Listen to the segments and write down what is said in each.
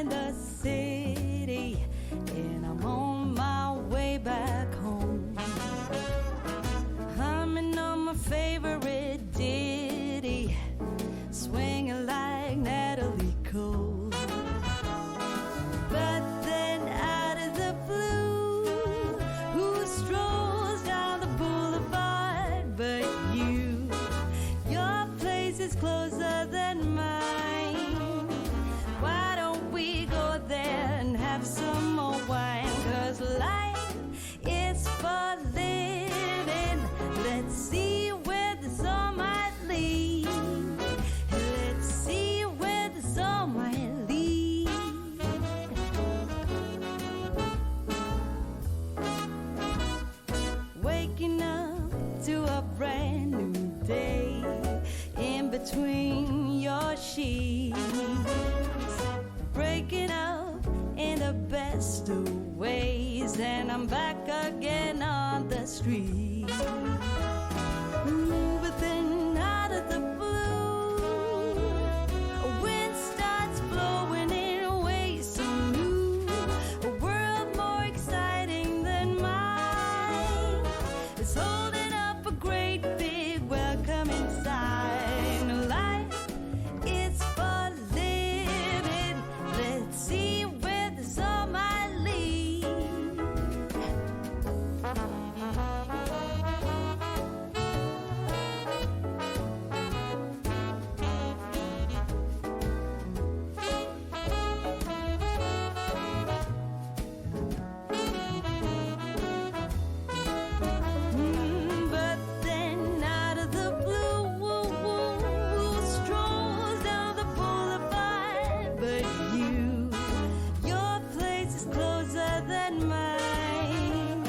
in the city, and I'm on my way back home. Humming on my favorite ditty, swinging like Natalie Cole. But then out of the blue, who strolls down the boulevard but you? Your place is closer than mine. Why don't we go there and have some more wine? 'Cause life is for living. Let's see where the sun might lead. Let's see where the sun might lead. Waking up to a brand new day in between your sheets, breaking up in the best of ways, and I'm back again on the street. Ooh, but then out of the blue, a wind starts blowing in ways so new. A world more exciting than mine is holding up a great big welcoming sign. Life is for living. Let's see where the sun might lead. But then out of the blue, who strolls down the boulevard but you? Your place is closer than mine.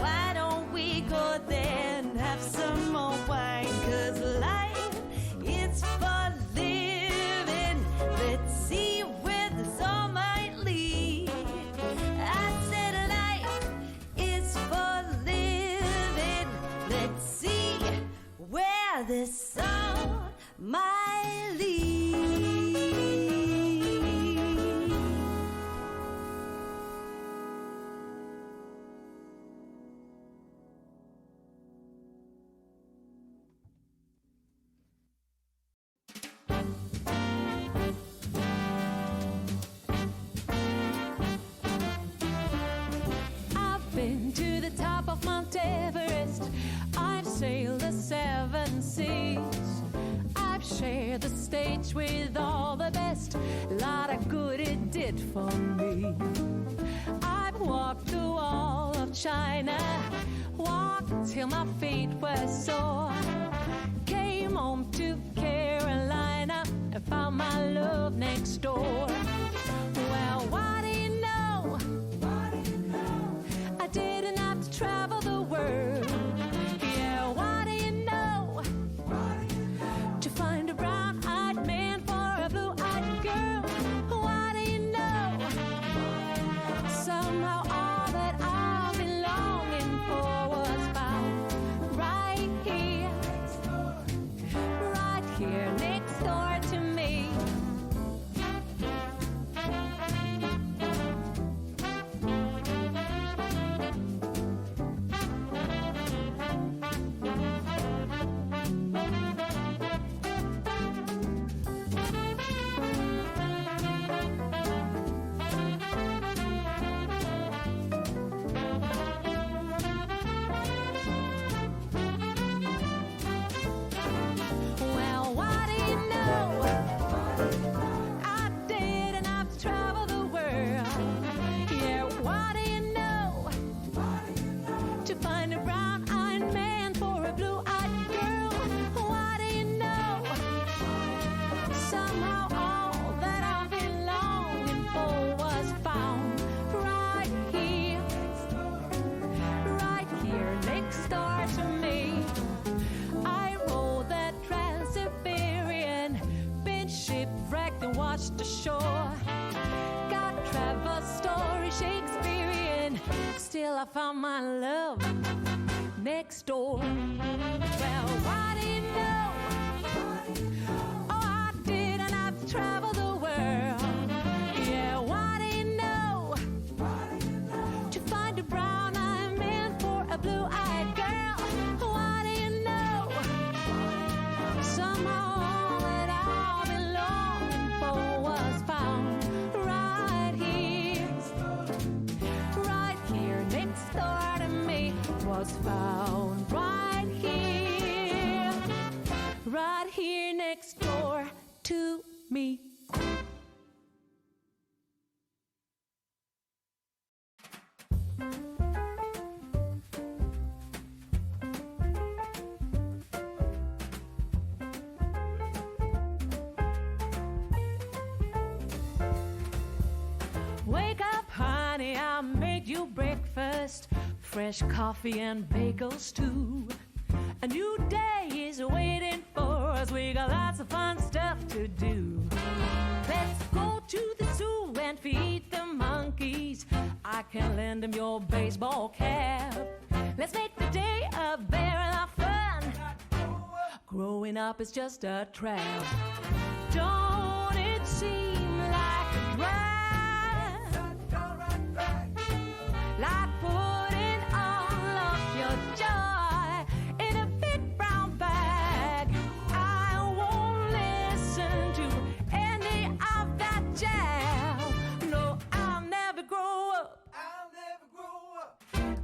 Why don't we go there and have some more wine? 'Cause life is for living. Let's see where the sun might lead. I said life is for living. Let's see where the sun might lead. I've been to the top of Mount Everest. I've sailed the 7 seas. I've shared the stage with all the best. Lot of good it did for me. I've walked the wall of China, walked till my feet were sore. Came home to Carolina and found my love next door. Well, what do you know? I didn't have to travel the world. Yeah, what do you know? To find a brown-eyed man for a blue-eyed girl. What do you know? Somehow all that I've been longing for was found right here next door to me. Well, what do you know? I didn't have to travel the world. Yeah, what do you know? To find a brown-eyed man for a blue-eyed girl. What do you know? Somehow all that I've been longing for was found right here next door to me. I rode that Trans-Siberian, been shipwrecked and watched ashore. Got travel story Shakespearean, still I found my love next door. Well, what do you know? Oh, I didn't have to travel the world. Yeah, a brown eyed man for a blue eyed girl. What do you know? Somehow all that I've been longing for was found right here next door to me. Was found right here next door to me. Wake up, honey, I made you breakfast. Fresh coffee and bagels too. A new day is waiting for us. We got lots of fun stuff to do. Let's go to the zoo and feed the monkeys. I can lend them your baseball cap. Let's make the day a barrel of fun. Growing up is just a trap. Don't it seem like a drag? Like putting all of your joy in a big brown bag. I won't listen to any of that jazz. No, I'll never grow up.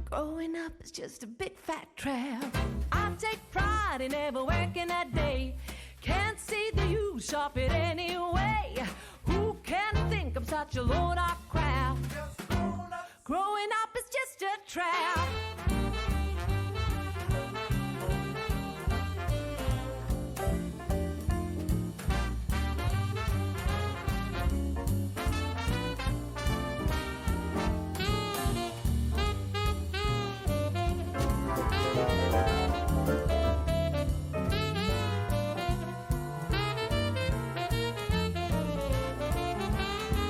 Growing up is just a big fat trap. I take pride in never working a day. Can't see the use of it anyway. Who can think I'm such a load of crap? Growing up is just a trap.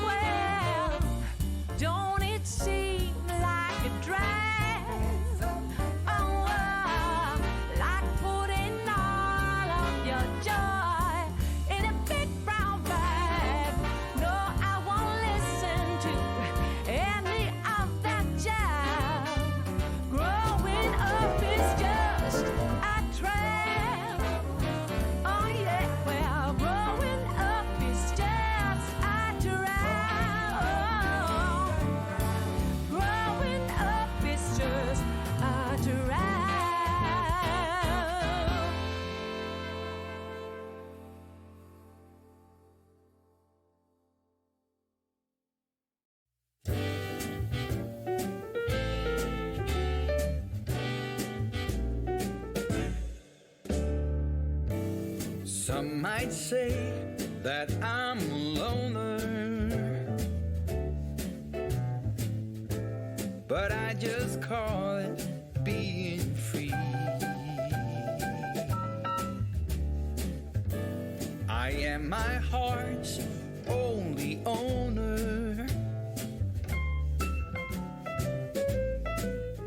Well, don't it seem like a drag? Oh, like putting all of your joy in a big brown bag. No, I won't listen to any of that jazz. Growing up is just a trap. Oh yeah, well, growing up is just a trap. Growing up is just a trap. Some might say that I'm a loner, but I just call it being free. I am my heart's only owner,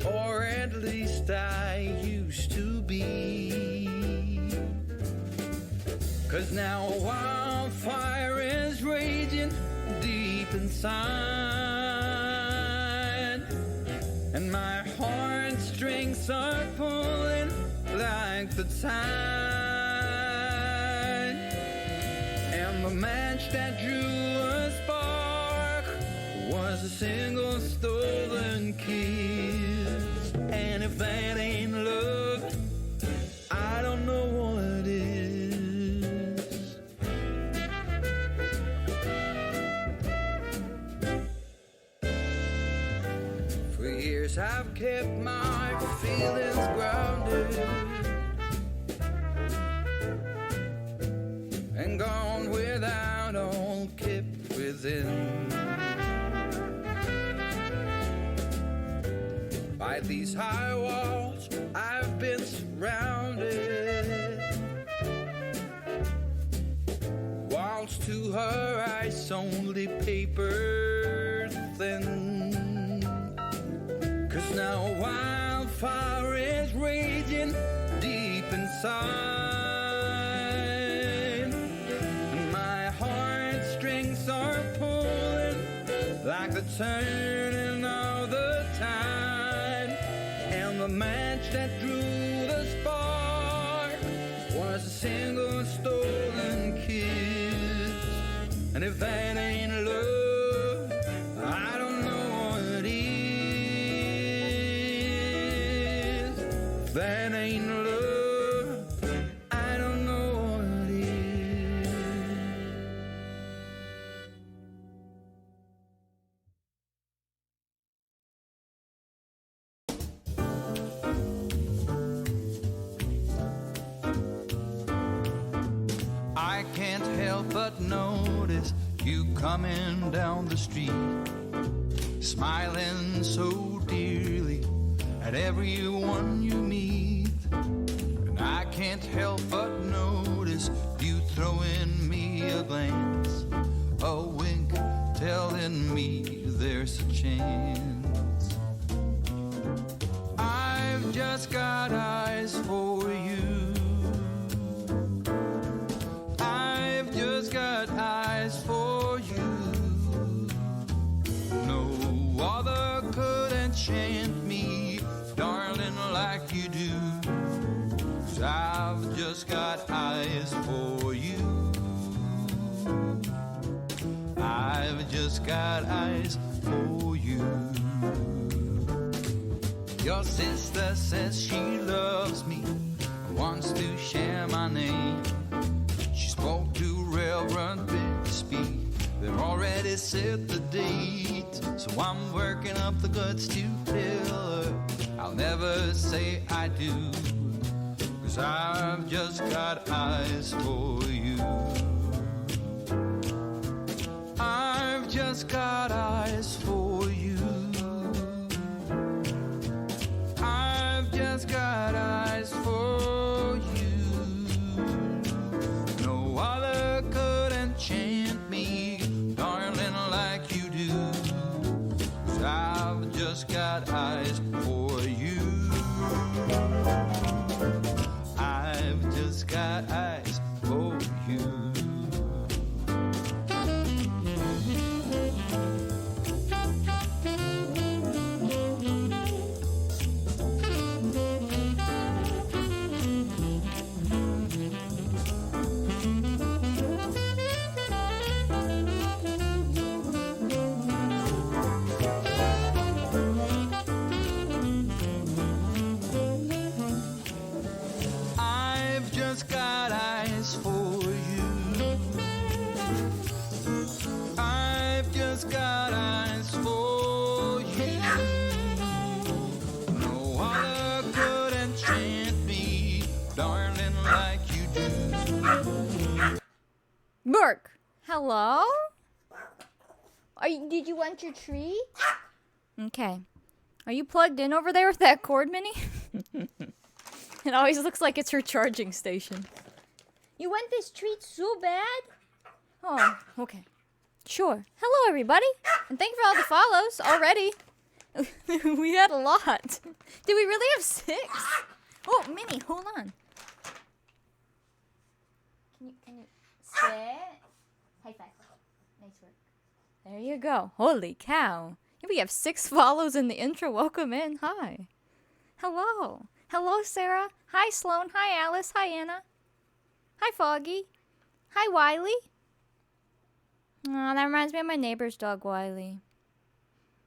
or at least I used to be. 'Cause now a wildfire is raging deep inside, and my heartstrings are pulling like the tide. And the match that drew a spark was a single stolen kiss. And if that ain't love, I don't know what is. For years I've kept my feelings grounded and gone without, all kept within. By these high walls I've been surrounded, walls to her eyes only paper thin. 'Cause now a wildfire is raging deep inside, and my heartstrings are pulling like the turning of the tide. the match that drew the spark was a single stolen kiss. And if that ain't love, I don't know what is. If that ain't love, I don't know what is. I can't help but notice you coming down the street, smiling so dearly at everyone you meet. And I can't help but notice you throwing me a glance, a wink telling me there's a chance. I've just got eyes for you. I've just got eyes for you. No other could enchant me, darling, like you do. 'Cause I've just got eyes for you. I've just got eyes for you. Your sister says she loves me, wants to share my name. She spoke to Reverend Bixby, they've already set the date. So I'm working up the guts to tell her I'll never say I do. 'Cause I've just got eyes for you. I've just got eyes for you. I've just got eyes for you. No other could enchant me, darling, like you do. 'Cause I've just got eyes for you. I've just got eyes for you. I've just got eyes for you. I've just got eyes for you. No other could enchant me, darling, like you do. Burke, hello? Did you want your treat? Okay. Are you plugged in over there with that cord, Minnie? It always looks like it's her charging station. You want this treat so bad? Oh, okay. Sure. Hello, everybody. And thank you for all the follows already. We had a lot. Did we really have 6? Oh, Minnie, hold on. Can you sit? High five. Nice work. There you go. Holy cow. We have 6 follows in the intro. Welcome in. Hi. Hello. Hello, Sarah. Hi, Sloan. Hi, Alice. Hi, Anna. Hi, Foggy. Hi, Wiley. Oh, that reminds me of my neighbor's dog, Wiley.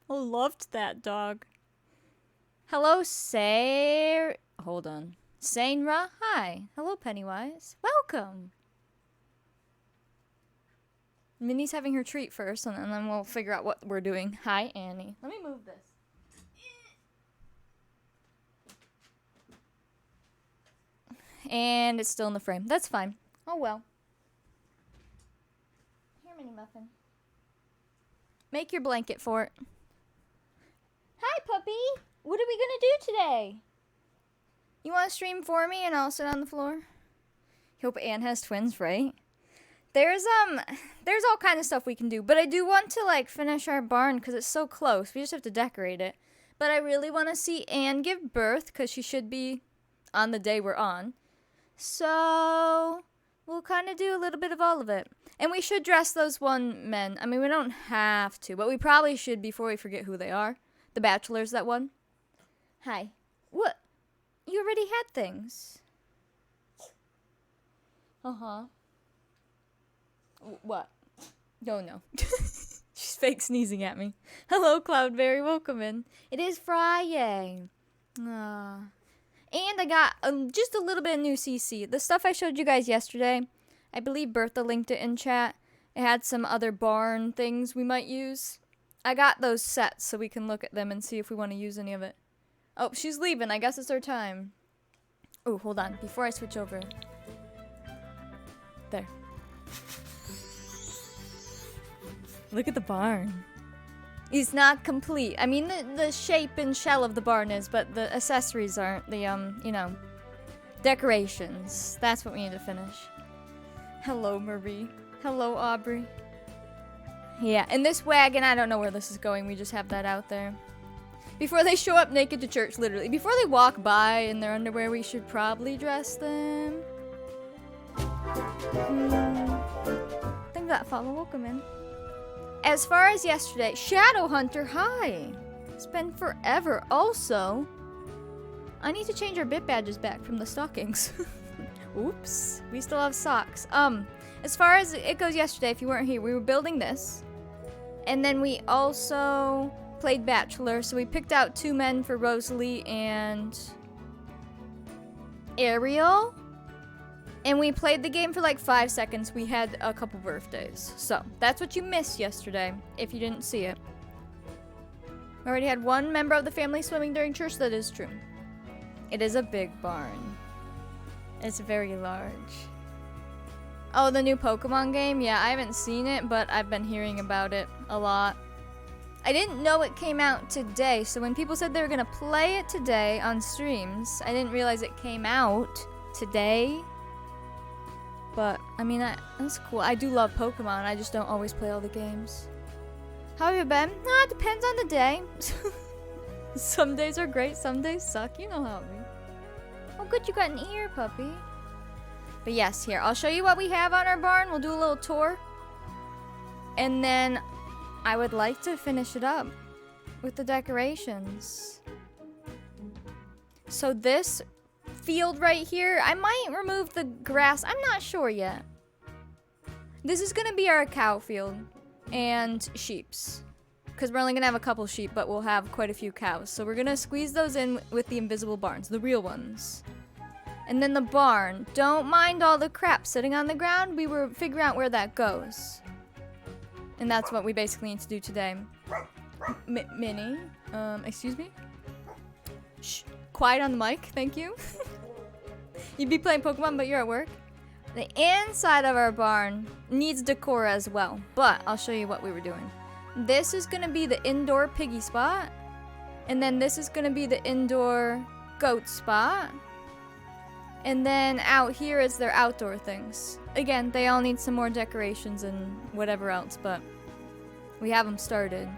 Oh, loved that dog. Hello, Sarah. Hold on. Sainra. Hi. Hello, Pennywise. Welcome. Minnie's having her treat first, and then we'll figure out what we're doing. Hi, Annie. Let me move this. And it's still in the frame. That's fine. Oh, well. Here, Minnie Muffin. Make your blanket for it. Hi, puppy. What are we going to do today? You want to stream for me and I'll sit on the floor? Hope Anne has twins, right? There's all kind of stuff we can do, but I do want to like finish our barn because it's so close. We just have to decorate it. But I really want to see Anne give birth because she should be on the day we're on. So we'll kind of do a little bit of all of it. And we should dress those one men. I mean, we don't have to, but we probably should before we forget who they are. The bachelors that won. Hi. What? you already had things. Uh-huh. What? No. She's fake sneezing at me. Hello, Cloudberry. Welcome in. It is Friday. And I got just a little bit of new CC. The stuff I showed you guys yesterday, I believe Bertha linked it in chat. It had some other barn things we might use. I got those sets so we can look at them and see if we want to use any of it. Oh, she's leaving. I guess it's our time. Oh, hold on. Before I switch over. There. Look at the barn. It's not complete. I mean, the shape and shell of the barn is, but the accessories aren't. The, you know, decorations. That's what we need to finish. Hello, Marie. Hello, Aubrey. Yeah, and this wagon, I don't know where this is going. We just have that out there. Before they show up naked to church, literally. Before they walk by in their underwear, we should probably dress them. Thank that follow. Welcome in. As far as yesterday, Shadowhunter, hi. It's been forever. Also, I need to change our bit badges back from the stockings. Oops. We still have socks. As far as it goes yesterday, if you weren't here, we were building this. And then we also played Bachelor. So we picked out 2 men for Rosalie and Ariel. And we played the game for like 5 seconds. We had a couple birthdays. So that's what you missed yesterday, if you didn't see it. We already had 1 member of the family swimming during church. That is true. It is a big barn. It's very large. Oh, the new Pokemon game? Yeah, I haven't seen it, but I've been hearing about it a lot. I didn't know it came out today, so when people said they were gonna play it today on streams, I didn't realize it came out today. But, I mean, that's cool. I do love Pokemon, I just don't always play all the games. How have you been? It depends on the day. Some days are great, some days suck. You know how it be. Oh, good, you got an ear, puppy. But yes, here, I'll show you what we have on our barn. We'll do a little tour. And then I would like to finish it up with the decorations. So this field right here, I might remove the grass. I'm not sure yet. This is going to be our cow field and sheep's. Because we're only going to have a couple sheep, but we'll have quite a few cows. So we're going to squeeze those in with the invisible barns, the real ones. And then the barn. Don't mind all the crap sitting on the ground. We were figuring out where that goes. And that's what we basically need to do today. Minnie, excuse me? Shh, quiet on the mic, thank you. You'd be playing Pokemon, but you're at work. The inside of our barn needs decor as well, but I'll show you what we were doing. This is gonna be the indoor piggy spot, and then this is gonna be the indoor goat spot. And then out here is their outdoor things. Again, they all need some more decorations and whatever else, but we have them started.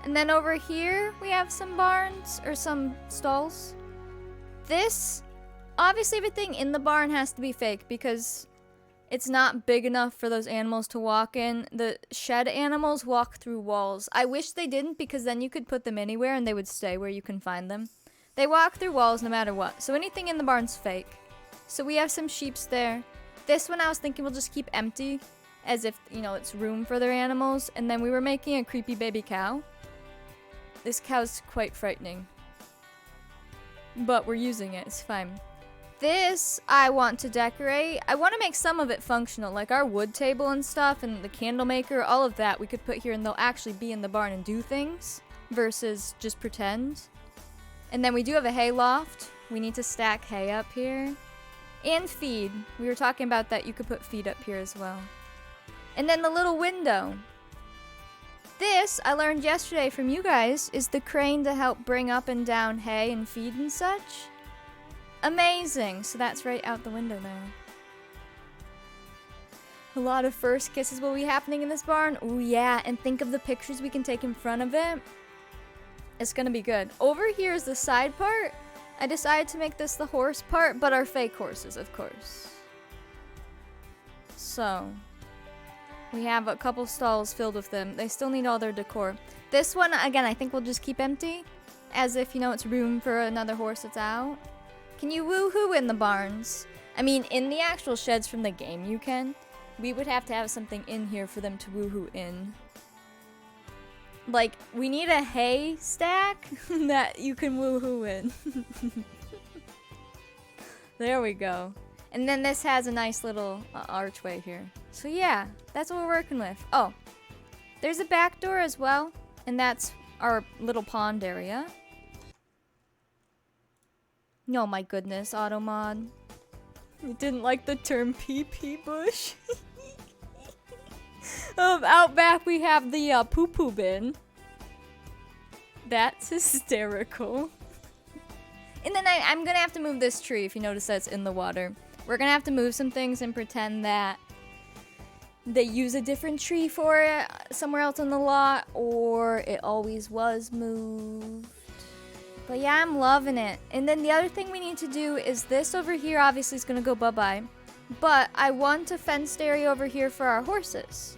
And then over here, we have some barns, or some stalls. This, obviously everything in the barn has to be fake because it's not big enough for those animals to walk in. The shed animals walk through walls. I wish they didn't because then you could put them anywhere and they would stay where you can find them. They walk through walls no matter what, so anything in the barn's fake. So we have some sheeps there. This one I was thinking we'll just keep empty, as if, you know, it's room for their animals. And then we were making a creepy baby cow. This cow's quite frightening. But we're using it, it's fine. This I want to decorate. I want to make some of it functional, like our wood table and stuff, and the candle maker, all of that we could put here and they'll actually be in the barn and do things, versus just pretend. And then we do have a hay loft. We need to stack hay up here. And feed. We were talking about that. You could put feed up here as well. And then the little window. This, I learned yesterday from you guys, is the crane to help bring up and down hay and feed and such. Amazing. So that's right out the window there. A lot of first kisses will be happening in this barn. Oh yeah, and think of the pictures we can take in front of it. It's gonna be good. Over here is the side part. I decided to make this the horse part, but our fake horses, of course. So, we have a couple stalls filled with them. They still need all their decor. This one, again, I think we'll just keep empty. As if, you know, it's room for another horse that's out. Can you woohoo in the barns? I mean, in the actual sheds from the game you can. We would have to have something in here for them to woohoo in. Like, we need a hay stack that you can woohoo in. There we go. And then this has a nice little archway here. So yeah, that's what we're working with. Oh, there's a back door as well. And that's our little pond area. No, my goodness, Automod. You didn't like the term pee-pee bush? Out back we have the poo-poo bin. That's hysterical. And then I'm gonna have to move this tree if you notice that's in the water. We're gonna have to move some things and pretend that they use a different tree for it somewhere else on the lot, or it always was moved. But yeah, I'm loving it. And then the other thing we need to do is this over here obviously is gonna go bye-bye. But I want a fenced area over here for our horses.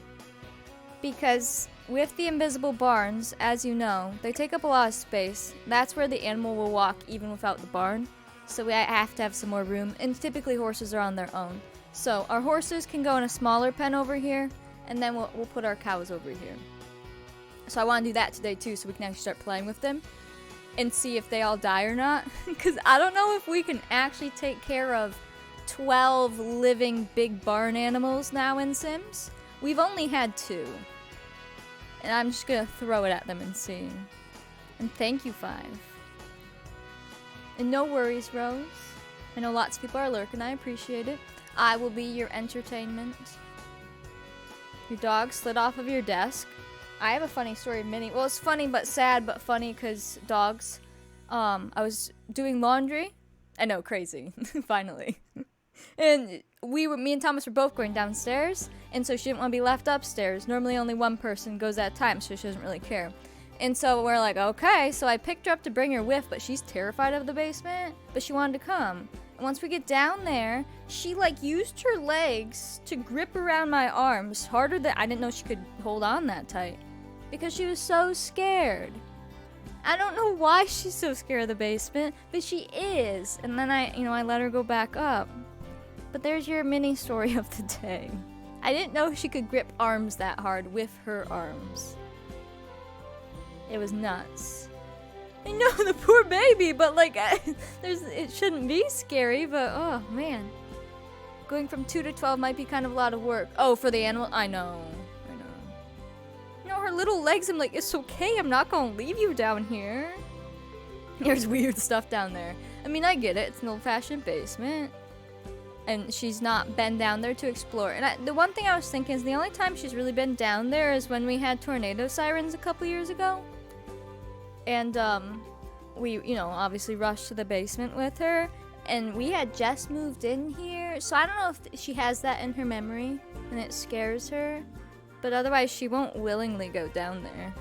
Because with the invisible barns, as you know, they take up a lot of space. That's where the animal will walk even without the barn. So we have to have some more room. And typically horses are on their own. So our horses can go in a smaller pen over here. And then we'll put our cows over here. So I want to do that today too, so we can actually start playing with them. And see if they all die or not. Because I don't know if we can actually take care of 12 living big barn animals now in Sims. We've only had 2. And I'm just gonna throw it at them and see. And thank you, 5. And no worries, Rose. I know lots of people are lurking. I appreciate it. I will be your entertainment. Your dog slid off of your desk. I have a funny story of Minnie. Well, it's funny but sad, but funny because dogs. I was doing laundry. I know, crazy. Finally. And me and Thomas were both going downstairs, and so she didn't want to be left upstairs. Normally only one person goes at a time, so she doesn't really care. And so we're like, okay, so I picked her up to bring her with, but she's terrified of the basement, but she wanted to come. And once we get down there, she like used her legs to grip around my arms harder than I didn't know she could hold on that tight, because she was so scared. I don't know why she's so scared of the basement, but she is. And then I let her go back up. But there's your mini story of the day. I didn't know she could grip arms that hard with her arms. It was nuts. I know, the poor baby, but like, it shouldn't be scary, but oh man. Going from 2 to 12 might be kind of a lot of work. Oh, for the animal? I know. You know, her little legs, I'm like, it's okay, I'm not gonna leave you down here. There's weird stuff down there. I mean, I get it, it's an old-fashioned basement. And she's not been down there to explore. And the one thing I was thinking is the only time she's really been down there is when we had tornado sirens a couple years ago. And we, obviously rushed to the basement with her. And we had just moved in here. So I don't know if she has that in her memory and it scares her. But otherwise she won't willingly go down there.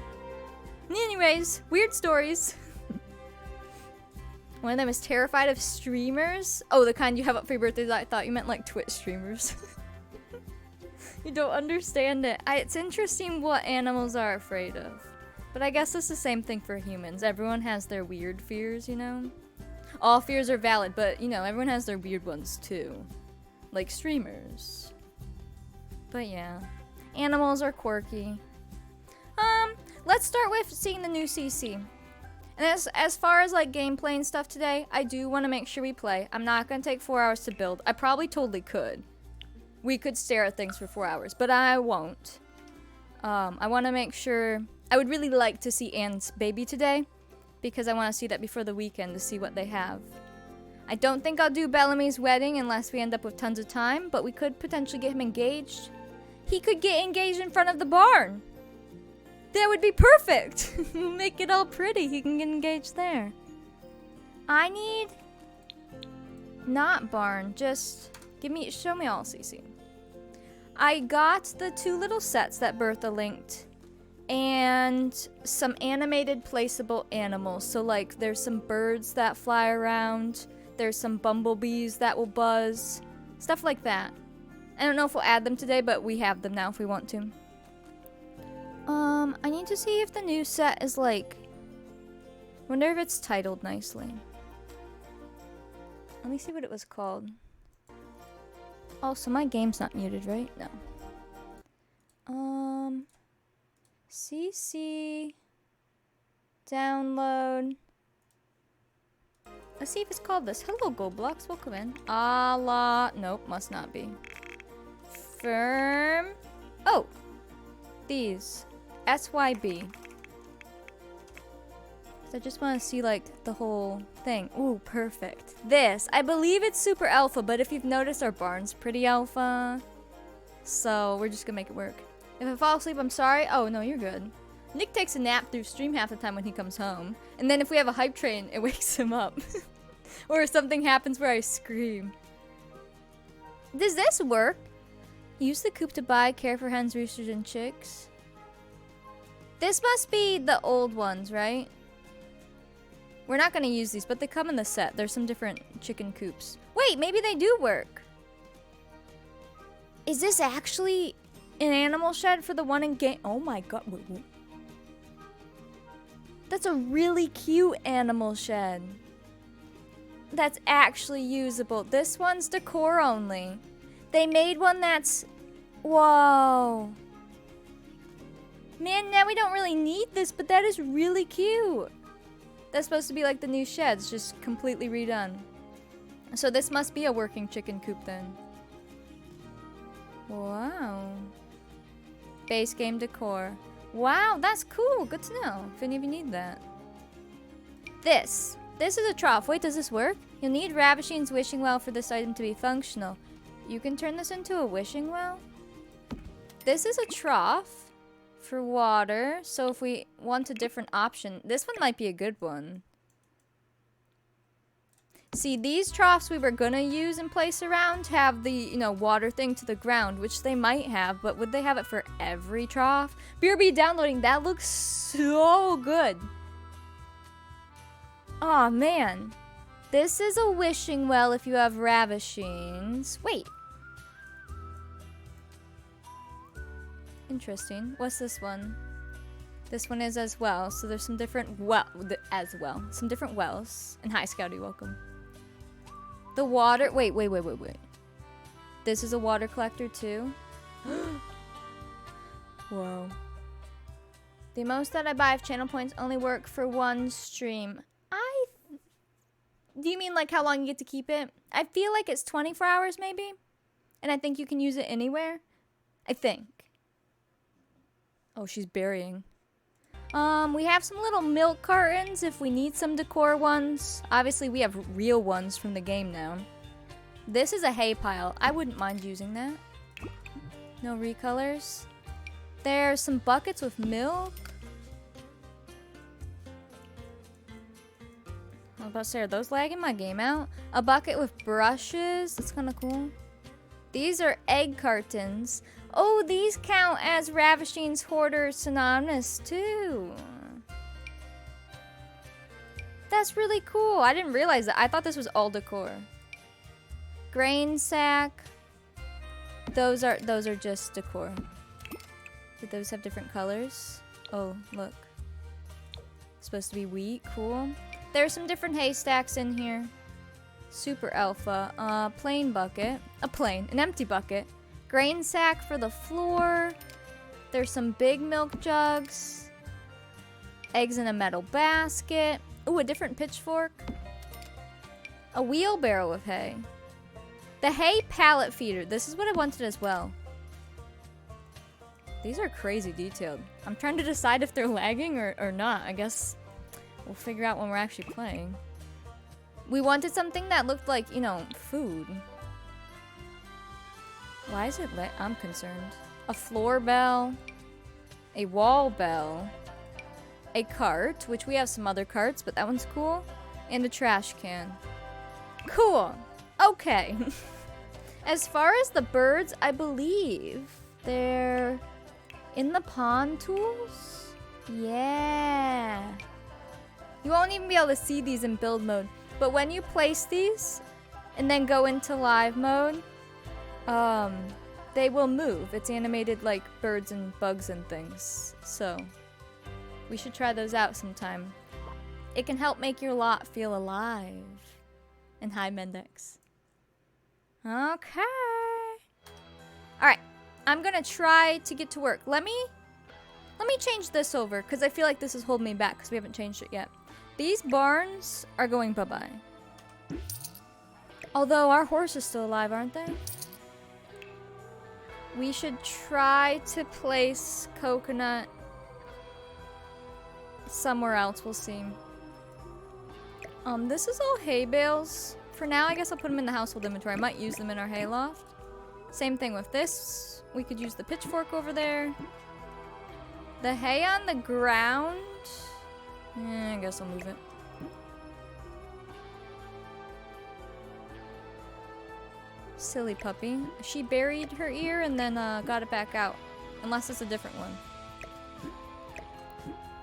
Anyways, weird stories. One of them is terrified of streamers. Oh, the kind you have up for your birthdays. I thought you meant like Twitch streamers. You don't understand it. It's interesting what animals are afraid of. But I guess it's the same thing for humans. Everyone has their weird fears, All fears are valid, but, everyone has their weird ones too. Like streamers. But yeah. Animals are quirky. Let's start with seeing the new CC. And as far as like gameplay and stuff today, I do want to make sure we play. I'm not going to take 4 hours to build. I probably totally could. We could stare at things for 4 hours, but I won't. I want to make sure. I would really like to see Anne's baby today, because I want to see that before the weekend to see what they have. I don't think I'll do Bellamy's wedding unless we end up with tons of time, but we could potentially get him engaged. He could get engaged in front of the barn. That would be perfect. Make it all pretty. He can get engaged there. I need not barn. Just show me all, CC. I got the 2 little sets that Bertha linked, and some animated placeable animals. So like, there's some birds that fly around. There's some bumblebees that will buzz. Stuff like that. I don't know if we'll add them today, but we have them now if we want to. I need to see if the new set is like... Wonder if it's titled nicely. Let me see what it was called. Oh, so my game's not muted, right? No. CC download. Let's see if it's called this. Hello, Goldblocks. Welcome in. Nope, must not be. Firm. Oh, these. SYB. So I just want to see like the whole thing. Ooh, perfect. This. I believe it's super alpha, but if you've noticed, our barn's pretty alpha. So we're just gonna make it work. If I fall asleep, I'm sorry. Oh, no, you're good. Nick takes a nap through stream half the time when he comes home. And then if we have a hype train, it wakes him up. Or something happens where I scream. Does this work? Use the coop to buy, care for hens, roosters, and chicks. This must be the old ones, right? We're not going to use these, but they come in the set. There's some different chicken coops. Wait, maybe they do work. Is this actually an animal shed for the one in game? Oh my god. Wait. That's a really cute animal shed. That's actually usable. This one's decor only. They made one that's... Whoa. Man, now we don't really need this, but that is really cute. That's supposed to be like the new sheds, just completely redone. So this must be a working chicken coop then. Wow. Base game decor. Wow, that's cool. Good to know if any of you need that. This is a trough. Wait, does this work? You'll need Ravishing's wishing well for this item to be functional. You can turn this into a wishing well? This is a trough for water. So if we want a different option, this one might be a good one. See, these troughs we were gonna use and place around have the, you know, water thing to the ground, which they might have, but would they have it for every trough? BRB downloading, that looks so good. Aw, man. This is a wishing well if you have Ravishings. Wait. Interesting. What's this one? This one is as well, so there's some different some different wells. And hi, Scouty, welcome. The water, wait. This is a water collector too. Whoa. The most that I buy of channel points only work for one stream. Do you mean like how long you get to keep it? I feel like it's 24 hours maybe. And I think you can use it anywhere. I think. Oh, she's burying. We have some little milk cartons if we need some decor ones. Obviously, we have real ones from the game now. This is a hay pile. I wouldn't mind using that. No recolors. There's some buckets with milk. I was about to say, are those lagging my game out? A bucket with brushes. That's kind of cool. These are egg cartons. Oh, these count as Ravishing's Hoarder synonymous too. That's really cool. I didn't realize that. I thought this was all decor. Grain sack. Those are just decor. Did those have different colors? Oh, look. Supposed to be wheat. Cool. There's some different haystacks in here. Super alpha. Plain bucket. An empty bucket. Grain sack for the floor. There's some big milk jugs. Eggs in a metal basket. Ooh, a different pitchfork. A wheelbarrow of hay. The hay pallet feeder. This is what I wanted as well. These are crazy detailed. I'm trying to decide if they're lagging or not. I guess we'll figure out when we're actually playing. We wanted something that looked like, you know, food. Why is it lit? I'm concerned. A floor bell. A wall bell. A cart, which we have some other carts, but that one's cool. And a trash can. Cool. Okay. As far as the birds, I believe they're in the pond tools. Yeah. You won't even be able to see these in build mode. But when you place these and then go into live mode, they will move. It's animated like birds and bugs and things. So we should try those out sometime. It can help make your lot feel alive. And hi, Mendex. Okay. Alright. I'm gonna try to get to work. Let me change this over, because I feel like this is holding me back, because we haven't changed it yet. These barns are going bye-bye. Although our horse is still alive, aren't they? We should try to place coconut somewhere else. We'll see. This is all hay bales. For now, I guess I'll put them in the household inventory. I might use them in our hayloft. Same thing with this. We could use the pitchfork over there. The hay on the ground. I guess I'll move it. Silly puppy. She buried her ear and then got it back out. Unless it's a different one.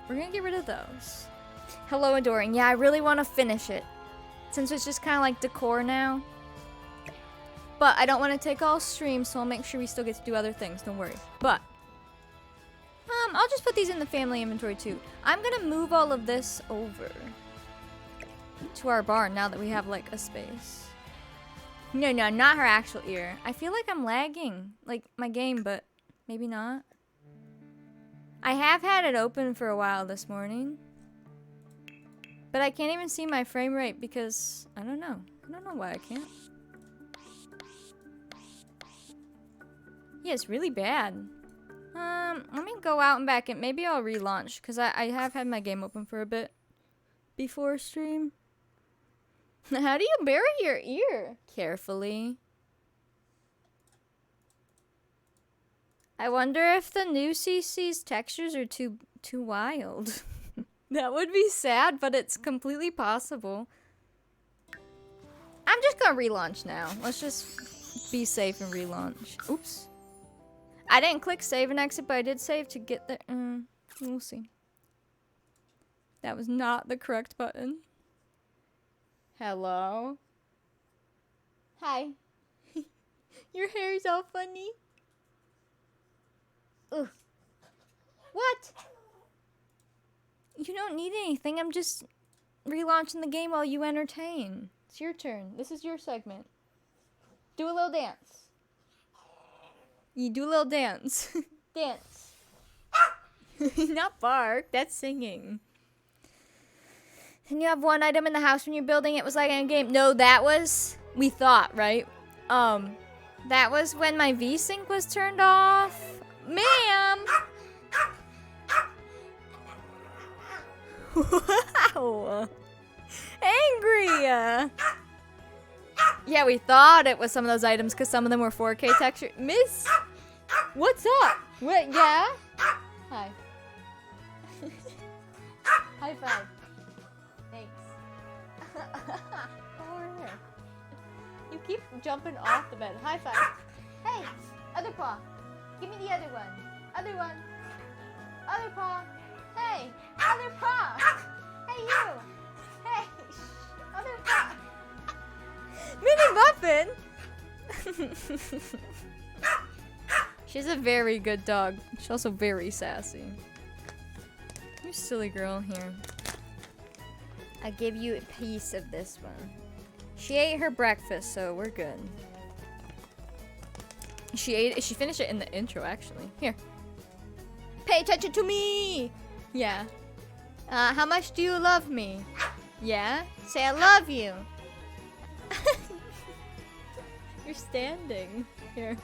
We're gonna get rid of those. Hello, Adoring. Yeah, I really want to finish it. Since it's just kind of like decor now. But I don't want to take all streams, so I'll make sure we still get to do other things. Don't worry. But I'll just put these in the family inventory too. I'm gonna move all of this over to our barn now that we have like a space. No, not her actual ear. I feel like I'm lagging, like my game, but maybe not. I have had it open for a while this morning, but I can't even see my frame rate because I don't know. I don't know why I can't. Yeah, it's really bad. Let me go out and back in. Maybe I'll relaunch because I have had my game open for a bit before stream. How do you bury your ear? Carefully. I wonder if the new CC's textures are too wild. That would be sad, but it's completely possible. I'm just gonna relaunch now. Let's just be safe and relaunch. Oops. I didn't click save and exit, but I did save to get there. We'll see. That was not the correct button. Hello? Hi. Your hair's all funny. Ugh. What? You don't need anything. I'm just relaunching the game while you entertain. It's your turn. This is your segment. Do a little dance. You do a little dance. Dance. Not bark. That's singing. And you have one item in the house when you're building it was like in a game. No, that was... We thought, right? That was when my V-Sync was turned off. Ma'am! Wow! Angry! Yeah, we thought it was some of those items because some of them were 4K texture. Miss! What's up? What? Yeah? Hi. High five. Thanks. Over here. You keep jumping off the bed. High five. Hey! Other paw. Give me the other one. Other one. Other paw. Hey! Other paw! Hey, you! Hey! Shh. Other paw! Minnie Muffin! She's a very good dog. She's also very sassy. You silly girl. Here. I give you a piece of this one. She ate her breakfast, so we're good. She finished it in the intro, actually. Here. Pay attention to me! Yeah. How much do you love me? Yeah? Say I love you. You're standing. Here.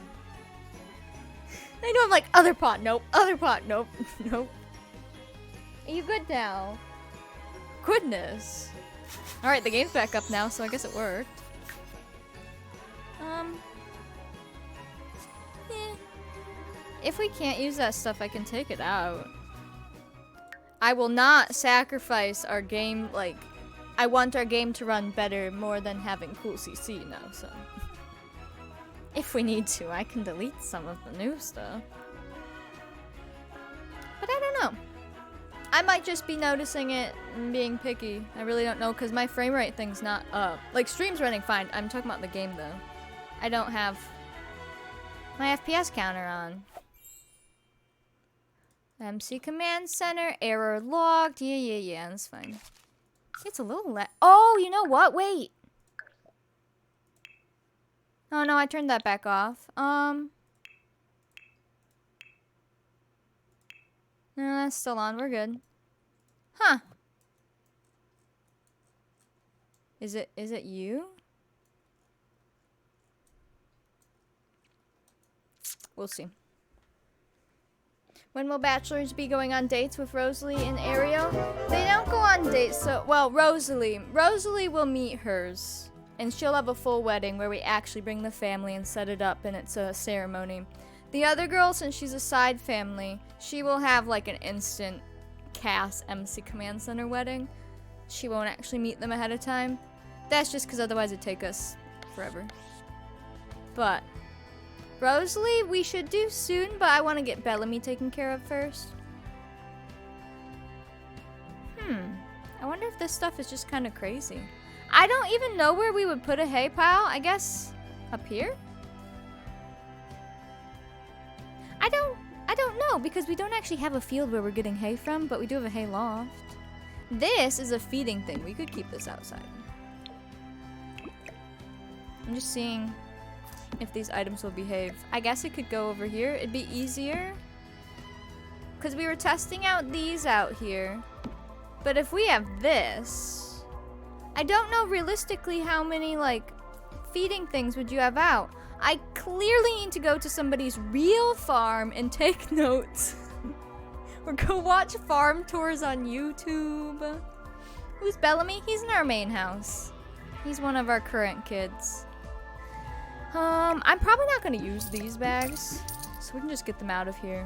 I know I'm like, other pot, nope. Other pot, nope. Nope. Are you good now? Goodness. Alright, the game's back up now, so I guess it worked. If we can't use that stuff, I can take it out. I will not sacrifice our game, like, I want our game to run better more than having cool CC now, so. If we need to, I can delete some of the new stuff. But I don't know. I might just be noticing it and being picky. I really don't know, because my frame rate thing's not up. Like, stream's running fine. I'm talking about the game, though. I don't have my FPS counter on. MC Command Center, error logged. Yeah, that's fine. It's a little oh, you know what? Wait. Oh no, I turned that back off. No, that's still on. We're good. Huh. Is it you? We'll see. When will bachelors be going on dates with Rosalie and Ariel? They don't go on dates, so... Well, Rosalie. Rosalie will meet hers. And she'll have a full wedding where we actually bring the family and set it up and it's a ceremony. The other girl, since she's a side family, she will have like an instant Cass MC Command Center wedding. She won't actually meet them ahead of time. That's just because otherwise it'd take us forever. But... Rosalie, we should do soon, but I want to get Bellamy taken care of first. I wonder if this stuff is just kind of crazy. I don't even know where we would put a hay pile. I guess up here? I don't know, because we don't actually have a field where we're getting hay from, but we do have a hay loft. This is a feeding thing. We could keep this outside. I'm just seeing if these items will behave. I guess it could go over here. It'd be easier. Because we were testing out these out here. But if we have this... I don't know realistically how many, like, feeding things would you have out. I clearly need to go to somebody's real farm and take notes. Or go watch farm tours on YouTube. Who's Bellamy? He's in our main house. He's one of our current kids. I'm probably not going to use these bags, so we can just get them out of here.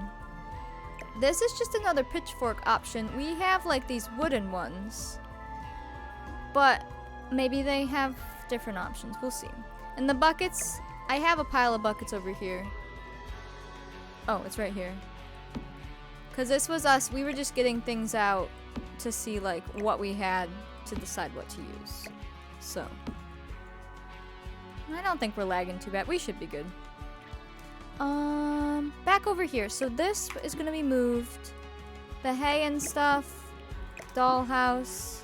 This is just another pitchfork option. We have, like, these wooden ones, but maybe they have different options. We'll see. And the buckets, I have a pile of buckets over here. Oh, it's right here. Because this was us. We were just getting things out to see, like, what we had to decide what to use. So... I don't think we're lagging too bad. We should be good. Back over here. So this is gonna be moved. The hay and stuff. Dollhouse.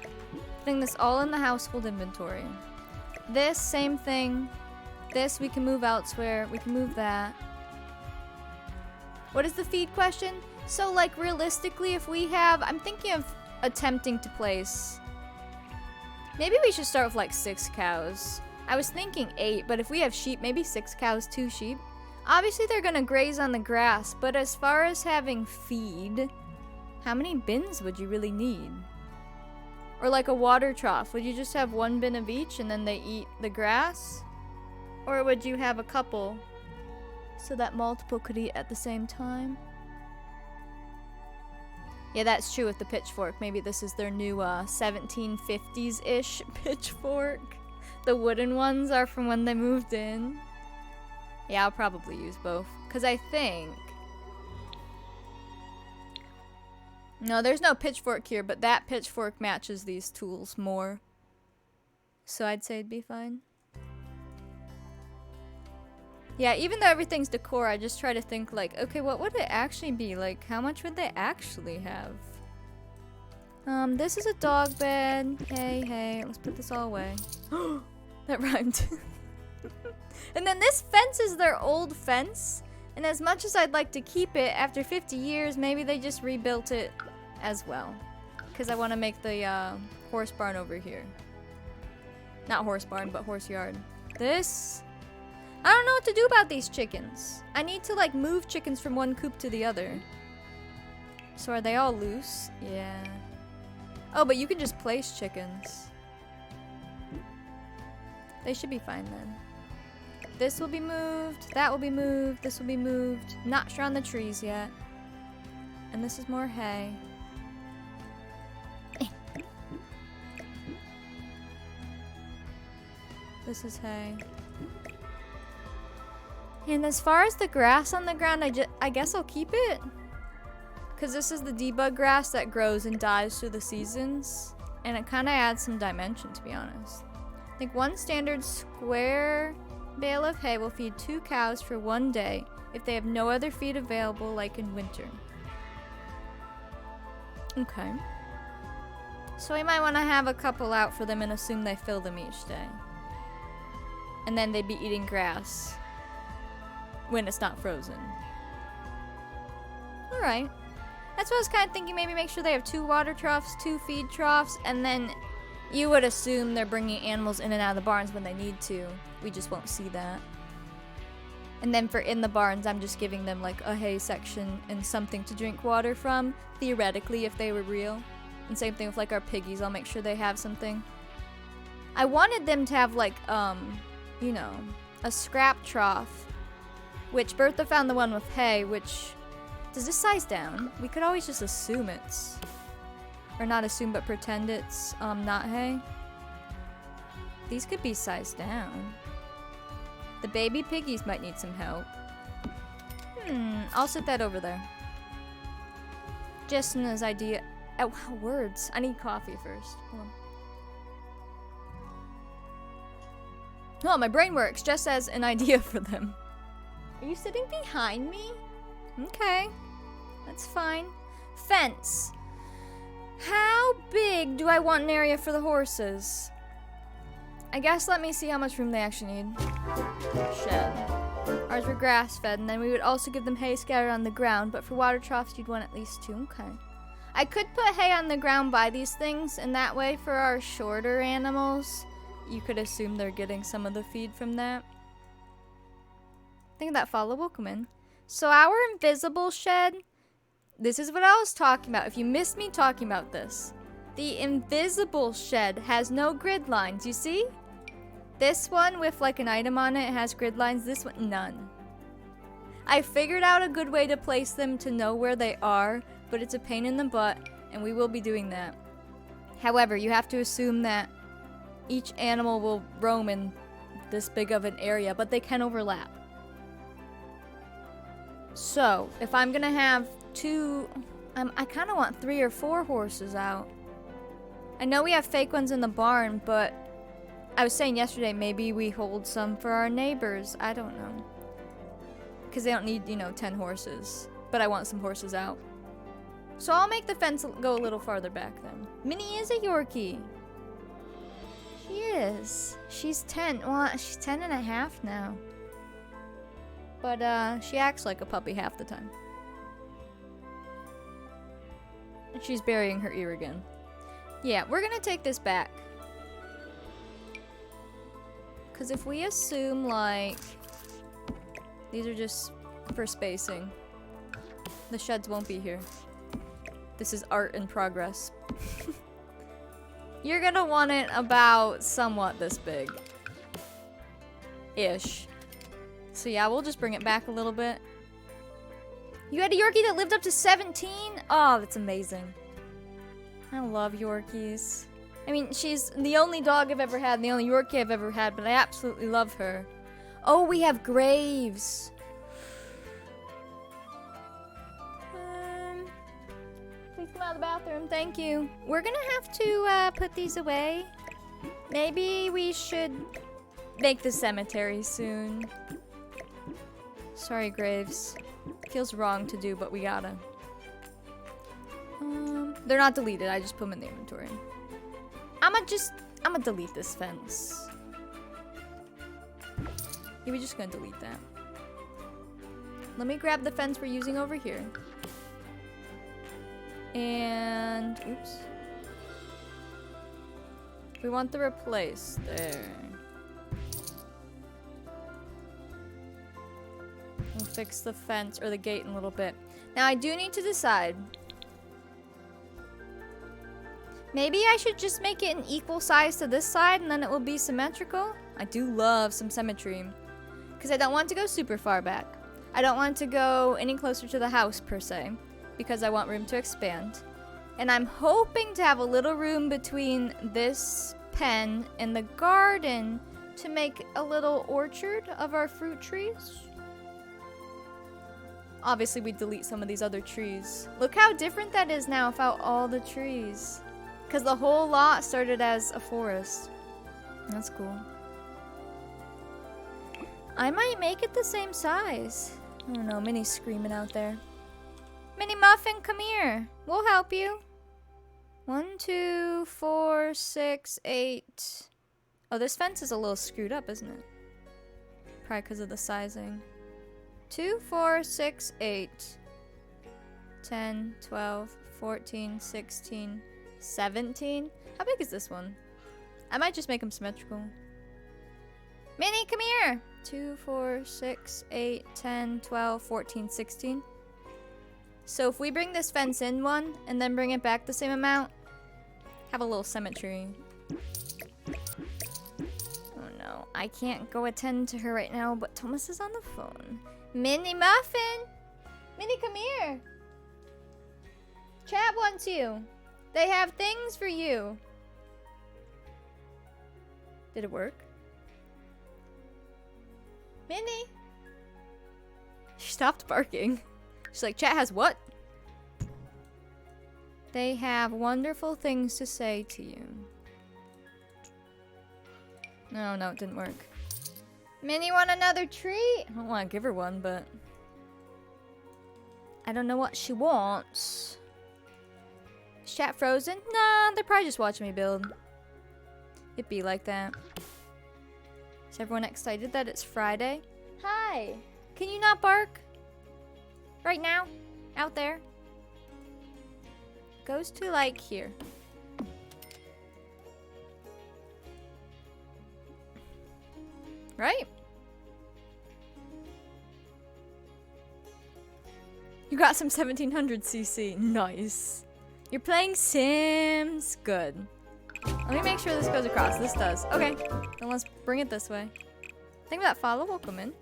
Putting this all in the household inventory. This, same thing. This we can move elsewhere. We can move that. What is the feed question? So, like, realistically, if we have... I'm thinking of attempting to place... Maybe we should start with, like, 6 cows. I was thinking 8, but if we have sheep, maybe 6 cows, 2 sheep. Obviously, they're gonna graze on the grass, but as far as having feed, how many bins would you really need? Or like a water trough, would you just have 1 bin of each and then they eat the grass? Or would you have a couple so that multiple could eat at the same time? Yeah, that's true with the pitchfork. Maybe this is their new 1750s-ish pitchfork. The wooden ones are from when they moved in. Yeah, I'll probably use both. Because I think... No, there's no pitchfork here, but that pitchfork matches these tools more. So I'd say it'd be fine. Yeah, even though everything's decor, I just try to think like, okay, what would it actually be? Like, how much would they actually have? This is a dog bed. Hey, let's put this all away. That rhymed. And then this fence is their old fence. And as much as I'd like to keep it, after 50 years, maybe they just rebuilt it as well. Because I want to make the horse barn over here. Not horse barn, but horse yard. This... I don't know what to do about these chickens. I need to, like, move chickens from one coop to the other. So are they all loose? Yeah. Oh, but you can just place chickens. They should be fine then. This will be moved. That will be moved. This will be moved. Not sure on the trees yet. And this is more hay. This is hay. And as far as the grass on the ground, I guess I'll keep it. Because this is the debug grass that grows and dies through the seasons. And it kind of adds some dimension, to be honest. I think 1 standard square bale of hay will feed 2 cows for 1 day if they have no other feed available, like in winter. Okay. So we might want to have a couple out for them and assume they fill them each day. And then they'd be eating grass when it's not frozen. Alright. That's what I was kind of thinking. Maybe make sure they have 2 water troughs, 2 feed troughs, and then you would assume they're bringing animals in and out of the barns when they need to. We just won't see that. And then for in the barns, I'm just giving them like a hay section and something to drink water from, theoretically, if they were real. And same thing with like our piggies, I'll make sure they have something. I wanted them to have like, you know, a scrap trough, which Bertha found the one with hay, which, does this size down? We could always just assume it's, or not assume but pretend it's not hay. These could be sized down. The baby piggies might need some help. I'll set that over there. Just an idea. Oh, words. I need coffee first. Hold on. Oh, my brain works just as an idea for them. Are you sitting behind me? Okay. That's fine. Fence. How big do I want an area for the horses? I guess let me see how much room they actually need. Shed. Ours were grass fed, and then we would also give them hay scattered on the ground, but for water troughs you'd want at least 2. Okay. I could put hay on the ground by these things, and that way for our shorter animals, you could assume they're getting some of the feed from that. I think that follow will come in. So our invisible shed, this is what I was talking about. If you missed me talking about this, the invisible shed has no grid lines, you see? This one with like an item on it has grid lines, this one none. I figured out a good way to place them to know where they are, but it's a pain in the butt, and we will be doing that. However, you have to assume that each animal will roam in this big of an area, but they can overlap. So, if I'm gonna have 2, I kind of want 3 or 4 horses out. I know we have fake ones in the barn, but I was saying yesterday maybe we hold some for our neighbors. I don't know. Because they don't need, you know, 10 horses. But I want some horses out. So I'll make the fence go a little farther back then. Minnie is a Yorkie. She is. She's 10. Well, she's 10 and a half now. But she acts like a puppy half the time. And she's burying her ear again. Yeah, we're gonna take this back. Because if we assume, like, these are just for spacing, the sheds won't be here. This is art in progress. You're gonna want it about somewhat this big. Ish. So yeah, we'll just bring it back a little bit. You had a Yorkie that lived up to 17? Oh, that's amazing. I love Yorkies. I mean, she's the only dog I've ever had, and the only Yorkie I've ever had, but I absolutely love her. Oh, we have Graves. Please come out of the bathroom. Thank you. We're gonna have to put these away. Maybe we should make the cemetery soon. Sorry, Graves. Feels wrong to do, but we gotta. They're not deleted. I just put them in the inventory. I'ma delete this fence. Yeah, we're just gonna delete that. Let me grab the fence we're using over here. And, oops. We want the replace. There. We'll fix the fence, or the gate in a little bit. Now, I do need to decide. Maybe I should just make it an equal size to this side, and then it will be symmetrical. I do love some symmetry. Because I don't want to go super far back. I don't want to go any closer to the house, per se. Because I want room to expand. And I'm hoping to have a little room between this pen and the garden to make a little orchard of our fruit trees. Obviously, we delete some of these other trees. Look how different that is now without all the trees. Because the whole lot started as a forest. That's cool. I might make it the same size. I don't know, Minnie's screaming out there. Minnie Muffin, come here. We'll help you. 1, 2, 4, 6, 8. Oh, this fence is a little screwed up, isn't it? Probably because of the sizing. 2, 4, 6, 8, 10, 12, 14, 16, 17. How big is this one? I might just make them symmetrical. Minnie, come here! 2, 4, 6, 8, 10, 12, 14, 16. So if we bring this fence in one and then bring it back the same amount, have a little symmetry. Oh no, I can't go attend to her right now, but Thomas is on the phone. Minnie Muffin! Minnie, come here! Chat wants you. They have things for you. Did it work? Minnie! She stopped barking. She's like, chat has what? They have wonderful things to say to you. No, it didn't work. Minnie want another treat? I don't want to give her one, but I don't know what she wants. Is chat frozen? Nah, they're probably just watching me build. It'd be like that. Is everyone excited that it's Friday? Hi! Can you not bark? Right now? Out there? Goes to like here. Right? You got some 1700 CC. Nice. You're playing Sims. Good. Let me make sure this goes across. This does. Okay. Then let's bring it this way. I think that follow will come in.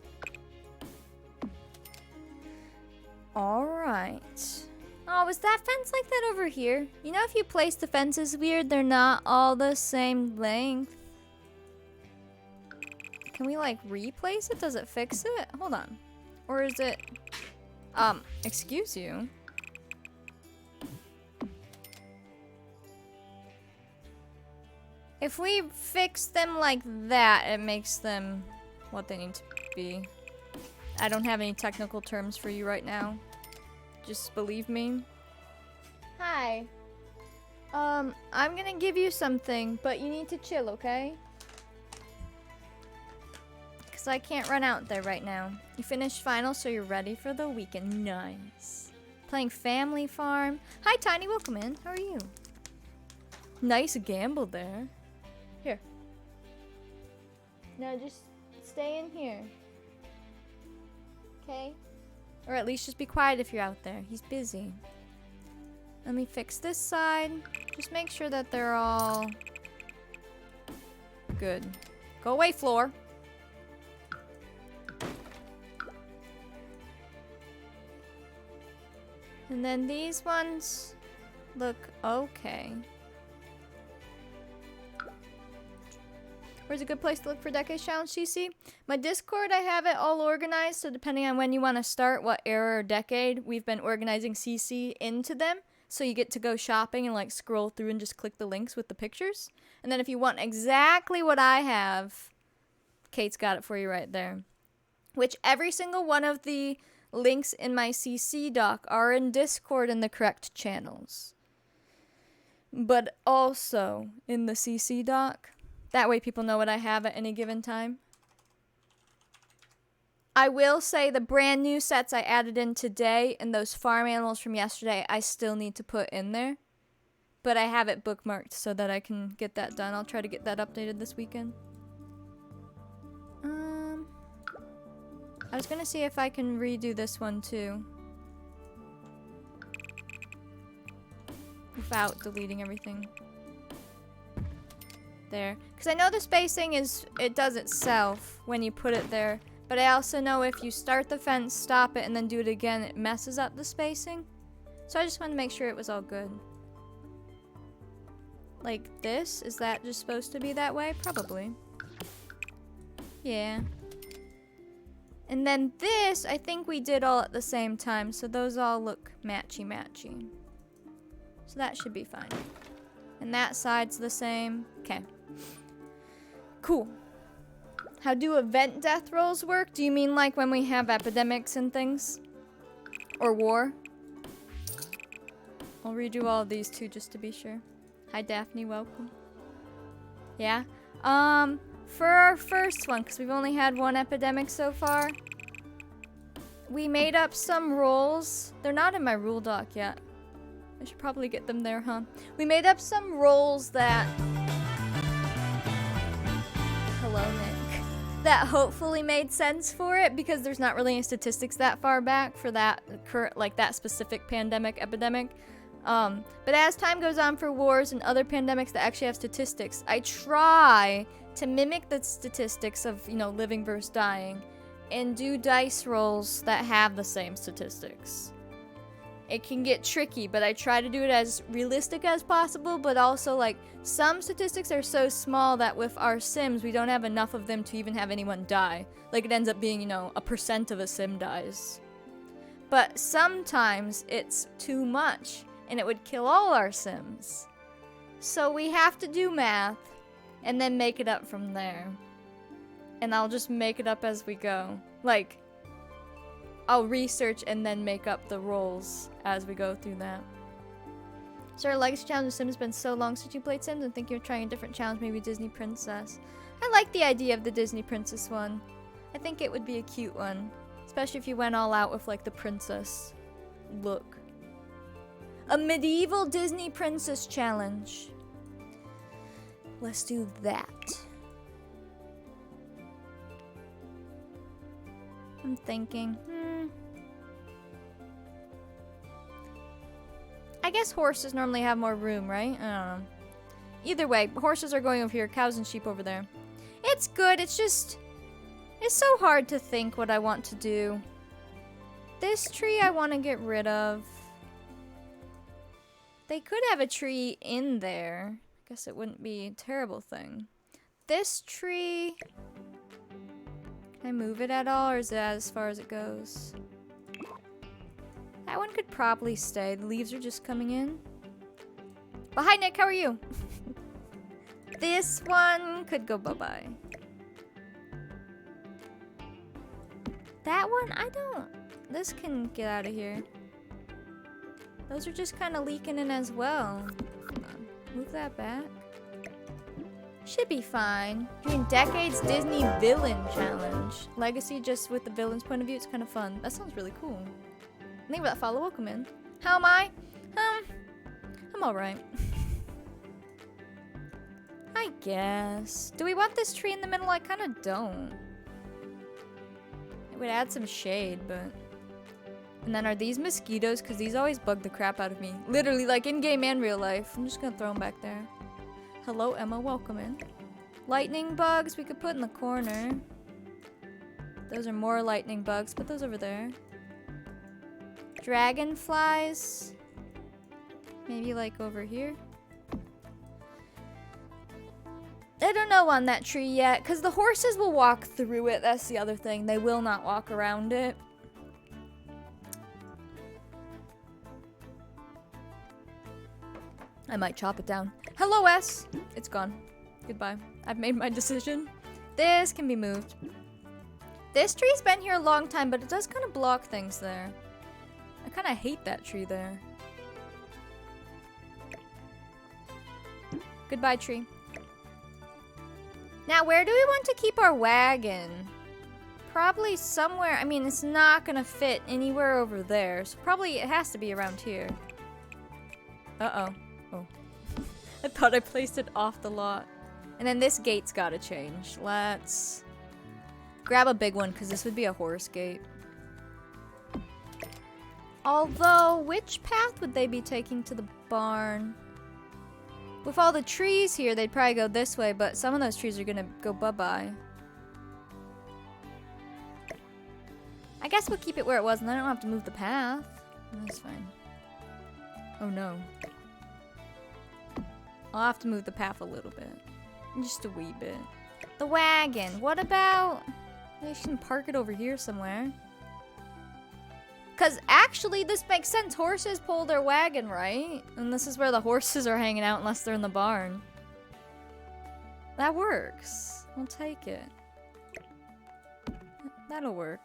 Alright. Oh, was that fence like that over here? You know, if you place the fences weird, they're not all the same length. Can we, like, replace it? Does it fix it? Hold on. Or is it... excuse you? If we fix them like that, it makes them what they need to be. I don't have any technical terms for you right now. Just believe me. Hi. I'm gonna give you something, but you need to chill, okay? Because I can't run out there right now. You finished finals, so you're ready for the weekend. Nice. Playing Family Farm. Hi, Tiny. Welcome in. How are you? Nice gamble there. Here. Now just stay in here. Okay? Or at least just be quiet if you're out there. He's busy. Let me fix this side. Just make sure that they're all good. Go away, floor. And then these ones look okay. Where's a good place to look for Decades Challenge, CC? My Discord, I have it all organized, so depending on when you want to start, what era or decade, we've been organizing CC into them. So you get to go shopping and like scroll through and just click the links with the pictures. And then if you want exactly what I have, Kate's got it for you right there. Which every single one of the links in my CC doc are in Discord in the correct channels. But also in the CC doc. That way people know what I have at any given time. I will say the brand new sets I added in today and those farm animals from yesterday I still need to put in there. But I have it bookmarked so that I can get that done. I'll try to get that updated this weekend. I was gonna see if I can redo this one too. Without deleting everything. There. Because I know the spacing it does itself when you put it there. But I also know if you start the fence, stop it, and then do it again, it messes up the spacing. So I just wanted to make sure it was all good. Like this? Is that just supposed to be that way? Probably. Yeah. And then this, I think we did all at the same time, so those all look matchy-matchy. So that should be fine. And that side's the same. Okay. Cool. How do event death rolls work? Do you mean like when we have epidemics and things? Or war? I'll redo all of these too just to be sure. Hi Daphne, welcome. Yeah. For our first one, because we've only had one epidemic so far, we made up some roles. They're not in my rule doc yet. I should probably get them there, huh? We made up some roles that... Hello, Nick. That hopefully made sense for it, because there's not really any statistics that far back for that that specific pandemic, epidemic. But as time goes on for wars and other pandemics that actually have statistics, I try to mimic the statistics of, you know, living versus dying, and do dice rolls that have the same statistics. It can get tricky, but I try to do it as realistic as possible, but also, like, some statistics are so small that with our sims, we don't have enough of them to even have anyone die. Like, it ends up being, you know, 1% of a sim dies. But sometimes it's too much, and it would kill all our sims. So we have to do math, and then make it up from there. And I'll just make it up as we go. Like, I'll research and then make up the roles as we go through that. So our legacy challenge of Sims has been so long since you played Sims, and think you're trying a different challenge, maybe Disney Princess. I like the idea of the Disney Princess one. I think it would be a cute one. Especially if you went all out with, like, the princess look. A medieval Disney Princess challenge. Let's do that. I'm thinking, I guess horses normally have more room, right? I don't know. Either way, horses are going over here, cows and sheep over there. It's good, it's just... It's so hard to think what I want to do. This tree I want to get rid of. They could have a tree in there. I guess it wouldn't be a terrible thing. This tree... Can I move it at all, or is it as far as it goes? That one could probably stay. The leaves are just coming in. But hi, Nick. How are you? This one could go bye-bye. That one, I don't... This can get out of here. Those are just kind of leaking in as well. Hold on. Move that back. Should be fine. Doing Decades Disney Villain Challenge. Legacy just with the villain's point of view. It's kind of fun. That sounds really cool. Think about that follow. Welcome in. How am I? I'm alright. I guess. Do we want this tree in the middle? I kind of don't. It would add some shade, but... And then are these mosquitoes? Because these always bug the crap out of me. Literally, like in-game and real life. I'm just gonna throw them back there. Hello, Emma. Welcome in. Lightning bugs we could put in the corner. Those are more lightning bugs. Put those over there. Dragonflies. Maybe like over here. I don't know on that tree yet, because the horses will walk through it. That's the other thing. They will not walk around it. I might chop it down. Hello, S. It's gone. Goodbye. I've made my decision. This can be moved. This tree's been here a long time, but it does kind of block things there. I kind of hate that tree there. Goodbye, tree. Now, where do we want to keep our wagon? Probably somewhere. I mean, it's not going to fit anywhere over there. So probably it has to be around here. Uh-oh. Oh. I thought I placed it off the lot. And then this gate's got to change. Let's grab a big one, because this would be a horse gate. Although, which path would they be taking to the barn? With all the trees here, they'd probably go this way, but some of those trees are gonna go bye-bye. I guess we'll keep it where it was, and then I don't have to move the path. That's fine. Oh no. I'll have to move the path a little bit. Just a wee bit. The wagon. What about... Maybe you can park it over here somewhere. Because actually, this makes sense. Horses pull their wagon, right? And this is where the horses are hanging out unless they're in the barn. That works. I'll take it. That'll work.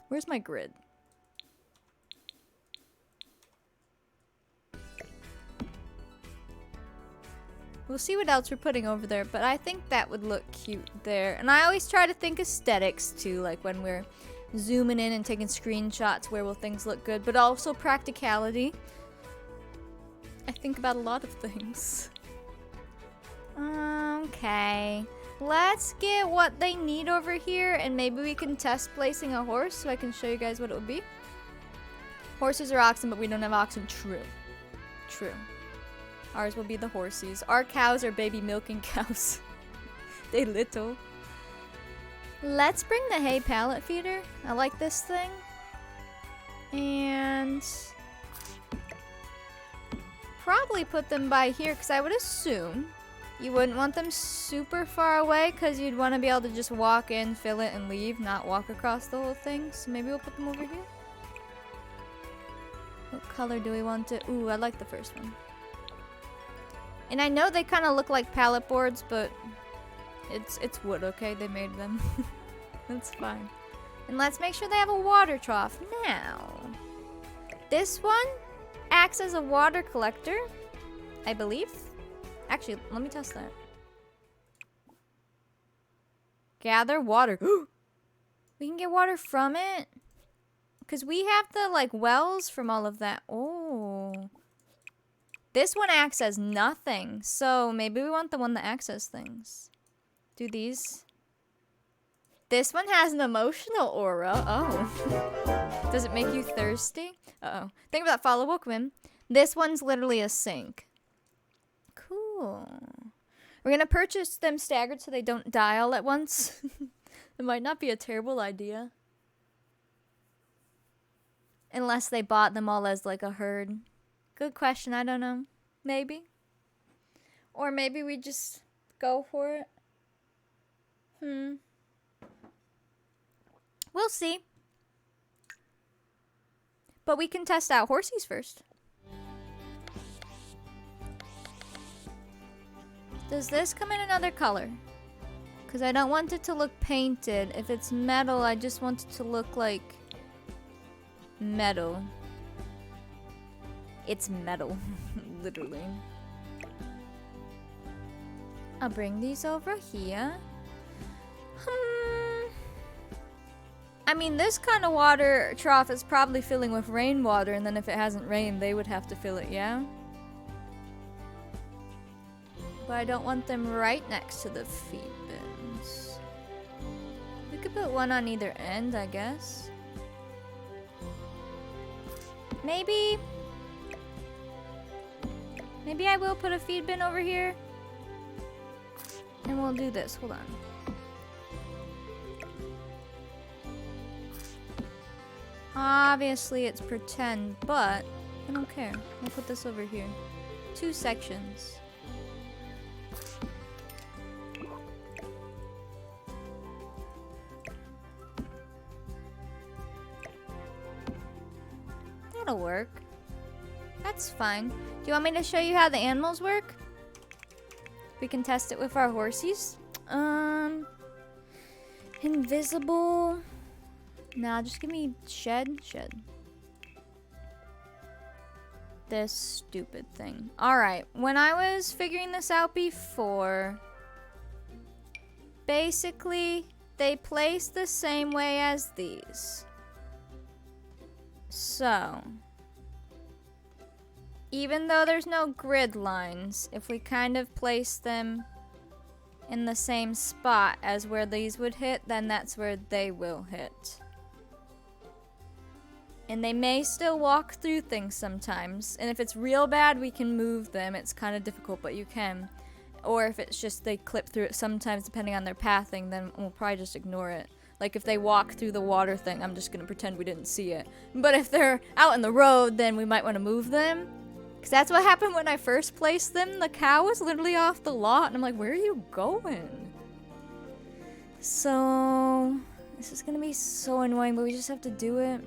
Where's my grid? We'll see what else we're putting over there, but I think that would look cute there. And I always try to think aesthetics too, like when we're zooming in and taking screenshots, where will things look good, but also practicality. I think about a lot of things. Okay. Let's get what they need over here, and maybe we can test placing a horse so I can show you guys what it would be. Horses are oxen, but we don't have oxen. True. True. Ours will be the horsies. Our cows are baby milking cows. They little. Let's bring the hay pallet feeder. I like this thing. And probably put them by here, because I would assume you wouldn't want them super far away, because you'd want to be able to just walk in, fill it, and leave, not walk across the whole thing. So maybe we'll put them over here. What color do we want it? Ooh, I like the first one. And I know they kind of look like pallet boards, but it's wood, okay? They made them. That's fine. And let's make sure they have a water trough. Now, this one acts as a water collector, I believe. Actually, let me test that. Gather water. We can get water from it? Because we have the, like, wells from all of that. Oh. This one acts as nothing. So maybe we want the one that acts as things. Do these. This one has an emotional aura. Oh. Does it make you thirsty? Uh-oh. Think about follow Bookman. This one's literally a sink. Cool. We're going to purchase them staggered so they don't die all at once. It might not be a terrible idea. Unless they bought them all as like a herd. Good question. I don't know. Maybe. Or maybe we just go for it. We'll see. But we can test out horsies first. Does this come in another color? Because I don't want it to look painted. If it's metal, I just want it to look like metal. It's metal, literally. I'll bring these over here. I mean, this kind of water trough is probably filling with rainwater, and then if it hasn't rained, they would have to fill it, yeah? But I don't want them right next to the feed bins. We could put one on either end, I guess. Maybe I will put a feed bin over here. And we'll do this. Hold on. Obviously, it's pretend, but I don't care. I'll put this over here. 2 sections. That'll work. That's fine. Do you want me to show you how the animals work? We can test it with our horsies. Invisible. Nah, just give me shed. This stupid thing. Alright, when I was figuring this out before, basically, they place the same way as these. So, even though there's no grid lines, if we kind of place them in the same spot as where these would hit, then that's where they will hit. And they may still walk through things sometimes. And if it's real bad, we can move them. It's kind of difficult, but you can. Or if it's just they clip through it sometimes, depending on their pathing, then we'll probably just ignore it. Like if they walk through the water thing, I'm just going to pretend we didn't see it. But if they're out in the road, then we might want to move them. Because that's what happened when I first placed them. The cow was literally off the lot. And I'm like, where are you going? So, this is going to be so annoying, but we just have to do it.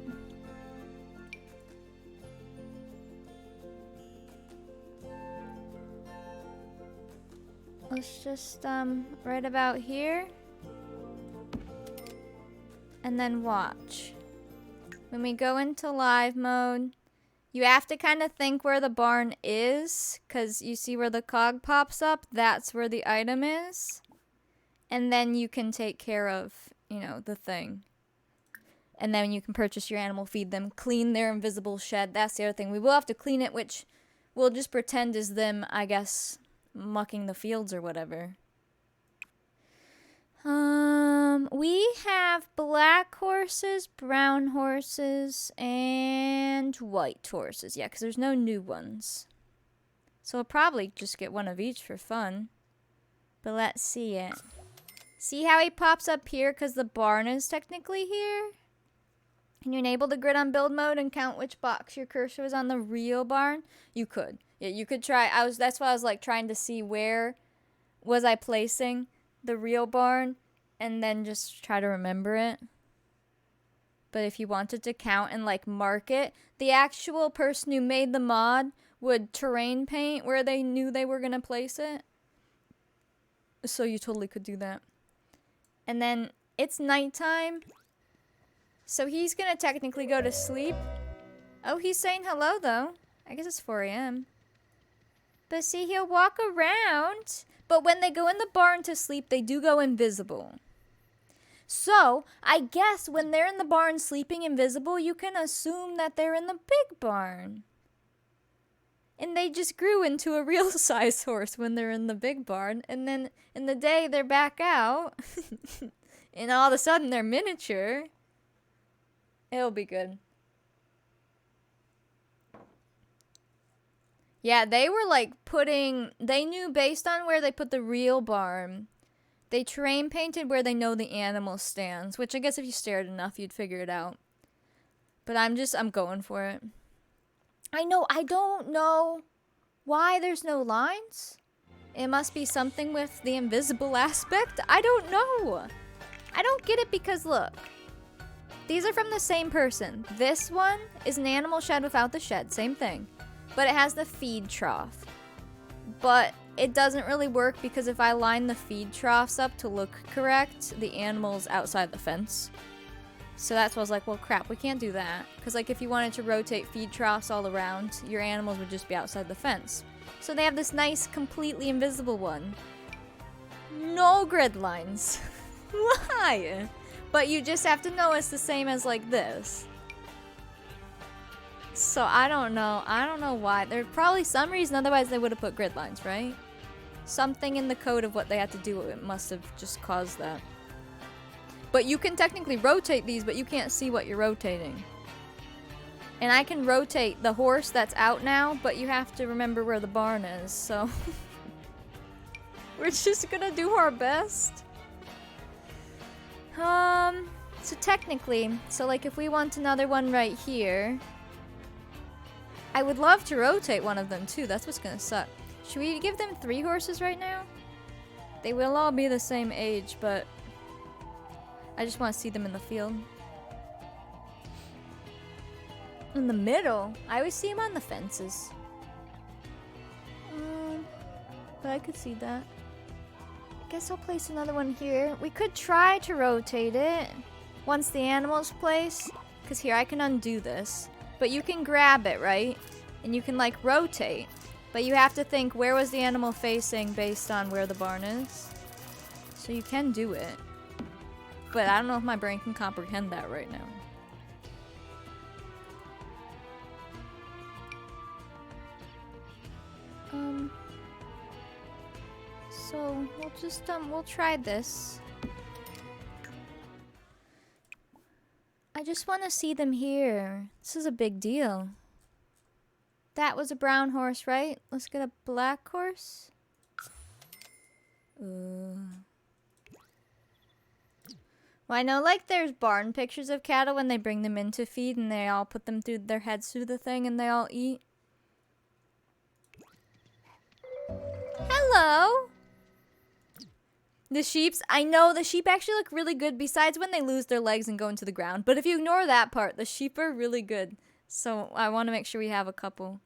Let's just, right about here. And then watch. When we go into live mode, You have to kind of think where the barn is, because you see where the cog pops up? That's where the item is. And then you can take care of, you know, the thing. And then you can purchase your animal, feed them, clean their invisible shed. That's the other thing. We will have to clean it, which we'll just pretend is them, I guess, mucking the fields or whatever. We have black horses, brown horses, and white horses. Yeah, because there's no new ones. So we'll probably just get one of each for fun. But let's see it. See how he pops up here because the barn is technically here? Can you enable the grid on build mode and count which box your cursor was on the real barn? You could. Yeah, you could try. That's why I was like trying to see where was I placing the real barn and then just try to remember it. But if you wanted to count and like mark it, the actual person who made the mod would terrain paint where they knew they were going to place it. So you totally could do that. And then it's nighttime. So he's going to technically go to sleep. Oh, he's saying hello though. I guess it's 4 a.m. But see, he'll walk around. But when they go in the barn to sleep, they do go invisible. So, I guess when they're in the barn sleeping invisible, you can assume that they're in the big barn. And they just grew into a real size horse when they're in the big barn. And then in the day, they're back out. And all of a sudden, they're miniature. It'll be good. Yeah, they were like they knew based on where they put the real barn. They terrain painted where they know the animal stands, which I guess if you stared enough, you'd figure it out. But I'm going for it. I don't know why there's no lines. It must be something with the invisible aspect. I don't know. I don't get it because look. These are from the same person. This one is an animal shed without the shed, same thing. But it has the feed trough. But it doesn't really work because if I line the feed troughs up to look correct, the animal's outside the fence. So that's why I was like, well, crap, we can't do that. Because like if you wanted to rotate feed troughs all around, your animals would just be outside the fence. So they have this nice, completely invisible one. No grid lines. Why? But you just have to know it's the same as like this. So I don't know. I don't know why. There's probably some reason, otherwise they would have put grid lines, right? Something in the code of what they had to do, it must have just caused that. But you can technically rotate these, but you can't see what you're rotating. And I can rotate the horse that's out now, but you have to remember where the barn is, so... We're just gonna do our best. So technically, so like if we want another one right here... I would love to rotate one of them too, that's what's gonna suck. Should we give them 3 horses right now? They will all be the same age, but... I just want to see them in the field. In the middle? I always see them on the fences. But I could see that. I guess I'll place another one here. We could try to rotate it once the animal's placed. Because here, I can undo this. But you can grab it, right? And you can like rotate. But you have to think where was the animal facing based on where the barn is. So you can do it. But I don't know if my brain can comprehend that right now. So we'll just we'll try this. I just want to see them here. This is a big deal. That was a brown horse, right? Let's get a black horse. Well, I know like there's barn pictures of cattle when they bring them in to feed and they all put them through their heads through the thing and they all eat. Hello! The sheeps, I know the sheep actually look really good besides when they lose their legs and go into the ground. But if you ignore that part, the sheep are really good. So I want to make sure we have a couple.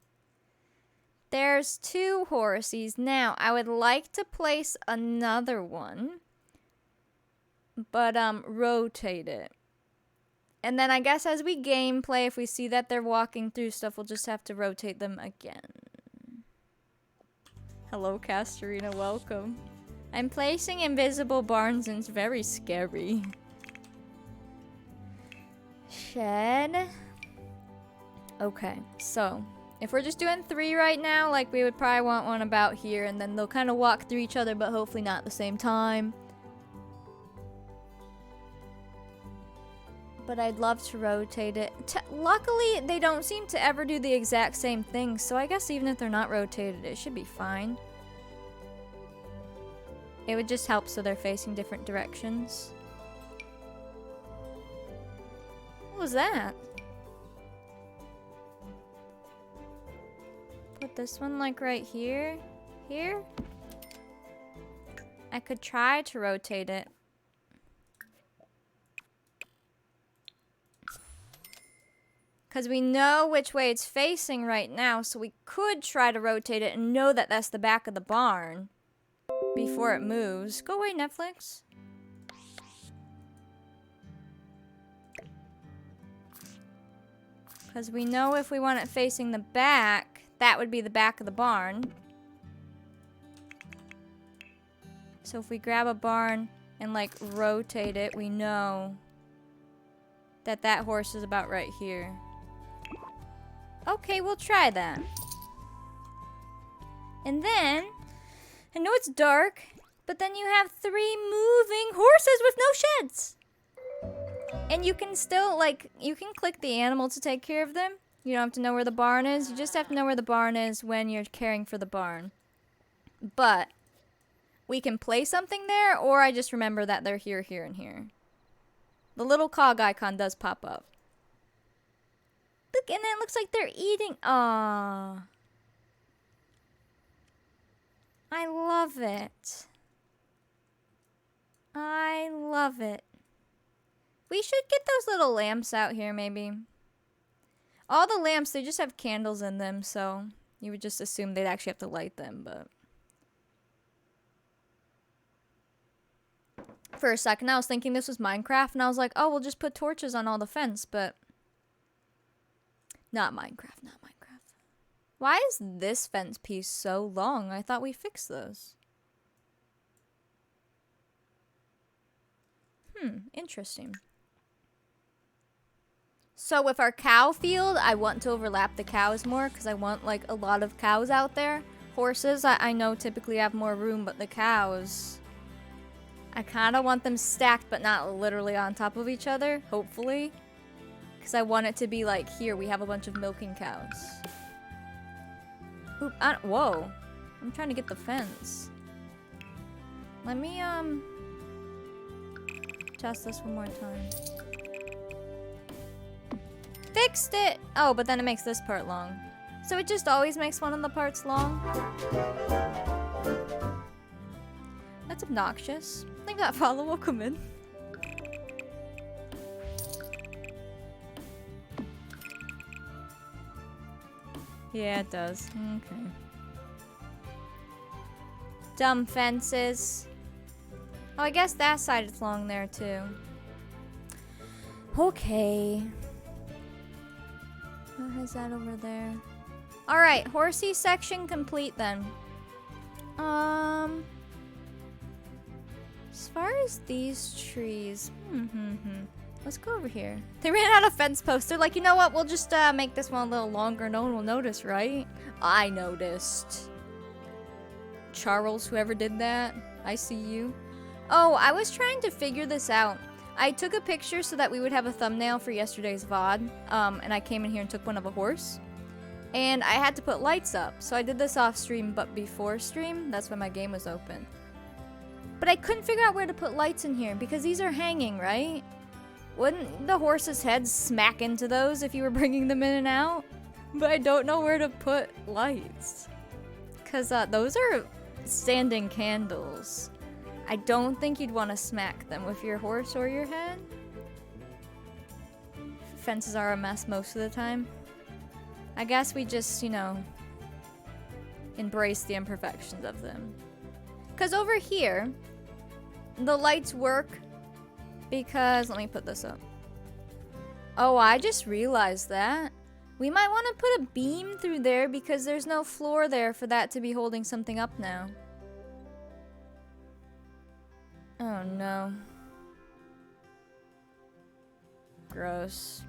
There's 2 horsies. Now, I would like to place another one. But rotate it. And then I guess as we gameplay, if we see that they're walking through stuff, we'll just have to rotate them again. Hello, Castorina, welcome. I'm placing invisible barns and it's very scary. Shed. Okay, so if we're just doing 3 right now, like we would probably want one about here, and then they'll kind of walk through each other, but hopefully not at the same time. But I'd love to rotate it. Luckily, they don't seem to ever do the exact same thing, so I guess even if they're not rotated, it should be fine. It would just help so they're facing different directions. What was that? Put this one like right here. Here? I could try to rotate it. Because we know which way it's facing right now, so we could try to rotate it and know that that's the back of the barn before it moves. Go away, Netflix. Because we know if we want it facing the back, that would be the back of the barn. So if we grab a barn and like rotate it, we know that that horse is about right here. Okay, we'll try that. And then, I know it's dark, but then you have 3 moving horses with no sheds. And you can still, like, you can click the animal to take care of them. You don't have to know where the barn is. You just have to know where the barn is when you're caring for the barn. But we can play something there, or I just remember that they're here, here, and here. The little cog icon does pop up. Look, and then it looks like they're eating. Aww. I love it. I love it. We should get those little lamps out here, maybe. All the lamps, they just have candles in them, so you would just assume they'd actually have to light them, but... For a second, I was thinking this was Minecraft, and I was like, oh, we'll just put torches on all the fence, but... Not Minecraft, not Minecraft. Why is this fence piece so long? I thought we fixed those. Interesting. So with our cow field, I want to overlap the cows more because I want like a lot of cows out there. Horses, I know typically have more room, but the cows, I kind of want them stacked but not literally on top of each other, hopefully. Because I want it to be like, here, we have a bunch of milking cows. Oop, whoa. I'm trying to get the fence. Let me, test this one more time. Fixed it! Oh, but then it makes this part long. So it just always makes one of the parts long? That's obnoxious. I think that follow will come in. Yeah, it does. Okay. Dumb fences. Oh, I guess that side is long there, too. Okay. What is that over there? Alright, horsey section complete then. As far as these trees... Let's go over here. They ran out of fence posts. They're like, you know what? We'll just make this one a little longer. No one will notice, right? I noticed. Charles, whoever did that. I see you. Oh, I was trying to figure this out. I took a picture so that we would have a thumbnail for yesterday's VOD. And I came in here and took one of a horse. And I had to put lights up. So I did this off stream, but before stream, that's when my game was open. But I couldn't figure out where to put lights in here because these are hanging, right? Wouldn't the horse's head smack into those if you were bringing them in and out? But I don't know where to put lights. Because those are standing candles. I don't think you'd want to smack them with your horse or your head. Fences are a mess most of the time. I guess we just, you know, embrace the imperfections of them. Because over here, the lights work because, let me put this up. Oh, I just realized that. We might want to put a beam through there because there's no floor there for that to be holding something up now. Oh no. Gross.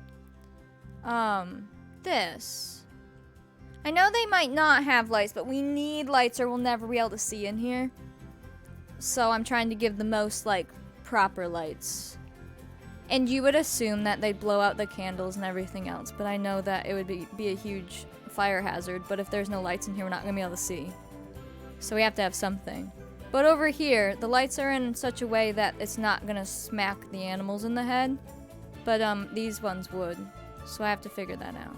This. I know they might not have lights, but we need lights or we'll never be able to see in here. So I'm trying to give the most, like, proper lights. And you would assume that they'd blow out the candles and everything else, but I know that it would be a huge fire hazard, but if there's no lights in here, we're not going to be able to see. So we have to have something. But over here, the lights are in such a way that it's not going to smack the animals in the head, but these ones would. So I have to figure that out.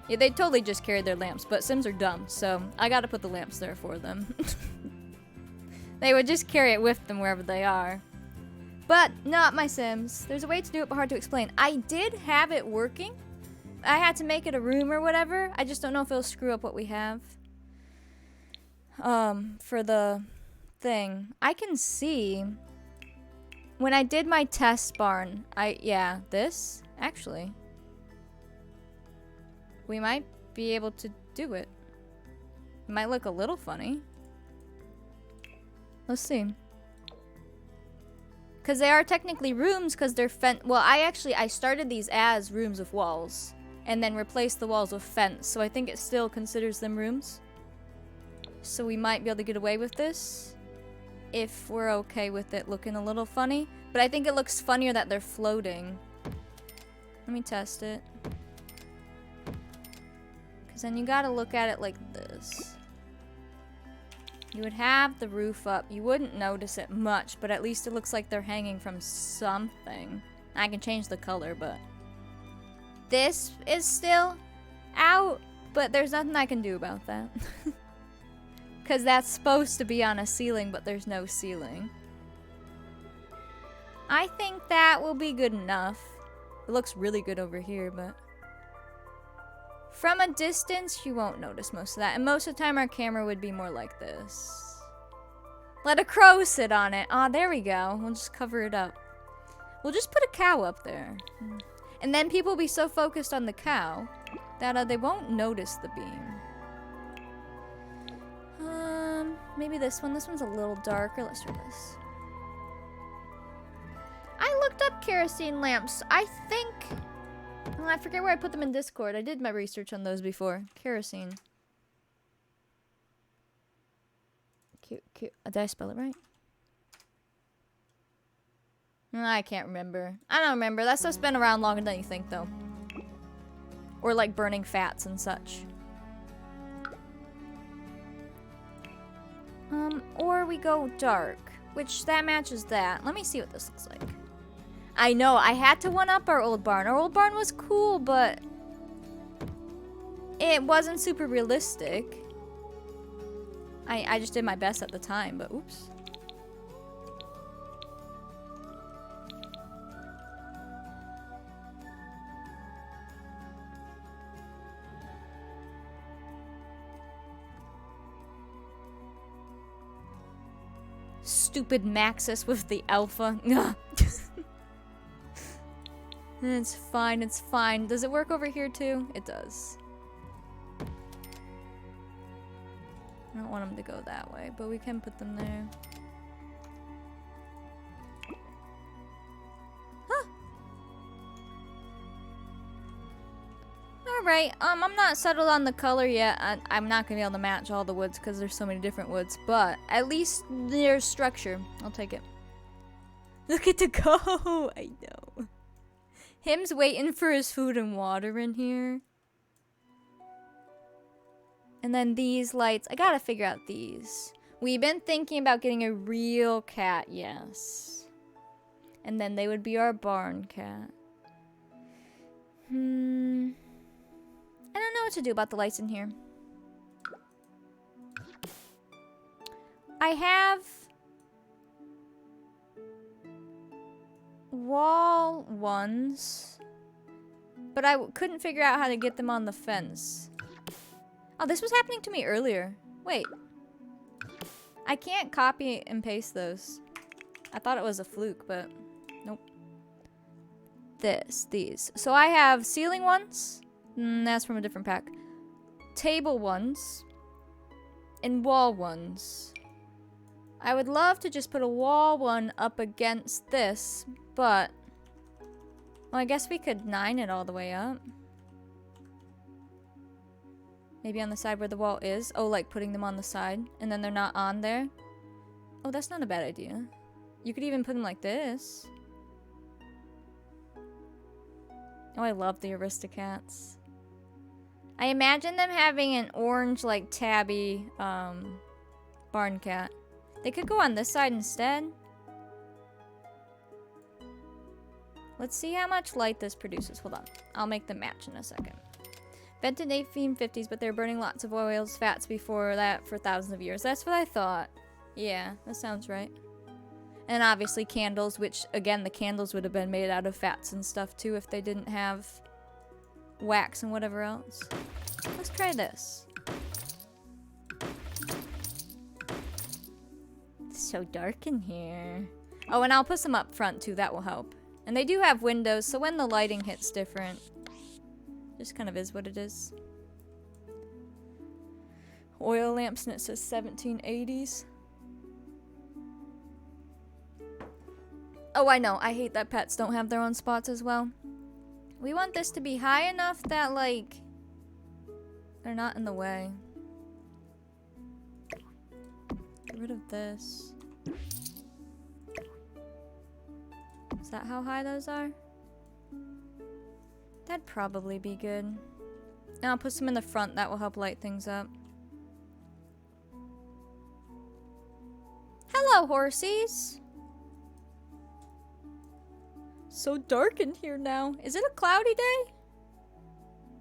Yeah, they totally just carried their lamps, but Sims are dumb, so I got to put the lamps there for them. They would just carry it with them wherever they are. But not my Sims. There's a way to do it, but hard to explain. I did have it working. I had to make it a room or whatever. I just don't know if it'll screw up what we have. For the thing. I can see when I did my test barn. This actually. We might be able to do it. It might look a little funny. Let's see. Because they are technically rooms because they're well, I started these as rooms with walls and then replaced the walls with fence. So I think it still considers them rooms. So we might be able to get away with this if we're okay with it looking a little funny. But I think it looks funnier that they're floating. Let me test it. Because then you gotta look at it like this. You would have the roof up. You wouldn't notice it much, but at least it looks like they're hanging from something. I can change the color, but this is still out, but there's nothing I can do about that. Because that's supposed to be on a ceiling, but there's no ceiling. I think that will be good enough. It looks really good over here, but from a distance, you won't notice most of that. And most of the time, our camera would be more like this. Let a crow sit on it. Ah, there we go. We'll just cover it up. We'll just put a cow up there. And then people will be so focused on the cow that they won't notice the beam. Maybe this one. This one's a little darker. Let's try this. I looked up kerosene lamps. I think... I forget where I put them in Discord. I did my research on those before. Kerosene. Cute. Did I spell it right? I can't remember. I don't remember. That stuff's been around longer than you think, though. Or like burning fats and such. Or we go dark, which that matches that. Let me see what this looks like. I know, I had to one-up our old barn. Our old barn was cool, but it wasn't super realistic. I just did my best at the time, but oops. Stupid Maxis with the alpha. It's fine, it's fine. Does it work over here too? It does. I don't want them to go that way, but we can put them there. Huh. Alright, I'm not settled on the color yet. I'm not gonna be able to match all the woods because there's so many different woods, but at least there's structure. I'll take it. Look at the go! I know. Him's waiting for his food and water in here. And then these lights. I gotta figure out these. We've been thinking about getting a real cat, yes. And then they would be our barn cat. I don't know what to do about the lights in here. I have wall ones, but I couldn't figure out how to get them on the fence. Oh, this was happening to me earlier. Wait. I can't copy and paste those. I thought it was a fluke, but nope. these. So I have ceiling ones. That's from a different pack. Table ones. And wall ones. I would love to just put a wall one up against this, but... Well, I guess we could 9 it all the way up. Maybe on the side where the wall is. Oh, like putting them on the side, and then they're not on there. Oh, that's not a bad idea. You could even put them like this. Oh, I love the Aristocats. I imagine them having an orange, like, tabby, barn cat. They could go on this side instead. Let's see how much light this produces. Hold on. I'll make them match in a second. Vented 1850s, but they're burning lots of oils, fats before that for thousands of years. That's what I thought. Yeah, that sounds right. And obviously candles, which, again, the candles would have been made out of fats and stuff, too, if they didn't have wax and whatever else. Let's try this. It's so dark in here. Oh, and I'll put some up front, too. That will help. And they do have windows, so when the lighting hits different, just kind of is what it is. Oil lamps, and it says 1780s. Oh, I know. I hate that pets don't have their own spots as well. We want this to be high enough that, like, they're not in the way. Get rid of this. Is that how high those are? That'd probably be good. And I'll put some in the front. That will help light things up. Hello, horsies! So dark in here now. Is it a cloudy day?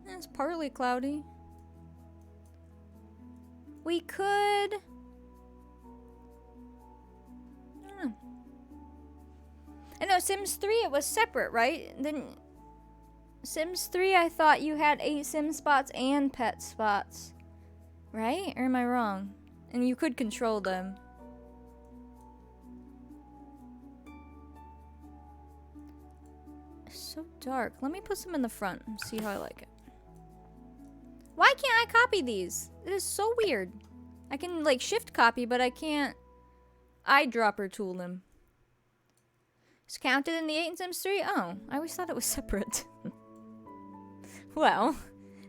It's partly cloudy. We could... I don't know. I know Sims 3 it was separate, right? Then Sims 3 I thought you had 8 sim spots and pet spots. Right? Or am I wrong? And you could control them. So dark. Let me put some in the front and see how I like it. Why can't I copy these? It is so weird. I can like shift copy, but I can't eyedropper tool them. It's counted in the 8 in Sims 3? Oh, I always thought it was separate. Well,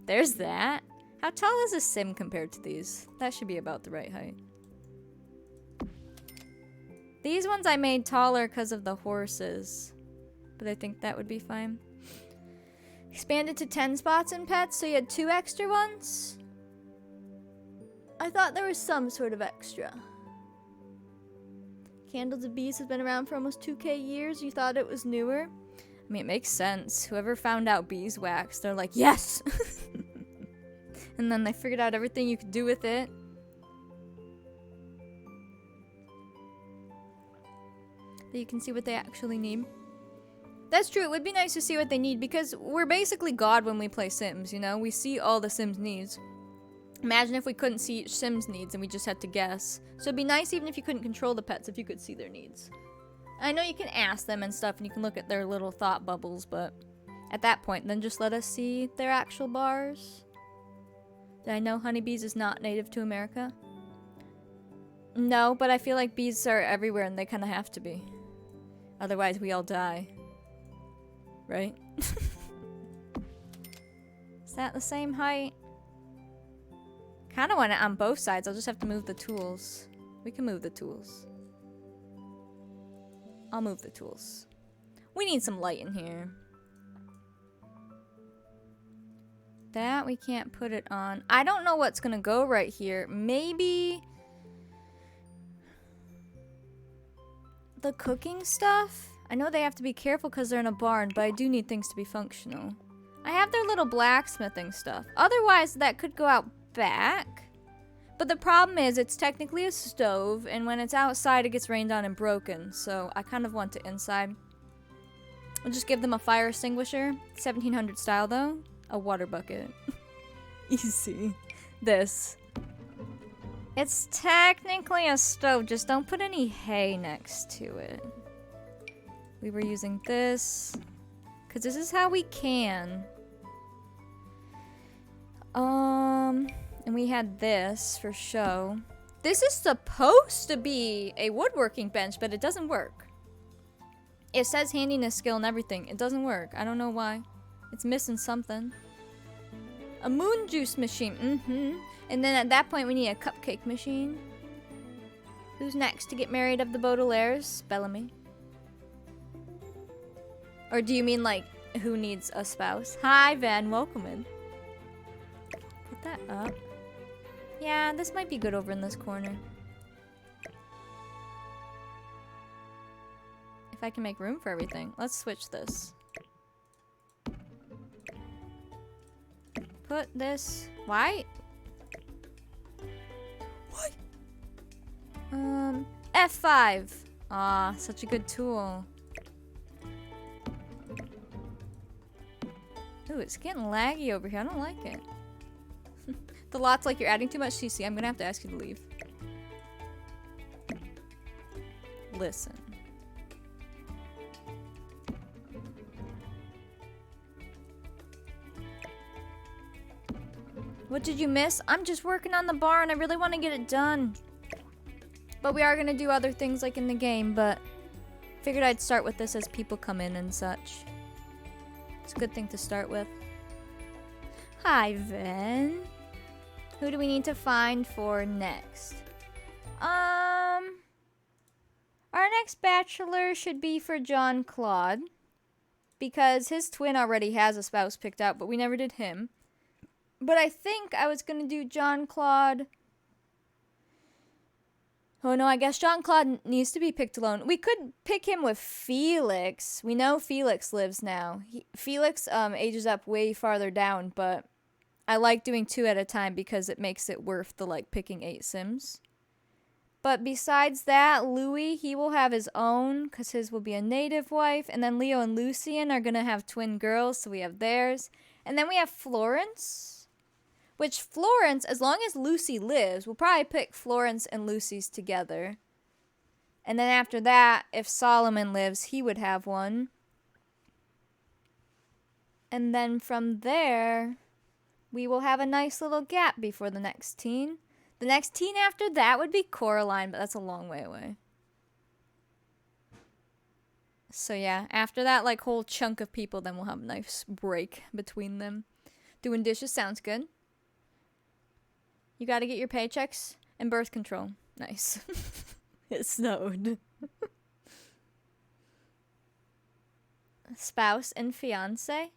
there's that. How tall is a sim compared to these? That should be about the right height. These ones I made taller because of the horses. But I think that would be fine. Expanded to 10 spots in pets, so you had 2 extra ones? I thought there was some sort of extra. Candles of Bees has been around for almost 2K years. You thought it was newer? I mean, it makes sense. Whoever found out beeswax, they're like, yes! And then they figured out everything you could do with it. That you can see what they actually need. That's true. It would be nice to see what they need because we're basically God when we play Sims, you know? We see all the Sims needs. Imagine if we couldn't see each Sim's needs and we just had to guess. So it'd be nice even if you couldn't control the pets if you could see their needs. I know you can ask them and stuff and you can look at their little thought bubbles, but at that point, then just let us see their actual bars. Did I know honeybees is not native to America? No, but I feel like bees are everywhere and they kind of have to be. Otherwise, we all die. Right? Is that the same height? Kind of want it on both sides. I'll just have to move the tools. We can move the tools. I'll move the tools. We need some light in here. That we can't put it on. I don't know what's gonna go right here. Maybe the cooking stuff? I know they have to be careful because they're in a barn, but I do need things to be functional. I have their little blacksmithing stuff. Otherwise, that could go out back. But the problem is, it's technically a stove, and when it's outside, it gets rained on and broken. So I kind of want it inside. I'll just give them a fire extinguisher. 1700 style, though. A water bucket. Easy. This. It's technically a stove, just don't put any hay next to it. We were using this. Because this is how we can. And we had this for show. This is supposed to be a woodworking bench, but it doesn't work. It says handiness skill and everything. It doesn't work. I don't know why. It's missing something. A moon juice machine. And then at that point, we need a cupcake machine. Who's next to get married of the Baudelaires? Bellamy. Or do you mean like, who needs a spouse? Hi, Van. Welcome in. Put that up. Yeah, this might be good over in this corner. If I can make room for everything. Let's switch this. Put this... Why? What? F5. Ah, such a good tool. Ooh, it's getting laggy over here. I don't like it. The lot's like you're adding too much CC. I'm gonna have to ask you to leave. Listen. What did you miss? I'm just working on the barn. I really want to get it done. But we are gonna do other things like in the game, but figured I'd start with this as people come in and such. It's a good thing to start with. Hi, Ven. Who do we need to find for next? Our next bachelor should be for John Claude. Because his twin already has a spouse picked out, but we never did him. But I think I was gonna do John Claude. Oh no, I guess John Claude needs to be picked alone. We could pick him with Felix. We know Felix lives now. Felix ages up way farther down, but I like doing 2 at a time because it makes it worth the like picking 8 Sims. But besides that, Louis, he will have his own because his will be a native wife. And then Leo and Lucien are going to have twin girls, so we have theirs. And then we have Florence, which Florence, as long as Lucy lives, we'll probably pick Florence and Lucy's together. And then after that, if Solomon lives, he would have one. And then from there, we will have a nice little gap before the next teen. The next teen after that would be Coraline, but that's a long way away. So yeah, after that like whole chunk of people, then we'll have a nice break between them. Doing dishes sounds good. You gotta get your paychecks and birth control. Nice. It snowed. Spouse and fiance.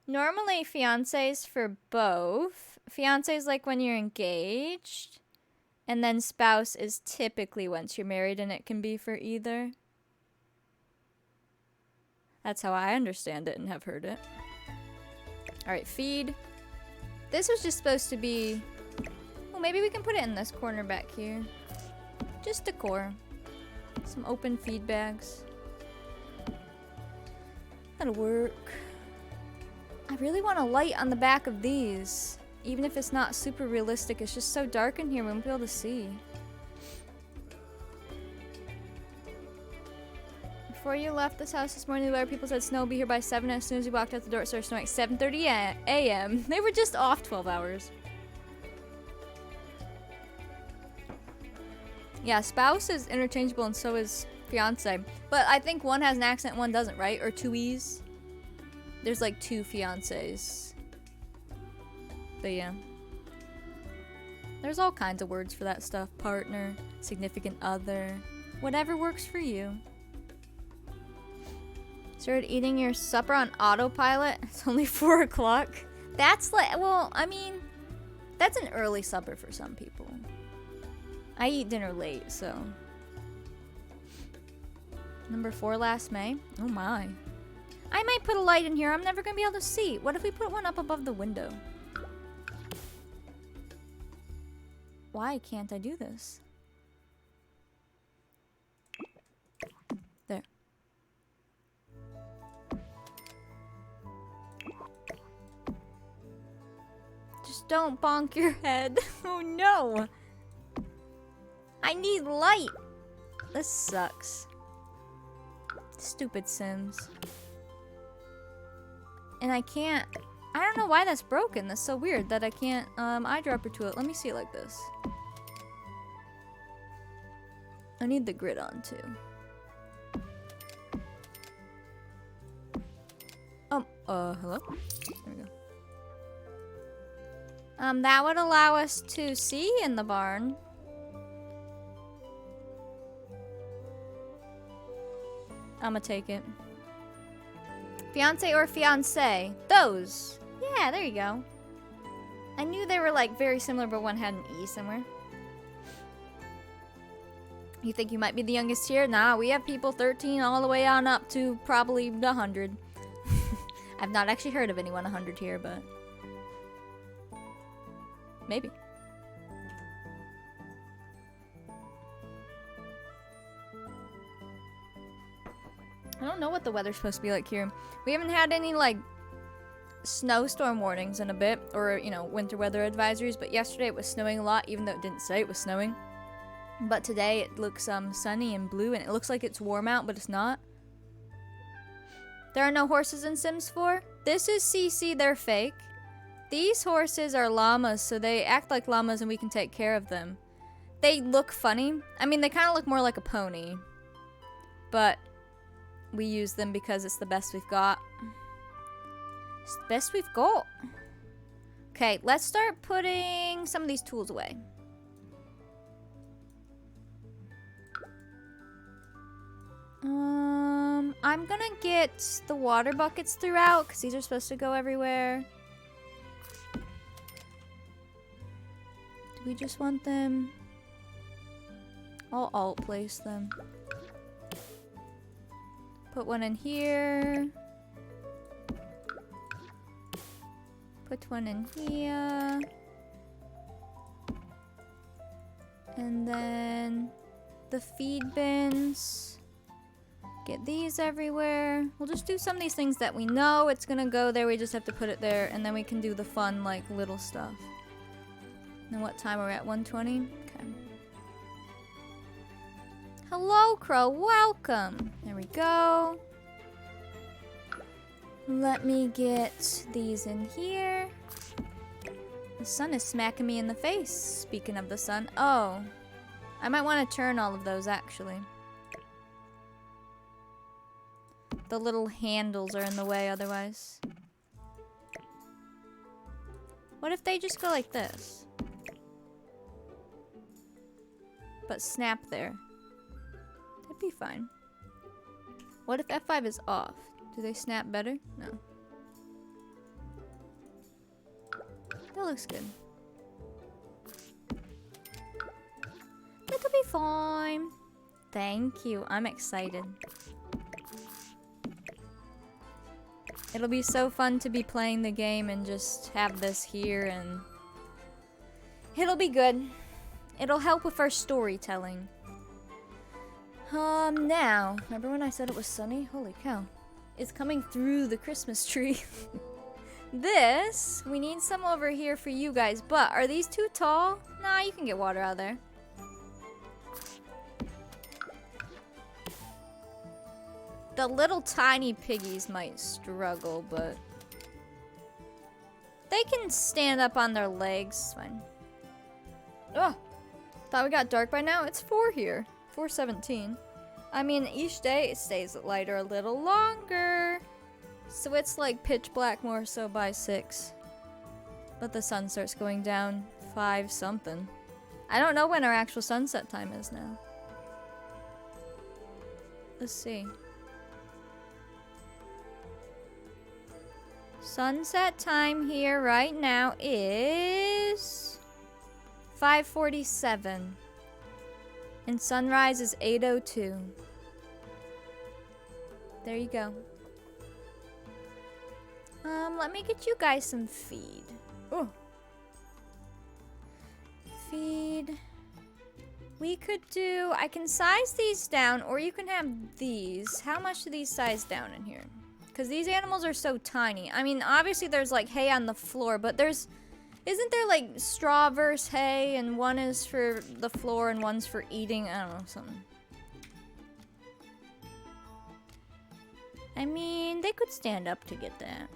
Normally, fiancés for both. Fiancé is like when you're engaged. And then spouse is typically once you're married, and it can be for either. That's how I understand it and have heard it. Alright, feed. This was just supposed to be... Well, maybe we can put it in this corner back here. Just decor. Some open feed bags. That'll work. I really want a light on the back of these. Even if it's not super realistic, it's just so dark in here, we won't be able to see. Before you left this house this morning, the weather people said snow will be here by 7. As soon as you walked out the door, it started snowing at 7:30 a.m. They were just off 12 hours. Yeah, spouse is interchangeable and so is fiance. But I think one has an accent, one doesn't, right? Or two E's. There's like 2 fiancés. But yeah. There's all kinds of words for that stuff. Partner, significant other, whatever works for you. Started eating your supper on autopilot? It's only 4 o'clock. That's like, well, I mean, that's an early supper for some people. I eat dinner late, so. Number 4 last May. Oh my. I might put a light in here. I'm never going to be able to see. What if we put one up above the window? Why can't I do this? There. Just don't bonk your head. Oh no. I need light. This sucks. Stupid Sims. And I can't... I don't know why that's broken. That's so weird that I can't eyedropper to it. Let me see it like this. I need the grid on too. Hello? There we go. That would allow us to see in the barn. I'ma take it. Fiance or fiance? Those! Yeah, there you go. I knew they were like very similar, but one had an E somewhere. You think you might be the youngest here? Nah, we have people 13 all the way on up to probably 100. I've not actually heard of anyone 100 here, but maybe. I don't know what the weather's supposed to be like here. We haven't had any like snowstorm warnings in a bit, or you know, winter weather advisories, but yesterday it was snowing a lot, even though it didn't say it was snowing. But today it looks sunny and blue, and it looks like it's warm out, but it's not. There are no horses in Sims 4. This is CC, they're fake. These horses are llamas, so they act like llamas and we can take care of them. They look funny. I mean, they kind of look more like a pony. But we use them because it's the best we've got. It's the best we've got. Okay, let's start putting some of these tools away. I'm gonna get the water buckets throughout because these are supposed to go everywhere. Do we just want them? I'll alt place them. Put one in here. Put one in here. And then the feed bins. Get these everywhere. We'll just do some of these things that we know it's gonna go there. We just have to put it there, and then we can do the fun, like, little stuff. And what time are we at? 1:20? Okay. Hello, Crow. Welcome. There we go. Let me get these in here. The sun is smacking me in the face. Speaking of the sun. Oh. I might want to turn all of those, actually. The little handles are in the way otherwise. What if they just go like this? But snap there. That'd be fine. What if F5 is off? Do they snap better? No. That looks good. That'll be fine. Thank you. I'm excited. It'll be so fun to be playing the game and just have this here, and it'll be good. It'll help with our storytelling. Now, remember when I said it was sunny? Holy cow. It's coming through the Christmas tree. This, we need some over here for you guys, but are these too tall? Nah, you can get water out of there. The little tiny piggies might struggle, but they can stand up on their legs. Fine. Oh, thought we got dark by now. It's 4 here. 4:17. I mean, each day it stays lighter a little longer. So it's like pitch black more so by 6. But the sun starts going down 5 something. I don't know when our actual sunset time is now. Let's see. Sunset time here right now is 5:47. And sunrise is 8:02. There you go. Let me get you guys some feed. Oh. Feed. We could do, I can size these down, or you can have these. How much do these size down in here? Because these animals are so tiny. I mean, obviously there's like hay on the floor, but isn't there like straw versus hay, and one is for the floor and one's for eating? I don't know, something. I mean, they could stand up to get that.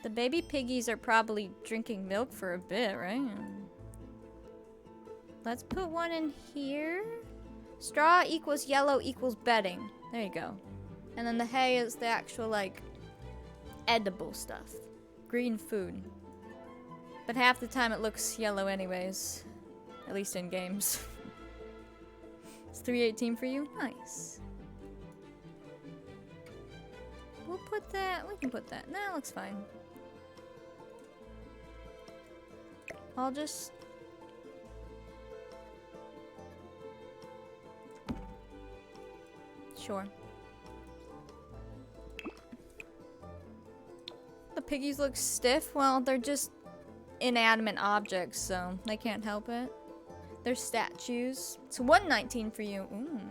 The baby piggies are probably drinking milk for a bit, right? Let's put one in here. Straw equals yellow equals bedding. There you go. And then the hay is the actual, like, edible stuff. Green food. But half the time it looks yellow anyways. At least in games. It's 318 for you? Nice. We'll put that, we can put that. Nah, looks fine. I'll just... Sure. The piggies look stiff. Well, they're just inanimate objects, so they can't help it. They're statues. It's 119 for you. Ooh.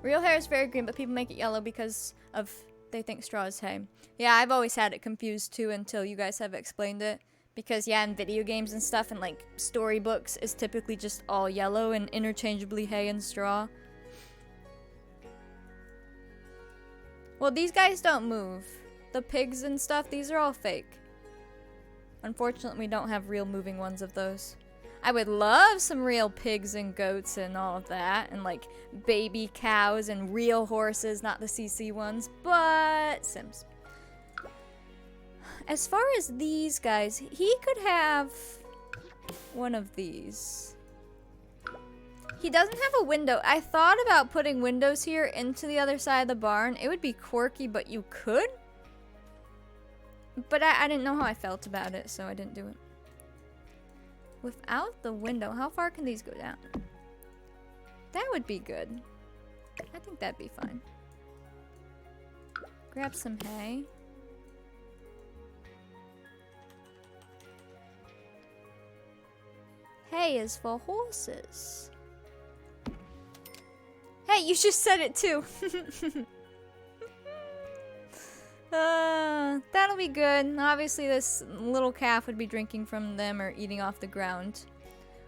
Real hair is very green, but people make it yellow because of they think straw is hay. Yeah, I've always had it confused too until you guys have explained it. Because yeah, in video games and stuff and like storybooks, it's typically just all yellow and interchangeably hay and straw. Well, these guys don't move. The pigs and stuff, these are all fake. Unfortunately, we don't have real moving ones of those. I would love some real pigs and goats and all of that. And like baby cows and real horses, not the CC ones. But Sims. As far as these guys, he could have one of these. He doesn't have a window. I thought about putting windows here into the other side of the barn. It would be quirky, but you could. But I didn't know how I felt about it, so I didn't do it. Without the window, how far can these go down? That would be good. I think that'd be fine. Grab some hay. Hay is for horses. Hey, you just said it too. That'll be good. Obviously, this little calf would be drinking from them or eating off the ground.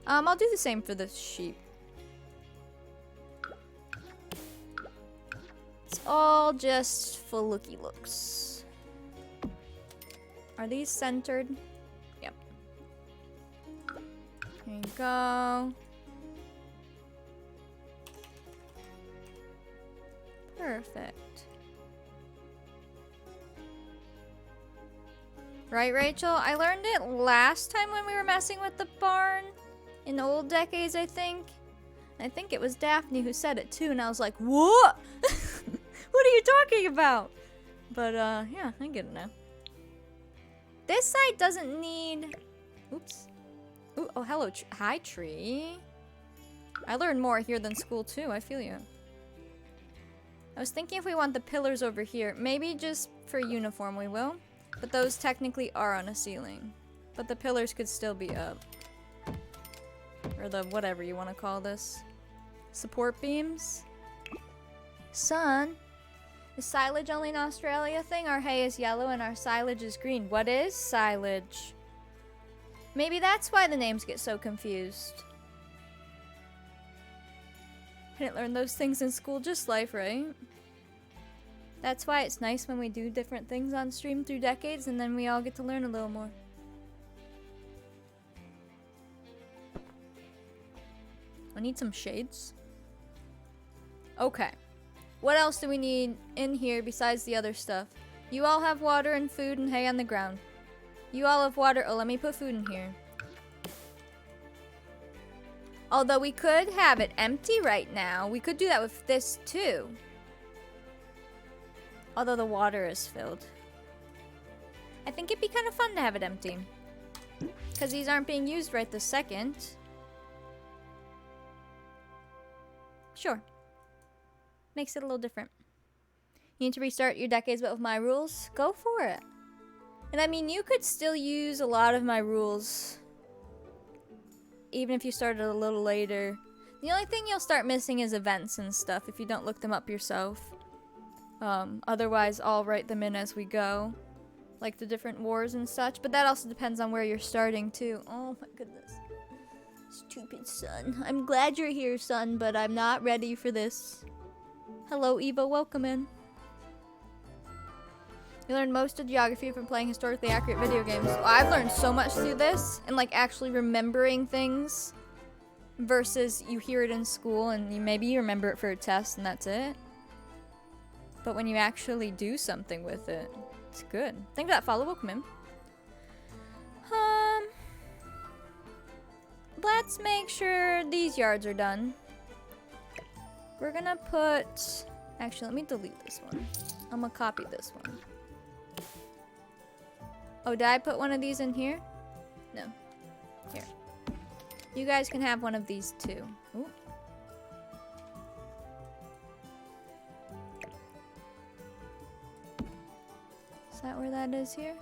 I'll do the same for the sheep. It's all just for looky looks. Are these centered? Yep. Here you go. Perfect. Right, Rachel? I learned it last time when we were messing with the barn. In the old decades, I think. I think it was Daphne who said it too, and I was like, what? What are you talking about? But, yeah, I get it now. This side doesn't need... Oops. Ooh, oh, hello. Hi, tree. I learned more here than school, too. I feel you. I was thinking if we want the pillars over here, maybe just for uniform we will. But those technically are on a ceiling. But the pillars could still be up. Or the whatever you want to call this. Support beams. Son, is silage only an Australia thing? Our hay is yellow and our silage is green. What is silage? Maybe that's why the names get so confused. I didn't learn those things in school, just life, right? That's why it's nice when we do different things on stream through decades and then we all get to learn a little more. I need some shades. Okay. What else do we need in here besides the other stuff? You all have water and food and hay on the ground. You all have water. Oh, let me put food in here. Although we could have it empty right now. We could do that with this too. Although the water is filled. I think it'd be kind of fun to have it empty. Because these aren't being used right this second. Sure. Makes it a little different. You need to restart your decades, but with my rules, go for it. And I mean, you could still use a lot of my rules. Even if you started a little later. The only thing you'll start missing is events and stuff if you don't look them up yourself. Otherwise, I'll write them in as we go. Like the different wars and such. But that also depends on where you're starting, too. Oh my goodness. Stupid son. I'm glad you're here, son, but I'm not ready for this. Hello, Eva. Welcome in. You learn most of geography from playing historically accurate video games. Well, I've learned so much through this and like actually remembering things versus you hear it in school and maybe you remember it for a test and that's it. But when you actually do something with it, it's good. I think that follow will come in. Let's make sure these yards are done. We're gonna put... Actually, let me delete this one. I'm gonna copy this one. Oh, did I put one of these in here? No. Here. You guys can have one of these too. Ooh. Is that where that is here?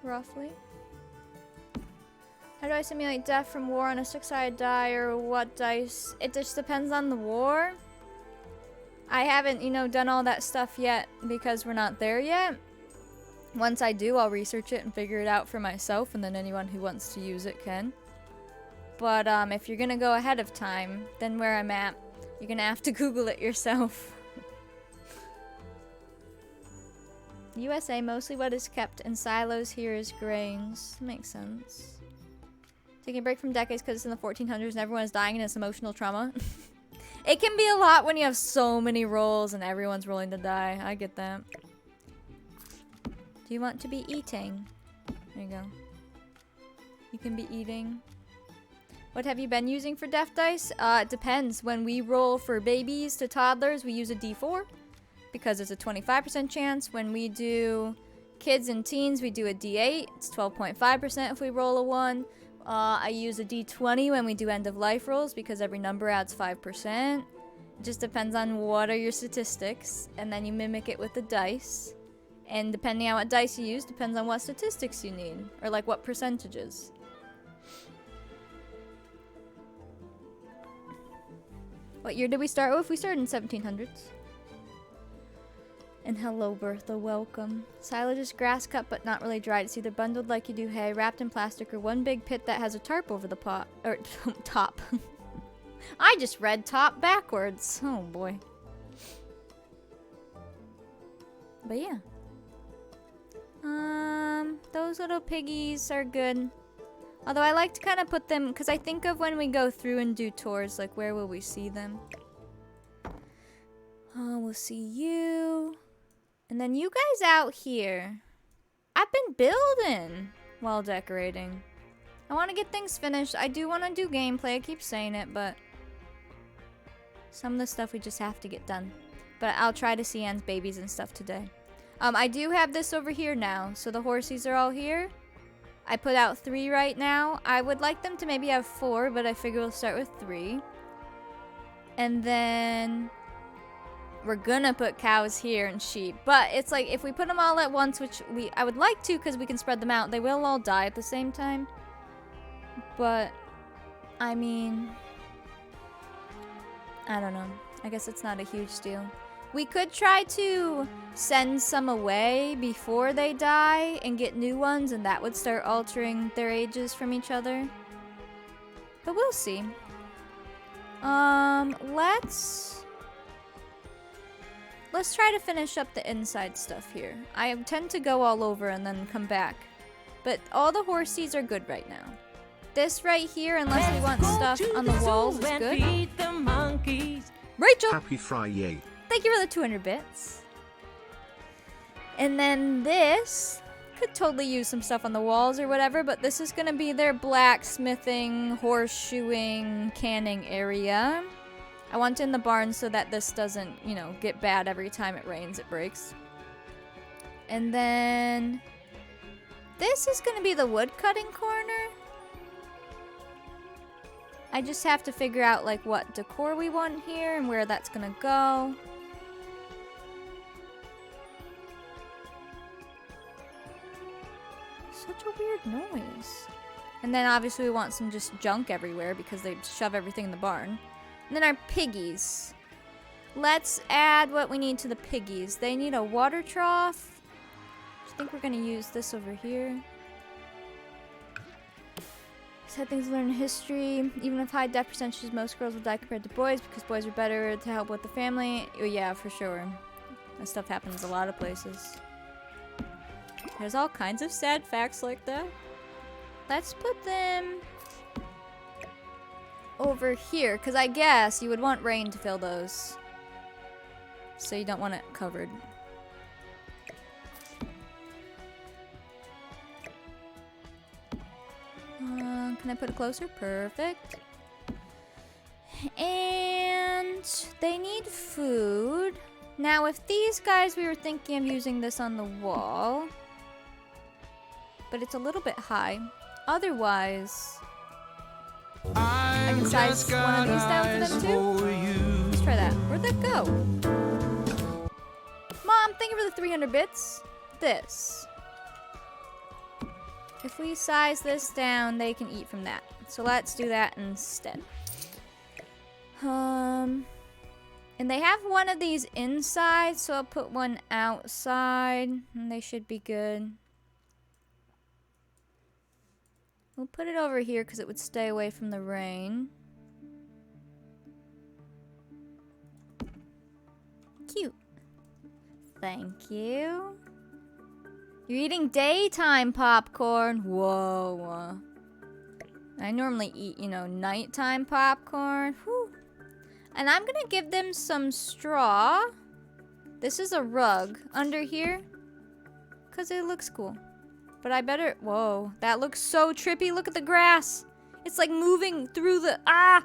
Roughly. How do I simulate death from war on a 6-sided die or what dice? It just depends on the war. I haven't, you know, done all that stuff yet because we're not there yet. Once I do, I'll research it and figure it out for myself, and then anyone who wants to use it can. But if you're gonna go ahead of time, then where I'm at, you're gonna have to Google it yourself. USA, mostly what is kept in silos here is grains. Makes sense. Taking a break from decades because it's in the 1400s and everyone is dying and it's emotional trauma. It can be a lot when you have so many rolls and everyone's rolling to die. I get that. Do you want to be eating? There you go. You can be eating. What have you been using for death dice? It depends. When we roll for babies to toddlers, we use a D4 because it's a 25% chance. When we do kids and teens, we do a D8. It's 12.5% if we roll a 1. I use a D20 when we do end of life rolls because every number adds 5%. It just depends on what are your statistics, and then you mimic it with the dice. And depending on what dice you use, depends on what statistics you need, or like what percentages. What year did we start with? We started in 1700s. And hello, Bertha, welcome. Silage is grass cut but not really dried. It's either bundled like you do hay, wrapped in plastic, or one big pit that has a tarp over the pot. Or, top. I just read top backwards. Oh, boy. But yeah. Those little piggies are good. Although I like to kind of put them, because I think of when we go through and do tours, like where will we see them? Oh, we'll see you. And then you guys out here. I've been building while decorating. I want to get things finished. I do want to do gameplay. I keep saying it, but some of the stuff we just have to get done. But I'll try to see Anne's babies and stuff today. I do have this over here now. So the horsies are all here. I put out 3 right now. I would like them to maybe have 4, but I figure we'll start with 3. And then we're gonna put cows here and sheep. But it's like if we put them all at once, which I would like to because we can spread them out, they will all die at the same time. But I mean, I don't know. I guess it's not a huge deal. We could try to send some away before they die and get new ones, and that would start altering their ages from each other. But we'll see. Let's try to finish up the inside stuff here. I tend to go all over and then come back. But all the horsies are good right now. This right here, unless we want stuff on the walls, is good. Rachel! Happy Friday. Thank you for the 200 bits. And then this could totally use some stuff on the walls or whatever, but this is going to be their blacksmithing, horseshoeing, canning area. I want it in the barn so that this doesn't, you know, get bad every time it rains, it breaks. And then this is going to be the wood cutting corner. I just have to figure out like what decor we want here and where that's going to go. Such a weird noise. And then obviously we want some just junk everywhere because they shove everything in the barn. And then our piggies. Let's add what we need to the piggies. They need a water trough. I think we're going to use this over here. Sad things to learn in history. Even with high death percentages, most girls will die compared to boys because boys are better to help with the family. Oh, yeah, for sure. That stuff happens a lot of places. There's all kinds of sad facts like that. Let's put them over here, because I guess you would want rain to fill those. So you don't want it covered. Can I put it closer? Perfect. And they need food. Now, if these guys, we were thinking of using this on the wall. But it's a little bit high. Otherwise, I can size one of these down for them too. Let's try that. Where'd that go? Mom, thank you for the 300 bits. This. If we size this down, they can eat from that. So let's do that instead. And they have one of these inside, so I'll put one outside, and they should be good. We'll put it over here because it would stay away from the rain. Cute. Thank you. You're eating daytime popcorn. Whoa. I normally eat, you know, nighttime popcorn. Whew. And I'm gonna give them some straw. This is a rug under here. Because it looks cool. But I better... Whoa. That looks so trippy. Look at the grass. It's like moving through the... Ah!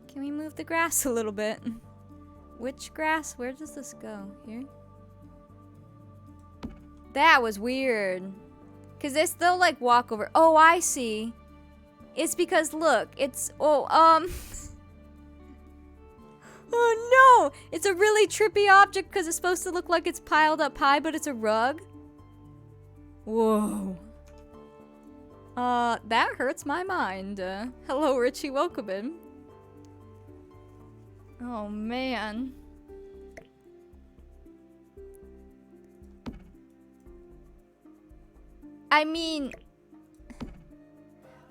Can we move the grass a little bit? Which grass? Where does this go? Here? That was weird. Because this, they'll like walk over. Oh, I see. It's because, look. It's... Oh, Oh no! It's a really trippy object because it's supposed to look like it's piled up high, but it's a rug. Whoa. That hurts my mind. Hello, Richie. Welcome in. Oh, man. I mean...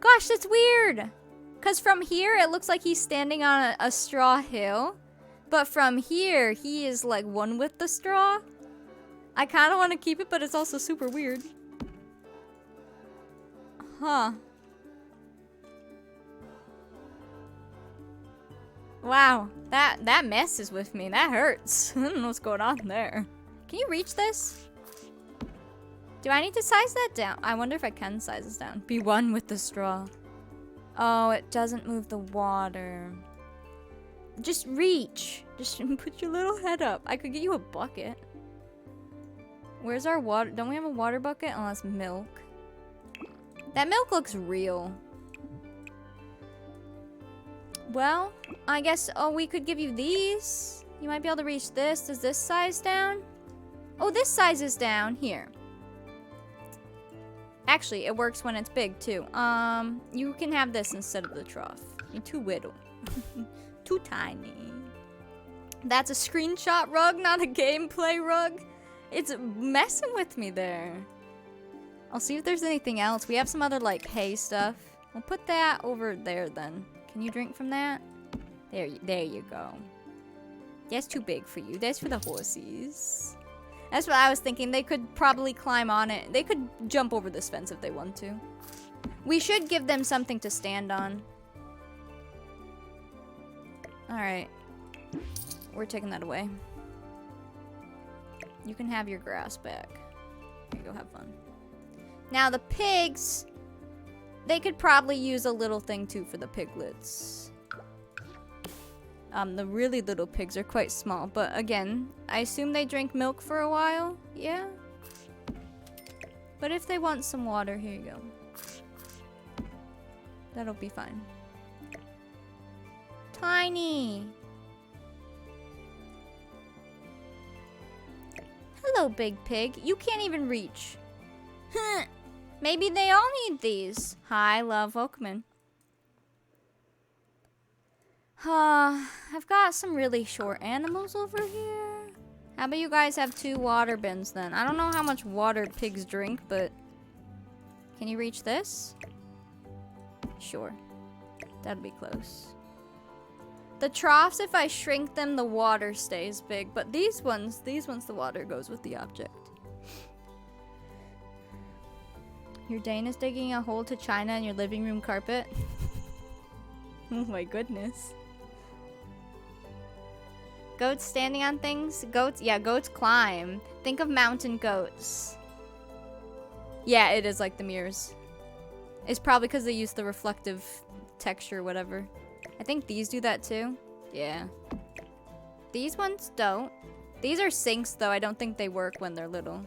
Gosh, that's weird. Because from here, it looks like he's standing on a straw hill. But from here, he is like one with the straw. I kind of want to keep it, but it's also super weird. Huh. Wow, that messes with me. That hurts. I don't know what's going on there. Can you reach this? Do I need to size that down? I wonder if I can size this down. Be one with the straw. Oh, it doesn't move the water. Just reach. Just put your little head up. I could get you a bucket. Where's our water? Don't we have a water bucket? Unless milk. That milk looks real. Well, I guess, oh, we could give you these. You might be able to reach this. Does this size down? Oh, this sizes down. Here. Actually, it works when it's big, too. You can have this instead of the trough. You're too little. Too tiny. That's a screenshot rug, not a gameplay rug. It's messing with me there. I'll see if there's anything else. We have some other, like, hay stuff. We'll put that over there, then. Can you drink from that? There you go. That's too big for you. That's for the horsies. That's what I was thinking. They could probably climb on it. They could jump over this fence if they want to. We should give them something to stand on. Alright. We're taking that away. You can have your grass back. Here you go, have fun. Now the pigs, they could probably use a little thing too for the piglets. The really little pigs are quite small, but again, I assume they drink milk for a while. Yeah. But if they want some water, here you go. That'll be fine. Tiny. Hello, big pig. You can't even reach. Maybe they all need these. Hi, love. Welcome in. I've got some really short animals over here. How about you guys have 2 water bins then? I don't know how much water pigs drink, but... Can you reach this? Sure. That'd be close. The troughs, if I shrink them, the water stays big. But these ones, the water goes with the object. Your Dane is digging a hole to China in your living room carpet. Oh my goodness. Goats standing on things? Goats, yeah, goats climb. Think of mountain goats. Yeah, it is like the mirrors. It's probably because they use the reflective texture or whatever. I think these do that too. Yeah. These ones don't. These are sinks though. I don't think they work when they're little.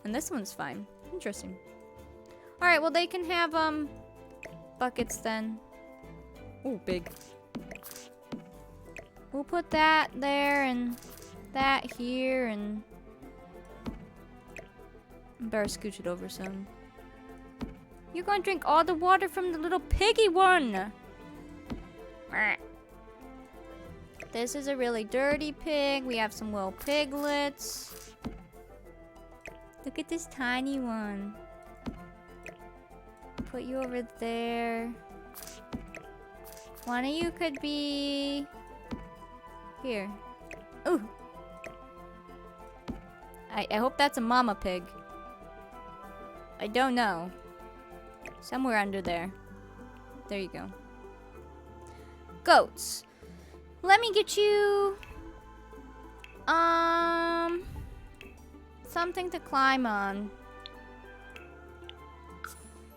And this one's fine. Interesting. Alright, well they can have buckets then. Ooh, big. We'll put that there and that here and better scooch it over some. You're gonna drink all the water from the little piggy one. This is a really dirty pig. We have some little piglets. Look at this tiny one. Put you over there. One of you could be here. Ooh. I hope that's a mama pig. I don't know. Somewhere under there. There you go. Goats. Let me get you something to climb on.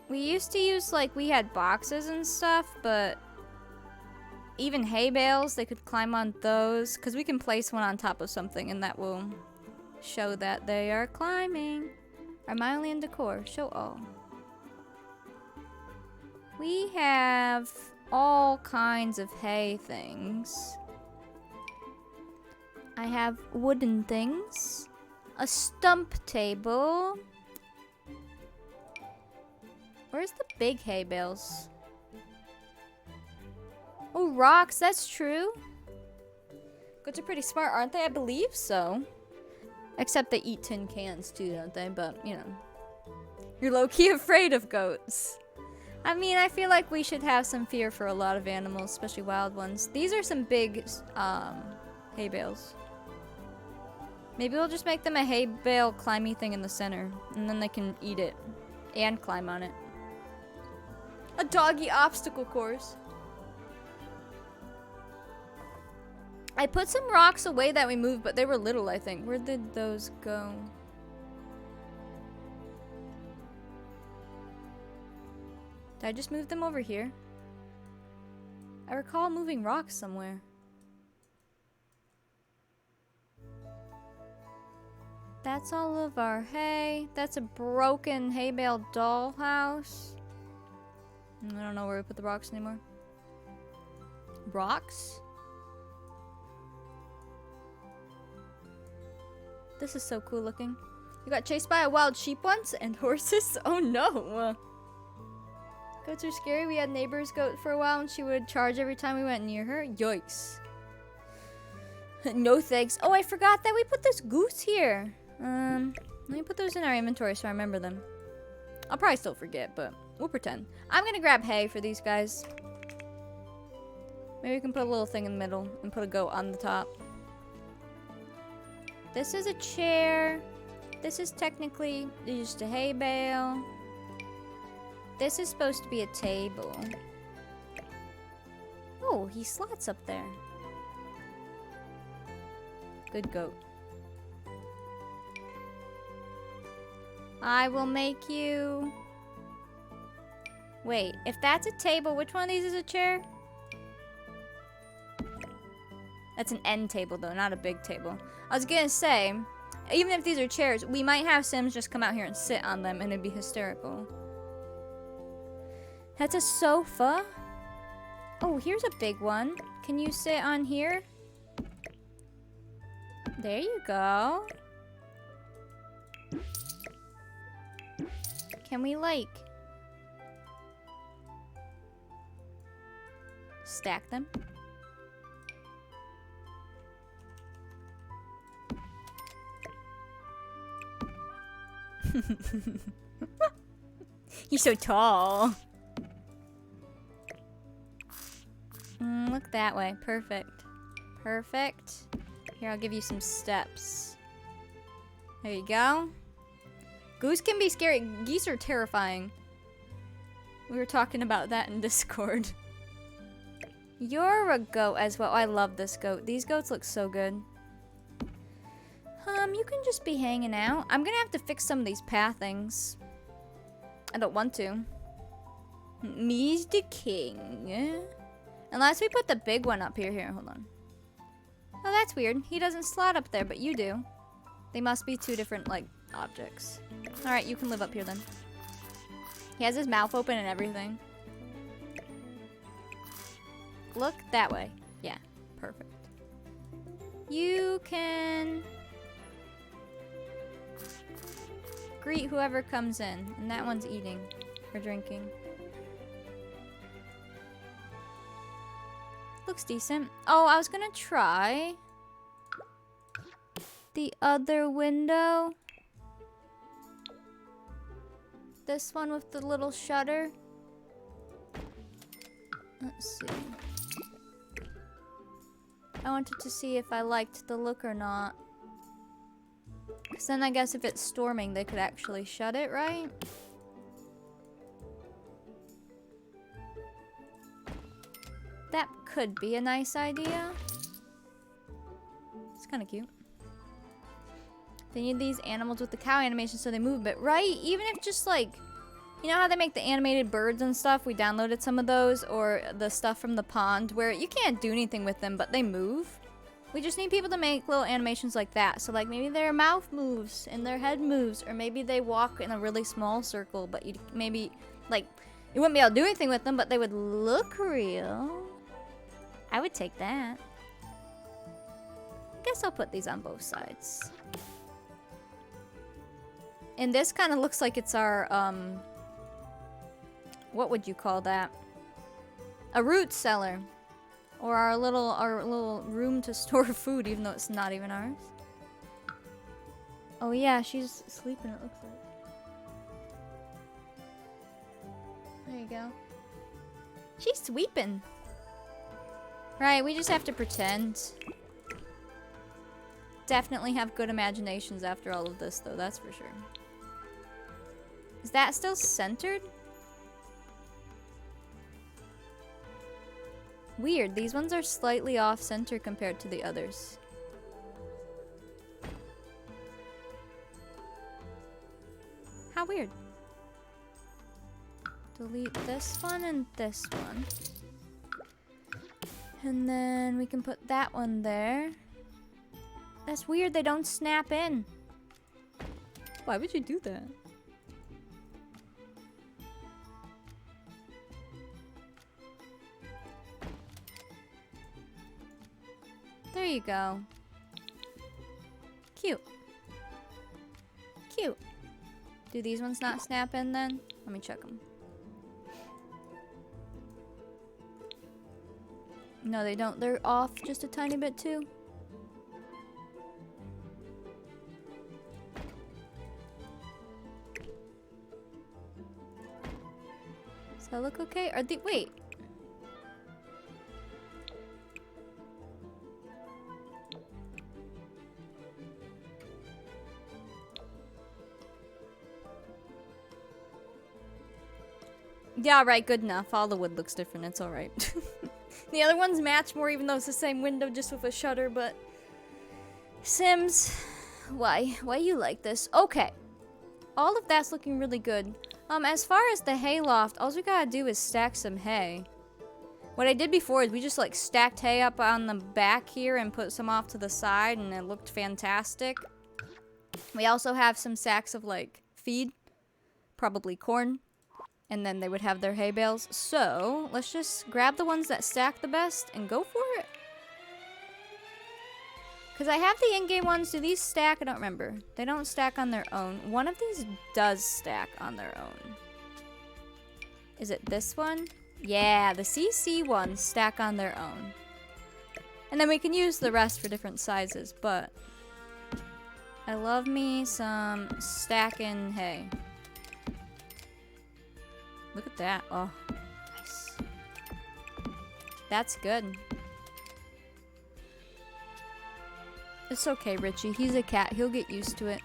We used to use, like, we had boxes and stuff, but even hay bales, they could climb on those, because we can place one on top of something and that will show that they are climbing. Am I only in decor? Show all. We have all kinds of hay things. I have wooden things, a stump table. Where's the big hay bales? Oh, rocks, that's true. Goats are pretty smart, aren't they? I believe so. Except they eat tin cans too, don't they? But, you know. You're low-key afraid of goats. I mean, I feel like we should have some fear for a lot of animals, especially wild ones. These are some big hay bales. Maybe we'll just make them a hay bale climby thing in the center, and then they can eat it and climb on it. A doggy obstacle course. I put some rocks away that we moved, but they were little, I think. Where did those go? Did I just move them over here? I recall moving rocks somewhere. That's all of our hay. That's a broken hay bale dollhouse. I don't know where we put the rocks anymore. Rocks? This is so cool looking. You got chased by a wild sheep once and horses? Oh no! Goats are scary. We had neighbor's goat for a while and she would charge every time we went near her. Yikes. No thanks. Oh, I forgot that we put this goose here. Let me put those in our inventory so I remember them. I'll probably still forget, but we'll pretend. I'm gonna grab hay for these guys. Maybe we can put a little thing in the middle and put a goat on the top. This is a chair. This is technically just a hay bale. This is supposed to be a table. Oh, he slots up there. Good goat. I will make you... Wait, if that's a table, which one of these is a chair? That's an end table though, not a big table. I was gonna say, even if these are chairs, we might have Sims just come out here and sit on them and it'd be hysterical. That's a sofa. Oh, here's a big one. Can you sit on here? There you go. Can we, like, stack them? He's so tall. Look, that way. Perfect. Perfect. Here, I'll give you some steps. There you go. Goose can be scary. Geese are terrifying. We were talking about that in Discord. You're a goat as well. Oh, I love this goat. These goats look so good. You can just be hanging out. I'm gonna have to fix some of these pathings. I don't want to. Me's the king. Unless we put the big one up here. Here, hold on. Oh, that's weird. He doesn't slot up there, but you do. They must be two different, like, objects. Alright, you can live up here then. He has his mouth open and everything. Look that way. Yeah, perfect. You can greet whoever comes in. And that one's eating or drinking. Looks decent. Oh, I was gonna try the other window. This one with the little shutter. Let's see. I wanted to see if I liked the look or not. Because then I guess if it's storming, they could actually shut it, right? That could be a nice idea. It's kind of cute. They need these animals with the cow animation so they move a bit, right? Even if just like, you know how they make the animated birds and stuff? We downloaded some of those, or the stuff from the pond where you can't do anything with them, but they move. We just need people to make little animations like that. So like maybe their mouth moves and their head moves, or maybe they walk in a really small circle, but you maybe like you wouldn't be able to do anything with them, but they would look real. I would take that. Guess I'll put these on both sides. And this kind of looks like it's our, what would you call that? A root cellar. Or our little room to store food, even though it's not even ours. Oh yeah, she's sleeping, it looks like. There you go. She's sweeping. Right, we just have to pretend. Definitely have good imaginations after all of this, though, that's for sure. Is that still centered? Weird, these ones are slightly off center compared to the others. How weird. Delete this one and this one. And then we can put that one there. That's weird, they don't snap in. Why would you do that? There you go. Cute. Cute. Do these ones not snap in then? Let me check them. No, they don't. They're off just a tiny bit too. Does that look okay? Are they, wait. Yeah, right, good enough. All the wood looks different, it's alright. The other ones match more even though it's the same window just with a shutter, but... Sims, why? Why you like this? Okay. All of that's looking really good. As far as the hay loft, all we gotta do is stack some hay. What I did before is we just like stacked hay up on the back here and put some off to the side and it looked fantastic. We also have some sacks of like feed, probably corn. And then they would have their hay bales. So, let's just grab the ones that stack the best and go for it. Because I have the in-game ones. Do these stack? I don't remember. They don't stack on their own. One of these does stack on their own. Is it this one? Yeah, the CC ones stack on their own. And then we can use the rest for different sizes, but... I love me some stacking hay. Look at that. Oh, nice. That's good. It's okay, Richie. He's a cat. He'll get used to it.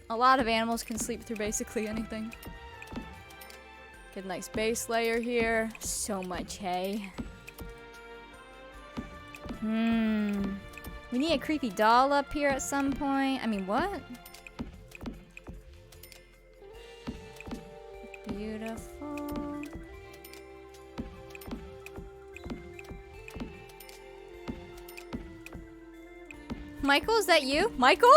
A lot of animals can sleep through basically anything. Get a nice base layer here. So much hay. We need a creepy doll up here at some point. I mean, what? Beautiful. Michael, is that you? Michael?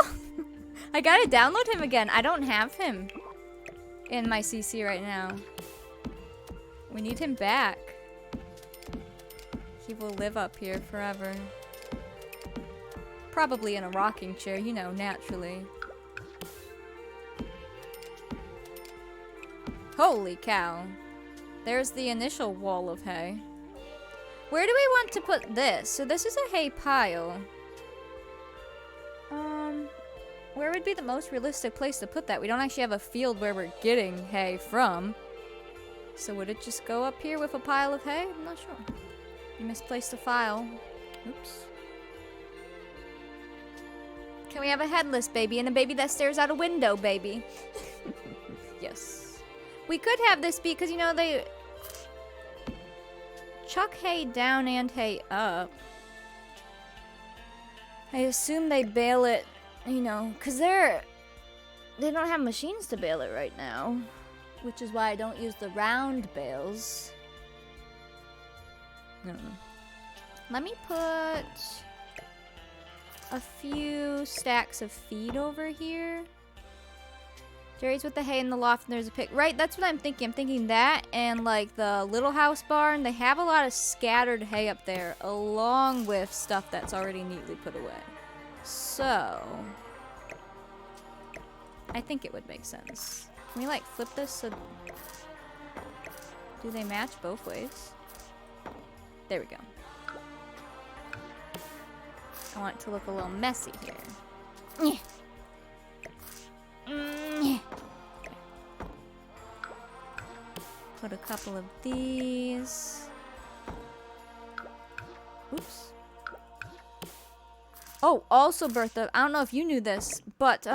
I gotta download him again. I don't have him in my CC right now. We need him back. He will live up here forever. Probably in a rocking chair, you know, naturally. Holy cow. There's the initial wall of hay. Where do we want to put this? So this is a hay pile. Where would be the most realistic place to put that? We don't actually have a field where we're getting hay from. So would it just go up here with a pile of hay? I'm not sure. You misplaced a file. Oops. Can we have a headless baby and a baby that stares out a window, baby? Yes. We could have this be, because, you know, they chuck hay down and hay up. I assume they bale it, you know, because they don't have machines to bale it right now. Which is why I don't use the round bales. Let me put a few stacks of feed over here. Jerry's with the hay in the loft and there's a pig. Right, that's what I'm thinking. I'm thinking that and like the little house barn. They have a lot of scattered hay up there along with stuff that's already neatly put away. So, I think it would make sense. Can we like flip this so... Do they match both ways? There we go. I want it to look a little messy here. Put a couple of these. Oops. Oh, also Bertha, I don't know if you knew this, but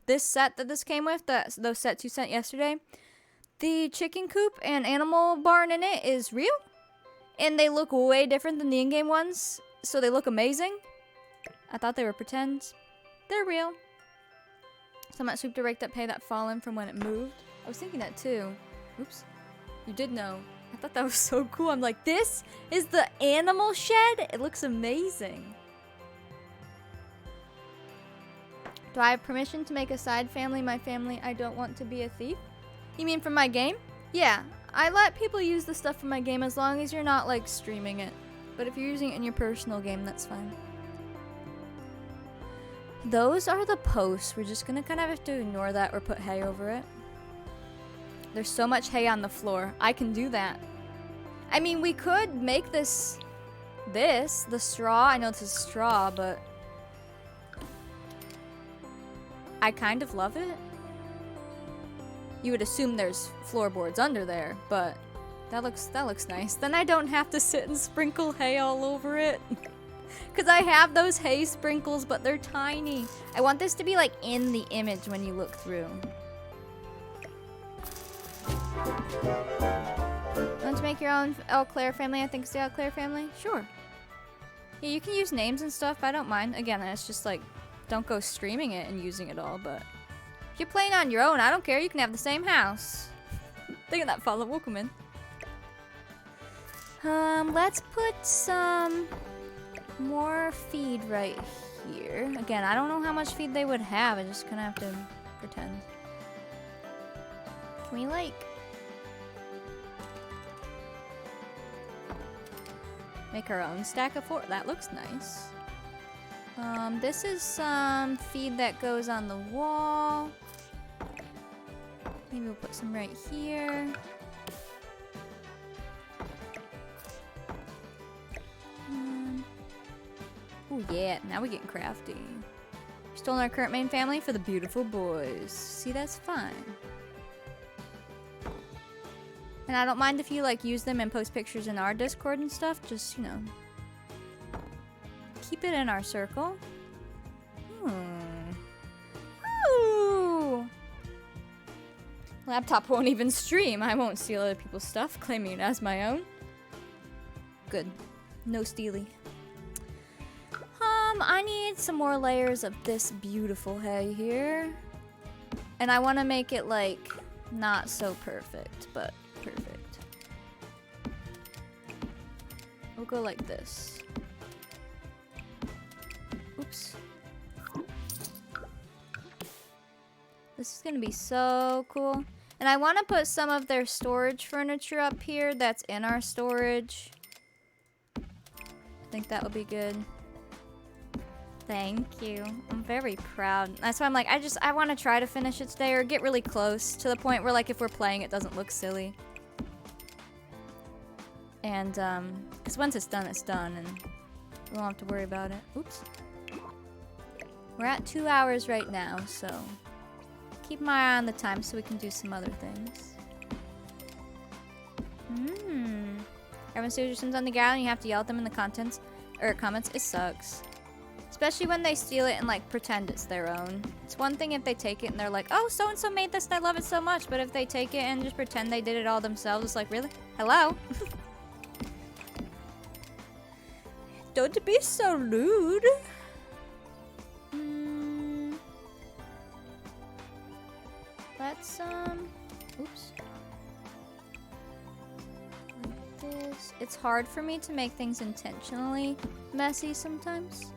this set that this came with, those sets you sent yesterday, the chicken coop and animal barn in it is real, and they look way different than the in-game ones, so they look amazing. I thought they were pretend. They're real. Some that swooped or raked up hay that fallen from when it moved. I was thinking that too. Oops. You did know. I thought that was so cool. I'm like, this is the animal shed? It looks amazing. Do I have permission to make a side family my family? I don't want to be a thief. You mean from my game? Yeah, I let people use the stuff from my game as long as you're not like streaming it. But if you're using it in your personal game, that's fine. Those are the posts. We're just gonna kind of have to ignore that or put hay over it. There's so much hay on the floor. I can do that. I mean, we could make the straw. I know this is straw, but I kind of love it. You would assume there's floorboards under there, but that looks nice. Then I don't have to sit and sprinkle hay all over it. Because I have those hay sprinkles, but they're tiny. I want this to be like in the image when you look through. Want to make your own Eau Claire family? I think it's the Eau Claire family. Sure. Yeah, you can use names and stuff. I don't mind. Again, it's just like, don't go streaming it and using it all, but if you're playing on your own, I don't care. You can have the same house. Think of that, follow. Welcome in. Let's put some more feed right here. Again, I don't know how much feed they would have. I just kind of have to pretend. Can we like make our own stack of 4? That looks nice. This is some feed that goes on the wall. Maybe we'll put some right here. Oh yeah, now we're getting crafty. Stolen our current main family for the beautiful boys. See, that's fine. And I don't mind if you like use them and post pictures in our Discord and stuff. Just, you know, keep it in our circle. Ooh. Laptop won't even stream. I won't steal other people's stuff, claiming it as my own. Good. No stealy. I need some more layers of this beautiful hay here. And I want to make it, like, not so perfect, but perfect. We'll go like this. Oops. This is gonna be so cool. And I want to put some of their storage furniture up here that's in our storage. I think that would be good. Thank you. I'm very proud. That's why I'm like, I want to try to finish it today or get really close to the point where, like, if we're playing, it doesn't look silly. And, because once it's done, and we won't have to worry about it. Oops. We're at 2 hours right now, so keep my eye on the time so we can do some other things. Everyone sees your sins on the ground and you have to yell at them in the comments. It sucks. Especially when they steal it and, like, pretend it's their own. It's one thing if they take it and they're like, oh, so-and-so made this and I love it so much. But if they take it and just pretend they did it all themselves, it's like, really? Hello? Don't be so rude. Let's, oops. Like this. It's hard for me to make things intentionally messy sometimes.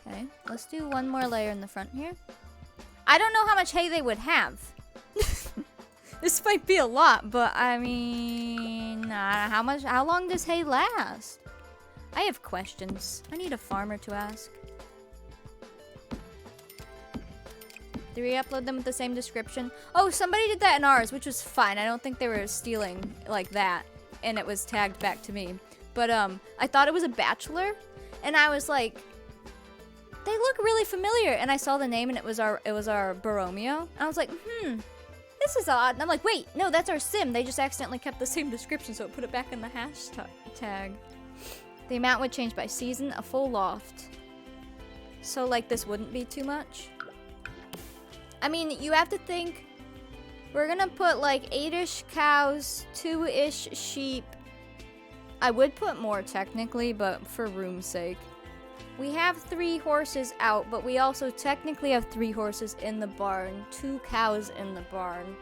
Okay, let's do one more layer in the front here. I don't know how much hay they would have. This might be a lot, but I mean, how long does hay last? I have questions. I need a farmer to ask. Do we upload them with the same description? Oh, somebody did that in ours, which was fine. I don't think they were stealing like that, and it was tagged back to me. But I thought it was a bachelor, and I was like, they look really familiar. And I saw the name, and it was our Borromeo. I was like, this is odd. And I'm like, wait, no, that's our sim. They just accidentally kept the same description, so it put it back in the hashtag. The amount would change by season, a full loft. So, like, this wouldn't be too much. I mean, you have to think, we're gonna put, like, 8-ish cows, 2-ish sheep. I would put more, technically, but for room's sake. We have 3 horses out, but we also technically have 3 horses in the barn, 2 cows in the barn,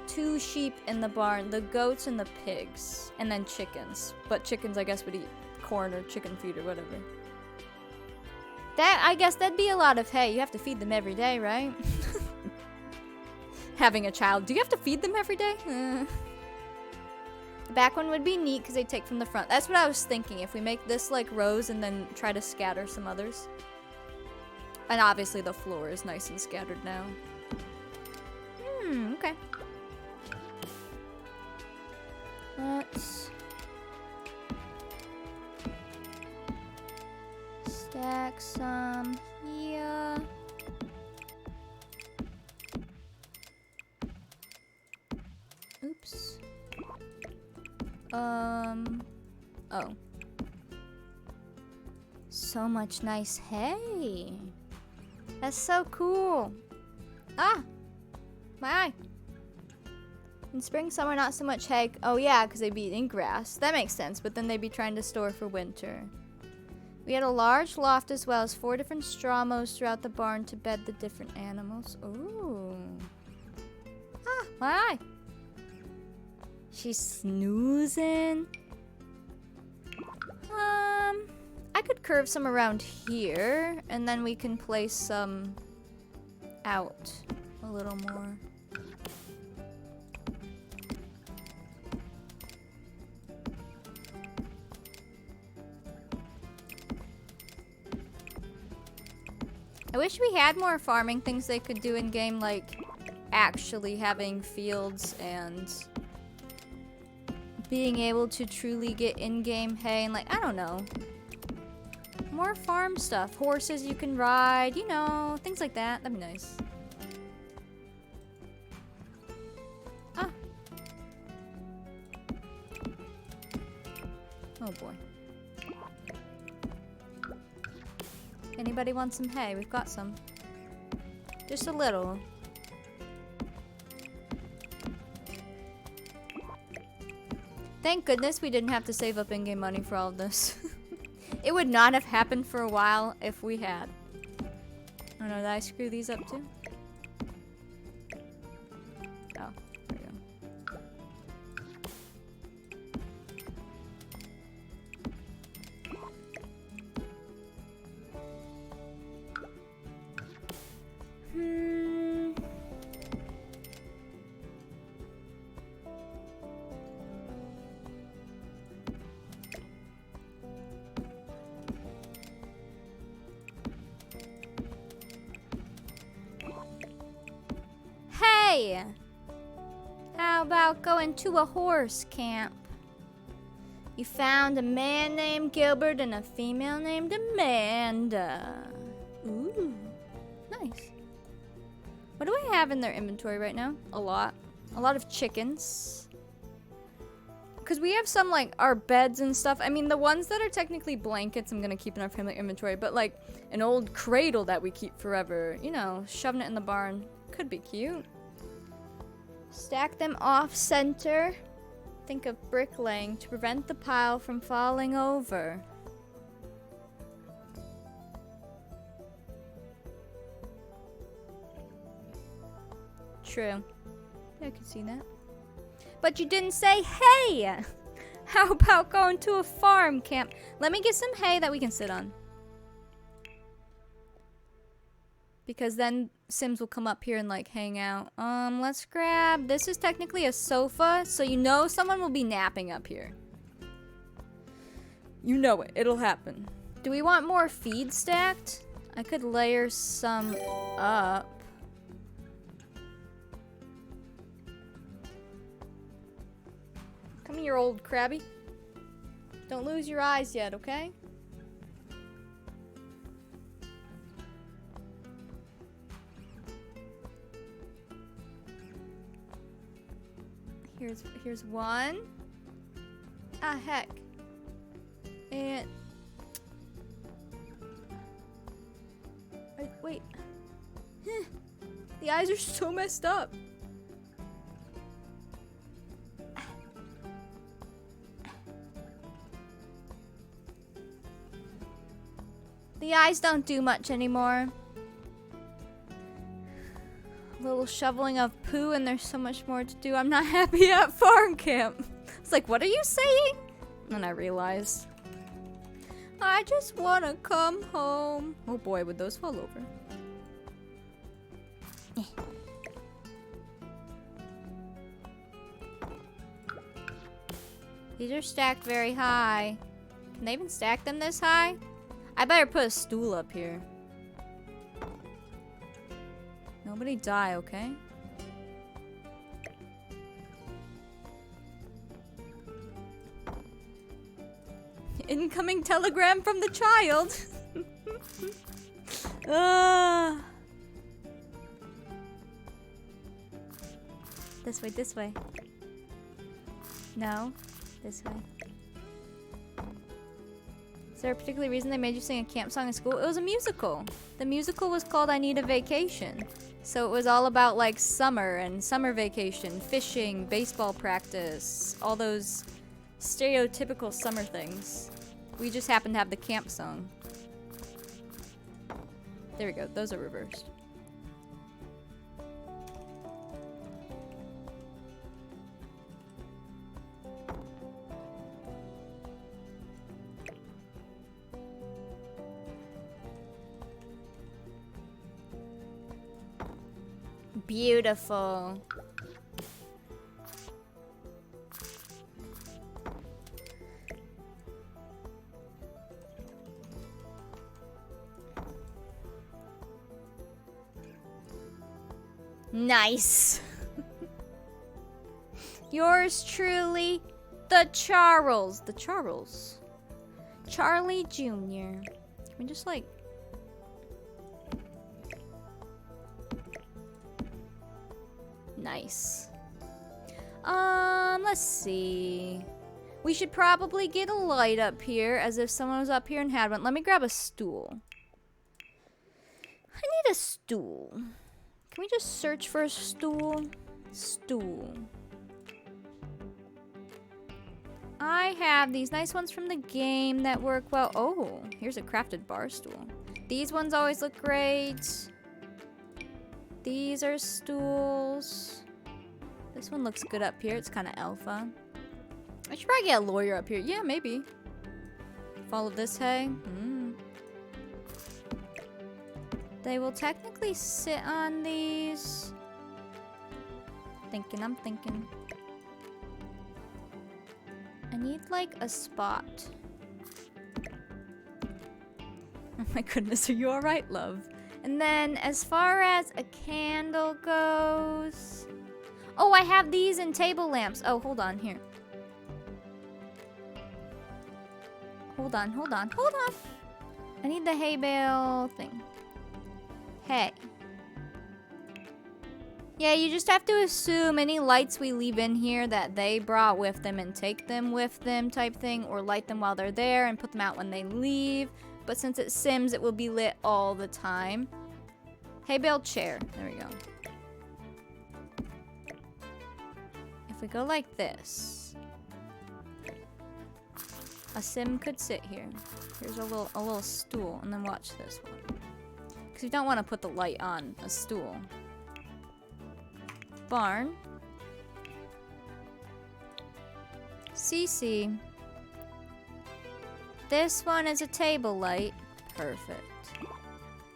2 sheep in the barn, the goats and the pigs, and then chickens. But chickens, I guess, would eat corn or chicken feed or whatever. I guess that'd be a lot of hay. You have to feed them every day, right? Having a child, do you have to feed them every day? The back one would be neat because they take from the front. That's what I was thinking. If we make this like rows and then try to scatter some others. And obviously the floor is nice and scattered now. Okay. Let's stack some here. Oops. Oh. So much nice hay. That's so cool. Ah! My eye. In spring, summer, not so much hay. Oh yeah, because they'd be eating grass. That makes sense, but then they'd be trying to store for winter. We had a large loft as well as 4 different straw mows throughout the barn to bed the different animals. Ooh. Ah, my eye. She's snoozing. I could curve some around here, and then we can place some out a little more. I wish we had more farming things they could do in game, like actually having fields and being able to truly get in-game hay and, like, I don't know. More farm stuff. Horses you can ride, you know, things like that. That'd be nice. Oh boy. Anybody want some hay? We've got some. Just a little. Thank goodness we didn't have to save up in-game money for all of this. It would not have happened for a while if we had. Oh no, did I screw these up too? Oh, there we go. Hey! How about going to a horse camp? You found a man named Gilbert and a female named Amanda. Ooh, nice. What do I have in their inventory right now? A lot. A lot of chickens. Because we have some, like, our beds and stuff. I mean, the ones that are technically blankets I'm going to keep in our family inventory. But, like, an old cradle that we keep forever. You know, shoving it in the barn. Could be cute. Stack them off center. Think of bricklaying to prevent the pile from falling over. True. I could see that. But you didn't say hay! How about going to a farm camp? Let me get some hay that we can sit on. Because then Sims will come up here and like hang out. Let's grab, this is technically a sofa, so you know someone will be napping up here. You know it, it'll happen. Do we want more feed stacked? I could layer some up. Come here, old crabby. Don't lose your eyes yet, okay? Here's one. Ah, heck. And wait. The eyes are so messed up. The eyes don't do much anymore. A little shoveling of poo and there's so much more to do. I'm not happy at farm camp. It's like, what are you saying? And then I realized. I just want to come home. Oh boy, would those fall over. These are stacked very high. Can they even stack them this high? I better put a stool up here. Nobody die, okay? Incoming telegram from the child. This way, this way. No, this way. Is there a particular reason they made you sing a camp song in school? It was a musical. The musical was called I Need a Vacation. So it was all about like summer and summer vacation, fishing, baseball practice, all those stereotypical summer things. We just happened to have the camp song. There we go, those are reversed. Beautiful. Nice. Yours truly, the Charles. The Charles. Charlie Jr. Can we just like... Nice. Let's see. We should probably get a light up here, as if someone was up here and had one. Let me grab a stool. I need a stool. Can we just search for a stool? Stool. I have these nice ones from the game that work well. Oh, here's a crafted bar stool. These ones always look great. These are stools. This one looks good up here. It's kind of alpha. I should probably get a lawyer up here. Yeah, maybe. Follow this hay. They will technically sit on these. I'm thinking. I need like a spot. Oh my goodness, are you alright, love? And then as far as a candle goes. Oh, I have these in table lamps. Oh, hold on here. Hold on. I need the hay bale thing. Hay. Yeah, you just have to assume any lights we leave in here that they brought with them and take them with them type thing, or light them while they're there and put them out when they leave. But since it's Sims, it will be lit all the time. Hay bale chair. There we go. If we go like this, a Sim could sit here. Here's a little stool, and then watch this one. Because you don't want to put the light on a stool. Barn. CC. This one is a table light. Perfect.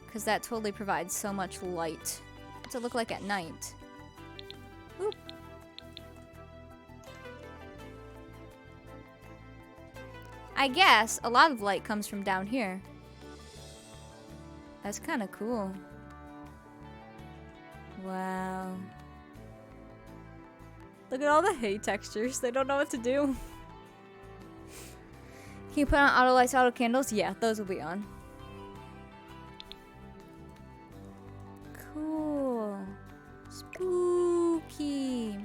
Because that totally provides so much light to look like at night. Oop. I guess a lot of light comes from down here. That's kind of cool. Wow. Look at all the hay textures. They don't know what to do. Can you put on auto lights, auto candles? Yeah, those will be on. Cool. Spooky.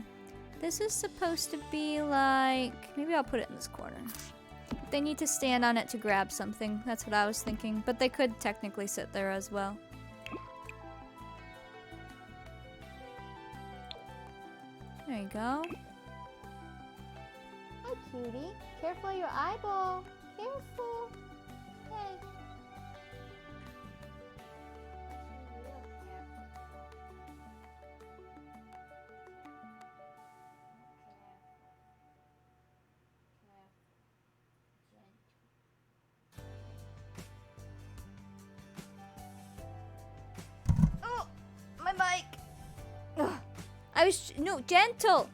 This is supposed to be like... Maybe I'll put it in this corner. They need to stand on it to grab something. That's what I was thinking. But they could technically sit there as well. There you go. Hi, cutie. Careful your eyeball. Careful. Hey. Oh, my mic. Ugh. No, gentle.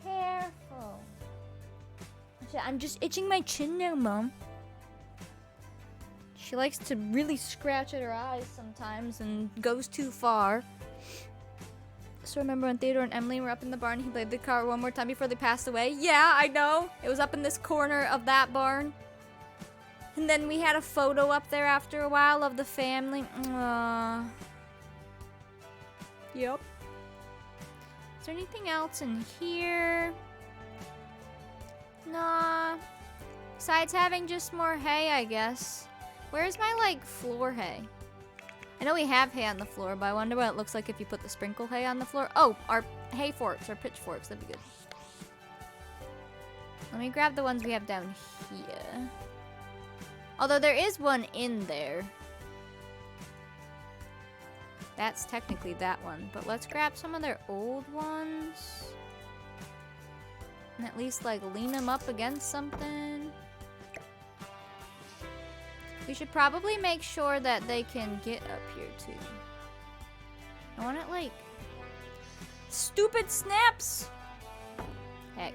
Careful. I'm just itching my chin now, Mom. She likes to really scratch at her eyes sometimes and goes too far. So remember when Theodore and Emily were up in the barn, he played the car one more time before they passed away? Yeah, I know. It was up in this corner of that barn. And then we had a photo up there after a while of the family. Aww. Yep. Is there anything else in here? Nah. Besides having just more hay, I guess. Where's my, like, floor hay? I know we have hay on the floor, but I wonder what it looks like if you put the sprinkle hay on the floor. Oh, our hay forks, our pitchforks. That'd be good. Let me grab the ones we have down here. Although there is one in there. That's technically that one. But let's grab some of their old ones. And at least, like, lean them up against something. We should probably make sure that they can get up here, too. I want it, like... Stupid snaps! Heck.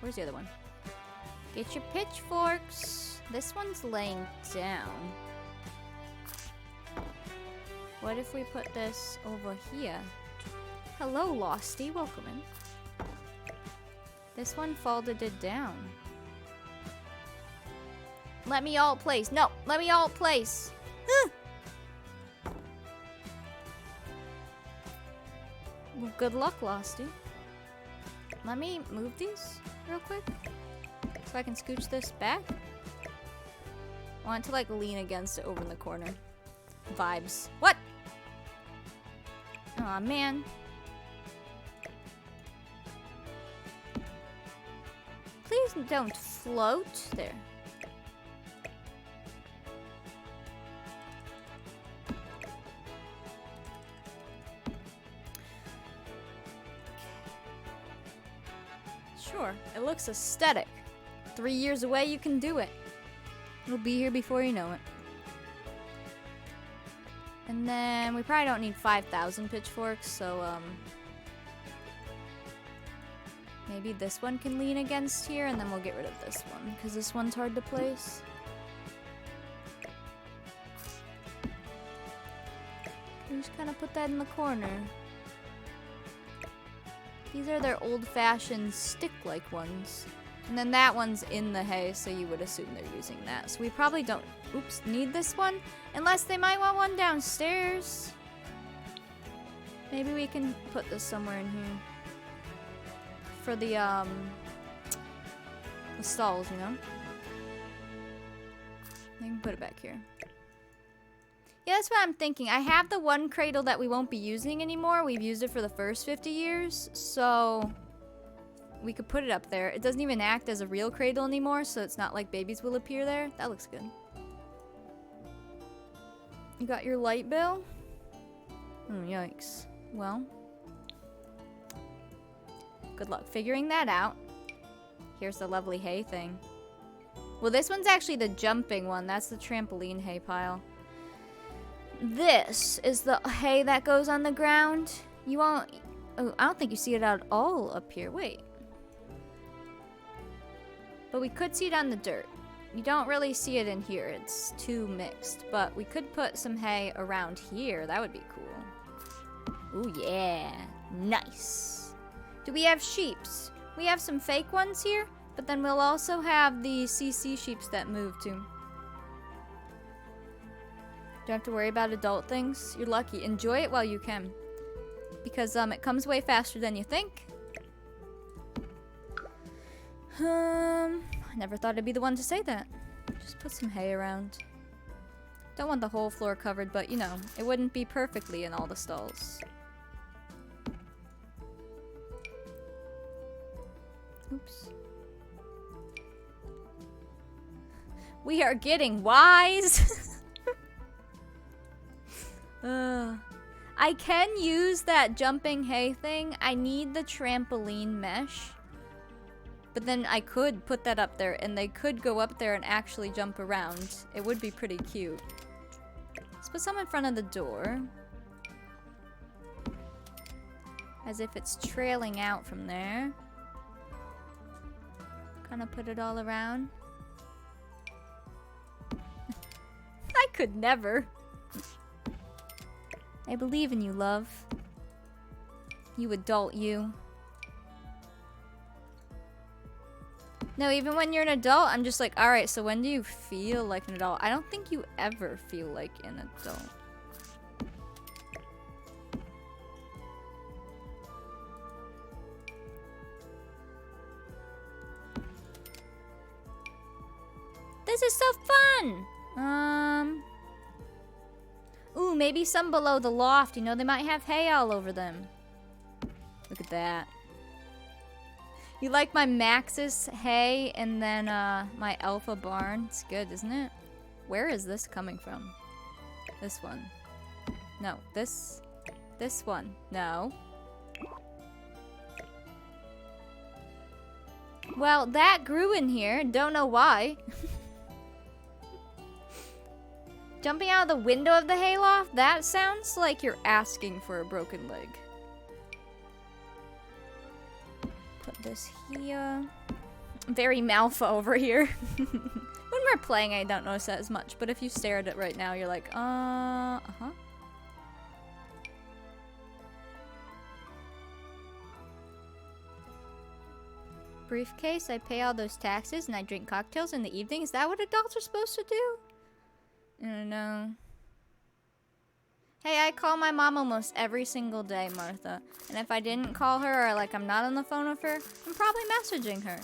Where's the other one? Get your pitchforks. This one's laying down. What if we put this over here? Hello, Losty. Welcome in. This one folded it down. Let me alt place. No, let me alt place. Well, good luck, Losty. Let me move these real quick so I can scooch this back. I want it to like lean against it over in the corner. Vibes. What? Aw, man. Please don't float. There. Sure, it looks aesthetic. 3 years away, you can do it. It'll be here before you know it. And then we probably don't need 5,000 pitchforks, so maybe this one can lean against here, and then we'll get rid of this one, because this one's hard to place. We just kind of put that in the corner. These are their old-fashioned stick-like ones. And then that one's in the hay, so you would assume they're using that. So we probably don't, oops, need this one. Unless they might want one downstairs. Maybe we can put this somewhere in here. For the stalls, you know? I can put it back here. Yeah, that's what I'm thinking. I have the one cradle that we won't be using anymore. We've used it for the first 50 years, so we could put it up there. It doesn't even act as a real cradle anymore, so it's not like babies will appear there. That looks good. You got your light bill? Oh, yikes. Well, good luck figuring that out. Here's the lovely hay thing. Well, this one's actually the jumping one. That's the trampoline hay pile. This is the hay that goes on the ground. You won't... Oh, I don't think you see it at all up here. Wait. But we could see it on the dirt. You don't really see it in here. It's too mixed. But we could put some hay around here. That would be cool. Ooh, yeah. Nice. Do we have sheeps? We have some fake ones here. But then we'll also have the CC sheeps that move too. Don't have to worry about adult things. You're lucky. Enjoy it while you can. Because it comes way faster than you think. I never thought I'd be the one to say that. Just put some hay around. Don't want the whole floor covered, but you know, it wouldn't be perfectly in all the stalls. Oops. We are getting wise. I can use that jumping hay thing. I need the trampoline mesh. But then I could put that up there and they could go up there and actually jump around. It would be pretty cute. Let's put some in front of the door. As if it's trailing out from there. Kind of put it all around. I could never. I believe in you, love. You adult you. No, even when you're an adult, I'm just like, alright, so when do you feel like an adult? I don't think you ever feel like an adult. This is so fun! Ooh, maybe some below the loft. You know, they might have hay all over them. Look at that. You like my Maxis hay and then my Alpha barn? It's good, isn't it? Where is this coming from? This one. No, this one. No. Well, that grew in here. Don't know why. Jumping out of the window of the hayloft? That sounds like you're asking for a broken leg. Put this here. Very Malfa over here. When we're playing, I don't notice that as much, but if you stare at it right now, you're like, uh-huh. Briefcase, I pay all those taxes and I drink cocktails in the evening. Is that what adults are supposed to do? I don't know. Hey, I call my mom almost every single day, Martha. And if I didn't call her or like I'm not on the phone with her, I'm probably messaging her.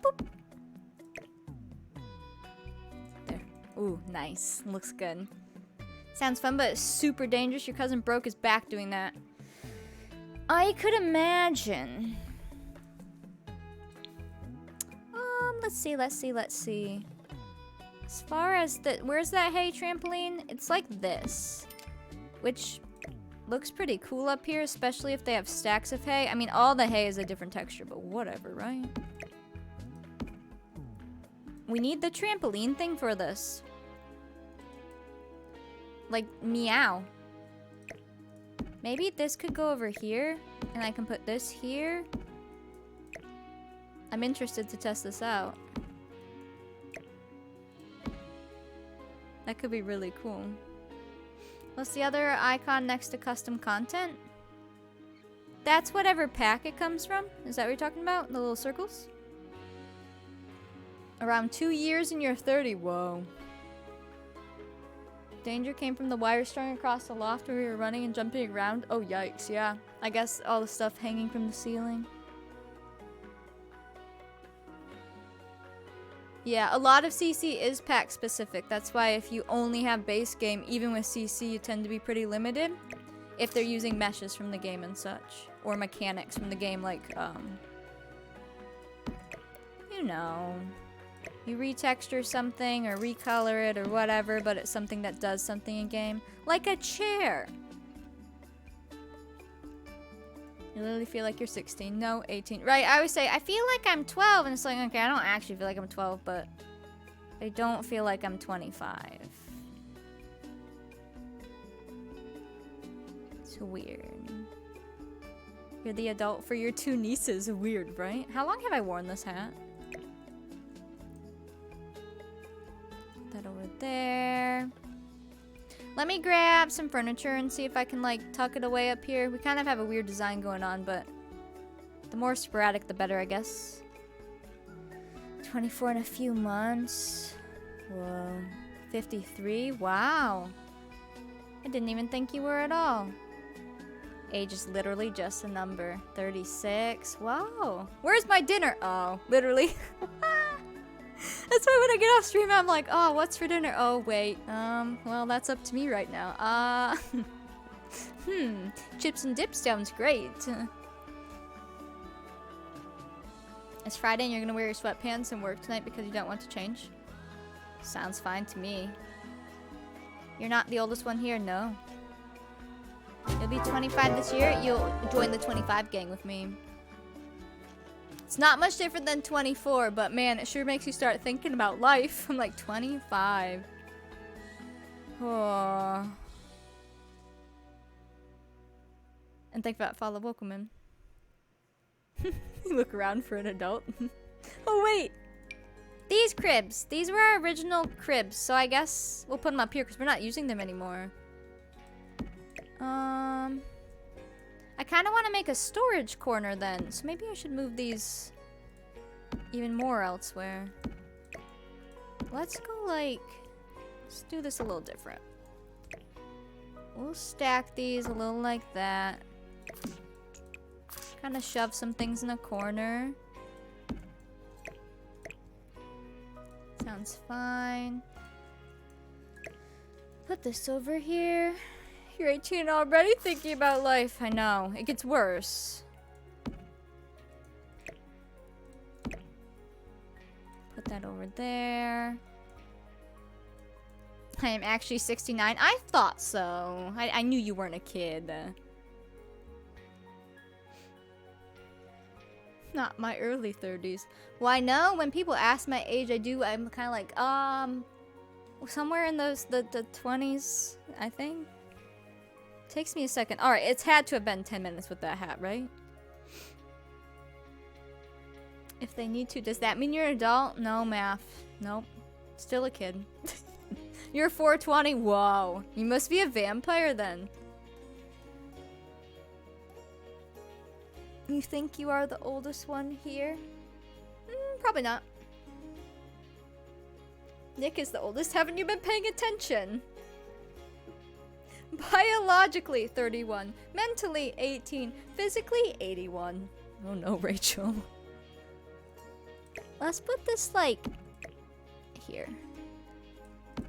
Boop. There. Ooh, nice. Looks good. Sounds fun, but it's super dangerous. Your cousin broke his back doing that. I could imagine. Let's see. As far as the, where's that hay trampoline? It's like this, which looks pretty cool up here, especially if they have stacks of hay. I mean, all the hay is a different texture, but whatever, right? We need the trampoline thing for this. Like, meow. Maybe this could go over here, and I can put this here. I'm interested to test this out. That could be really cool. What's the other icon next to custom content? That's whatever pack it comes from? Is that what you're talking about? The little circles? Around 2 years and you're 30. Whoa. Danger came from the wire strung across the loft where we were running and jumping around. Oh, yikes, yeah. I guess all the stuff hanging from the ceiling. Yeah, a lot of CC is pack specific. That's why if you only have base game, even with CC, you tend to be pretty limited. If they're using meshes from the game and such. Or mechanics from the game, like, you know. You retexture something or recolor it or whatever, but it's something that does something in game. Like a chair. You literally feel like you're 16. No, 18. Right, I always say, I feel like I'm 12. And it's like, okay, I don't actually feel like I'm 12, but I don't feel like I'm 25. It's weird. You're the adult for your 2 nieces. Weird, right? How long have I worn this hat? Put that over there. Let me grab some furniture and see if I can, like, tuck it away up here. We kind of have a weird design going on, but the more sporadic, the better, I guess. 24 in a few months. Whoa. 53? Wow. I didn't even think you were at all. Age is literally just a number. 36. Wow. Where's my dinner? Oh, literally. That's why when I get off stream, I'm like, oh, what's for dinner? Oh, wait. Well, that's up to me right now. Chips and dip sounds great. It's Friday and you're gonna wear your sweatpants and work tonight because you don't want to change? Sounds fine to me. You're not the oldest one here? No. You'll be 25 this year. You'll join the 25 gang with me. It's not much different than 24, but man, it sure makes you start thinking about life. I'm like, 25. Oh. And think about Father Wokelman. You look around for an adult. Oh, wait. These cribs. These were our original cribs, so I guess we'll put them up here because we're not using them anymore. I kind of want to make a storage corner then, so maybe I should move these even more elsewhere. Let's go like, let's do this a little different. We'll stack these a little like that. Kind of shove some things in a corner. Sounds fine. Put this over here. You're 18 already thinking about life. I know. It gets worse. Put that over there. I am actually 69. I thought so. I knew you weren't a kid. Not my early 30s. Well, I know when people ask my age, I'm kind of like, somewhere in the 20s, I think. Takes me a second. Alright, it's had to have been 10 minutes with that hat, right? If they need to. Does that mean you're an adult? No, math. Nope. Still a kid. You're 420? Whoa. You must be a vampire then. You think you are the oldest one here? Probably not. Nick is the oldest. Haven't you been paying attention? Biologically 31, mentally 18, physically 81. Oh no, Rachel. Let's put this like here.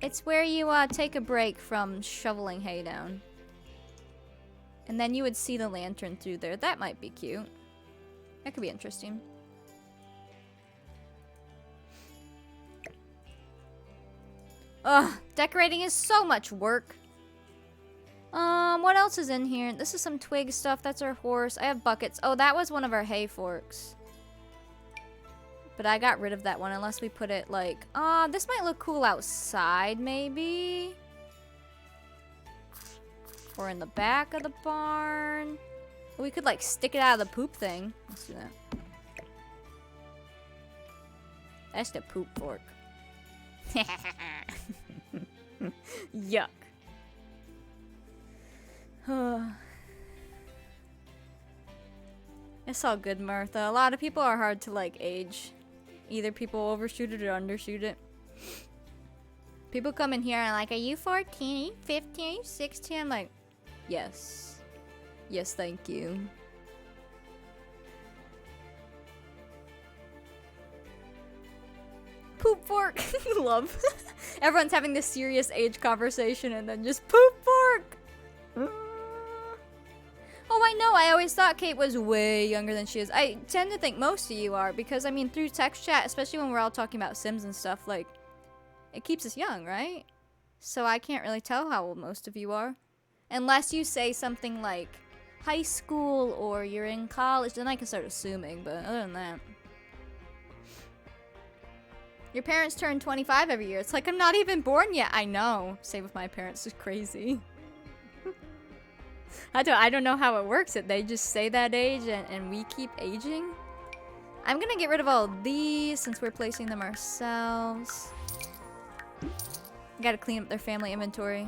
It's where you take a break from shoveling hay down. And then you would see the lantern through there. That might be cute. That could be interesting. Ugh, decorating is so much work. What else is in here? This is some twig stuff. That's our horse. I have buckets. Oh, that was one of our hay forks. But I got rid of that one unless we put it like... this might look cool outside, maybe? Or in the back of the barn. We could like stick it out of the poop thing. Let's do that. That's the poop fork. Yuck. It's all good, Martha. A lot of people are hard to like age. Either people overshoot it or undershoot it. People come in here and like, are you 14? Are you 15? Are you 16? I'm like, yes. Yes, thank you. Poop fork. Love. Everyone's having this serious age conversation and then just poop fork. Oh, I know. I always thought Kate was way younger than she is. I tend to think most of you are because, I mean, through text chat, especially when we're all talking about Sims and stuff, like, it keeps us young, right? So I can't really tell how old most of you are. Unless you say something like high school or you're in college, then I can start assuming, but other than that. Your parents turn 25 every year. It's like, I'm not even born yet. I know. Same with my parents. It's crazy. I don't know how it works. They just say that age and we keep aging. I'm gonna get rid of all these since we're placing them ourselves. Gotta clean up their family inventory.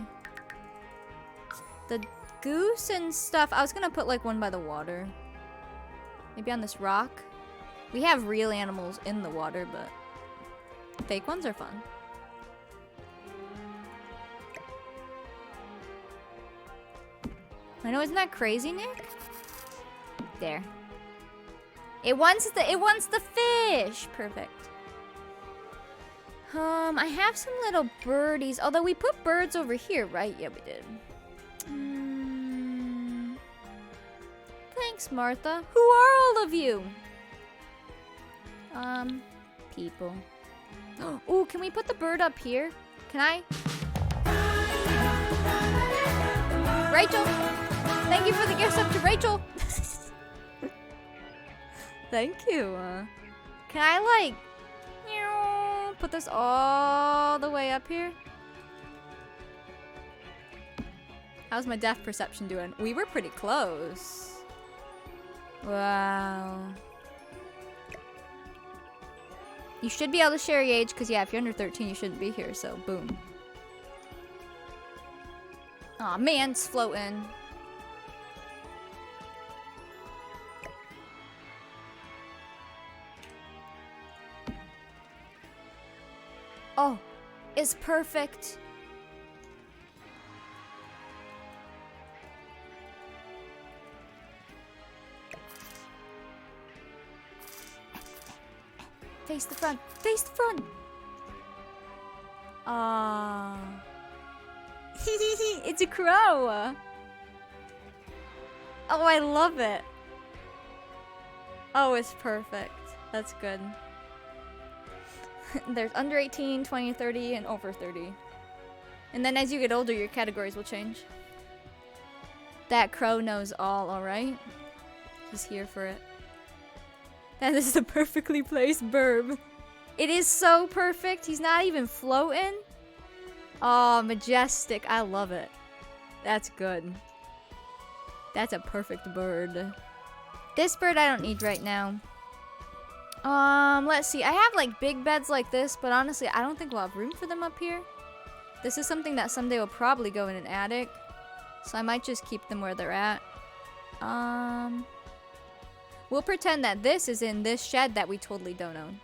The goose and stuff, I was gonna put like one by the water. Maybe on this rock. We have real animals in the water, but fake ones are fun. I know, isn't that crazy, Nick? There. It wants the fish. Perfect. I have some little birdies. Although we put birds over here, right? Yeah, we did. Thanks, Martha. Who are all of you? People. Ooh, can we put the bird up here? Can I? Rachel! Thank you for the gifts up to Rachel! Thank you. Can I, like, put this all the way up here? How's my depth perception doing? We were pretty close. Wow. You should be able to share your age, because, yeah, if you're under 13, you shouldn't be here, so boom. Aw, man, it's floating. Oh, it's perfect. Face the front. Face the front. It's a crow. Oh, I love it. Oh, it's perfect. That's good. There's under 18, 20, 30, and over 30. And then as you get older, your categories will change. That crow knows all, alright? He's here for it. That is the perfectly placed burb. It is so perfect. He's not even floating. Oh, majestic. I love it. That's good. That's a perfect bird. This bird I don't need right now. Let's see. I have like big beds like this, but honestly, I don't think we'll have room for them up here. This is something that someday will probably go in an attic. So I might just keep them where they're at. We'll pretend that this is in this shed that we totally don't own.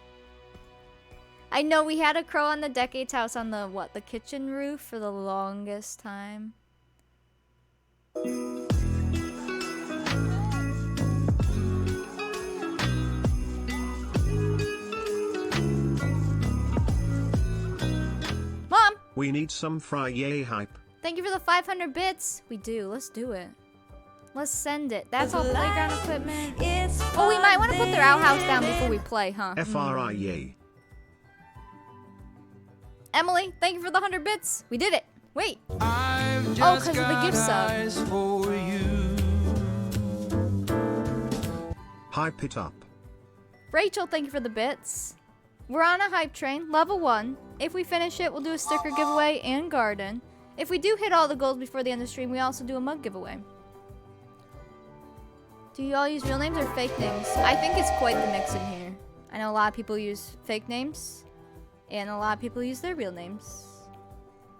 I know we had a crow on the Decades house on the, what, the kitchen roof for the longest time. Mom! We need some Friday hype. Thank you for the 500 bits. We do. Let's do it. Let's send it. That's all playground equipment. Oh, we might want to put their outhouse down before we play, huh? Friday. Emily, thank you for the 100 bits. We did it. Wait. I've Oh, just 'cause of the got gift sub. eyes for you. Hype it up. Rachel, thank you for the bits. We're on a hype train, level 1. If we finish it, we'll do a sticker giveaway and garden. If we do hit all the goals before the end of the stream, we also do a mug giveaway. Do you all use real names or fake names? I think it's quite the mix in here. I know a lot of people use fake names, and a lot of people use their real names.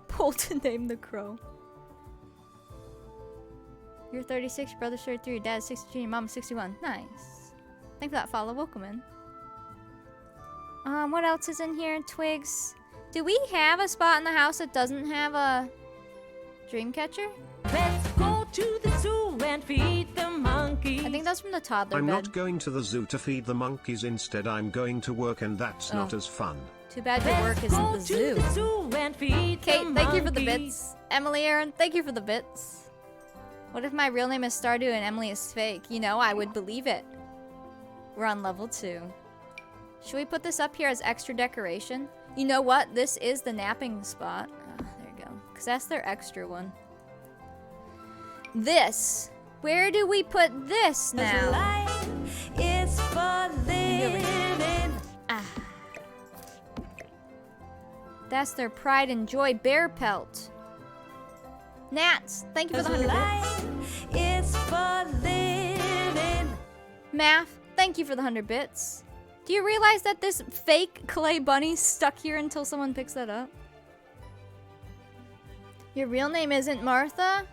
Pull to name the crow. You're 36, your brother's 33, your dad's 62, your mom's 61. Nice. Thank you for that follow. Welcome in. What else is in here? Twigs. Do we have a spot in the house that doesn't have a dream catcher? Let's go to the zoo and feed the monkeys. I think that's from the toddler I'm bed. not going to the zoo to feed the monkeys. Instead, I'm going to work, and that's not as fun. Too bad your work isn't the zoo. And feed Kate, the thank you for the monkeys. bits. Emily, Aaron, thank you for the bits. What if my real name is Stardew and Emily is fake? You know, I would believe it. We're on level 2. Should we put this up here as extra decoration? You know what? This is the napping spot. Oh, there you go. Because that's their extra one. This. Where do we put this now? Life is for living. Ah. That's their pride and joy bear pelt. Nats, thank you for the 100 bits. Life is for living. Math, thank you for the 100 bits. Do you realize that this fake clay bunny's stuck here until someone picks that up? Your real name isn't Martha?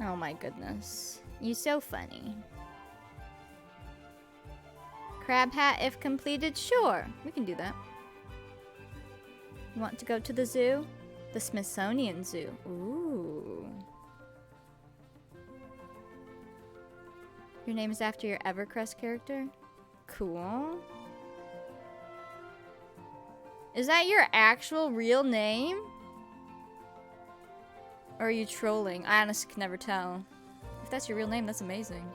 Oh my goodness. You so funny. Crab hat if completed? Sure, we can do that. You want to go to the zoo? The Smithsonian Zoo. Ooh. Your name is after your Evercrest character? Cool. Is that your actual real name? Or are you trolling? I honestly can never tell. If that's your real name, that's amazing.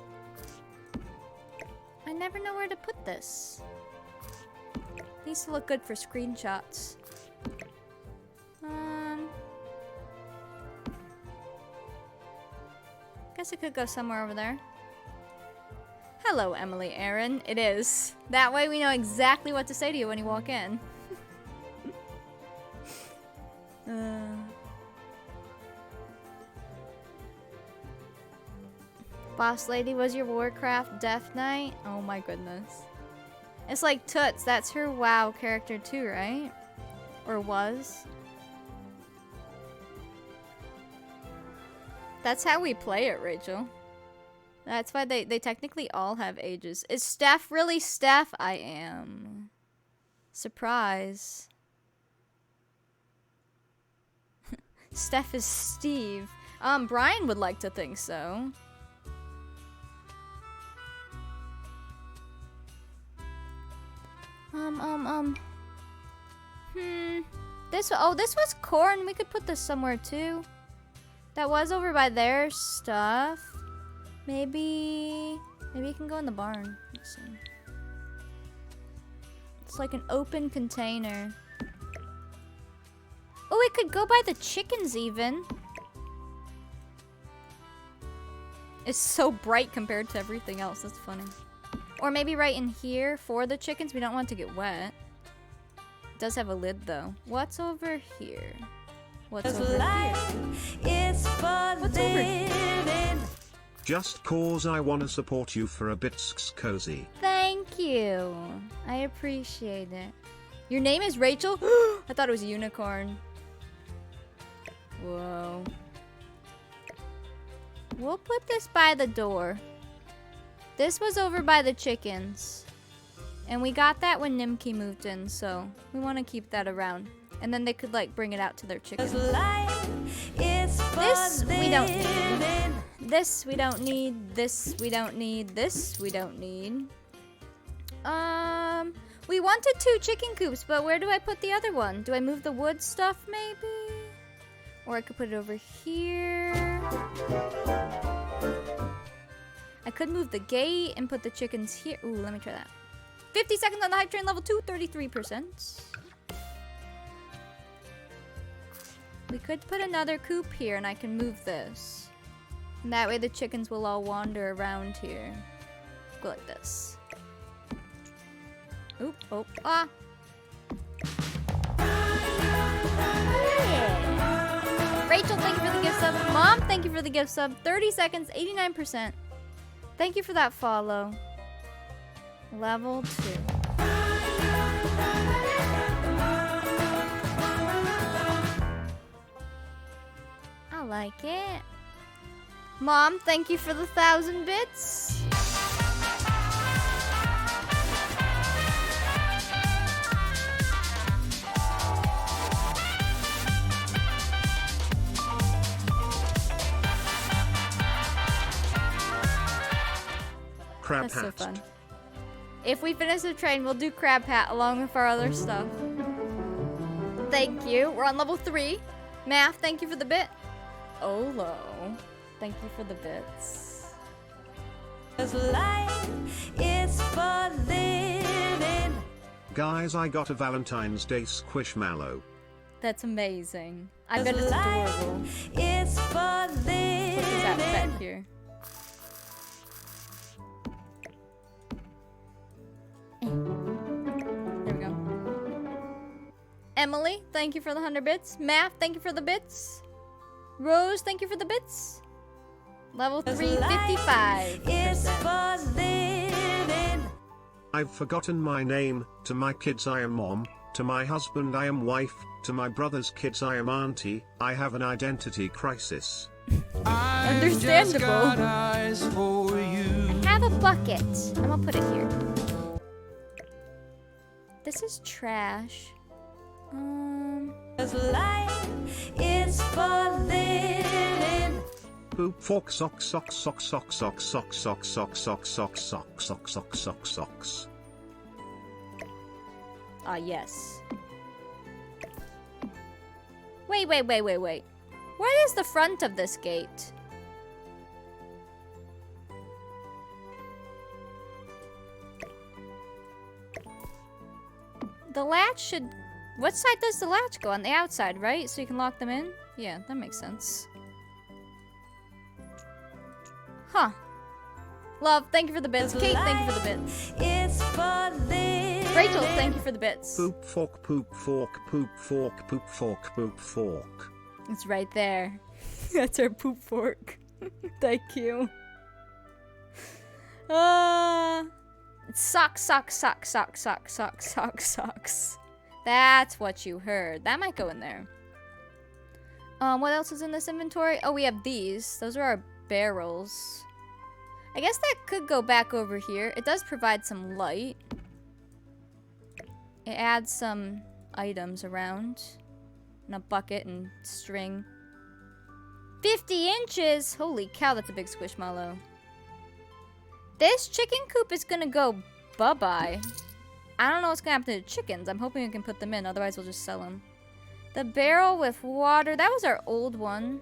I never know where to put this. Needs to look good for screenshots. Guess it could go somewhere over there. Hello, Emily Aaron. It is. That way we know exactly what to say to you when you walk in. Boss Lady was your Warcraft Death Knight? Oh my goodness. It's like Toots. That's her WoW character too, right? Or was? That's how we play it, Rachel. That's why they technically all have ages. Is Steph really Steph? I am. Surprise. Steph is Steve. Brian would like to think so. This was corn. We could put this somewhere too. That was over by their stuff. Maybe it can go in the barn. Let's see. It's like an open container. Oh, it could go by the chickens even. It's so bright compared to everything else. That's funny. Or maybe right in here for the chickens. We don't want it to get wet. It does have a lid though. What's over here? What's over here? It's for What's over here? living. Just cause I wanna support you for a bit, cozy. Thank you. I appreciate it. Your name is Rachel? I thought it was a unicorn. Whoa. We'll put this by the door. This was over by the chickens. And we got that when Nimki moved in, so we want to keep that around. And then they could like bring it out to their chickens. This we don't need. This we don't need. This we don't need. This we don't need. We wanted 2 chicken coops, but where do I put the other one? Do I move the wood stuff maybe? Or I could put it over here. I could move the gate and put the chickens here. Ooh, let me try that. 50 seconds on the hype train, level 2, 33%. We could put another coop here and I can move this. And that way the chickens will all wander around here. Go like this. Oop, oh, ah. Yeah. Rachel, thank you for the gift sub. Mom, thank you for the gift sub. 30 seconds, 89%. Thank you for that follow. Level 2. I like it. Mom, thank you for the 1,000 bits. Crab That's hat. so fun. If we finish the train, we'll do crab hat along with our other stuff. Thank you. We're on level 3. Math, thank you for the bit. Olo, thank you for the bits. 'Cause life is for living. Guys, I got a Valentine's Day squishmallow. That's amazing. I bet it's adorable. It's for Put this out back living. here. There we go. Emily, thank you for the 100 bits. Math, thank you for the bits. Rose, thank you for the bits. Level 355. It's for living. I've forgotten my name. To my kids I am mom. To my husband I am wife. To my brother's kids I am auntie. I have an identity crisis. Understandable. Eyes for you. I have a bucket. I'm gonna put it here. This is trash. 'Cause life is for living. Poop fork sock sock sock sock sock sock sock sock sock sock sock sock sock sock socks. Ah, yes. Wait. What is the front of this gate? The latch should... What side does the latch go? On the outside, right? So you can lock them in? Yeah, that makes sense. Huh. Love, thank you for the bits. Kate, thank you for the bits. It's for living. Rachel, thank you for the bits. Poop fork poop fork poop fork poop fork poop fork. It's right there. That's our poop fork. Thank you. Socks. That's what you heard. That might go in there. What else is in this inventory? Oh, we have these. Those are our barrels. I guess that could go back over here. It does provide some light. It adds some items around. And a bucket and string. 50 inches! Holy cow, that's a big squishmallow. This chicken coop is gonna go bye-bye. I don't know what's gonna happen to the chickens. I'm hoping we can put them in, otherwise we'll just sell them. The barrel with water, that was our old one.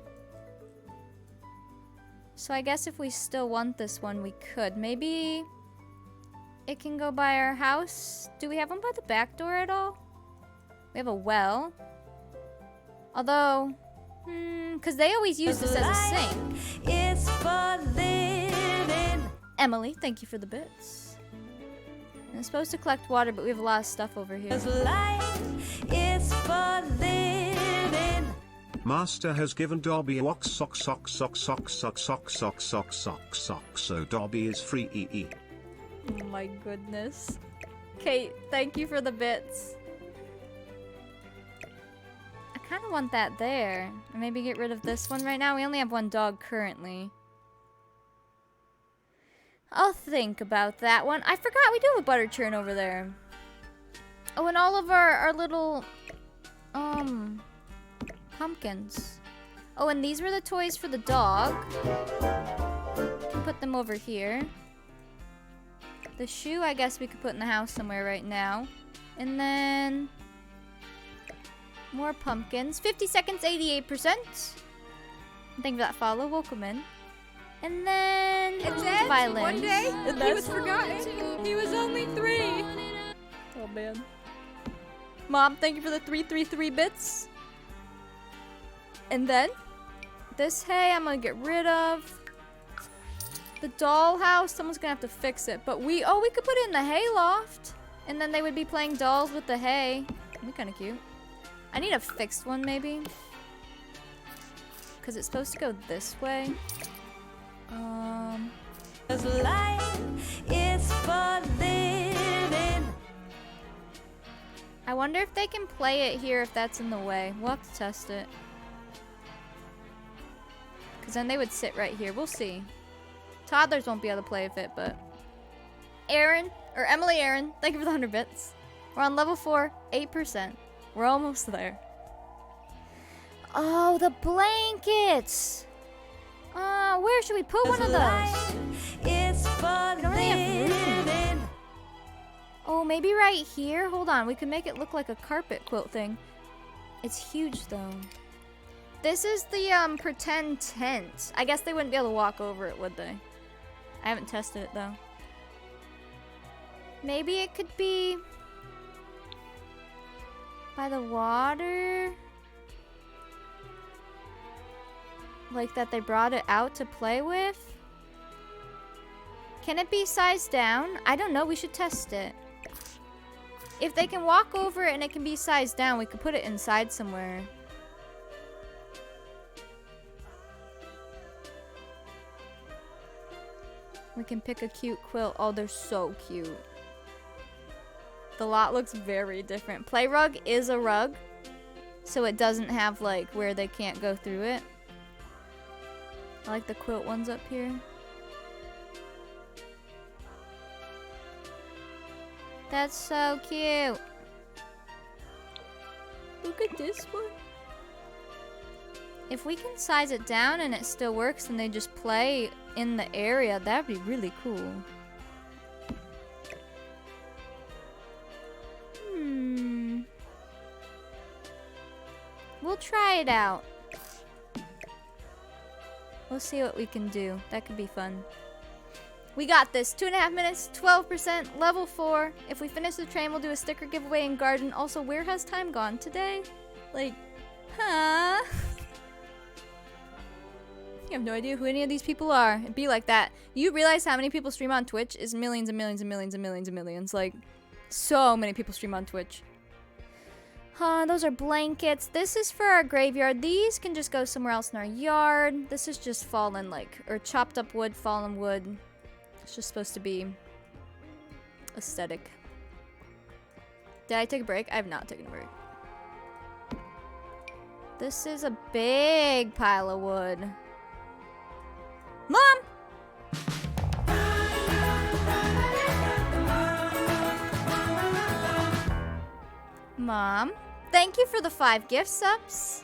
So I guess if we still want this one, we could. Maybe it can go by our house. Do we have one by the back door at all? We have a well. Although, because they always use this as a sink. It's for living. Emily, thank you for the bits. I'm supposed to collect water, but we have a lot of stuff over here. 'Cause life is for living. Master has given Dobby a walk sock sock sock sock sock sock sock sock sock sock, so Dobby is free EE. Oh my goodness. Kate, thank you for the bits. I kind of want that there. And maybe get rid of this one right now. We only have one dog currently. I'll think about that one. I forgot we do have a butter churn over there. Oh, and all of our little, pumpkins. Oh, and these were the toys for the dog. Put them over here. The shoe, I guess we could put in the house somewhere right now. And then more pumpkins. 50 seconds, 88%. Thank you for that follow. Welcome in. And then violins. One day, he was forgotten. He was only 3. Oh, man. Mom, thank you for the 333 bits. And then this hay I'm gonna get rid of. The dollhouse, someone's gonna have to fix it. But we could put it in the hay loft. And then they would be playing dolls with the hay. That'd be kind of cute. I need a fixed one, maybe. Because it's supposed to go this way. 'Cause life is for living. I wonder if they can play it here if that's in the way. We'll have to test it. Because then they would sit right here. We'll see. Toddlers won't be able to play with it, but... Aaron, or Emily Aaron, thank you for the 100 bits. We're on level 4, 8%. We're almost there. Oh, the blankets! Where should we put one of those? It's for We don't really have room. living. Oh, maybe right here? Hold on, we could make it look like a carpet quilt thing. It's huge, though. This is the, pretend tent. I guess they wouldn't be able to walk over it, would they? I haven't tested it, though. Maybe it could be... by the water? Like that they brought it out to play with? Can it be sized down? I don't know, we should test it. If they can walk over it and it can be sized down, we could put it inside somewhere. We can pick a cute quilt. Oh, they're so cute. The lot looks very different. Play rug is a rug, so it doesn't have like where they can't go through it. I like the quilt ones up here. That's so cute. Look at this one. If we can size it down and it still works and they just play in the area, that'd be really cool. We'll try it out. We'll see what we can do. That could be fun. We got this. 2.5 minutes, 12%, level 4. If we finish the train, we'll do a sticker giveaway in garden. Also, where has time gone today? Like, huh? You have no idea who any of these people are. It'd be like that. You realize how many people stream on Twitch is millions and millions and millions and millions and millions. Like, so many people stream on Twitch. Those are blankets. This is for our graveyard. These can just go somewhere else in our yard. This is just fallen, like, or chopped up wood, fallen wood. It's just supposed to be aesthetic. Did I take a break? I have not taken a break. This is a big pile of wood. Mom! Mom, thank you for the 5 gift subs.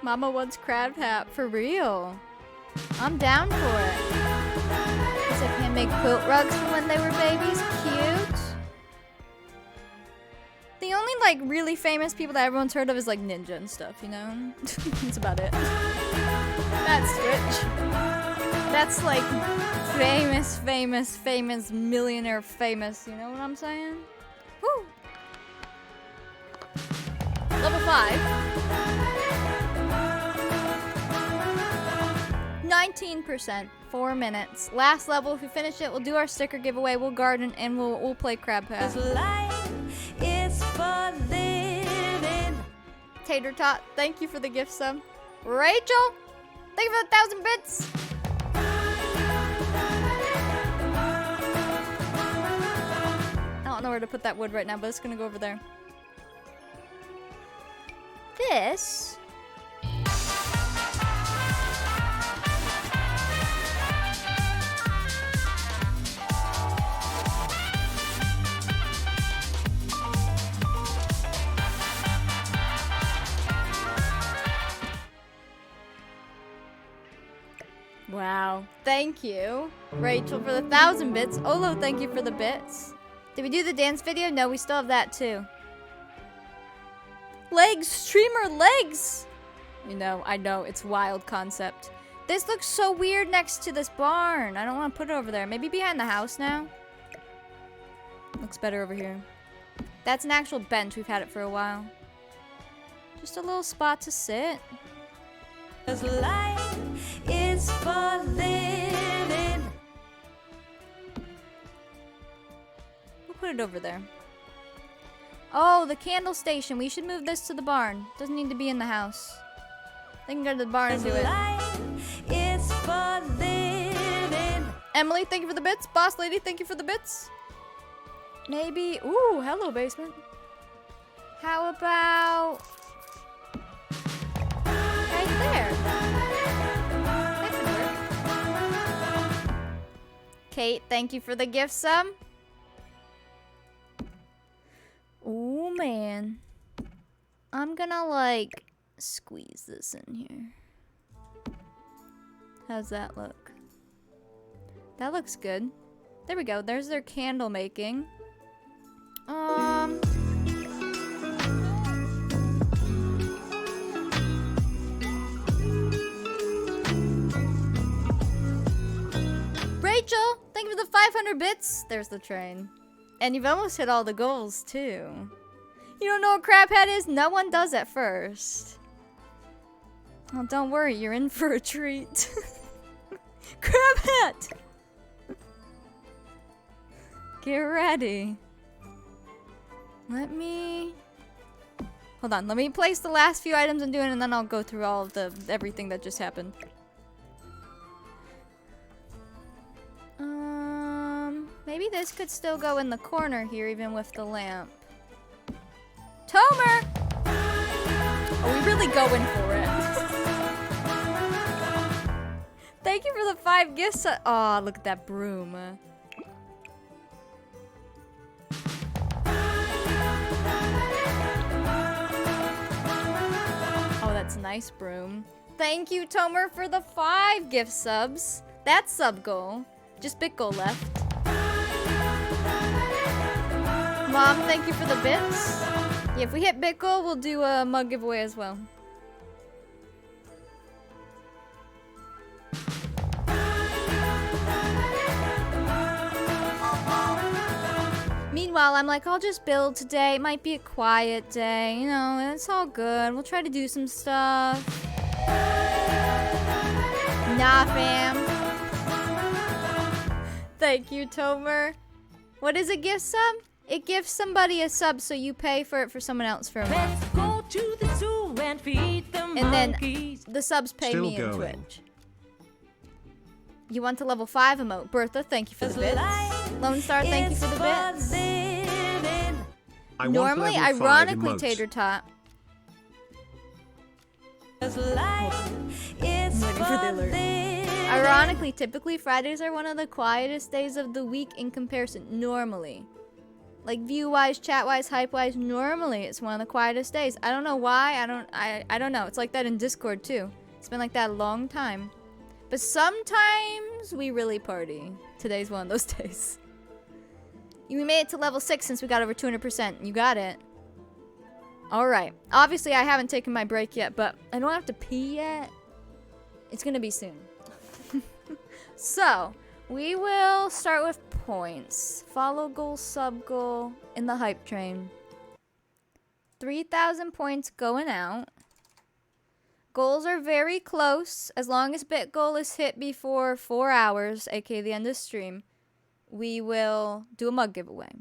Mama wants crab hat for real. I'm down for it. Guess I can make quilt rugs from when they were babies. Cute. The only like really famous people that everyone's heard of is like Ninja and stuff, you know? That's about it. That's Twitch. That's like famous, millionaire famous, you know what I'm saying? Woo! Level 5. 19%, 4 minutes. Last level, if we finish it, we'll do our sticker giveaway, we'll garden, and we'll play crab pass. Life is for living. Tater Tot, thank you for the gift sub. Rachel, thank you for the 1,000 bits. I don't know know where to put that wood right now, but it's gonna go over there. This... Wow. Thank you, Rachel, for the 1,000 bits. Olo, thank you for the bits. Did we do the dance video? No, we still have that too. Legs! Streamer legs! You know, I know, it's wild concept. This looks so weird next to this barn. I don't want to put it over there. Maybe behind the house now? Looks better over here. That's an actual bench. We've had it for a while. Just a little spot to sit. 'Cause life is for living. We'll put it over there. Oh, the candle station. We should move this to the barn. Doesn't need to be in the house. They can go to the barn and do it. Life is for living. Emily, thank you for the bits. Boss lady, thank you for the bits. Maybe. Ooh, hello, basement. How about right there? That could work. Kate, thank you for the gift sub. Ooh, man. I'm gonna, like, squeeze this in here. How's that look? That looks good. There we go. There's their candle making. Rachel, thank you for the 500 bits. There's the train. And you've almost hit all the goals, too. You don't know what crab hat is? No one does at first. Well, don't worry. You're in for a treat. Crab hat! Get ready. Let me... Hold on. Let me place the last few items I'm doing, and then I'll go through all of everything that just happened. Maybe this could still go in the corner here, even with the lamp. Tomer! Are we really going for it? Thank you for the 5 gifts. Oh, look at that broom. Oh, that's a nice broom. Thank you, Tomer, for the 5 gift subs. That's sub goal. Just bit goal left. Mom, thank you for the bits. Yeah, if we hit bit goal, we'll do a mug giveaway as well. Meanwhile, I'm like, I'll just build today. It might be a quiet day. You know, it's all good. We'll try to do some stuff. Nah, fam. Thank you, Tomer. What is a gift sub? It gives somebody a sub, so you pay for it for someone else for a month. Let's go to the zoo and feed the And then monkeys. the subs pay Still me in going. Twitch. You want to level 5 emote. Bertha, thank you for the bits. Lone Star, thank you for the bits. I want Normally, level 5 ironically, emotes. Tater Tot. Ironically, typically Fridays are one of the quietest days of the week in comparison. Normally. Like view-wise, chat-wise, hype-wise, normally it's one of the quietest days. I don't know why. I don't know. It's like that in Discord too. It's been like that a long time. But sometimes we really party. Today's one of those days. We made it to level 6 since we got over 200%. You got it. Alright. Obviously, I haven't taken my break yet, but I don't have to pee yet. It's gonna be soon. So, we will start with points. Follow goal, sub goal in the hype train. 3,000 points going out. Goals are very close. As long as bit goal is hit before 4 hours, aka the end of stream, we will do a mug giveaway.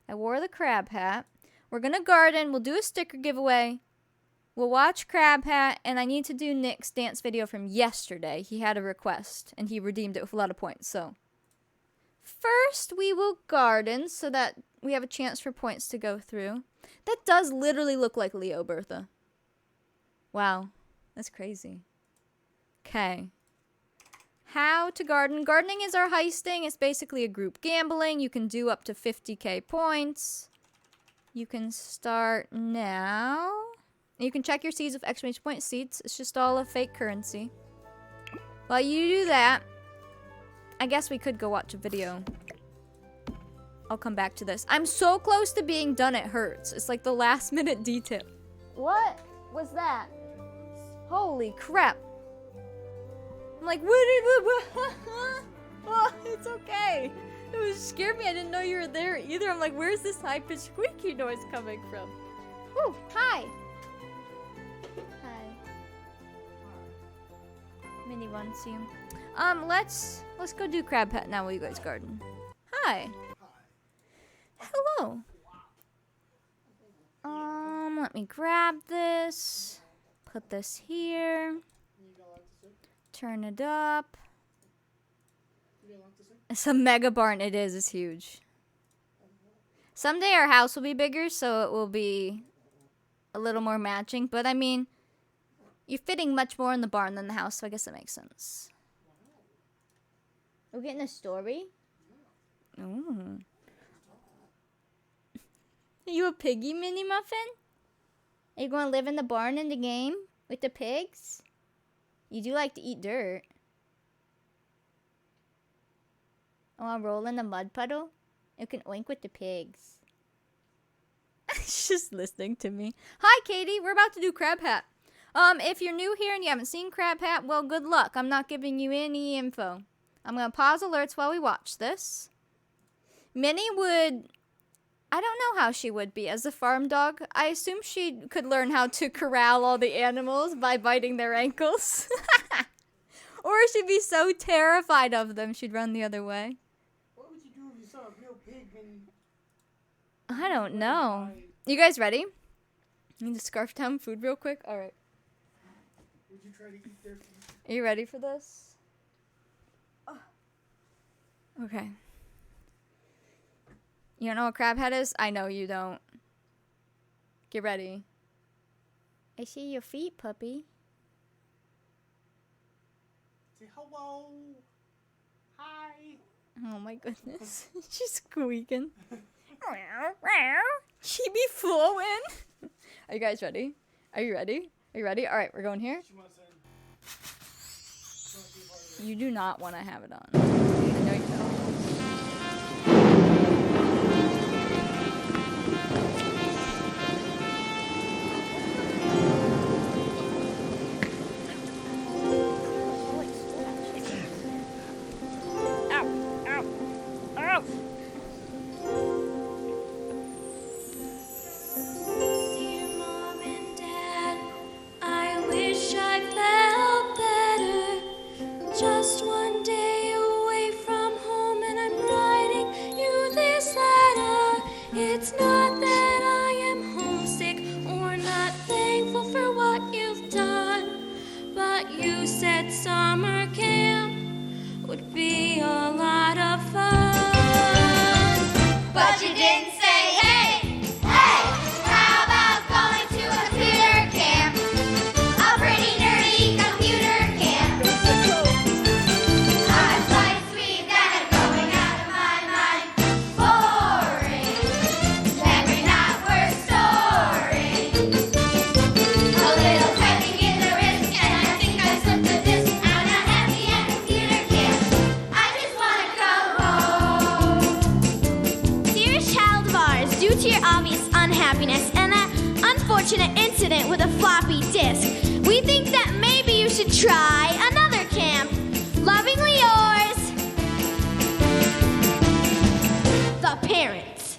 I wore the crab hat. We're gonna garden. We'll do a sticker giveaway. We'll watch Crab Hat, and I need to do Nick's dance video from yesterday. He had a request, and he redeemed it with a lot of points, so First, we will garden so that we have a chance for points to go through. That does literally look like Leo, Bertha. Wow, that's crazy. Okay. How to garden. Gardening is our heisting. It's basically a group gambling. You can do up to 50k points. You can start now. You can check your seeds with exclamation point seeds. It's just all a fake currency. While you do that, I guess we could go watch a video. I'll come back to this. I'm so close to being done, it hurts. It's like the last minute detail. What was that? Holy crap. I'm like, what? Oh, it's okay. It was scared me. I didn't know you were there either. I'm like, where's this high-pitched squeaky noise coming from? Woo, hi. Hi. Minnie wants you. Let's go do crab pet now while you guys garden. Hi. Hello. Let me grab this. Put this here. Turn it up. It's a mega barn. It is. It's huge. Someday our house will be bigger, so it will be a little more matching. But I mean, you're fitting much more in the barn than the house, so I guess that makes sense. We're getting a story? Ooh. Are you a piggy, Mini Muffin? Are you going to live in the barn in the game with the pigs? You do like to eat dirt. I want to roll in the mud puddle? You can oink with the pigs. She's just listening to me. Hi, Katie. We're about to do Crab Hat. If you're new here and you haven't seen Crab Hat, well, good luck. I'm not giving you any info. I'm going to pause alerts while we watch this. Minnie would... I don't know how she would be as a farm dog. I assume she could learn how to corral all the animals by biting their ankles. Or she'd be so terrified of them, she'd run the other way. What would you do if you saw a real pig and... I don't know. You guys ready? I need to scarf down food real quick. All right. Would you try to eat their food? Are you ready for this? Okay. You don't know what crab head is? I know you don't. Get ready. I see your feet, puppy. Say hello. Hi. Oh my goodness. She's squeaking. She be flowing. Are you guys ready? Are you ready? Are you ready? All right, we're going here. She wants in. You do not want to have it on. I know you don't. Summer camp would be a lot of fun. But you didn't say, hey, how about going to a computer camp? A pretty nerdy computer camp. I'd like sweet that are going out of my mind. Boring. Memory not worth storing. A little typing in the wrist, and I think I slipped the disc. I'm not happy at computer camp. I just want to go home. Dear child of ours, due to your obvious unhappiness and that unfortunate incident with a floppy disk, we think that maybe you should try another camp. Lovingly yours, the parents.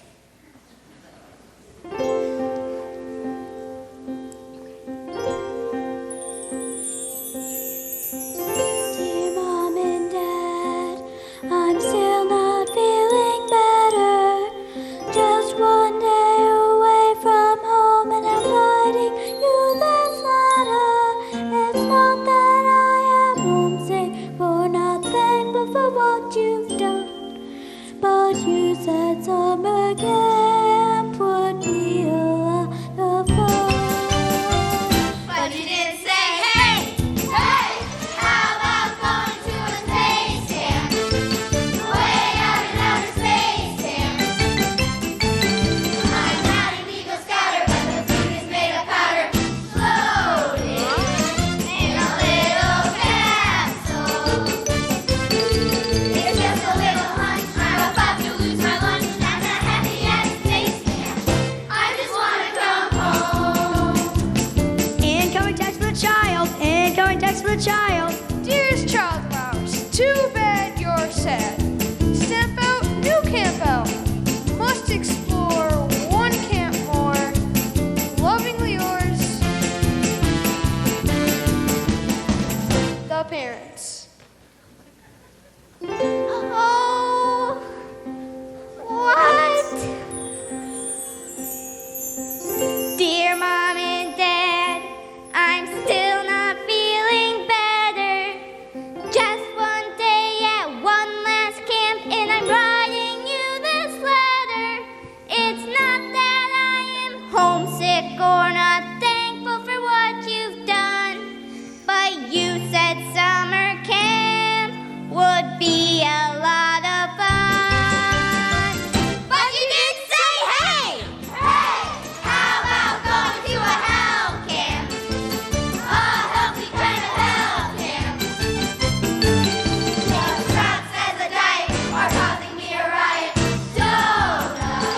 Dear Mom and Dad, I'm still not feeling better. Just one day away from home and I'm writing you this letter. It's not that I am homesick for nothing but for what you've done. you said summer camp would be a lot of fun. But you didn't say, hey, hey, how about going to a space camp? Way out in outer space camp. I'm not an Eagle Scouter, but the food is made of powder. Floating in a little capsule. It's just a little hunch. I'm about to lose my lunch. I'm not happy at space camp. I just wanna come home. Incoming text from a child. Incoming text from a child. Dearest child of ours, too bad you're sad. Stamp out, new camp out. Must explore one camp more. Lovingly yours, the parents. Oh, what? Dear Mom and Dad, I'm still not feeling better. Just one day at one last camp, and I'm writing you this letter. It's not that I am homesick or not thankful for what you've done, but you said summer camp would be a lot of fun. But you didn't say, hey, hey, how about going to a hell camp? A healthy kind of hell camp. The drugs and the diet are causing me a riot. Donuts,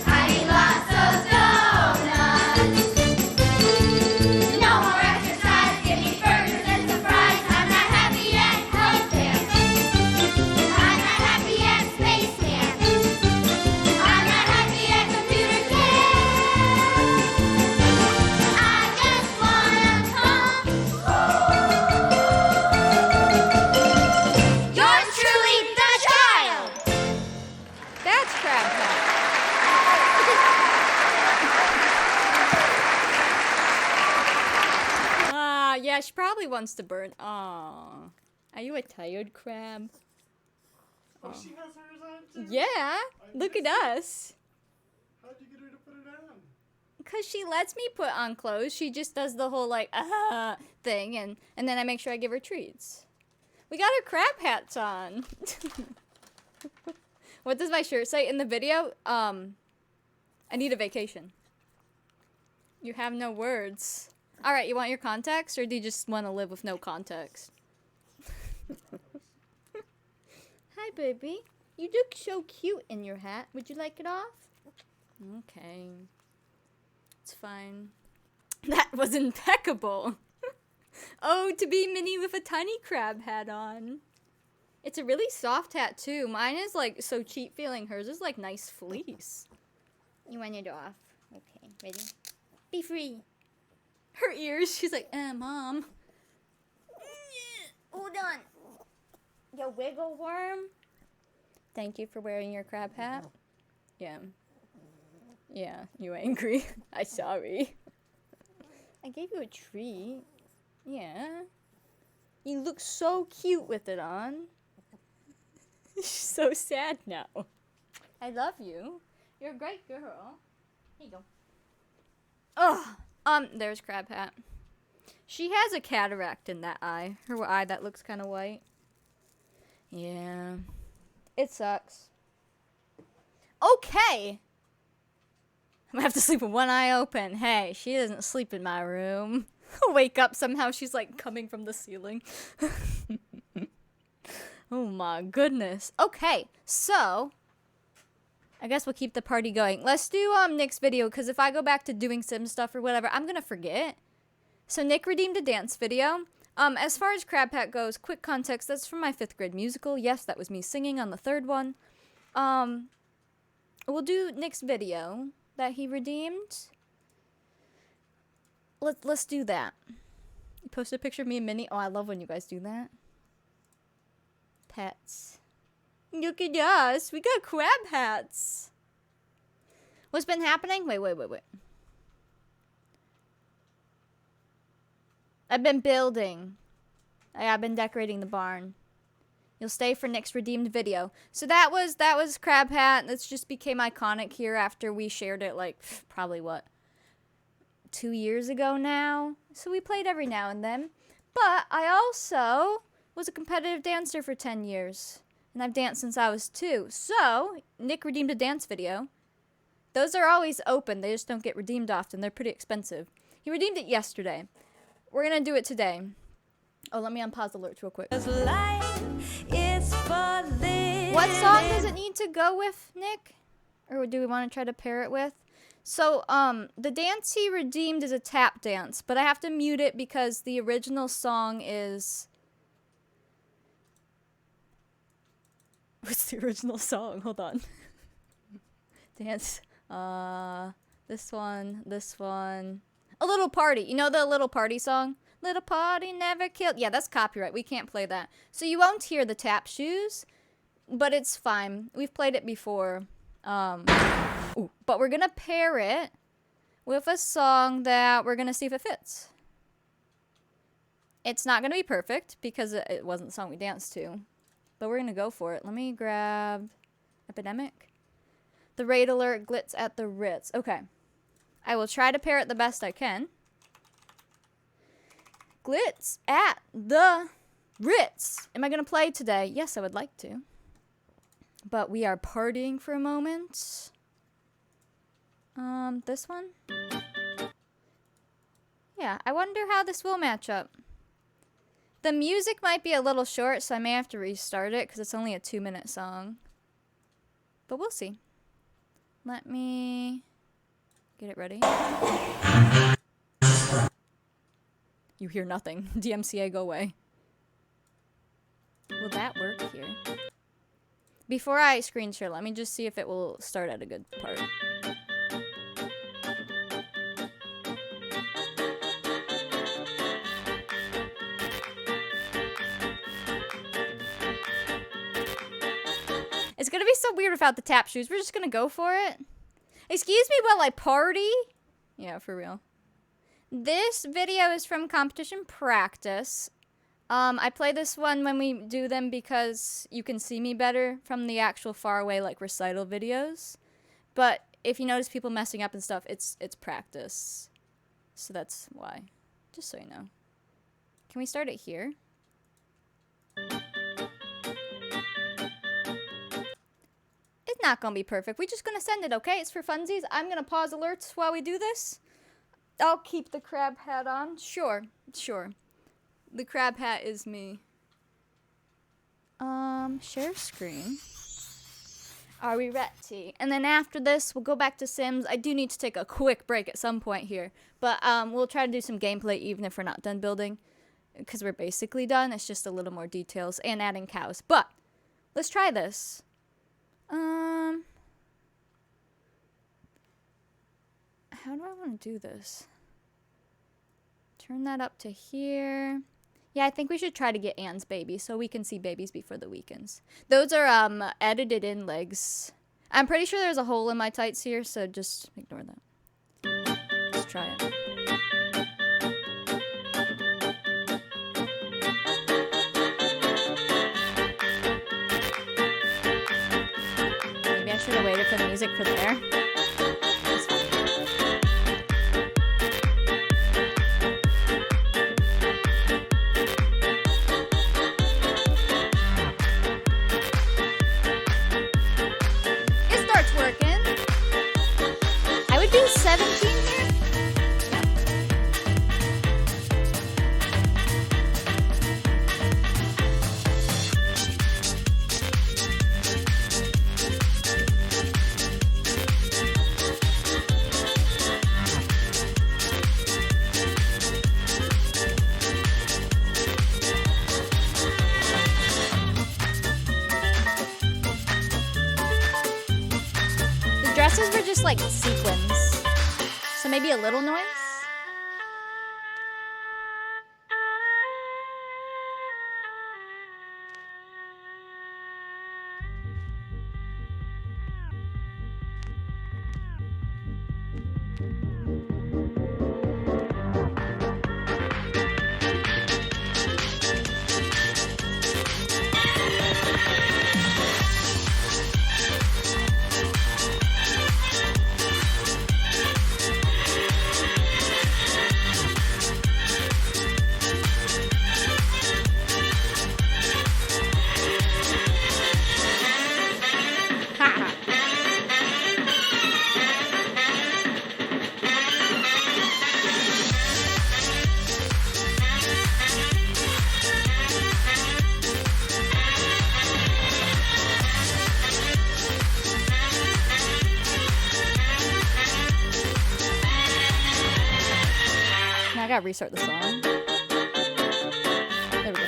I need lots of donuts. No more exercise, give me burgers and some fries. I'm not happy at health camp. I'm not happy at space camp. I'm not happy at computer camp. I just wanna come home. Yours truly, the child. That's Crab Hat. Yeah, she probably wants to burn. Aw. Are you a tired crab? Oh, she has hers on too? Yeah, look at us. How'd you get her to put it on? Because she lets me put on clothes. She just does the whole, like, thing, and then I make sure I give her treats. We got our crab hats on. What does my shirt say in the video? I need a vacation. You have no words. Alright, you want your context, or do you just want to live with no context? Hi, baby. You look so cute in your hat. Would you like it off? Okay. It's fine. That was impeccable. Oh, to be Minnie with a tiny crab hat on. It's a really soft hat, too. Mine is, like, so cheap feeling. Hers is, like, nice fleece. You want it off. Okay, ready? Be free. Her ears. She's like, Mom. Hold on. You wiggle worm. Thank you for wearing your crab hat. Yeah. Yeah, you angry? I'm sorry. I gave you a treat. Yeah. You look so cute with it on. She's so sad now. I love you. You're a great girl. Here you go. Ugh. There's Crab Hat. She has a cataract in that eye. Her eye that looks kind of white. Yeah. It sucks. Okay. I'm gonna have to sleep with one eye open. Hey, she doesn't sleep in my room. Wake up somehow, she's like coming from the ceiling. Oh my goodness. Okay, so I guess we'll keep the party going. Let's do Nick's video, because if I go back to doing sim stuff or whatever, I'm gonna forget. So Nick redeemed a dance video. As far as Crab Hat goes, quick context, that's from my 5th grade musical. Yes, that was me singing on the 3rd one. We'll do Nick's video that he redeemed. Let's do that. You posted a picture of me and Minnie. Oh, I love when you guys do that. Pets. Look at us. We got crab hats. What's been happening? Wait. I've been building. I've been decorating the barn. You'll stay for Nick's redeemed video. So that was Crab Hat. This just became iconic here after we shared it, like, probably, what, 2 years ago now? So we played every now and then. But I also was a competitive dancer for 10 years. And I've danced since I was 2. So, Nick redeemed a dance video. Those are always open. They just don't get redeemed often. They're pretty expensive. He redeemed it yesterday. We're going to do it today. Oh, let me unpause alerts real quick. 'Cause life is for living. What song does it need to go with, Nick? Or do we want to try to pair it with? So, the dance he redeemed is a tap dance, but I have to mute it because the original song is... What's the original song? Hold on. Dance. This one. A Little Party. You know the Little Party song? Little Party never killed. Yeah, that's copyright. We can't play that. So you won't hear the tap shoes, but it's fine. We've played it before. But we're going to pair it with a song that we're going to see if it fits. It's not going to be perfect because it wasn't the song we danced to, but we're going to go for it. Let me grab Epidemic. The Raid Alert Glitz at the Ritz. Okay. I will try to pair it the best I can. Glitz at the Ritz. Am I going to play today? Yes, I would like to. But we are partying for a moment. This one? Yeah, I wonder how this will match up. The music might be a little short, so I may have to restart it because it's only a 2-minute song. But we'll see. Let me get it ready. You hear nothing. DMCA, go away. Will that work here? Before I screen share, let me just see if it will start at a good part. It's gonna be so weird without the tap shoes. We're just gonna go for it. Excuse me while I party? Yeah, for real. This video is from competition practice. I play this one when we do them because you can see me better from the actual far away like recital videos. But if you notice people messing up and stuff, it's practice. So that's why. Just so you know. Can we start it here? It's not gonna be perfect. We're just gonna send it, okay? It's for funsies. I'm gonna pause alerts while we do this. I'll keep the crab hat on. Sure. The crab hat is me. Share screen. Are we ready? And then after this, we'll go back to Sims. I do need to take a quick break at some point here. But we'll try to do some gameplay even if we're not done building. Because we're basically done. It's just a little more details and adding cows. But let's try this. How do I want to do this? Turn that up to here. Yeah, I think we should try to get Anne's baby so we can see babies before the weekends. Those are edited in legs. I'm pretty sure there's a hole in my tights here, so just ignore that. Let's try it. Maybe I should have waited for the music for there. Dresses were just like sequins, so maybe a little noise. gotta restart the song. There we go.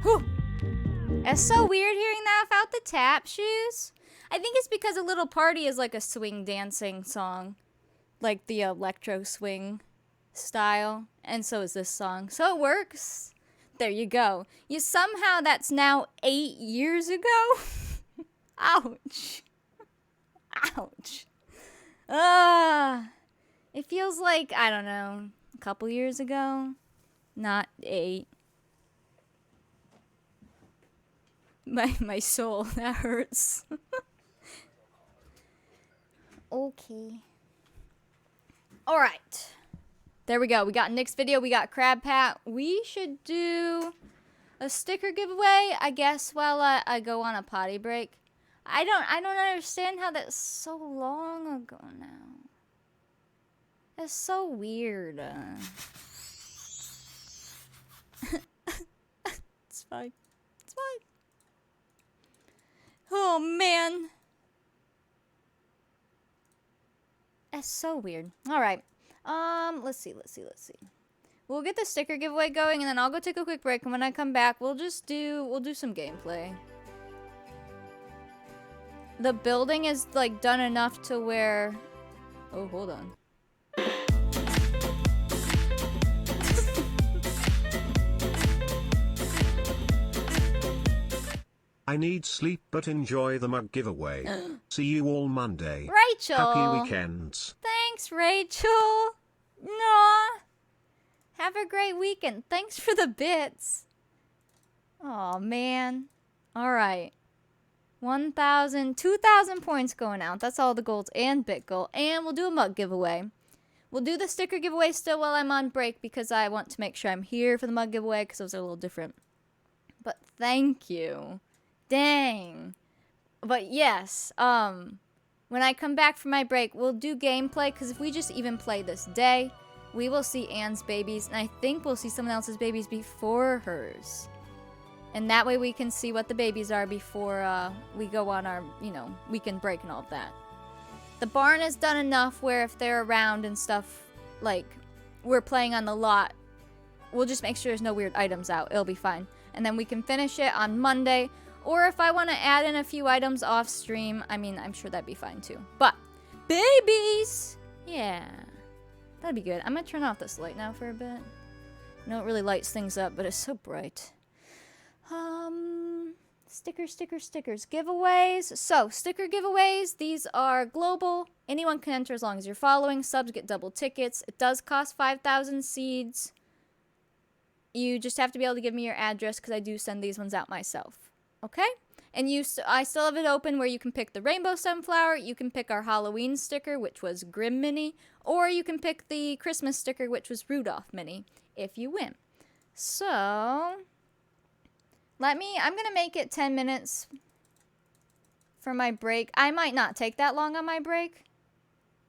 Whew. It's so weird hearing that without the tap shoes. I think it's because A Little Party is like a swing dancing song. Like the electro swing style. And so is this song. So it works. There you go. Somehow that's now 8 years ago. Ouch. Ouch. It feels like, I don't know, a couple years ago. Not 8. My soul, that hurts. Okay. Alright. There we go. We got Nick's video. We got Crab Pat. We should do a sticker giveaway, I guess, while I go on a potty break. I don't understand how that's so long ago now. That's so weird. It's fine. It's fine. Oh, man. That's so weird. All right. Let's see. We'll get the sticker giveaway going, and then I'll go take a quick break. And when I come back, we'll do some gameplay. The building is like done enough to where. Oh, hold on. I need sleep, but enjoy the mug giveaway. See you all Monday. Rachel. Happy weekends. Thanks, Rachel. Nah. Have a great weekend. Thanks for the bits. Oh man. All right. 2,000 points going out. That's all the golds and bit gold. And we'll do a mug giveaway. We'll do the sticker giveaway still while I'm on break because I want to make sure I'm here for the mug giveaway because those are a little different. But thank you. Dang. But yes, when I come back from my break, we'll do gameplay, because if we just even play this day, we will see Anne's babies, and I think we'll see someone else's babies before hers. And that way we can see what the babies are before we go on our, weekend break and all of that. The barn is done enough where if they're around and stuff, like, we're playing on the lot, we'll just make sure there's no weird items out. It'll be fine. And then we can finish it on Monday. Or if I want to add in a few items off stream, I mean, I'm sure that'd be fine too. But, babies! Yeah. That'd be good. I'm going to turn off this light now for a bit. I know it really lights things up, but it's so bright. Stickers. Giveaways. So, sticker giveaways. These are global. Anyone can enter as long as you're following. Subs get double tickets. It does cost 5,000 seeds. You just have to be able to give me your address because I do send these ones out myself. Okay? And I still have it open where you can pick the Rainbow Sunflower, you can pick our Halloween sticker, which was Grim Mini, or you can pick the Christmas sticker, which was Rudolph Mini, if you win. So, I'm going to make it 10 minutes for my break. I might not take that long on my break,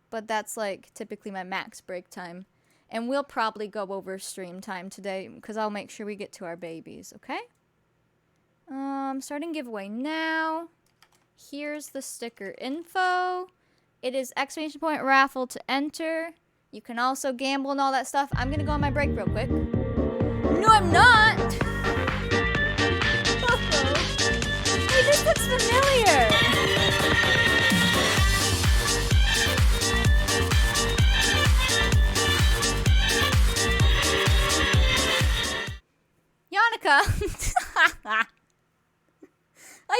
but that's like typically my max break time. And we'll probably go over stream time today, because I'll make sure we get to our babies, okay? Starting giveaway now. Here's the sticker info. It is exclamation point raffle to enter. You can also gamble and all that stuff. I'm gonna go on my break real quick. No, I'm not! Hey, this looks familiar!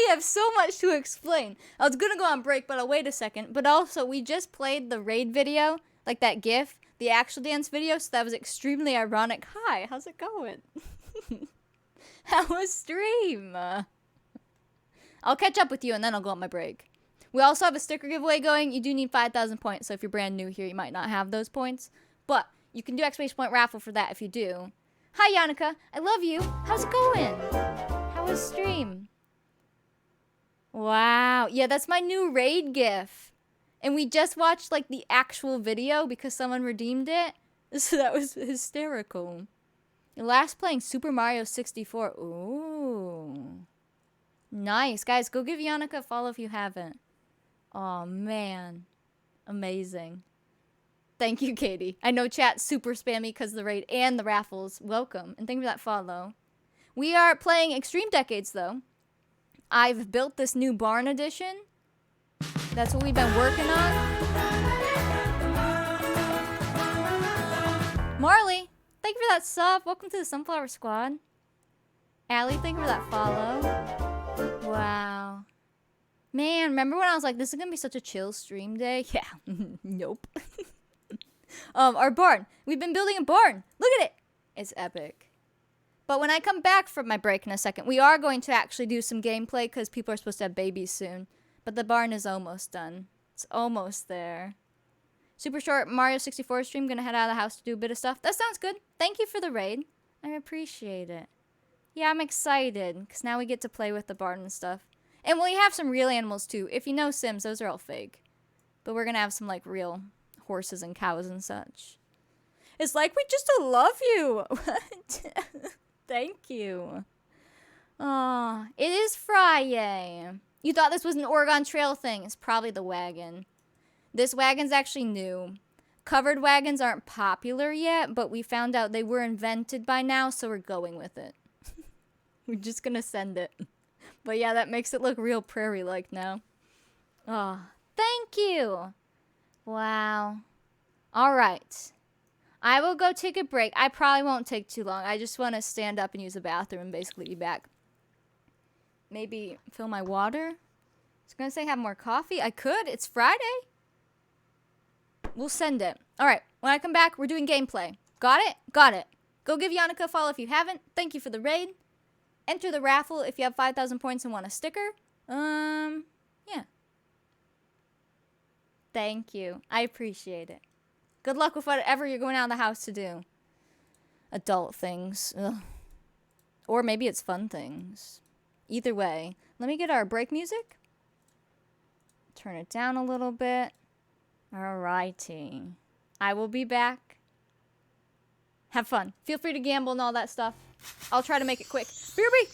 literally have so much to explain. I was gonna go on break, but I'll wait a second. But also, we just played the raid video, like that GIF, the actual dance video, so that was extremely ironic. Hi, how's it going? How was stream? I'll catch up with you and then I'll go on my break. We also have a sticker giveaway going. You do need 5,000 points, so if you're brand new here, you might not have those points. But you can do exclamation point raffle for that if you do. Hi, Yannicka. I love you. How's it going? How was stream? Wow. Yeah, that's my new raid GIF. And we just watched, like, the actual video because someone redeemed it. So that was hysterical. Last playing Super Mario 64. Ooh. Nice. Guys, go give Yannicka a follow if you haven't. Oh, man. Amazing. Thank you, Katie. I know chat's super spammy because of the raid and the raffles. Welcome. And thank you for that follow. We are playing Extreme Decades, though. I've built this new barn edition. That's what we've been working on. Marley, thank you for that sub. Welcome to the Sunflower Squad. Allie, thank you for that follow. Wow. Man, remember when I was like, this is going to be such a chill stream day? Yeah. Nope. Our barn. We've been building a barn. Look at it. It's epic. But when I come back from my break in a second, we are going to actually do some gameplay because people are supposed to have babies soon. But the barn is almost done. It's almost there. Super short Mario 64 stream. Gonna head out of the house to do a bit of stuff. That sounds good. Thank you for the raid. I appreciate it. Yeah, I'm excited because now we get to play with the barn and stuff. And we have some real animals too. If you know Sims, those are all fake. But we're gonna have some like real horses and cows and such. It's like we just love you. What? Thank you. Oh, it is Friday. You thought this was an Oregon Trail thing. It's probably the wagon. This wagon's actually new. Covered wagons aren't popular yet, but we found out they were invented by now, so we're going with it. We're just gonna send it. But yeah, that makes it look real prairie-like now. Oh, thank you. Wow. All right. I will go take a break. I probably won't take too long. I just want to stand up and use the bathroom and basically be back. Maybe fill my water. I was going to say have more coffee. I could. It's Friday. We'll send it. All right. When I come back, we're doing gameplay. Got it? Got it. Go give Yannicka a follow if you haven't. Thank you for the raid. Enter the raffle if you have 5,000 points and want a sticker. Yeah. Thank you. I appreciate it. Good luck with whatever you're going out of the house to do. Adult things. Ugh. Or maybe it's fun things. Either way. Let me get our break music. Turn it down a little bit. Alrighty. I will be back. Have fun. Feel free to gamble and all that stuff. I'll try to make it quick. BRB!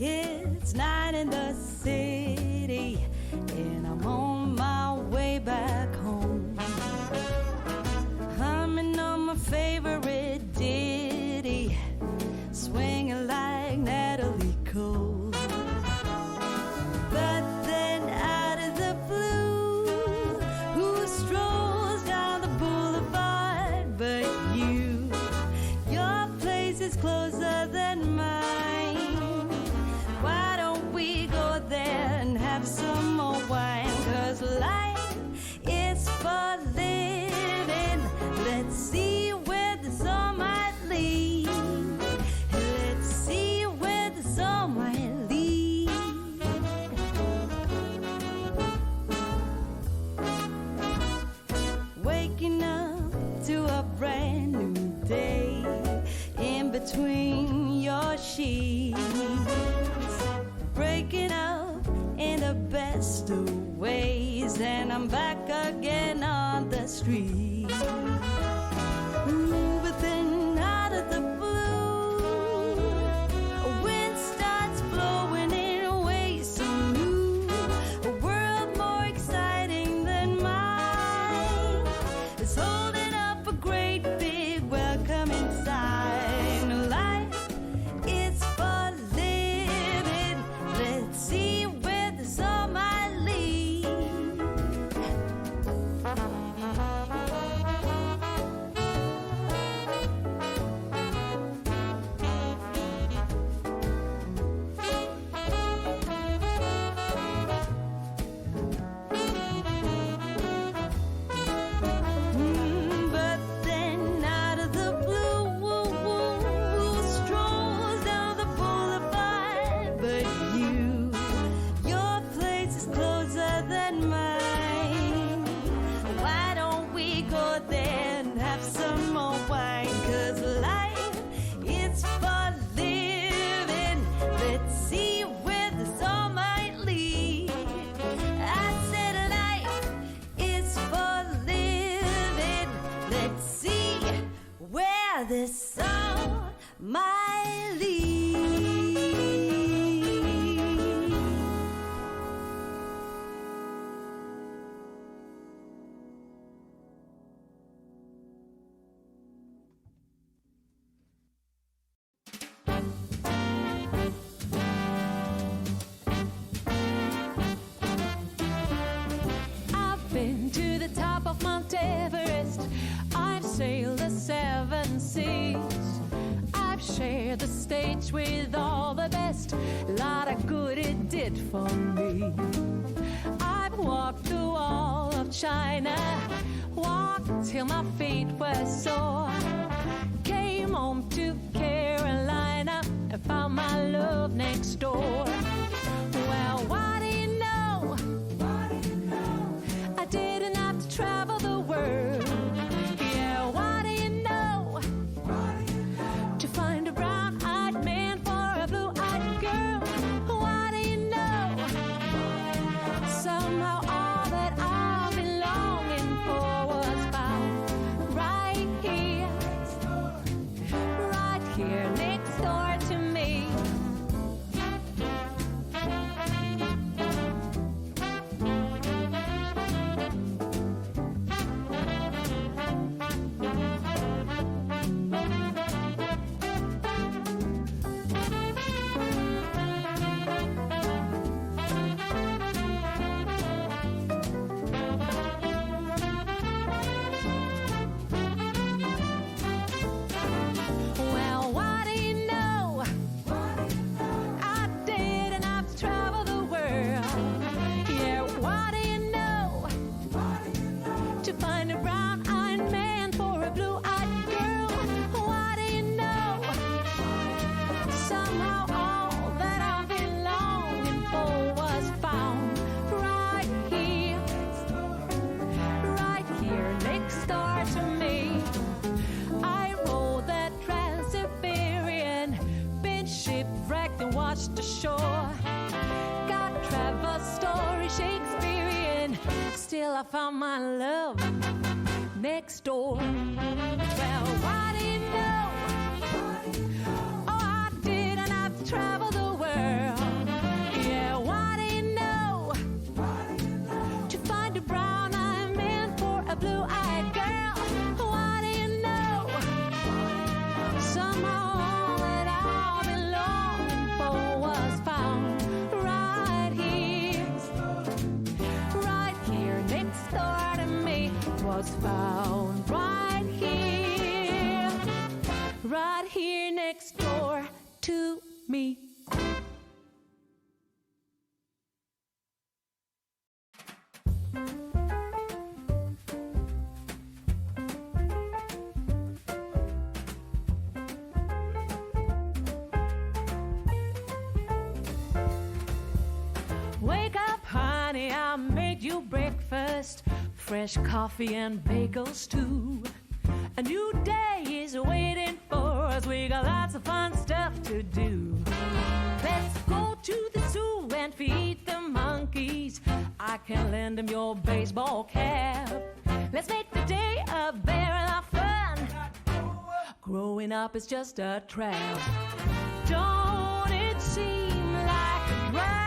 It's night in the city, and I'm on my way back home. Humming on my favorite ditty, swinging like Natalie Cole. But then out of the blue, who strolls down the boulevard but you? Your place is closer than mine. Why don't we go there and have some more wine? 'Cause life is for living. Let's see where the sun might lead. Let's see where the sun might lead. Waking up to a brand new day in between your sheets. Breaking up in the best of ways, and I'm back again on the street. Ooh, but then out of the blue, a wind starts blowing in ways so new. A world more exciting than mine is holding up a great big welcoming sign. Life is for living. Let's see where the sun might lead. my leave. I've been to the top of Mount Everest. I've sailed the 7 seas. I've shared the stage with all the best. Lot of good it did for me. I've walked the wall of China, walked till my feet were sore. Came home to Carolina and found my love next door. Well, what do you know? I didn't have to travel the world. Yeah, what do you know? To find a brown-eyed man for a blue-eyed girl. What do you know? Somehow all that I've been longing for was found right here next door to me. Well, what do you know? I didn't have to travel the world. Yeah, what do you know? To find a brown-eyed man for a blue-eyed girl. What do you know? Somehow all that I've been longing for was found right here next door to me. I rode that Trans-Siberian, been shipwrecked and washed ashore. Got travel story Shakespearean, still I found my love next door. Well, what do you know? Oh, I didn't have to travel the world. Yeah, what do you know? To find a brown-eyed man for a blue-eyed girl. What do you know? Somehow all that I've been longing for was found right here next door to me. Was found right here next door to me. Wake up, honey, I made you breakfast. Fresh coffee and bagels too. A new day is waiting for us. We got lots of fun stuff to do. Let's go to the zoo and feed the monkeys. I can lend them your baseball cap. Let's make the day a very lot of fun. Growing up is just a trap. Don't it seem like a drag?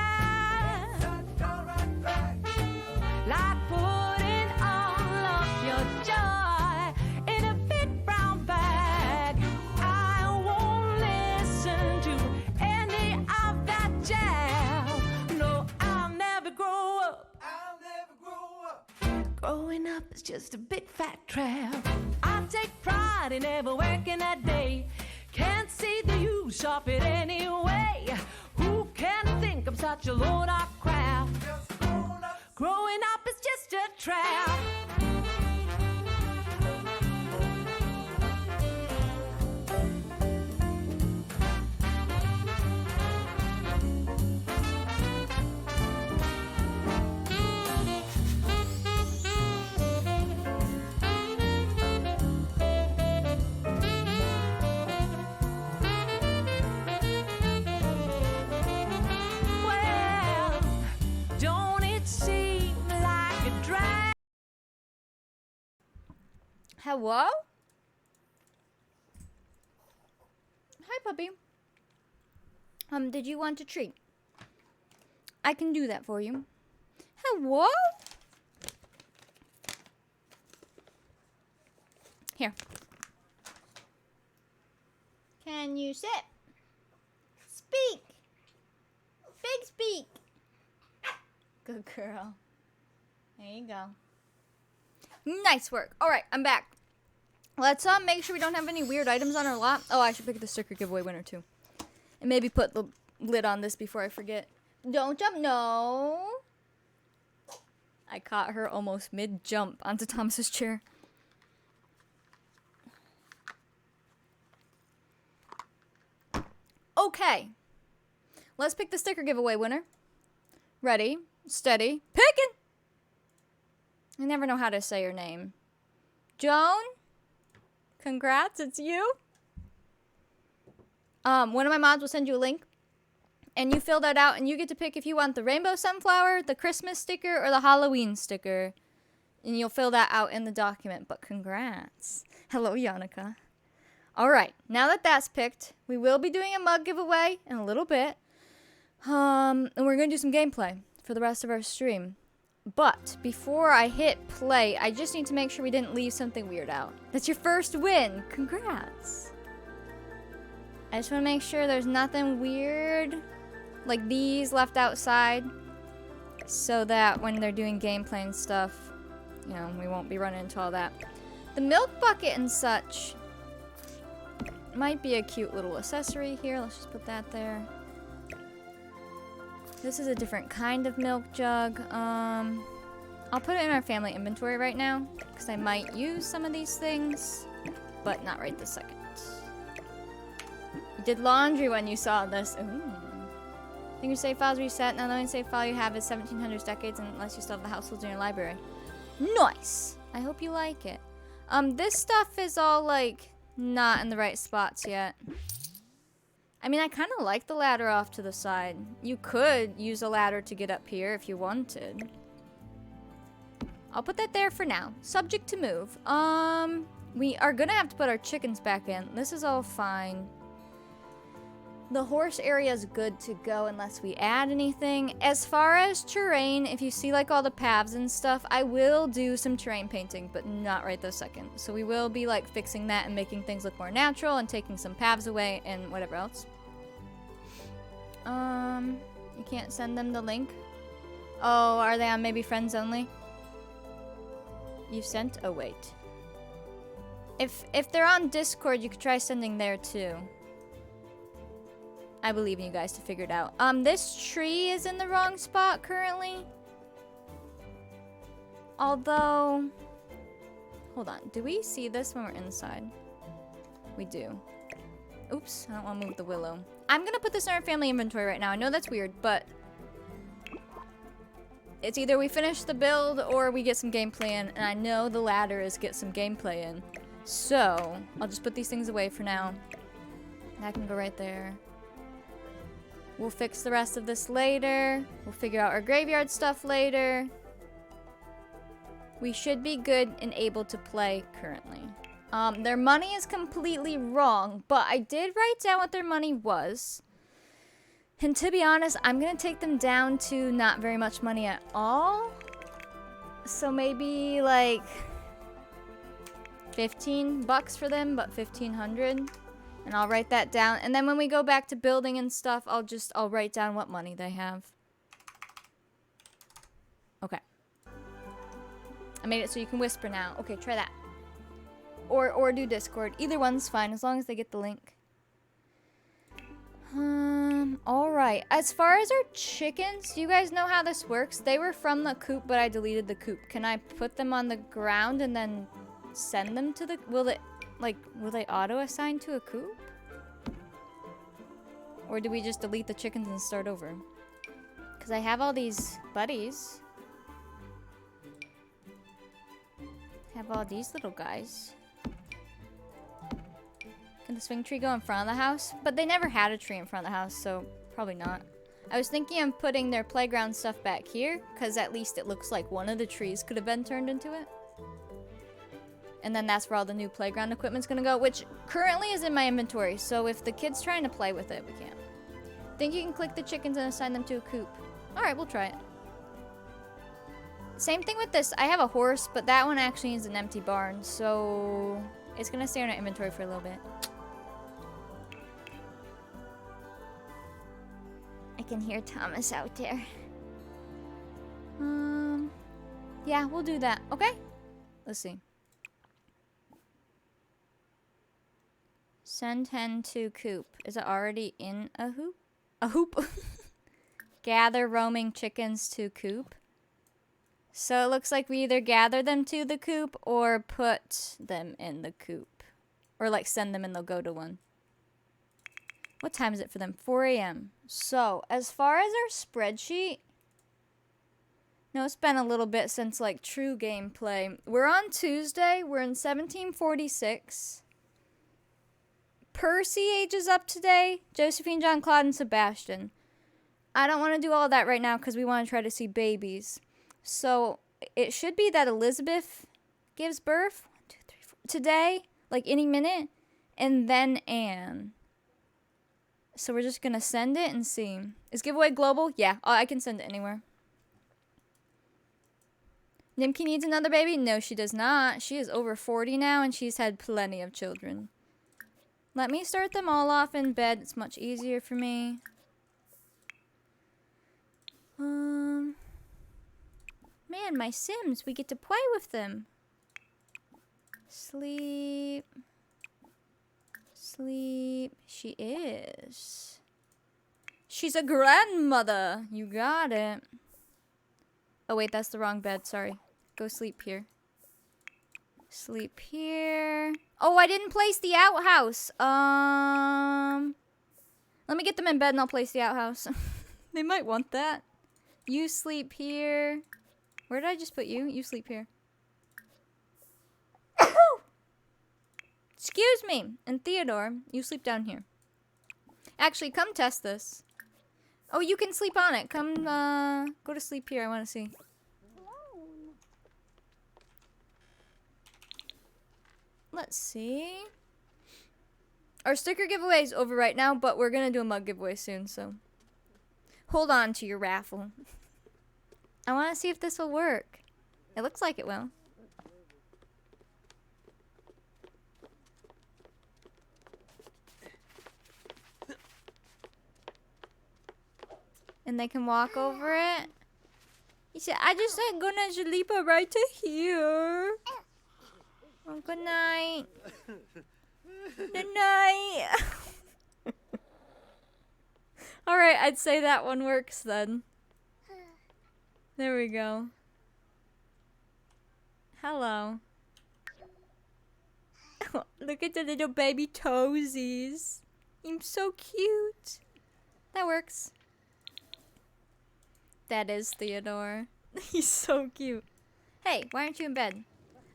Like putting all of your joy in a big brown bag. I won't listen to any of that jazz. No, I'll never grow up. Growing up is just a big fat trap. I take pride in never working a day. Can't see the use of it anyway. Who can think I'm such a load of crap? Growing up is just a trap. Well, don't it seem like a drag? Hello? Hi, Hi, puppy. Did you want a treat? I can do that for you. Hello? Here. Can you sit? Speak. Big speak. Good girl. There you go. Nice work. All right, I'm back. Let's make sure we don't have any weird items on our lot. Oh, I should pick the sticker giveaway winner too. And maybe put the lid on this before I forget. Don't jump. No. I caught her almost mid-jump onto Thomas's chair. Okay. Let's pick the sticker giveaway winner. Ready, steady, picking! I never know how to say your name. Joan? Congrats, it's you. One of my mods will send you a link. And you fill that out and you get to pick if you want the rainbow sunflower, the Christmas sticker, or the Halloween sticker. And you'll fill that out in the document. But congrats. Hello, Yannicka. Alright, now that that's picked, we will be doing a mug giveaway in a little bit. And we're going to do some gameplay for the rest of our stream. But before I hit play, I just need to make sure we didn't leave something weird out. That's your first win. Congrats. I just want to make sure there's nothing weird like these left outside so that when they're doing gameplay and stuff, you know, we won't be running into all that. The milk bucket and such might be a cute little accessory here. Let's just put that there. This is a different kind of milk jug. I'll put it in our family inventory right now because I might use some of these things, but not right this second. You did laundry when you saw this. Ooh. I think your save file's reset. Now the only save file you have is 1700s decades unless you still have the households in your library. Nice! I hope you like it. This stuff is all like not in the right spots yet. I mean, I kind of like the ladder off to the side. You could use a ladder to get up here if you wanted. I'll put that there for now. Subject to move. We are gonna have to put our chickens back in. This is all fine. The horse area is good to go unless we add anything. As far as terrain, if you see like all the paths and stuff, I will do some terrain painting, but not right this second. So we will be like fixing that and making things look more natural and taking some paths away and whatever else. You can't send them the link? Oh, are they on maybe friends only? You've sent? Oh, wait. If they're on Discord, you could try sending there too. I believe in you guys to figure it out. This tree is in the wrong spot currently. Although, hold on. Do we see this when we're inside? We do. Oops, I don't want to move the willow. I'm going to put this in our family inventory right now. I know that's weird, but it's either we finish the build or we get some gameplay in. And I know the latter is get some gameplay in. So, I'll just put these things away for now. That can go right there. We'll fix the rest of this later. We'll figure out our graveyard stuff later. We should be good and able to play currently. Their money is completely wrong, but I did write down what their money was. And to be honest, I'm gonna take them down to not very much money at all. So maybe like 15 bucks for them, but 1,500. And I'll write that down. And then when we go back to building and stuff, I'll write down what money they have. Okay. I made it so you can whisper now. Okay, try that. Or do Discord. Either one's fine as long as they get the link. Alright. As far as our chickens, do you guys know how this works? They were from the coop, but I deleted the coop. Can I put them on the ground and then send them to the... Will they auto-assign to a coop? Or do we just delete the chickens and start over? Because I have all these buddies. Have all these little guys. Can the swing tree go in front of the house? But they never had a tree in front of the house, so probably not. I was thinking of putting their playground stuff back here, because at least it looks like one of the trees could have been turned into it. And then that's where all the new playground equipment's gonna go, which currently is in my inventory. So if the kid's trying to play with it, we can't. Think you can click the chickens and assign them to a coop. Alright, we'll try it. Same thing with this. I have a horse, but that one actually needs an empty barn. So it's gonna stay in our inventory for a little bit. I can hear Thomas out there. Yeah, we'll do that. Okay? Let's see. Send hen to coop. Is it already in a hoop? A hoop? Gather roaming chickens to coop. So it looks like we either gather them to the coop or put them in the coop. Or like send them and they'll go to one. What time is it for them? 4 a.m. So as far as our spreadsheet, no, it's been a little bit since like true gameplay. We're on Tuesday. We're in 1746. Percy ages up today. Josephine, John, Claude, and Sebastian. I don't want to do all that right now because we want to try to see babies. So it should be that Elizabeth gives birth 1, 2, 3, 4, today, like any minute, and then Anne. So we're just going to send it and see. Is giveaway global? Yeah, I can send it anywhere. Nimki needs another baby? No, she does not. She is over 40 now, and she's had plenty of children. Let me start them all off in bed. It's much easier for me. Man, my Sims, we get to play with them. Sleep. Sleep. She is. She's a grandmother. You got it. Oh, wait, that's the wrong bed. Sorry. Go sleep here. Sleep here. Oh, I didn't place the outhouse. Let me get them in bed and I'll place the outhouse. They might want that. You sleep here. Where did I just put you? You sleep here. Excuse me. And Theodore, you sleep down here. Actually, come test this. Oh, you can sleep on it. Come, go to sleep here. I want to see. Let's see. Our sticker giveaway is over right now, but we're going to do a mug giveaway soon, so. Hold on to your raffle. I want to see if this will work. It looks like it will. And they can walk over it. He said, I just said gonna sleep right to here. Oh, good night. Good night. Alright, I'd say that one works then. There we go. Hello. Look at the little baby toesies. He's so cute. That works. That is Theodore. He's so cute. Hey, why aren't you in bed?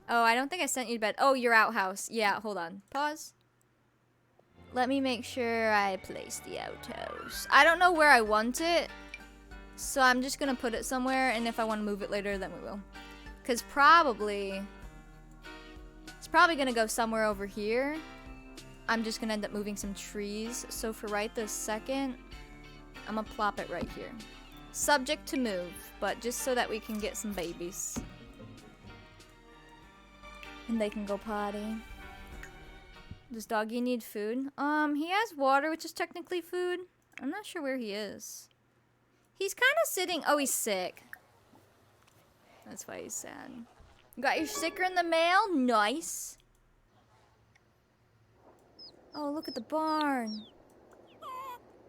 Oh, I don't think I sent you to bed. Oh, your outhouse. Yeah, hold on. Pause. Let me make sure I place the outhouse. I don't know where I want it. So I'm just going to put it somewhere. And if I want to move it later, then we will. Because probably... it's probably going to go somewhere over here. I'm just going to end up moving some trees. So for right this second, I'm going to plop it right here. Subject to move, but just so that we can get some babies. And they can go potty. Does doggy need food? He has water, which is technically food. I'm not sure where he is. He's kind of sitting. Oh, he's sick. That's why he's sad. You got your sticker in the mail? Nice. Oh, look at the barn.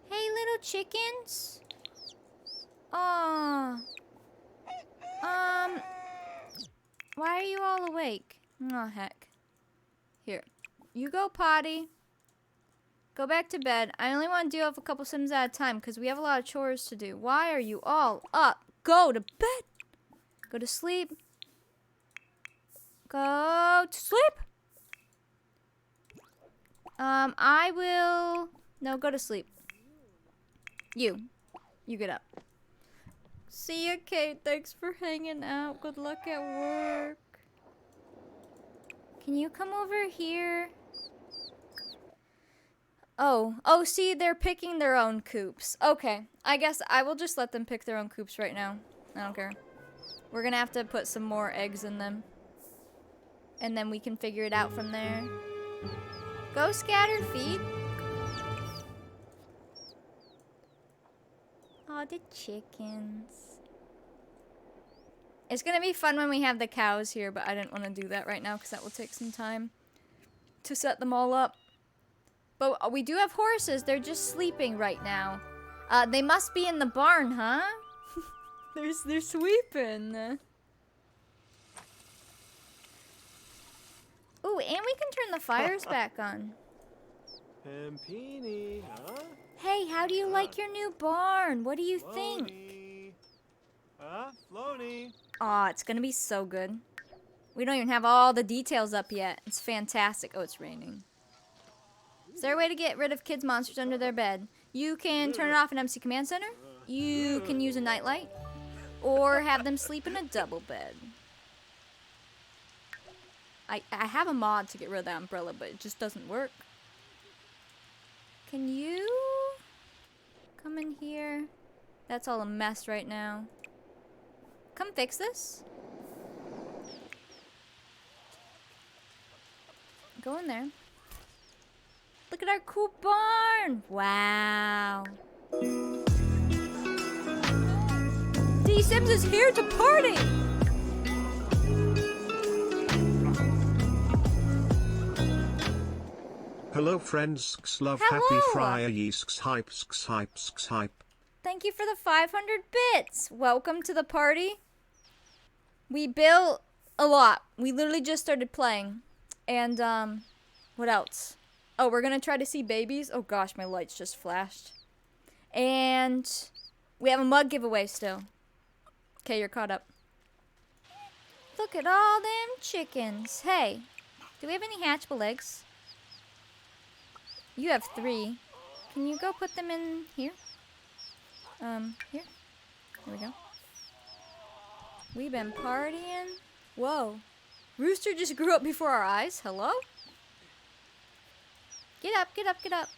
Hey, little chickens. Aw. Why are you all awake? Oh, heck. Here. You go potty. Go back to bed. I only want to deal with a couple Sims at a time because we have a lot of chores to do. Why are you all up? Go to bed. Go to sleep. Go to sleep. I will... no, go to sleep. You get up. See ya, Kate. Thanks for hanging out. Good luck at work. Can you come over here? Oh, see, they're picking their own coops. Okay, I guess I will just let them pick their own coops right now. I don't care. We're gonna have to put some more eggs in them. And then we can figure it out from there. Go scatter feed. Oh, the chickens. It's gonna be fun when we have the cows here, but I didn't want to do that right now because that will take some time to set them all up. But we do have horses. They're just sleeping right now. They must be in the barn, huh? They're sweeping. Ooh, and we can turn the fires back on. Pampini, huh? Hey, how do you like your new barn? What do you think? Floney. Huh? Floney. Aw, it's gonna be so good. We don't even have all the details up yet. It's fantastic. Oh, it's raining. Is there a way to get rid of kids' monsters under their bed? You can turn it off in MC Command Center. You can use a nightlight. Or have them sleep in a double bed. I have a mod to get rid of that umbrella, but it just doesn't work. Can you come in here? That's all a mess right now. Come fix this. Go in there. Look at our cool barn. Wow. D-Sims is here to party. Hello friends, love Hello. happy fryer yeasks hype. Thank you for the 500 bits. Welcome to the party. We built a lot. We literally just started playing. And, what else? Oh, we're gonna try to see babies. Oh gosh, my lights just flashed. And we have a mug giveaway still. Okay, you're caught up. Look at all them chickens. Hey, do we have any hatchable eggs? You have 3. Can you go put them in here? Here. There we go. We've been partying. Whoa. Rooster just grew up before our eyes. Hello? Get up, get up, get up.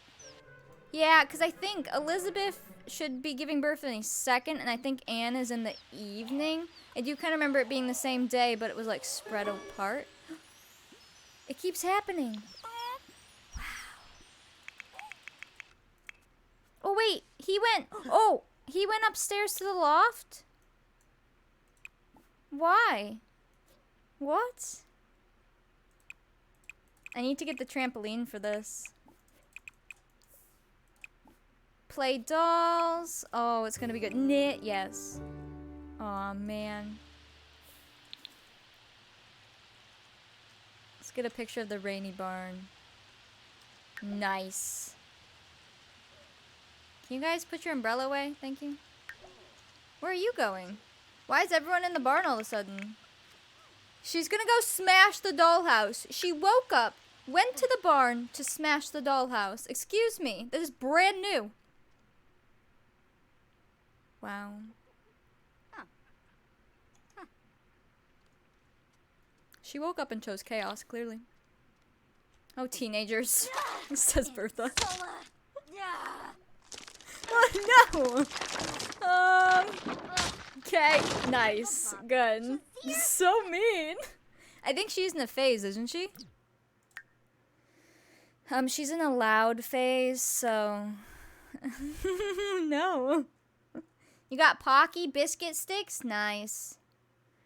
Yeah, because I think Elizabeth should be giving birth in a second, and I think Anne is in the evening. I do kind of remember it being the same day, but it was like spread apart. It keeps happening. Wow. Oh, wait. He went upstairs to the loft? Why? What? I need to get the trampoline for this. Play dolls. Oh, it's gonna be good. Knit, yes. Aw, man. Let's get a picture of the rainy barn. Nice. Can you guys put your umbrella away? Thank you. Where are you going? Why is everyone in the barn all of a sudden? She's gonna go smash the dollhouse. She woke up, went to the barn to smash the dollhouse. Excuse me, this is brand new. Wow. She woke up and chose chaos, clearly. Oh, teenagers, says Bertha. Oh, no! Okay, nice, good. So mean. I think she's in a phase, isn't she? She's in a loud phase, so... No. You got Pocky biscuit sticks? Nice.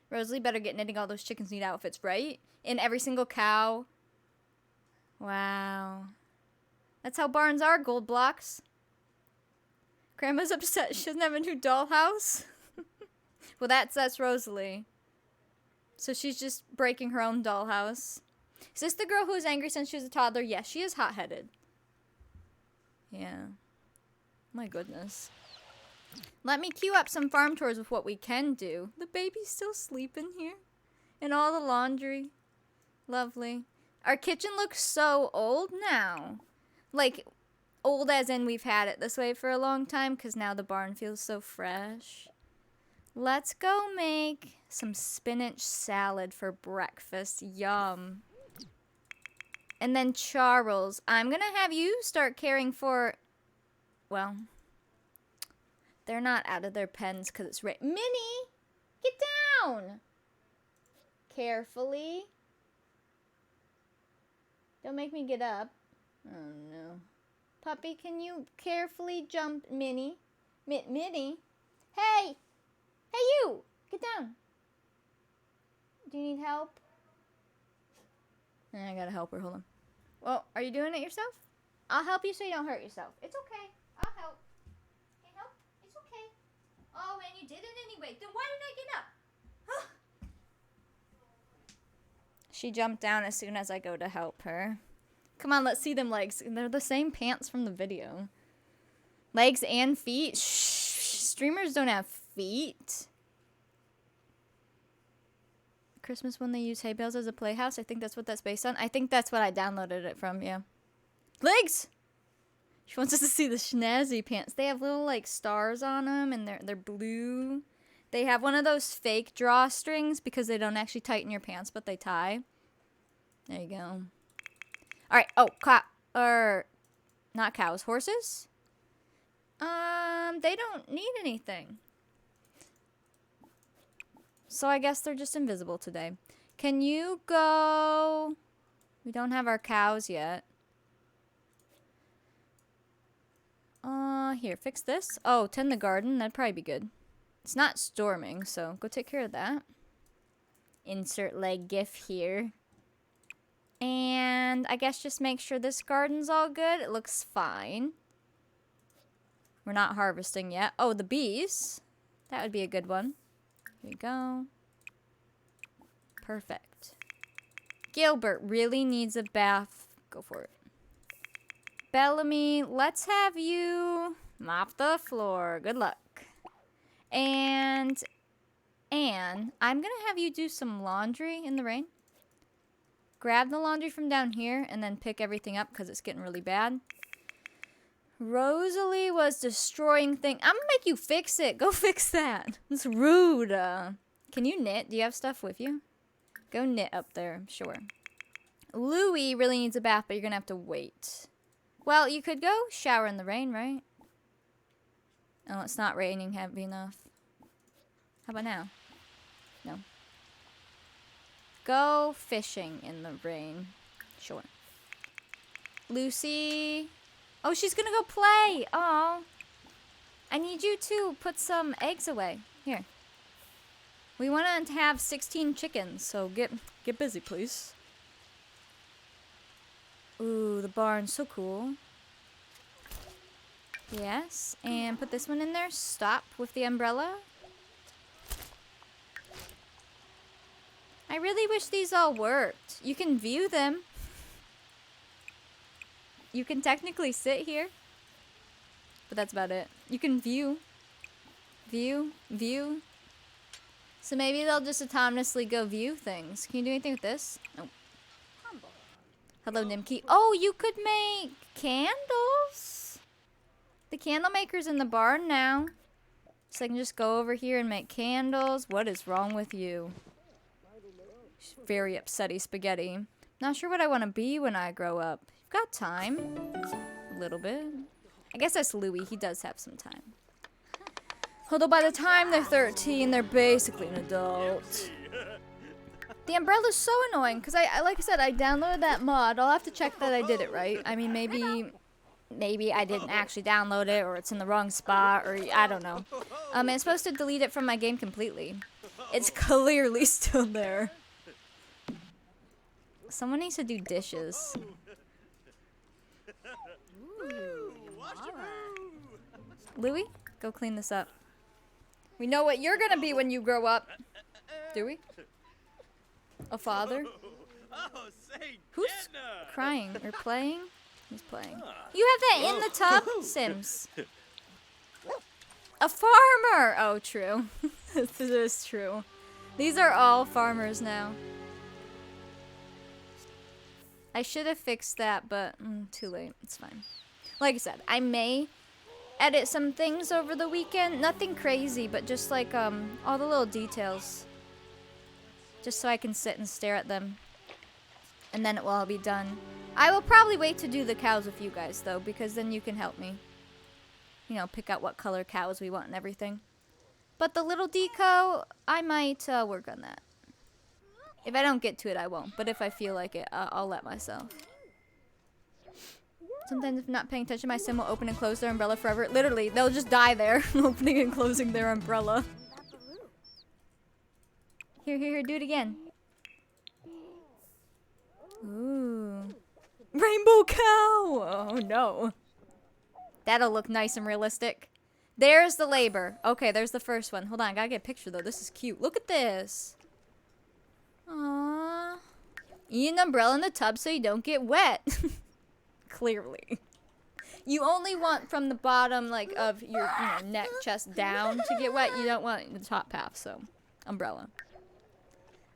Rosalie better get knitting all those chickens need outfits, right? In every single cow. Wow. That's how barns are, gold blocks. Grandma's upset she doesn't have a new dollhouse. Well, that's Rosalie. So she's just breaking her own dollhouse. Is this the girl who was angry since she was a toddler? Yes, she is hot-headed. Yeah. My goodness. Let me queue up some farm tours with what we can do. The baby's still sleeping here. And all the laundry. Lovely. Our kitchen looks so old now. Like, old as in we've had it this way for a long time, because now the barn feels so fresh. Let's go make some spinach salad for breakfast. Yum. And then Charles, I'm gonna have you start caring for, well, they're not out of their pens because it's right. Minnie, get down. Carefully. Don't make me get up. Oh no. Puppy, can you carefully jump, Minnie? Minnie? Hey! Hey you! Get down. Do you need help? I gotta help her. Hold on. Well, are you doing it yourself? I'll help you so you don't hurt yourself. It's okay. I'll help. Can you help? It's okay. Oh, and you did it anyway. Then why did I get up? She jumped down as soon as I go to help her. Come on, let's see them legs. They're the same pants from the video. Legs and feet? Shh. Streamers don't have feet. Christmas when they use hay bales as a playhouse. I think that's what that's based on. I think that's what I downloaded it from, yeah. Legs! She wants us to see the snazzy pants. They have little, like, stars on them, and they're blue. They have one of those fake drawstrings because they don't actually tighten your pants, but they tie. There you go. Alright, oh, not cows, horses? They don't need anything. So I guess they're just invisible today. Can you go... We don't have our cows yet. Here, fix this. Oh, tend the garden. That'd probably be good. It's not storming, so go take care of that. Insert leg gif here. And I guess just make sure this garden's all good. It looks fine. We're not harvesting yet. Oh, the bees. That would be a good one. Here we go. Perfect. Gilbert really needs a bath. Go for it. Bellamy, let's have you mop the floor. Good luck. And Anne, I'm going to have you do some laundry in the rain. Grab the laundry from down here and then pick everything up because it's getting really bad. Rosalie was destroying things. I'm going to make you fix it. Go fix that. It's rude. Can you knit? Do you have stuff with you? Go knit up there. Sure. Louie really needs a bath, but you're going to have to wait. Well, you could go shower in the rain, right? Oh, it's not raining heavy enough. How about now? No. Go fishing in the rain. Sure. Lucy. Oh, she's gonna go play. Oh. I need you to put some eggs away. Here. We want to have 16 chickens, so get busy, please. Ooh, the barn's so cool. Yes, and put this one in there. Stop with the umbrella. I really wish these all worked. You can view them. You can technically sit here. But that's about it. You can view. View. View. So maybe they'll just autonomously go view things. Can you do anything with this? Nope. Hello, Nimki. Oh, you could make candles. The candle maker's in the barn now. So I can just go over here and make candles. What is wrong with you? She's very upsetty spaghetti. Not sure what I want to be when I grow up. You've got time. A little bit. I guess that's Louie. He does have some time. Although by the time they're 13, they're basically an adult. The umbrella's so annoying because I like I said, I downloaded that mod. I'll have to check that I did it right. I mean, maybe I didn't actually download it, or it's in the wrong spot, or I don't know. It's supposed to delete it from my game completely. It's clearly still there. Someone needs to do dishes. Louie, go clean this up. We know what you're gonna be when you grow up. Do we? A father? Who's crying or playing? Who's playing? You have that in the tub? Sims. A farmer! Oh, true. This is true. These are all farmers now. I should have fixed that, but too late. It's fine. Like I said, I may edit some things over the weekend. Nothing crazy, but just like all the little details. Just so I can sit and stare at them. And then it will all be done. I will probably wait to do the cows with you guys, though, because then you can help me. You know, pick out what color cows we want and everything. But the little deco, I might work on that. If I don't get to it, I won't. But if I feel like it, I'll let myself. Sometimes if I'm not paying attention, my sim will open and close their umbrella forever. Literally, they'll just die there, opening and closing their umbrella. Here, do it again. Ooh. Rainbow cow! Oh no. That'll look nice and realistic. There's the labor. Okay, there's the first one. Hold on, I gotta get a picture though. This is cute. Look at this. Aww. Eat an umbrella in the tub so you don't get wet. Clearly. You only want from the bottom, like, of your neck, chest down to get wet. You don't want the top half, so umbrella.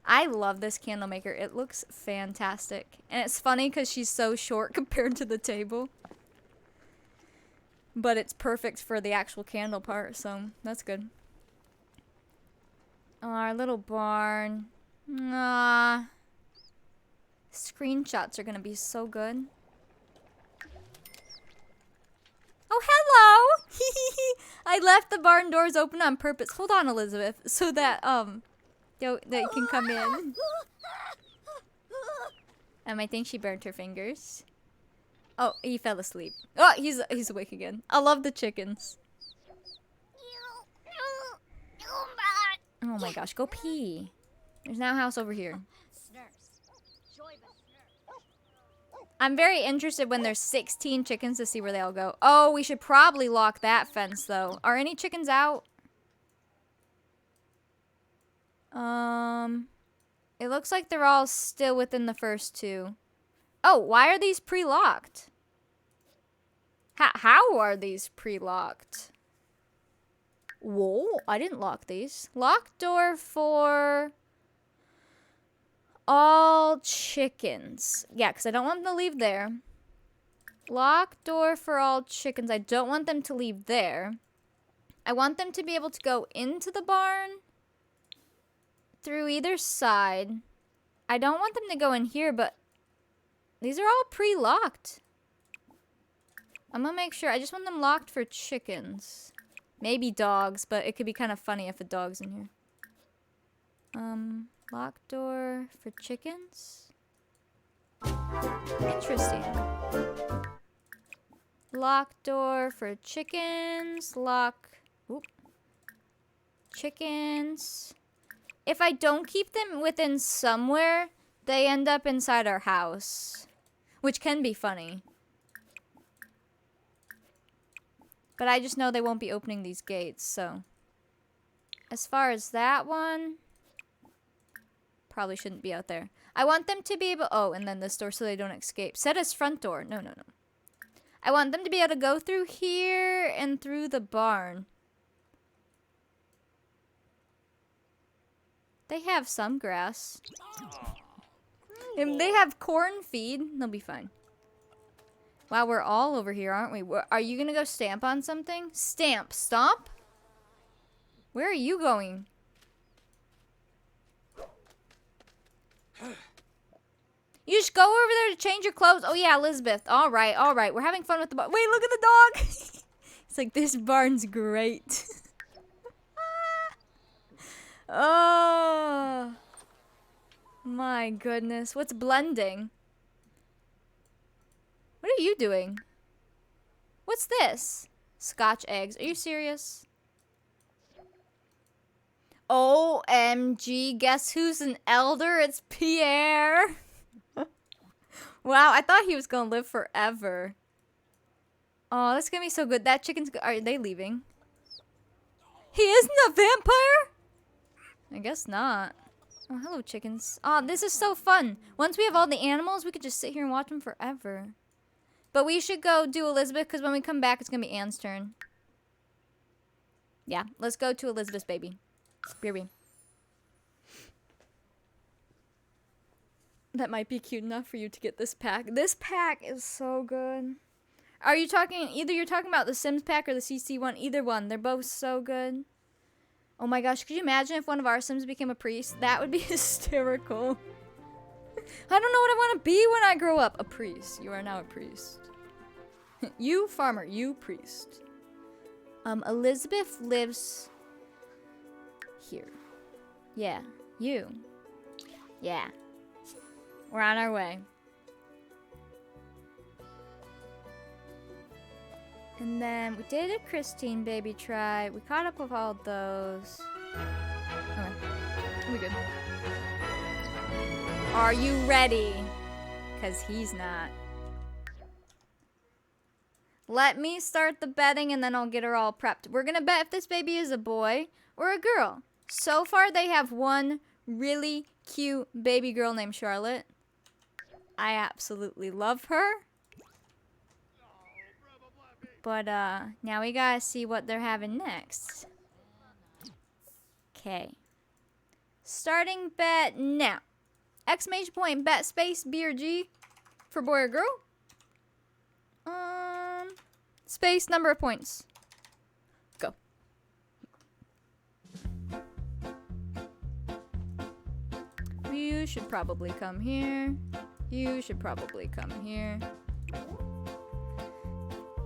I love this candle maker. It looks fantastic. And it's funny because she's so short compared to the table. But it's perfect for the actual candle part, so that's good. Oh, our little barn. Ah. Screenshots are going to be so good. Oh, hello! I left the barn doors open on purpose. Hold on, Elizabeth, so that, that you can come in. I think she burnt her fingers. Oh, he fell asleep. Oh, he's awake again. I love the chickens. Oh my gosh, go pee. There's now a house over here. I'm very interested when there's 16 chickens to see where they all go. Oh, we should probably lock that fence, though. Are any chickens out? It looks like they're all still within the first two. Oh, why are these pre-locked? How are these pre-locked? Whoa, I didn't lock these. Lock door for all chickens. Yeah, because I don't want them to leave there. Lock door for all chickens. I don't want them to leave there. I want them to be able to go into the barn through either side. I don't want them to go in here, but these are all pre-locked. I'm gonna make sure. I just want them locked for chickens. Maybe dogs, but it could be kind of funny if a dog's in here. Lock door for chickens? Interesting. Lock door for chickens. Lock. Oop. Chickens. If I don't keep them within somewhere, they end up inside our house. Which can be funny. But I just know they won't be opening these gates, so. As far as that one, probably shouldn't be out there. I want them to be able, oh, and then this door so they don't escape. Set as front door. No. I want them to be able to go through here and through the barn. They have some grass. If they have corn feed, they'll be fine. Wow, we're all over here, aren't we? Are you gonna go stamp on something? Stamp. Stomp? Where are you going? You just go over there to change your clothes. Oh yeah, Elizabeth. All right. We're having fun with the barn. Wait, look at the dog. It's like, this barn's great. Oh. My goodness. What's blending? What are you doing? What's this? Scotch eggs. Are you serious? OMG. Guess who's an elder? It's Pierre. Wow, I thought he was gonna live forever. Oh, that's gonna be so good. That chicken's are they leaving? He isn't a vampire? I guess not. Oh, hello, chickens. Oh, this is so fun. Once we have all the animals, we could just sit here and watch them forever. But we should go do Elizabeth, because when we come back, it's gonna be Anne's turn. Yeah, let's go to Elizabeth's baby. Baby. That might be cute enough for you to get this pack. This pack is so good. Are you talking, either you're talking about the Sims pack or the CC one? Either one. They're both so good. Oh my gosh, could you imagine if one of our Sims became a priest? That would be hysterical. I don't know what I want to be when I grow up. A priest. You are now a priest. You farmer, you priest. Elizabeth lives here. Yeah, you. Yeah. We're on our way. And then we did a Christine baby try. We caught up with all those. Okay. We good. Are you ready? Because he's not. Let me start the betting and then I'll get her all prepped. We're going to bet if this baby is a boy or a girl. So far, they have one really cute baby girl named Charlotte. I absolutely love her. But, now we gotta see what they're having next. Okay. Starting bet now. Exclamation point, bet space, B or G for boy or girl. Space, number of points. Go. You should probably come here. You should probably come here.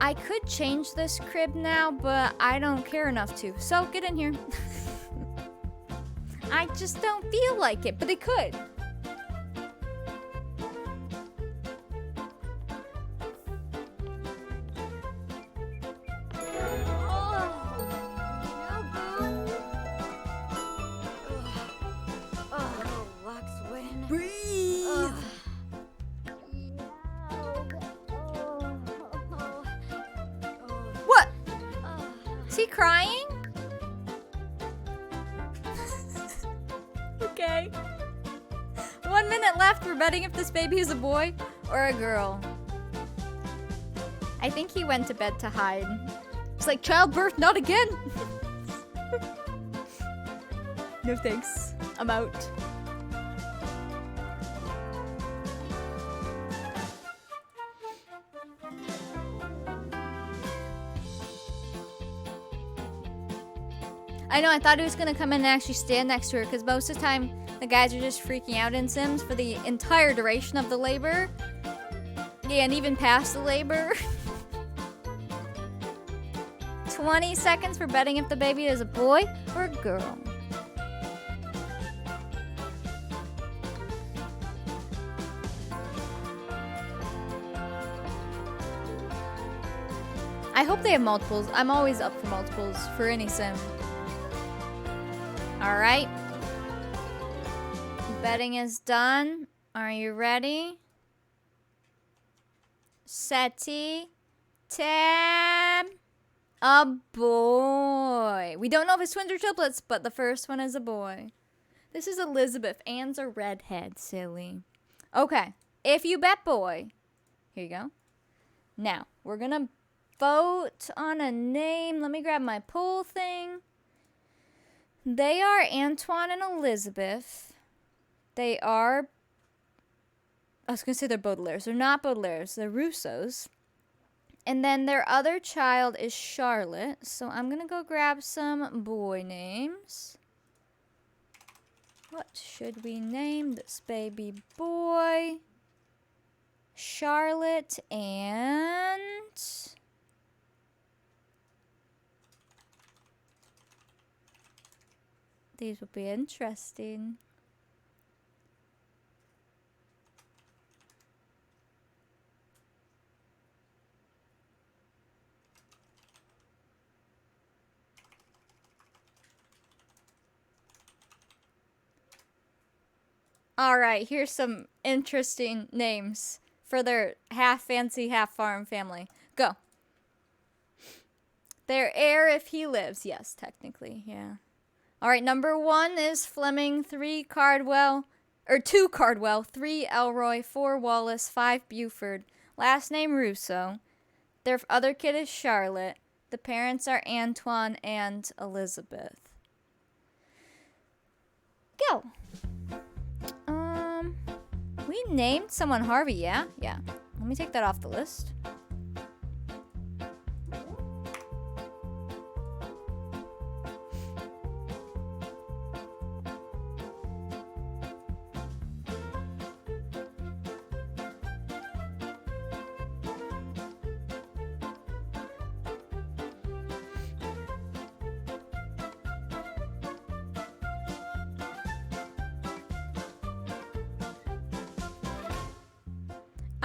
I could change this crib now, but I don't care enough to. So get in here. I just don't feel like it, but it could. What? Is he crying? Okay. 1 minute left. We're betting if this baby is a boy or a girl. I think he went to bed to hide. It's like childbirth, not again. No thanks. I'm out. I know, I thought he was gonna come in and actually stand next to her because most of the time the guys are just freaking out in Sims for the entire duration of the labor. Yeah, and even past the labor. 20 seconds for betting if the baby is a boy or a girl. I hope they have multiples. I'm always up for multiples for any sim. Alright. Betting is done. Are you ready? Seti. Tab. A boy. We don't know if it's twins or triplets, but the first one is a boy. This is Elizabeth. Anne's a redhead, silly. Okay. If you bet boy. Here you go. Now, we're gonna vote on a name. Let me grab my poll thing. They are Antoine and Elizabeth. They are... I was going to say they're Baudelaire's. They're not Baudelaire's. They're Rousseau's. And then their other child is Charlotte. So I'm going to go grab some boy names. What should we name this baby boy? Charlotte and... These will be interesting. All right, here's some interesting names for their half fancy, half farm family. Go. Their heir if he lives. Yes, technically, yeah. All right, number 1 is Fleming, 2 Cardwell, 3 Elroy, 4 Wallace, 5 Buford. Last name Rousseau. Their other kid is Charlotte. The parents are Antoine and Elizabeth. Go. We named someone Harvey, yeah? Yeah. Let me take that off the list.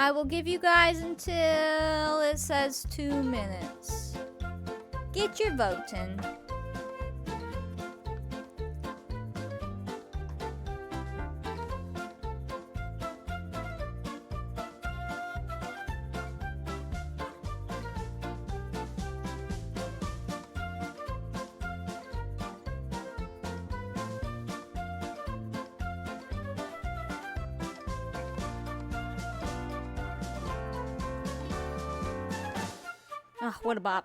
I will give you guys until it says 2 minutes. Get your vote in. Ah, what a bop.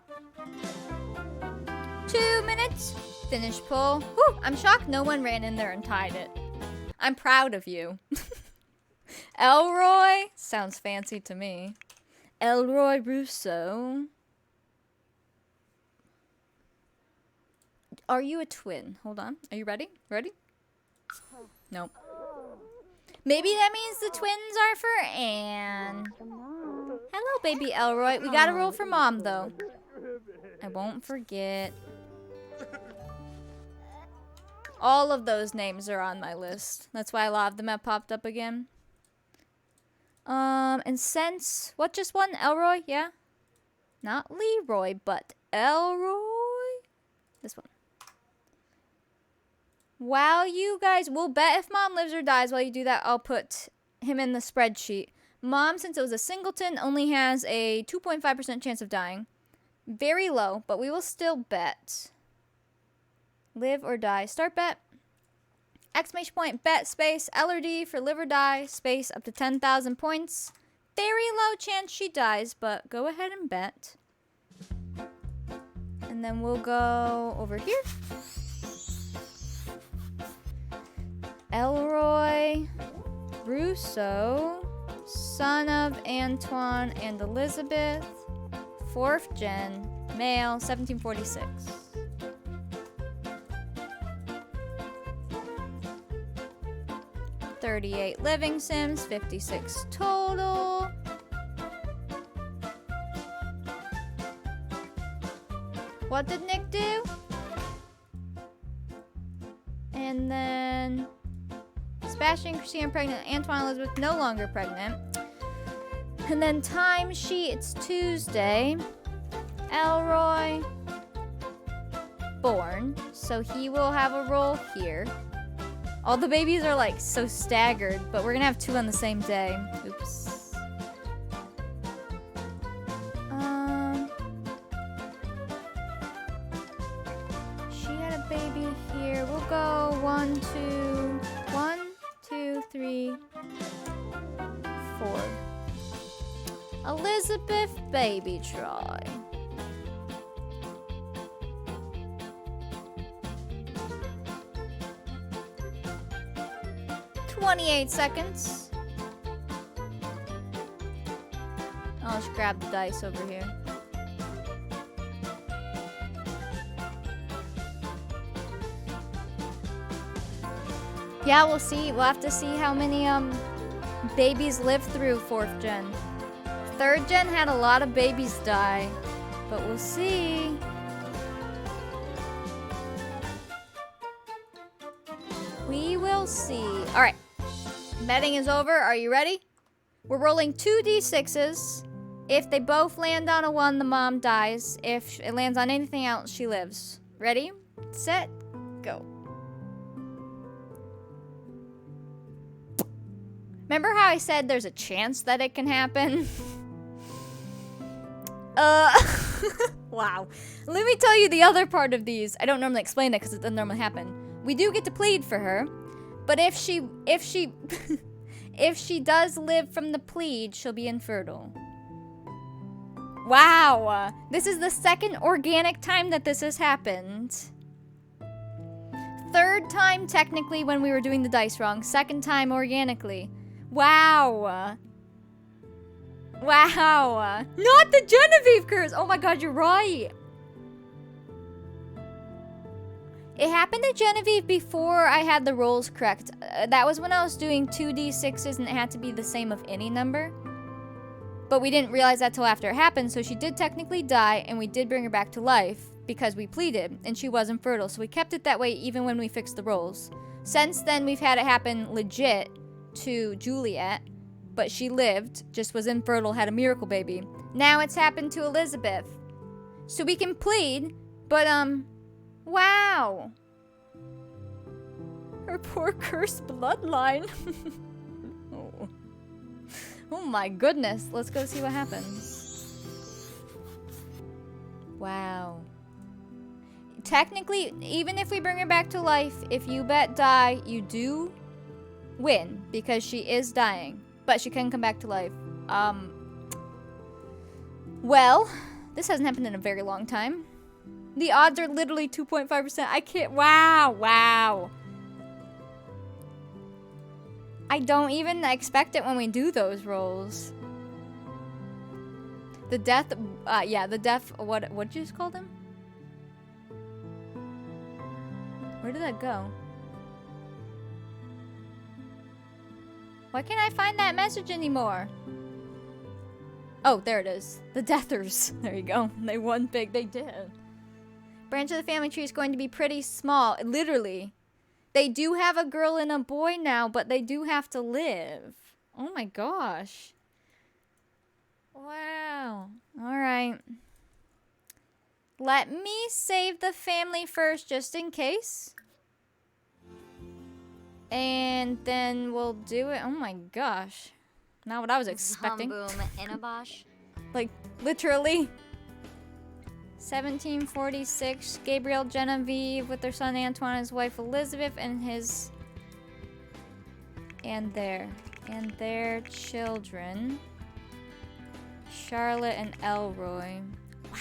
2 minutes. Finish pull. Whew, I'm shocked no one ran in there and tied it. I'm proud of you. Elroy? Sounds fancy to me. Elroy Russo. Are you a twin? Hold on. Are you ready? Ready? Nope. Maybe that means the twins are for Anne. Hello, baby Elroy. We gotta roll for Mom, though. I won't forget. All of those names are on my list. That's why a lot of them have popped up again. And since... What just won? Elroy? Yeah? Not Leroy, but Elroy? This one. While you guys... We'll bet if Mom lives or dies while you do that, I'll put him in the spreadsheet. Mom, since it was a singleton, only has a 2.5% chance of dying. Very low, but we will still bet. Live or die. Start bet. Exclamation point, bet, space, L or D for live or die, space, up to 10,000 points. Very low chance she dies, but go ahead and bet. And then we'll go over here. Elroy Russo, son of Antoine and Elizabeth, 4th gen, male, 1746. $38 living sims, 56 total. What did Nick do? And then Sebastian, Christina pregnant, Antoine, Elizabeth no longer pregnant. And then timesheet, it's Tuesday. Elroy born, so he will have a role here. All the babies are like so staggered, but we're gonna have 2 on the same day. Oops. She had a baby here. We'll go 1, 2, 3, 4. Elizabeth Baby Troy. $28 seconds. I'll just grab the dice over here. Yeah, we'll see. We'll have to see how many babies live through 4th gen. 3rd gen had a lot of babies die, but we'll see. We will see. All right. Betting is over. Are you ready? We're rolling 2 d6s. If they both land on a 1, the mom dies. If it lands on anything else, she lives. Ready? Set. Go. Remember how I said there's a chance that it can happen? Wow. Let me tell you the other part of these. I don't normally explain it because it doesn't normally happen. We do get to plead for her, but if she if she does live from the plead, she'll be infertile. Wow. This is the 2nd organic time that this has happened. 3rd time technically when we were doing the dice wrong. 2nd time organically. Wow. Wow. Not the Genevieve curse. Oh my god, you're right. It happened to Genevieve before I had the rolls correct. That was when I was doing 2d6s and it had to be the same of any number. But we didn't realize that till after it happened, so she did technically die and we did bring her back to life because we pleaded and she was infertile. So we kept it that way even when we fixed the rolls. Since then, we've had it happen legit to Juliet. but she lived, just was infertile, had a miracle baby. Now it's happened to Elizabeth. So we can plead, but wow. Her poor cursed bloodline. Oh. Oh my goodness. Let's go see what happens. Wow. Technically, even if we bring her back to life, if you bet die, you do win because she is dying, but she can come back to life. Well, this hasn't happened in a very long time. The odds are literally 2.5%. I can't. Wow. I don't even expect it when we do those rolls. The death, what did you just call them? Where did that go? Why can't I find that message anymore? Oh, there it is. The Deathers. There you go. They won big. They did. Branch of the family tree is going to be pretty small. Literally. They do have a girl and a boy now, but they do have to live. Oh my gosh. Wow. Alright. Let me save the family first, just in case. And then we'll do it. Oh my gosh. Not what I was expecting. Like, literally. 1746, Gabriel Genevieve with their son Antoine, his wife Elizabeth, and their children, Charlotte and Elroy. Wow.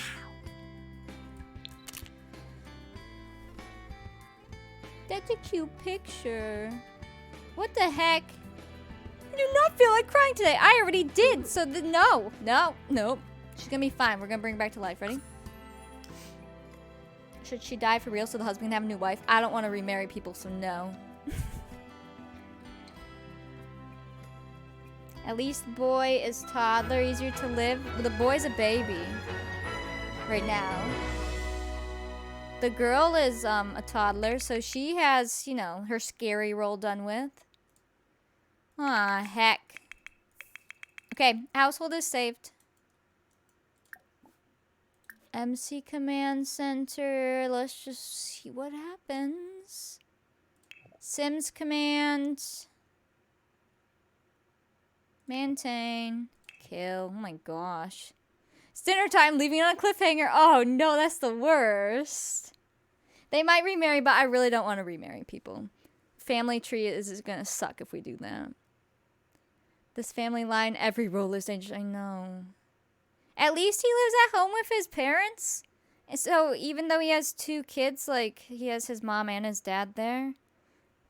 That's a cute picture. What the heck? I do not feel like crying today. I already did, so no. She's gonna be fine. We're gonna bring her back to life. Ready? Should she die for real so the husband can have a new wife? I don't want to remarry people, so no. At least the boy is toddler, easier to live. The boy's a baby right now. The girl is a toddler, so she has, you know, her scary role done with. Aw, heck. Okay, household is saved. MC Command Center. Let's just see what happens. Sims Command. Maintain. Kill. Oh my gosh. It's dinner time, leaving on a cliffhanger. Oh no, that's the worst. They might remarry, but I really don't want to remarry people. Family tree is gonna suck if we do that. This family line, every role is dangerous. I know. At least he lives at home with his parents. And so even though he has 2 kids, like he has his mom and his dad there.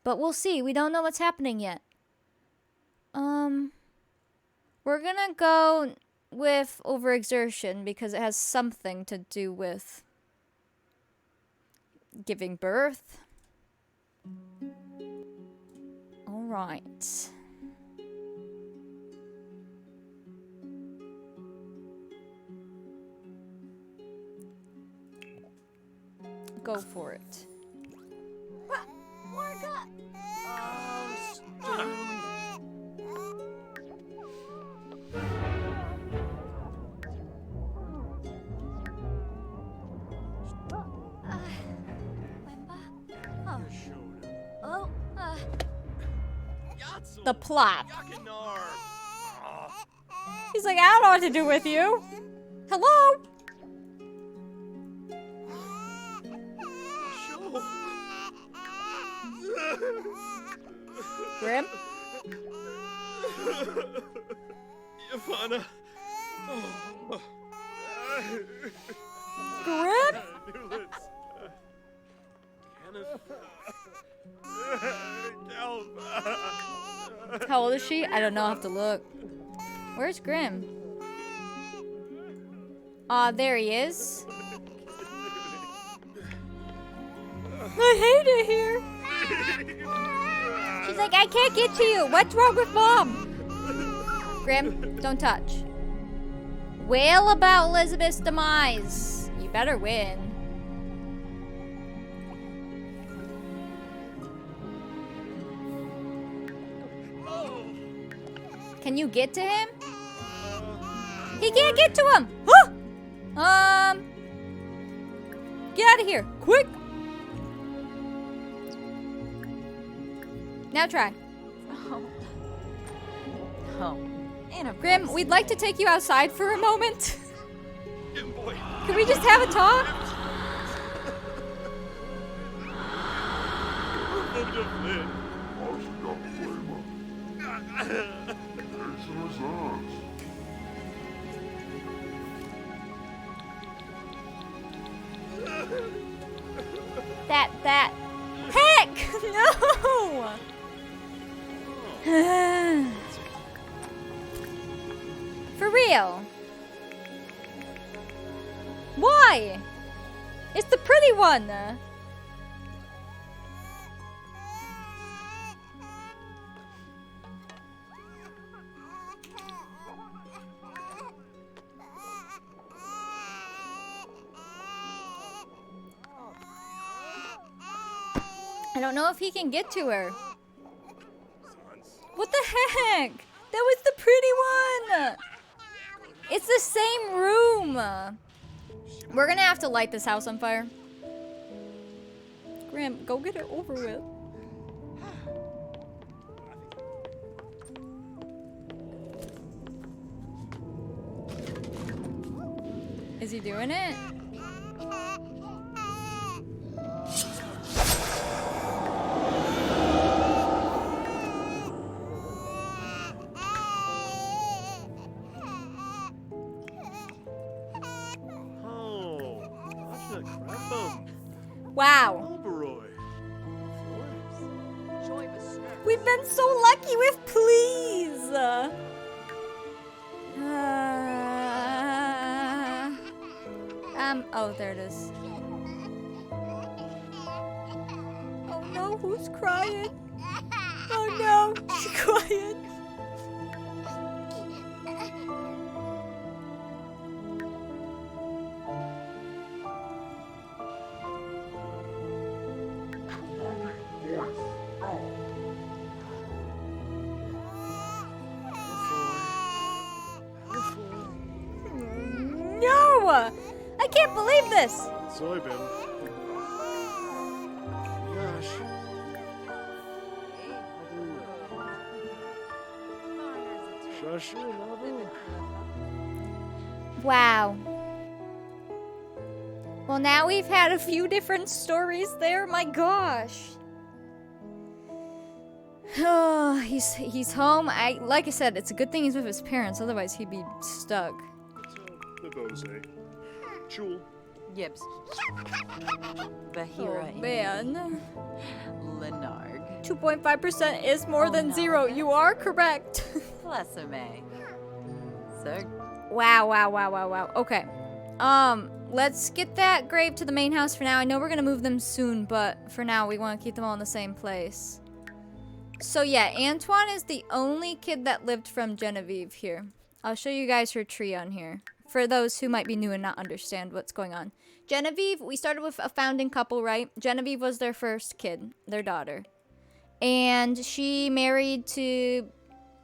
But we'll see. We don't know what's happening yet. We're gonna go with overexertion because it has something to do with giving birth. All right. Go for it. Morga! Oh, The plot. He's like, I don't know what to do with you. Hello? Grim? Ivana. Grim? How old is she? I don't know. I'll have to look. Where's Grim? Aw, there he is. I hate it here. She's like, I can't get to you. What's wrong with Mom? Grim, don't touch. Wail about Elizabeth's demise. You better win. Can you get to him? He can't get to him! Huh? Get out of here, quick! Now try. Oh. Grim, we'd like to take you outside for a moment. Yeah, boy. Can we just have a talk? That. Heck! No! For real. Why? It's the pretty one. I don't know if he can get to her. What the heck? That was the pretty one! It's the same room! We're gonna have to light this house on fire. Graham, go get it over with. Is he doing it? Wow. We've been so lucky with please. Oh, there it is. Oh no, who's crying? Oh no, she's crying. No! I can't believe this! Soybean. Gosh. Shush. Wow. Well, now we've had a few different stories there. My gosh. Oh, he's home. Like I said, it's a good thing he's with his parents. Otherwise, he'd be stuck. The Bose. Jewel. Yips. Bahira. Oh, man. Lenarg. 2.5% is more than no. 0. You are correct. Blessame. Sir. Wow. Okay. Let's get that grave to the main house for now. I know we're gonna move them soon, but for now we want to keep them all in the same place. So yeah, Antoine is the only kid that lived from Genevieve here. I'll show you guys her tree on here, for those who might be new and not understand what's going on. Genevieve, we started with a founding couple, right? Genevieve was their first kid, their daughter. And she married to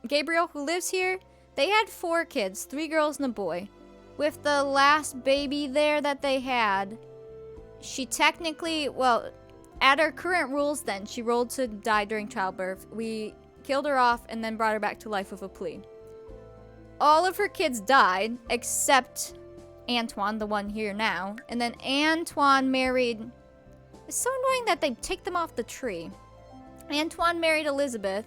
Gabriel, who lives here. They had 4 kids, 3 girls and a boy. With the last baby there that they had, she technically, well, at her current rules then, she rolled to die during childbirth. We killed her off and then brought her back to life with a plea. All of her kids died, except Antoine, the one here now. And then Antoine married... It's so annoying that they take them off the tree. Antoine married Elizabeth,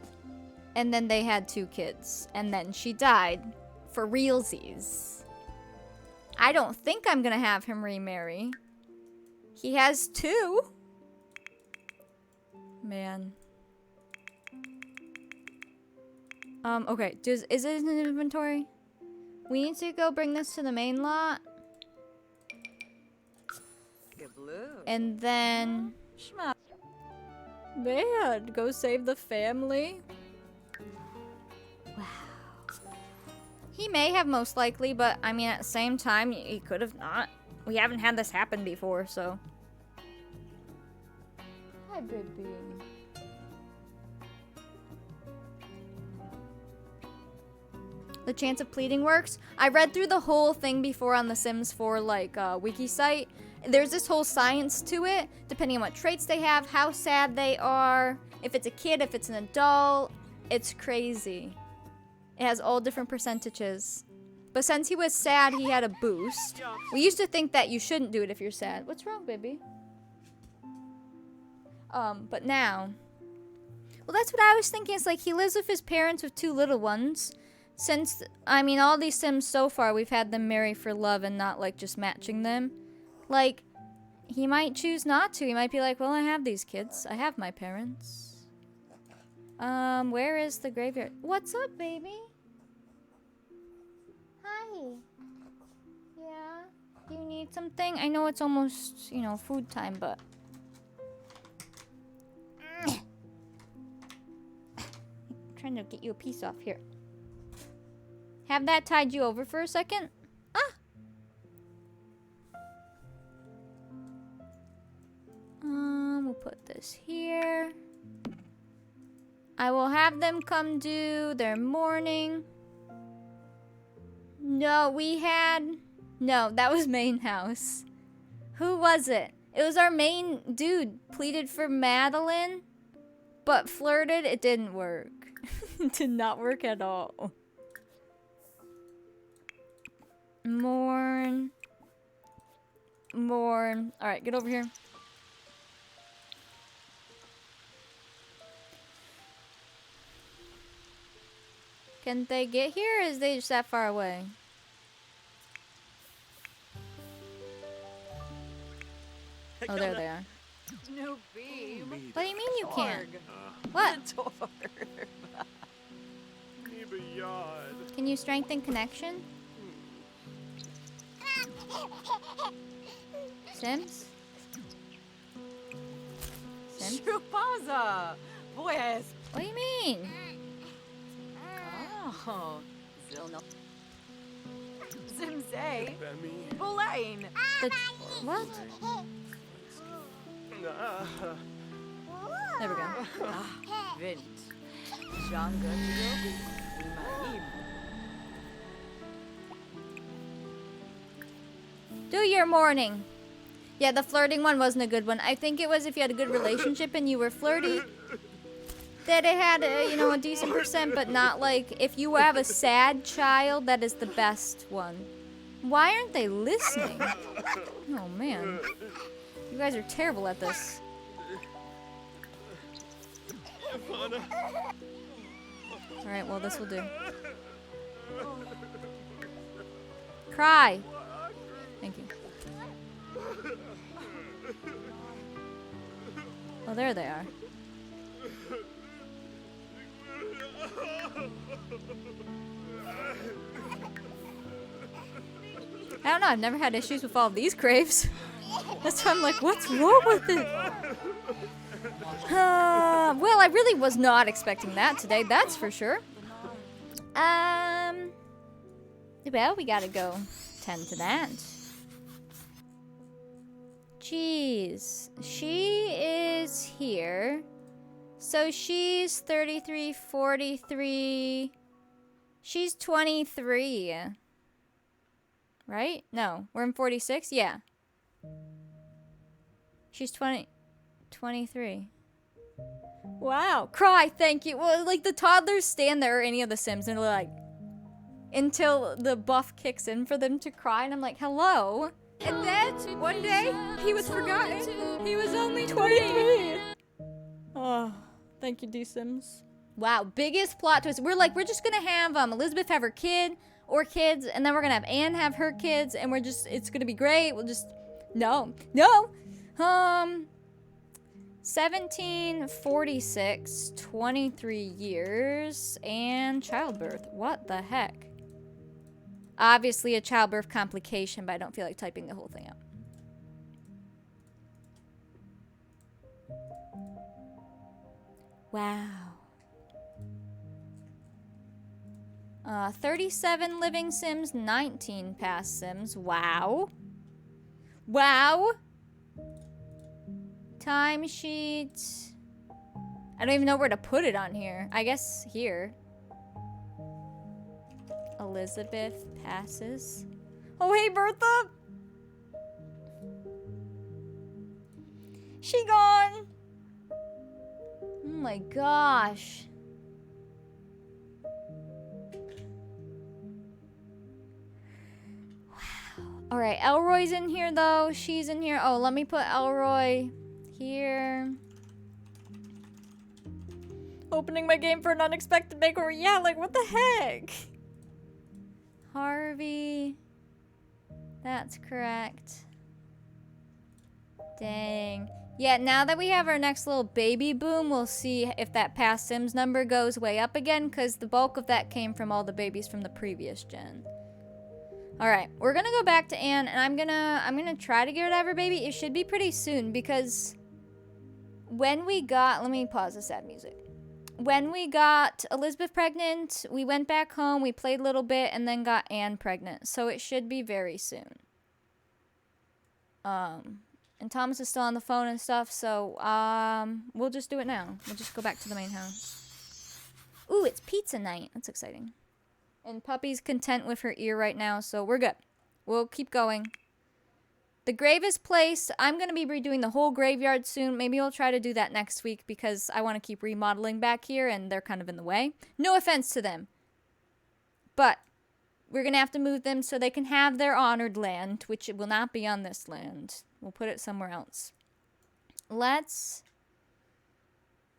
and then they had 2 kids. And then she died for realsies. I don't think I'm gonna have him remarry. He has 2. Man. Okay. Is it in the inventory? We need to go bring this to the main lot. And then... Man, go save the family. Wow. He may have most likely, but I mean at the same time, he could have not. We haven't had this happen before, so... Hi, baby. The chance of pleading works. I read through the whole thing before on the Sims 4 like wiki site. There's this whole science to it, depending on what traits they have, how sad they are, if it's a kid, if it's an adult. It's crazy. It has all different percentages. But since he was sad, he had a boost. We used to think that you shouldn't do it if you're sad. What's wrong, baby? But now. Well, that's what I was thinking. It's like he lives with his parents with 2 little ones. Since, I mean, all these Sims so far, we've had them marry for love and not, like, just matching them. Like, he might choose not to. He might be like, well, I have these kids. I have my parents. Where is the graveyard? What's up, baby? Hi. Yeah? Do you need something? I know it's almost, you know, food time, but... trying to get you a piece off here. Have that tide you over for a second? Ah! We'll put this here. I will have them come do their morning. No, we had... No, that was main house. Who was it? It was our main dude. Pleaded for Madeline, but flirted. It didn't work. It did not work at all. Morn. Alright, get over here. Can they get here, or is they just that far away? Oh, there they are. No beam. What do you mean you can't? Org. What? The door. Can you strengthen connection? Sims? Sims? Chupaza. Pues. What do you mean? Oh. Zilno. Zimze. Bolain. What? There we go. Vint. Shanga Maim. Do your morning. Yeah, the flirting one wasn't a good one. I think it was if you had a good relationship and you were flirty, that it had a, you know, a decent percent, but not like if you have a sad child, that is the best one. Why aren't they listening? Oh man, you guys are terrible at this. All right, well this will do. Cry. Thank you. Oh, there they are. I don't know, I've never had issues with all of these graves. That's why I'm like, what's wrong with it? Well, I really was not expecting that today, that's for sure. Well, we gotta go tend to that. Jeez, she is here. So she's 33, 43. She's 23. Right? No, we're in 46? Yeah. She's 23. Wow, cry, thank you. Well, like the toddlers stand there or any of the Sims and they're like, until the buff kicks in for them to cry, and I'm like, hello? And then one day he was forgotten. He was only 23. Oh, thank you, D-Sims. Wow, biggest plot twist. We're like, we're just gonna have Elizabeth have her kid or kids, and then we're gonna have Anne have her kids, and it's gonna be great. We'll just, no. 1746, 23 years, and childbirth. What the heck? Obviously a childbirth complication, but I don't feel like typing the whole thing out. Wow. 37 living Sims, 19 past Sims. Wow. Wow. Timesheet. I don't even know where to put it on here. I guess here. Elizabeth passes. Oh, hey, Bertha! She gone! Oh my gosh. Wow. Alright, Elroy's in here though. She's in here. Oh, let me put Elroy here. Opening my game for an unexpected makeover. Yeah, like what the heck? Harvey. That's correct. Dang. Yeah, now that we have our next little baby boom, we'll see if that past Sims number goes way up again, because the bulk of that came from all the babies from the previous gen. Alright, we're gonna go back to Anne, and I'm gonna try to get rid of her baby. It should be pretty soon, because when we got, let me pause the sad music. When we got Elizabeth pregnant, we went back home, we played a little bit, and then got Anne pregnant. So it should be very soon. And Thomas is still on the phone and stuff, so we'll just do it now. We'll just go back to the main house. Ooh, it's pizza night. That's exciting. And Puppy's content with her ear right now, so we're good. We'll keep going. The grave is placed. I'm going to be redoing the whole graveyard soon. Maybe we'll try to do that next week because I want to keep remodeling back here and they're kind of in the way. No offense to them. But we're going to have to move them so they can have their honored land, which will not be on this land. We'll put it somewhere else. Let's...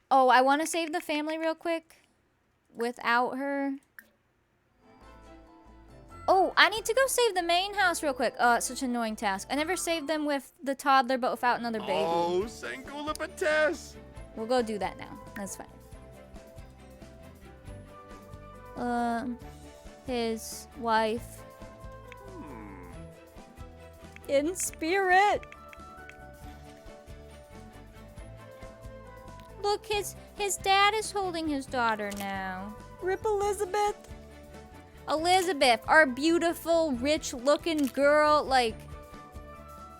Oh, I want to save the family real quick without her. Oh, I need to go save the main house real quick. Oh, it's such an annoying task. I never saved them with the toddler, but without another baby. Oh, Sangulapates! We'll go do that now. That's fine. His wife. In spirit. Look, his dad is holding his daughter now. Rip Elizabeth. Elizabeth, our beautiful, rich-looking girl, like,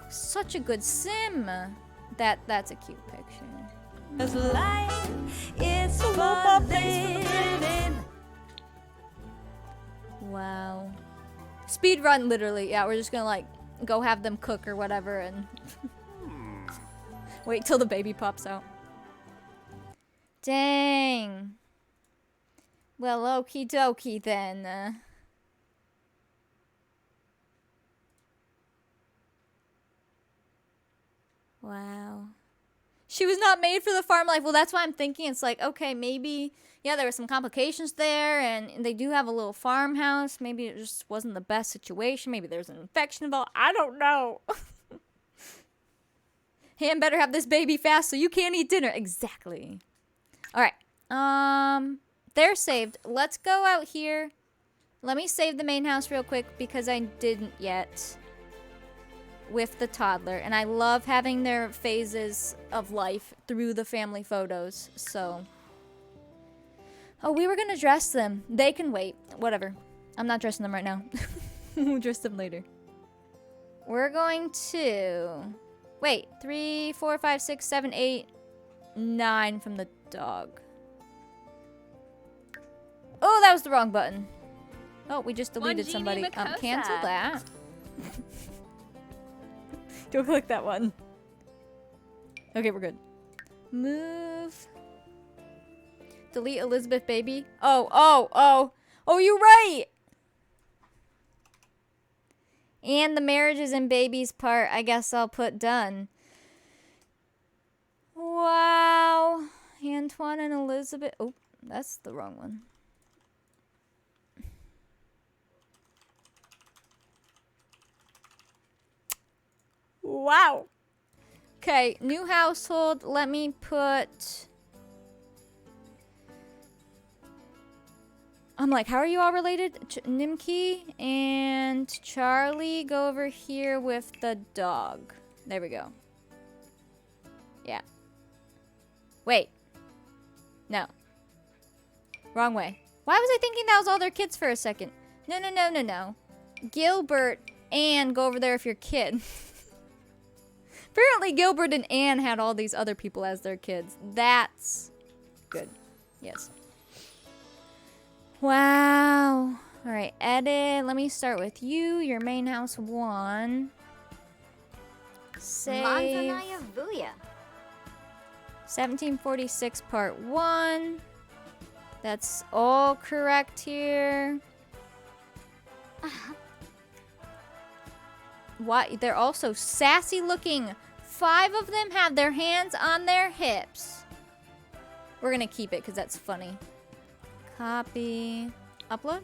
such a good sim. That's a cute picture. 'Cause life is for living. Wow. Speed run, literally. Yeah, we're just gonna, like, go have them cook or whatever and wait till the baby pops out. Dang. Well, okie dokie then. Wow. She was not made for the farm life. Well, that's why I'm thinking it's like, okay, maybe, yeah, there were some complications there, and they do have a little farmhouse. Maybe it just wasn't the best situation. Maybe there's an infection involved. I don't know. Ham better have this baby fast so you can't eat dinner. Exactly. All right. They're saved. Let's go out here. Let me save the main house real quick because I didn't yet with the toddler. And I love having their phases of life through the family photos. So. Oh, we were going to dress them. They can wait. Whatever. I'm not dressing them right now. We'll dress them later. We're going to... Wait. 3, 4, 5, 6, 7, 8, 9 from the dog. Oh, that was the wrong button. Oh, we just deleted somebody. Cancel that. Don't click that one. Okay, we're good. Move. Delete Elizabeth baby. Oh, you're right. And the marriages and babies part, I guess I'll put done. Wow. Antoine and Elizabeth. Oh, that's the wrong one. Wow. Okay, new household. Let me put... I'm like, how are you all related? Nimki and Charlie go over here with the dog. There we go. Yeah. Wait. No. Wrong way. Why was I thinking that was all their kids for a second? No. Gilbert and go over there with your kid. Apparently Gilbert and Anne had all these other people as their kids. That's good. Yes. Wow. All right. edit. Let me start with you. Your main house 1. Save. Manzanaya Vuya. 1746 part 1. That's all correct here. Why? They're also sassy looking. 5 of them have their hands on their hips. We're gonna keep it because that's funny. Copy. Upload.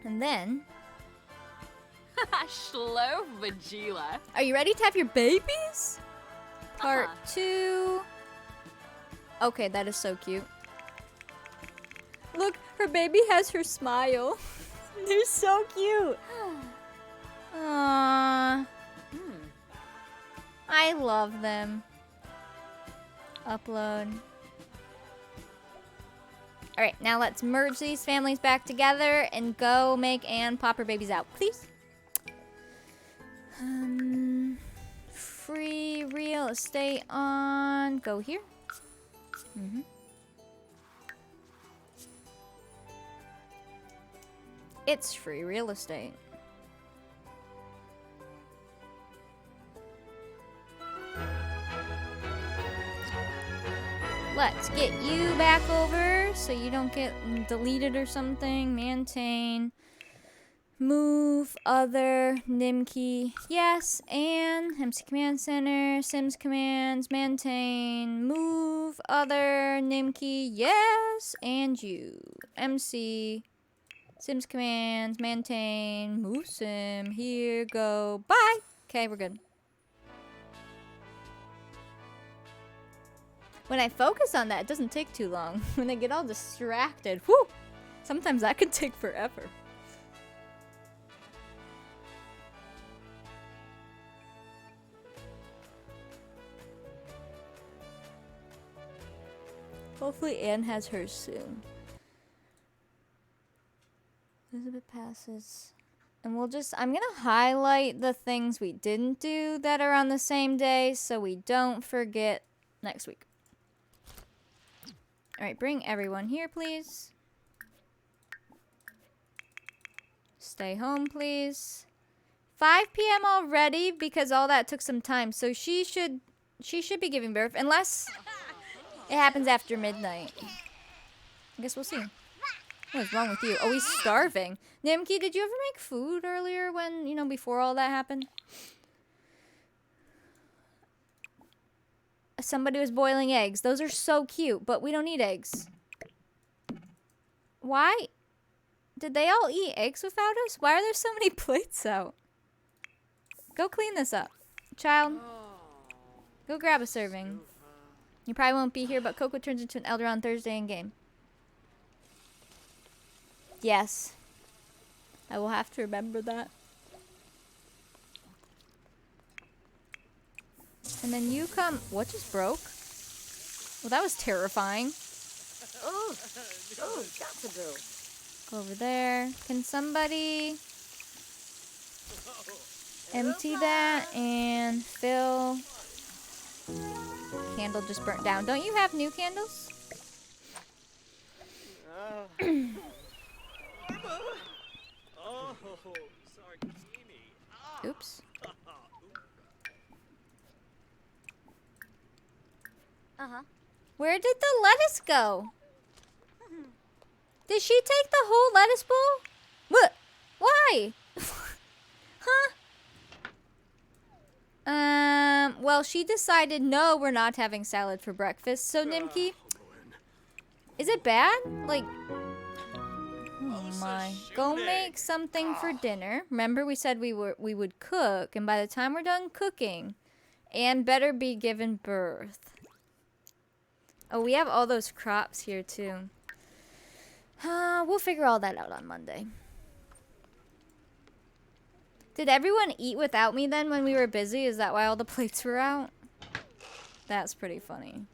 And then, Shlo Vagila. are you ready to have your babies? Part 2. Okay, that is so cute. Look, her baby has her smile. They're so cute. Aww. I love them. Upload. Alright, now let's merge these families back together and go make Anne pop her babies out, please. Free real estate on. Go here. It's free real estate. Let's get you back over so you don't get deleted or something. Maintain. Move, other, Nimkey, yes, and MC Command Center, Sims Commands, maintain, move, other, Nimkey, yes, and you. MC, Sims Commands, maintain, move Sim, here, go, bye. Okay, we're good. When I focus on that, it doesn't take too long. When I get all distracted, whew, sometimes that could take forever. Hopefully Anne has hers soon. Elizabeth passes. And we'll just, I'm gonna highlight the things we didn't do that are on the same day so we don't forget next week. Alright, bring everyone here, please. Stay home, please. 5 p.m. already because all that took some time. So she should be giving birth unless it happens after midnight. I guess we'll see. What is wrong with you? Oh, he's starving. Nimki, did you ever make food earlier when, before all that happened? Somebody was boiling eggs. Those are so cute, but we don't need eggs. Why? Did they all eat eggs without us? Why are there so many plates out? Go clean this up. Child, go grab a serving. You probably won't be here, but Coco turns into an elder on Thursday in game. Yes. I will have to remember that. And then you come... What just broke? Well, that was terrifying. Oh, got to go. Go over there. Can somebody empty that and fill... Candle just burnt down. Don't you have new candles? Oops. Where did the lettuce go? Did she take the whole lettuce bowl? What? Why? Huh? Well, she decided, no, we're not having salad for breakfast. So, Nimki, is it bad? Like, oh my. Go make something for dinner. Remember we said we would cook, and by the time we're done cooking, Anne better be given birth. Oh, we have all those crops here, too. We'll figure all that out on Monday. Did everyone eat without me then when we were busy? Is that why all the plates were out? That's pretty funny.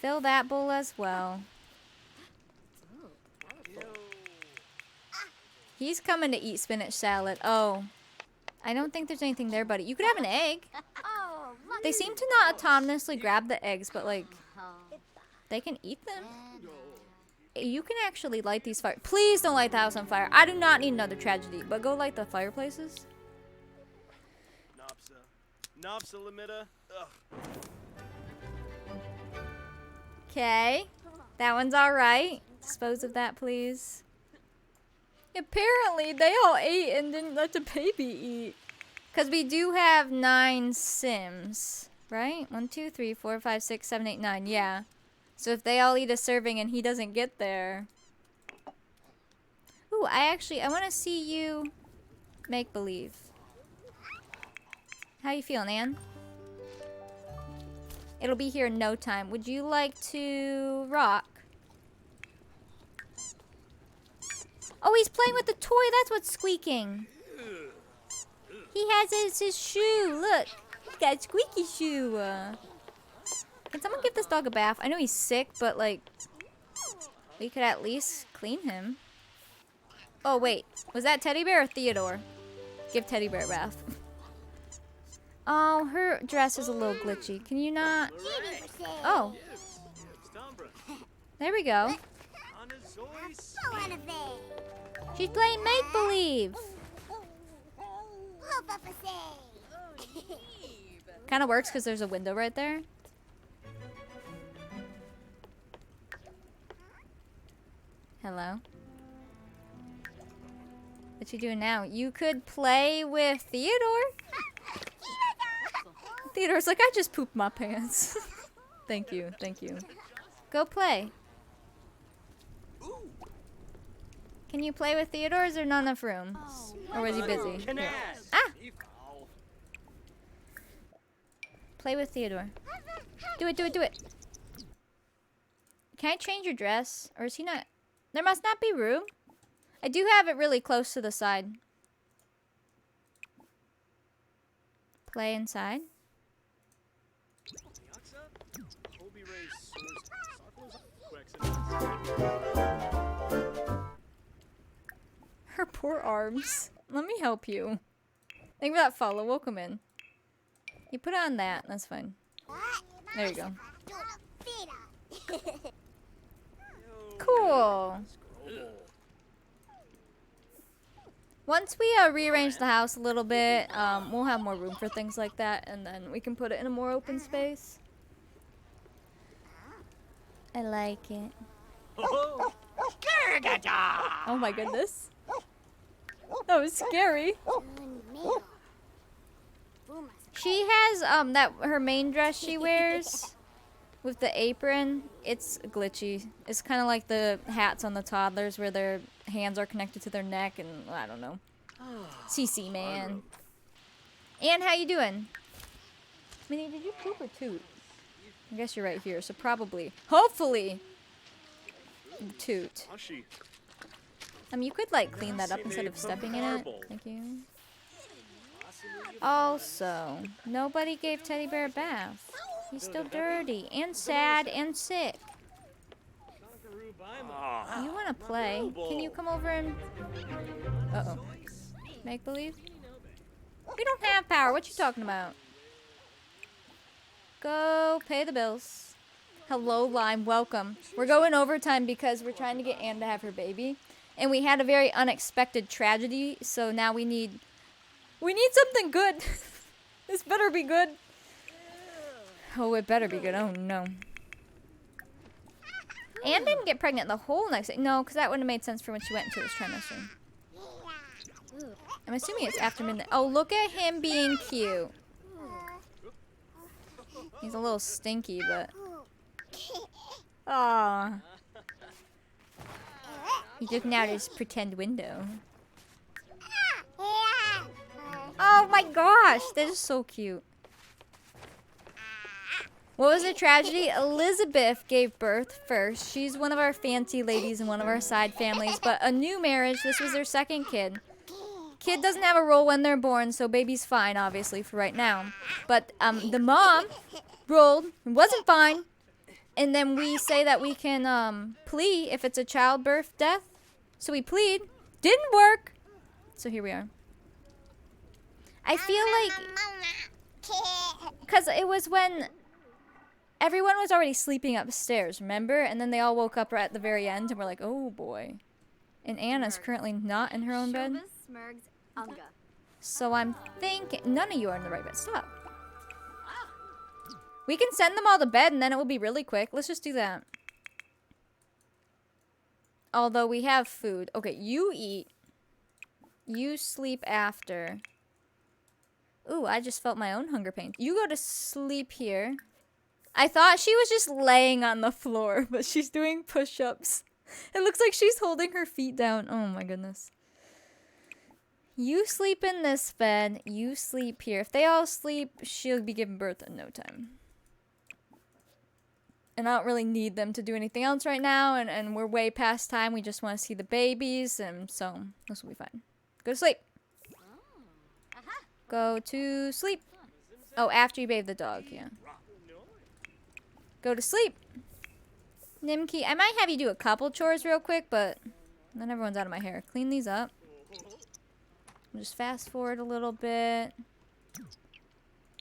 Fill that bowl as well. He's coming to eat spinach salad. Oh, I don't think there's anything there, buddy. You could have an egg. Oh, look. They seem to not autonomously grab the eggs, but like, they can eat them. You can actually light these fires. Please don't light the house on fire. I do not need another tragedy, but go light the fireplaces. Nopsa limita. Okay. That one's alright. Dispose of that, please. Apparently, they all ate and didn't let the baby eat. Because we do have 9 Sims, right? 1, 2, 3, 4, 5, 6, 7, 8, 9. Yeah. So if they all eat a serving and he doesn't get there. Ooh, I want to see you make believe. How you feeling, Ann? It'll be here in no time. Would you like to rock? Oh, he's playing with the toy. That's what's squeaking. He has his shoe. Look. He's got a squeaky shoe. Can someone give this dog a bath? I know he's sick, but like, we could at least clean him. Oh, wait. Was that Teddy Bear or Theodore? Give Teddy Bear a bath. Oh, her dress is a little glitchy. Can you not? Oh. There we go. She's playing make-believe. Kind of works because there's a window right there. Hello? What you doing now? You could play with Theodore. Theodore's like, I just pooped my pants. Thank you, thank you. Go play. Can you play with Theodore? Is there not enough room? Or was he busy? Here. Ah! Play with Theodore. Do it, do it, do it. Can I change your dress? Or is he not? There must not be room. I do have it really close to the side. Play inside. Her poor arms. Let me help you. Thank you for that follow. Welcome in. You put on that. That's fine. There you go. Cool. Once we rearrange the house a little bit, we'll have more room for things like that, and then we can put it in a more open space. I like it. Oh my goodness. That was scary. She has that her main dress she wears with the apron. It's glitchy. It's kind of like the hats on the toddlers where their hands are connected to their neck, and I don't know. CC man. Ann, how you doing? Minnie, did you poop or toot? I guess you're right here, so probably, hopefully, toot. You could like clean that up instead of stepping in it. Thank you. Also, nobody gave Teddy Bear a bath. He's still dirty and sad and sick. You want to play? Can you come over and... Uh-oh. Make believe? We don't have power. What you talking about? Go pay the bills. Hello, Lime. Welcome. We're going overtime because we're trying to get Anne to have her baby. And we had a very unexpected tragedy, so now we need something good. This better be good. Oh, it better be good. Oh, no. Anne didn't get pregnant the whole next day. No, because that wouldn't have made sense for when she went into this trimester. I'm assuming it's after midnight. Oh, look at him being cute. He's a little stinky, but... Aww. He's looking out his pretend window. Oh my gosh, that is so cute. What was the tragedy? Elizabeth gave birth first. She's one of our fancy ladies in one of our side families, but a new marriage. This was their second kid. Kid doesn't have a role when they're born, so baby's fine, obviously, for right now. But the mom rolled, wasn't fine. And then we say that we can plea if it's a childbirth death. So we plead. Didn't work. So here we are. I feel like, because it was when everyone was already sleeping upstairs, remember? And then they all woke up right at the very end and were like, oh boy. And Anna's currently not in her own bed. So I'm thinking, none of you are in the right bed. Stop. We can send them all to bed and then it will be really quick. Let's just do that. Although we have food. Okay, you eat. You sleep after. Ooh, I just felt my own hunger pain. You go to sleep here. I thought she was just laying on the floor, but she's doing push-ups. It looks like she's holding her feet down. Oh my goodness. You sleep in this bed. You sleep here. If they all sleep, she'll be giving birth in no time. And I don't really need them to do anything else right now. And we're way past time. We just want to see the babies. And so this will be fine. Go to sleep. Go to sleep. Oh, after you bathe the dog, yeah. Go to sleep. Nimki, I might have you do a couple chores real quick, but then everyone's out of my hair. Clean these up. I'll just fast forward a little bit.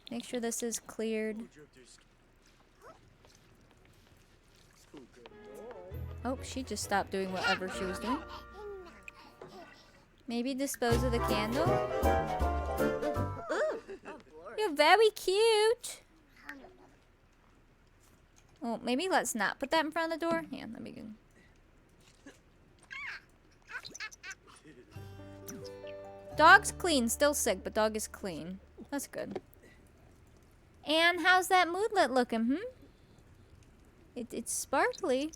Make sure this is cleared. Oh, she just stopped doing whatever she was doing. Maybe dispose of the candle. You're very cute. Oh, maybe let's not put that in front of the door. Yeah, that'd be good. Dog's clean, still sick, but dog is clean. That's good. And how's that moodlet looking, It's sparkly.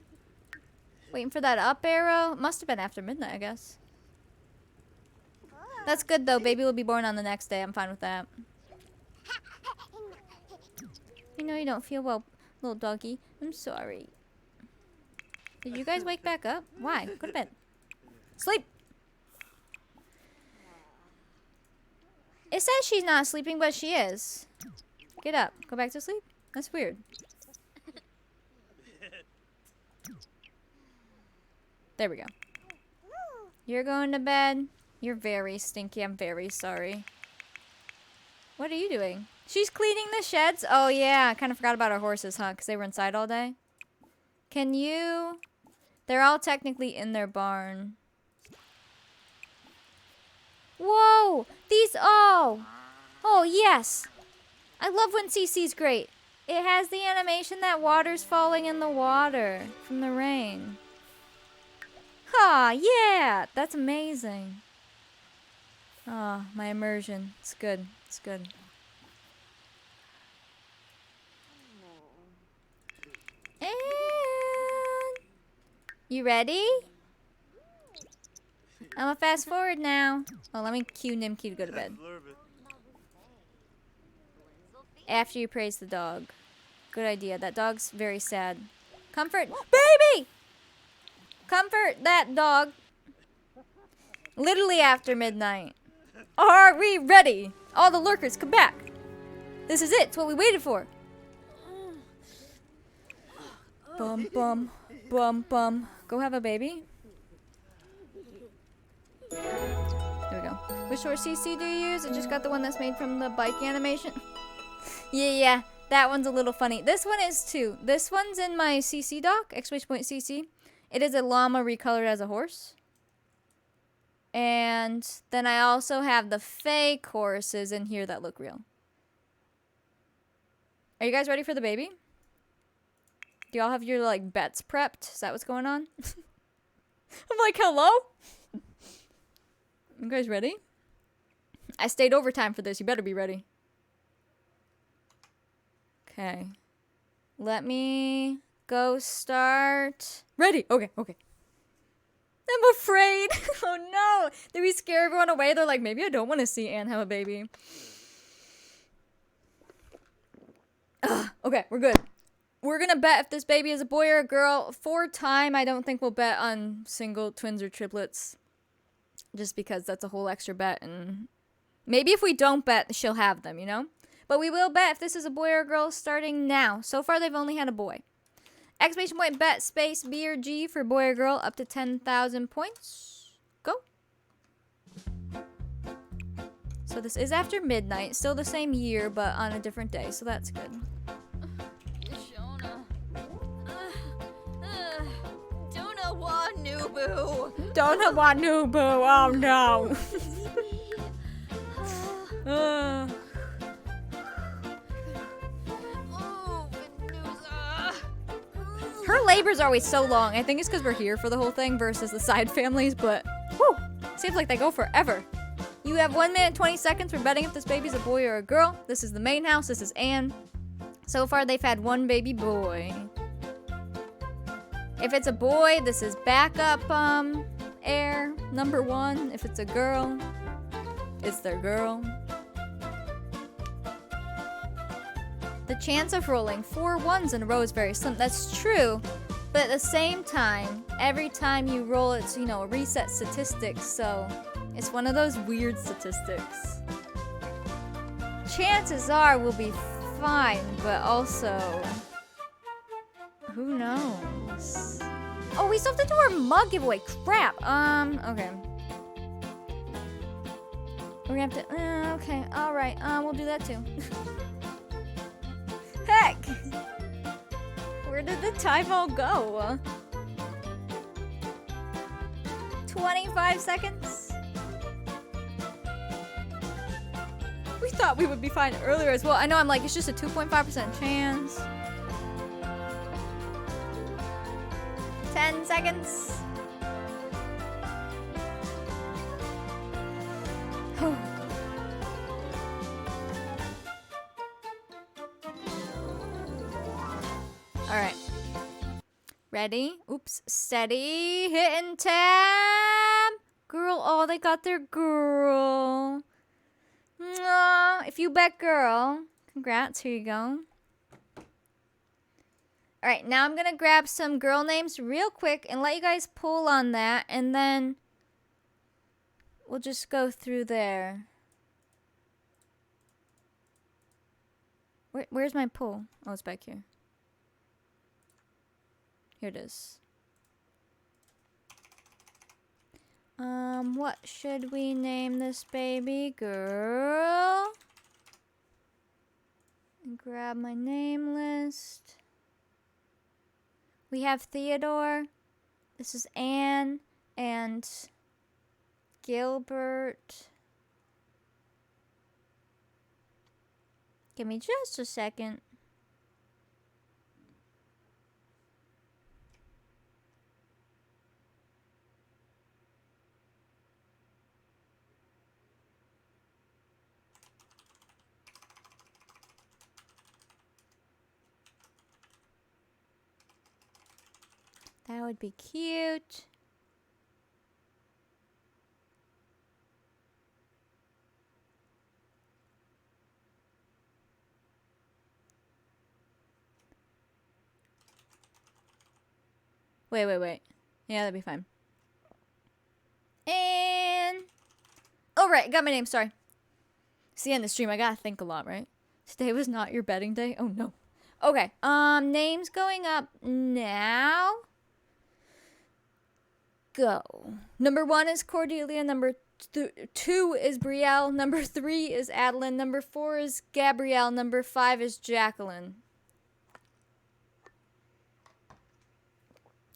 Waiting for that up arrow. Must have been after midnight, I guess. That's good, though. Baby will be born on the next day. I'm fine with that. I know you don't feel well, little doggy. I'm sorry. Did you guys wake back up? Why? Go to bed. Sleep! It says she's not sleeping, but she is. Get up. Go back to sleep. That's weird. There we go. You're going to bed. You're very stinky. I'm very sorry. What are you doing? She's cleaning the sheds? Oh, yeah. I kind of forgot about our horses, huh? Because they were inside all day. Can you... They're all technically in their barn. Whoa! These... Oh! Oh, yes! I love when CC's great. It has the animation that water's falling in the water from the rain. Ah, yeah! That's amazing. Ah, my immersion. It's good. It's good. And... You ready? I'm gonna fast forward now. Oh, let me cue Nimki to go to bed. After you praise the dog. Good idea. That dog's very sad. Comfort. Baby! Comfort that dog. Literally after midnight. Are we ready? All the lurkers, come back. This is it. It's what we waited for. Bum, bum, bum, bum. Go have a baby. There we go. Which horse CC do you use? I just got the one that's made from the bike animation. Yeah. That one's a little funny. This one is too. This one's in my CC doc. !CC. It is a llama recolored as a horse. And then I also have the fake horses in here that look real. Are you guys ready for the baby? Do y'all have your, like, bets prepped? Is that what's going on? I'm like, hello? You guys ready? I stayed overtime for this. You better be ready. Okay. Let me go start. Ready. Okay. I'm afraid. Oh no. Did we scare everyone away? They're like, maybe I don't want to see Anne have a baby. Okay, we're good. We're gonna bet if this baby is a boy or a girl. For time, I don't think we'll bet on single, twins, or triplets. Just because that's a whole extra bet. And maybe if we don't bet, she'll have them, you know? But we will bet if this is a boy or a girl starting now. So far, they've only had a boy. Exclamation point bet space B or G for boy or girl up to 10,000 points. Go. So this is after midnight, still the same year, but on a different day, so that's good. Shona. Dona wa nubu. Don't want new boo, oh no. Her labors are always so long. I think it's because we're here for the whole thing versus the side families, but whew, seems like they go forever. You have 1 minute 20 seconds for betting if this baby's a boy or a girl. This is the main house. This is Anne. So far, they've had one baby boy. If it's a boy, this is backup heir number 1. If it's a girl, it's their girl. The chance of rolling 4 ones in a row is very slim. That's true, but at the same time, every time you roll, it's, you know, a reset statistic, so it's one of those weird statistics. Chances are we'll be fine, but also, who knows? Oh, we still have to do our mug giveaway. Crap. Okay. We're gonna have to, okay, alright, we'll do that too. Heck! Where did the time all go? 25 seconds? We thought we would be fine earlier as well. I know, I'm like, it's just a 2.5% chance. 10 seconds. Alright. Ready? Oops. Steady. Hitting tab. Girl. Oh, they got their girl. Mwah. If you bet girl. Congrats. Here you go. Alright, now I'm going to grab some girl names real quick and let you guys pull on that. And then we'll just go through there. Where's my pull? Oh, it's back here. Here it is. What should we name this baby? Girl. And grab my name list. We have Theodore. This is Anne and Gilbert. Give me just a second. That would be cute. Wait. Yeah, that'd be fine. And oh right, got my name, sorry. See, in the stream I gotta think a lot, right? Today was not your betting day? Oh no. Okay, names going up now. Go. Number 1 is Cordelia. Number 2 is Brielle. Number 3 is Adeline. Number 4 is Gabrielle. Number 5 is Jacqueline.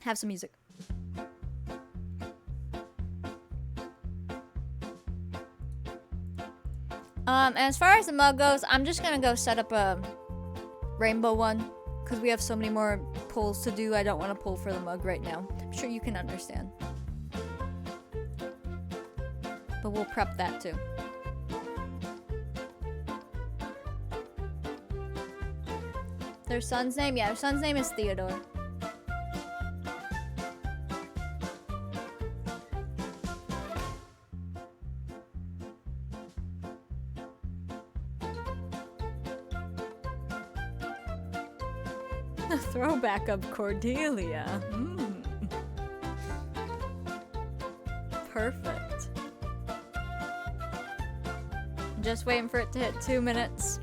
Have some music. As far as the mug goes, I'm just gonna go set up a rainbow one because we have so many more pulls to do. I don't want to pull for the mug right now. I'm sure you can understand. But we'll prep that too. Their son's name? Yeah, their son's name is Theodore. A throwback of Cordelia. Perfect. Just waiting for it to hit 2 minutes.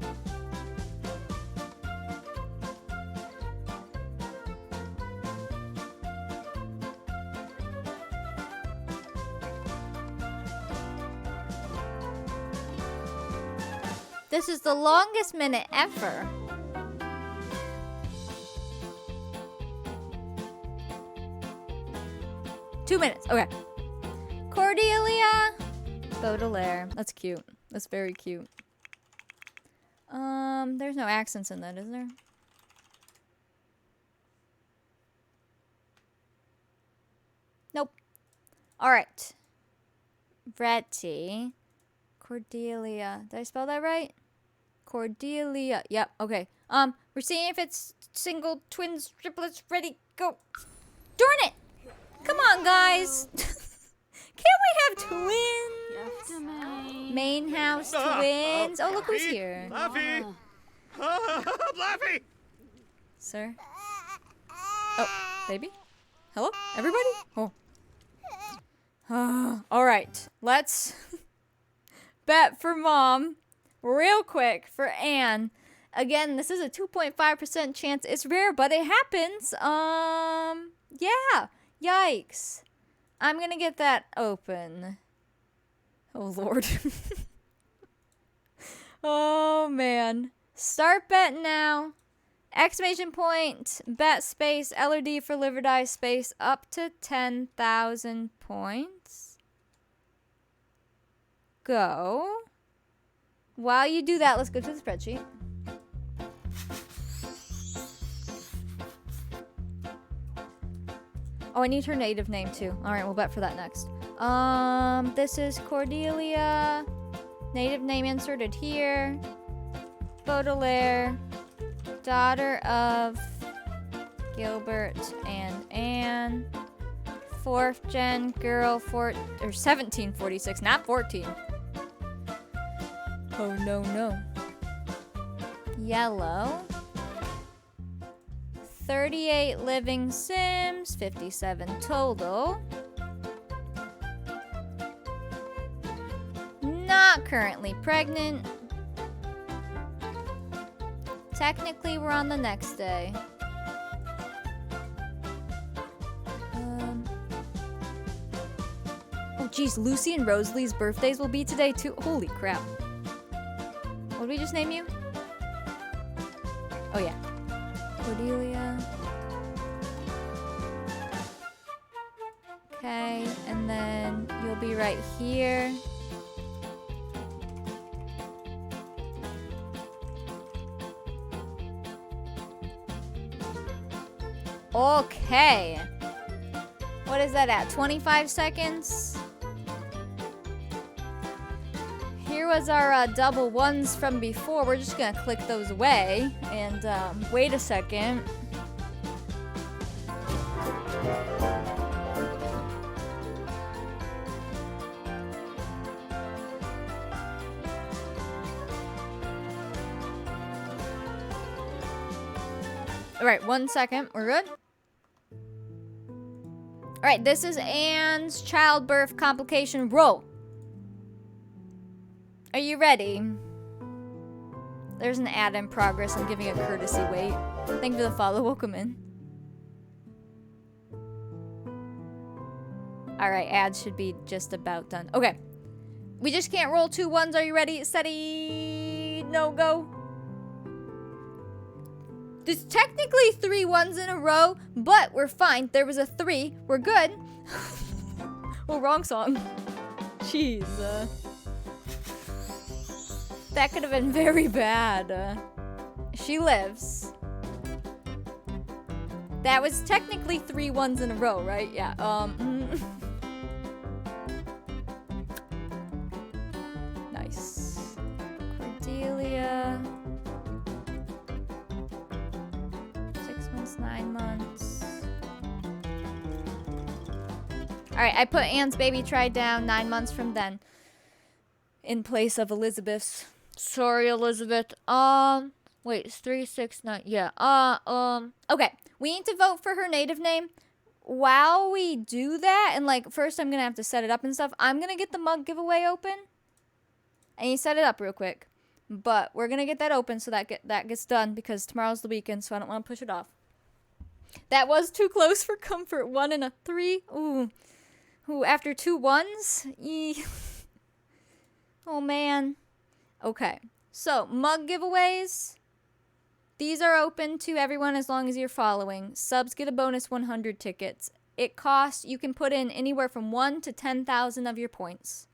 This is the longest minute ever. Two minutes. Okay. Cordelia Baudelaire. That's cute. That's very cute. There's no accents in that, is there? Nope. Alright. Retty. Cordelia. Did I spell that right? Cordelia. Yep, okay. We're seeing if it's single, twins, triplets, ready, go. Darn it! Come on, guys. Can't we have twins? Main house twins. Oh, look who's here. Laffy! Laffy! Sir? Oh, baby? Hello? Everybody? Oh. Alright, let's bet for Mom real quick for Anne. Again, this is a 2.5% chance. It's rare, but it happens. Yeah. Yikes. I'm gonna get that open. Oh, Lord. Oh, man. Start bet now. Exclamation point, bet space, LOD for live or die space, up to 10,000 points. Go. While you do that, let's go to the spreadsheet. Oh, I need her native name too. Alright, we'll bet for that next. This is Cordelia. Native name inserted here. Baudelaire. Daughter of Gilbert and Anne. 4th gen girl, 1746, not 14. Oh, no. Yellow. 38 living Sims, 57 total. Not currently pregnant. Technically, we're on the next day. Oh, geez, Lucy and Rosalie's birthdays will be today, too. Holy crap. What did we just name you? Oh, yeah. Cordelia. Okay, and then you'll be right here. Okay. What is that at? 25 seconds? Here was our double ones from before. We're just gonna click those away. And wait a second. Alright, 1 second. We're good? Alright, this is Anne's childbirth complication roll. Are you ready? There's an ad in progress. I'm giving a courtesy wait. Thank you for the follow. Welcome in. Alright, ads should be just about done. Okay. We just can't roll 2 ones. Are you ready? Steady. No, go. There's technically 3 ones in a row, but we're fine. There was a 3. We're good. Oh, wrong song. Jeez. That could have been very bad. She lives. That was technically 3 ones in a row, right? Yeah. Nice. Cordelia. 6 months, 9 months. Alright, I put Anne's baby try down 9 months from then. In place of Elizabeth's. Sorry, Elizabeth. Wait, it's 3, 6, 9. Yeah. Okay. We need to vote for her native name. While we do that, and like, first I'm gonna have to set it up and stuff. I'm gonna get the mug giveaway open. And you set it up real quick. But we're gonna get that open so that gets done because tomorrow's the weekend, so I don't want to push it off. That was too close for comfort. 1 and a 3. Ooh. Ooh, after 2 ones? Oh, man. Okay. So, mug giveaways. These are open to everyone as long as you're following. Subs get a bonus 100 tickets. It costs, you can put in anywhere from 1 to 10,000 of your points.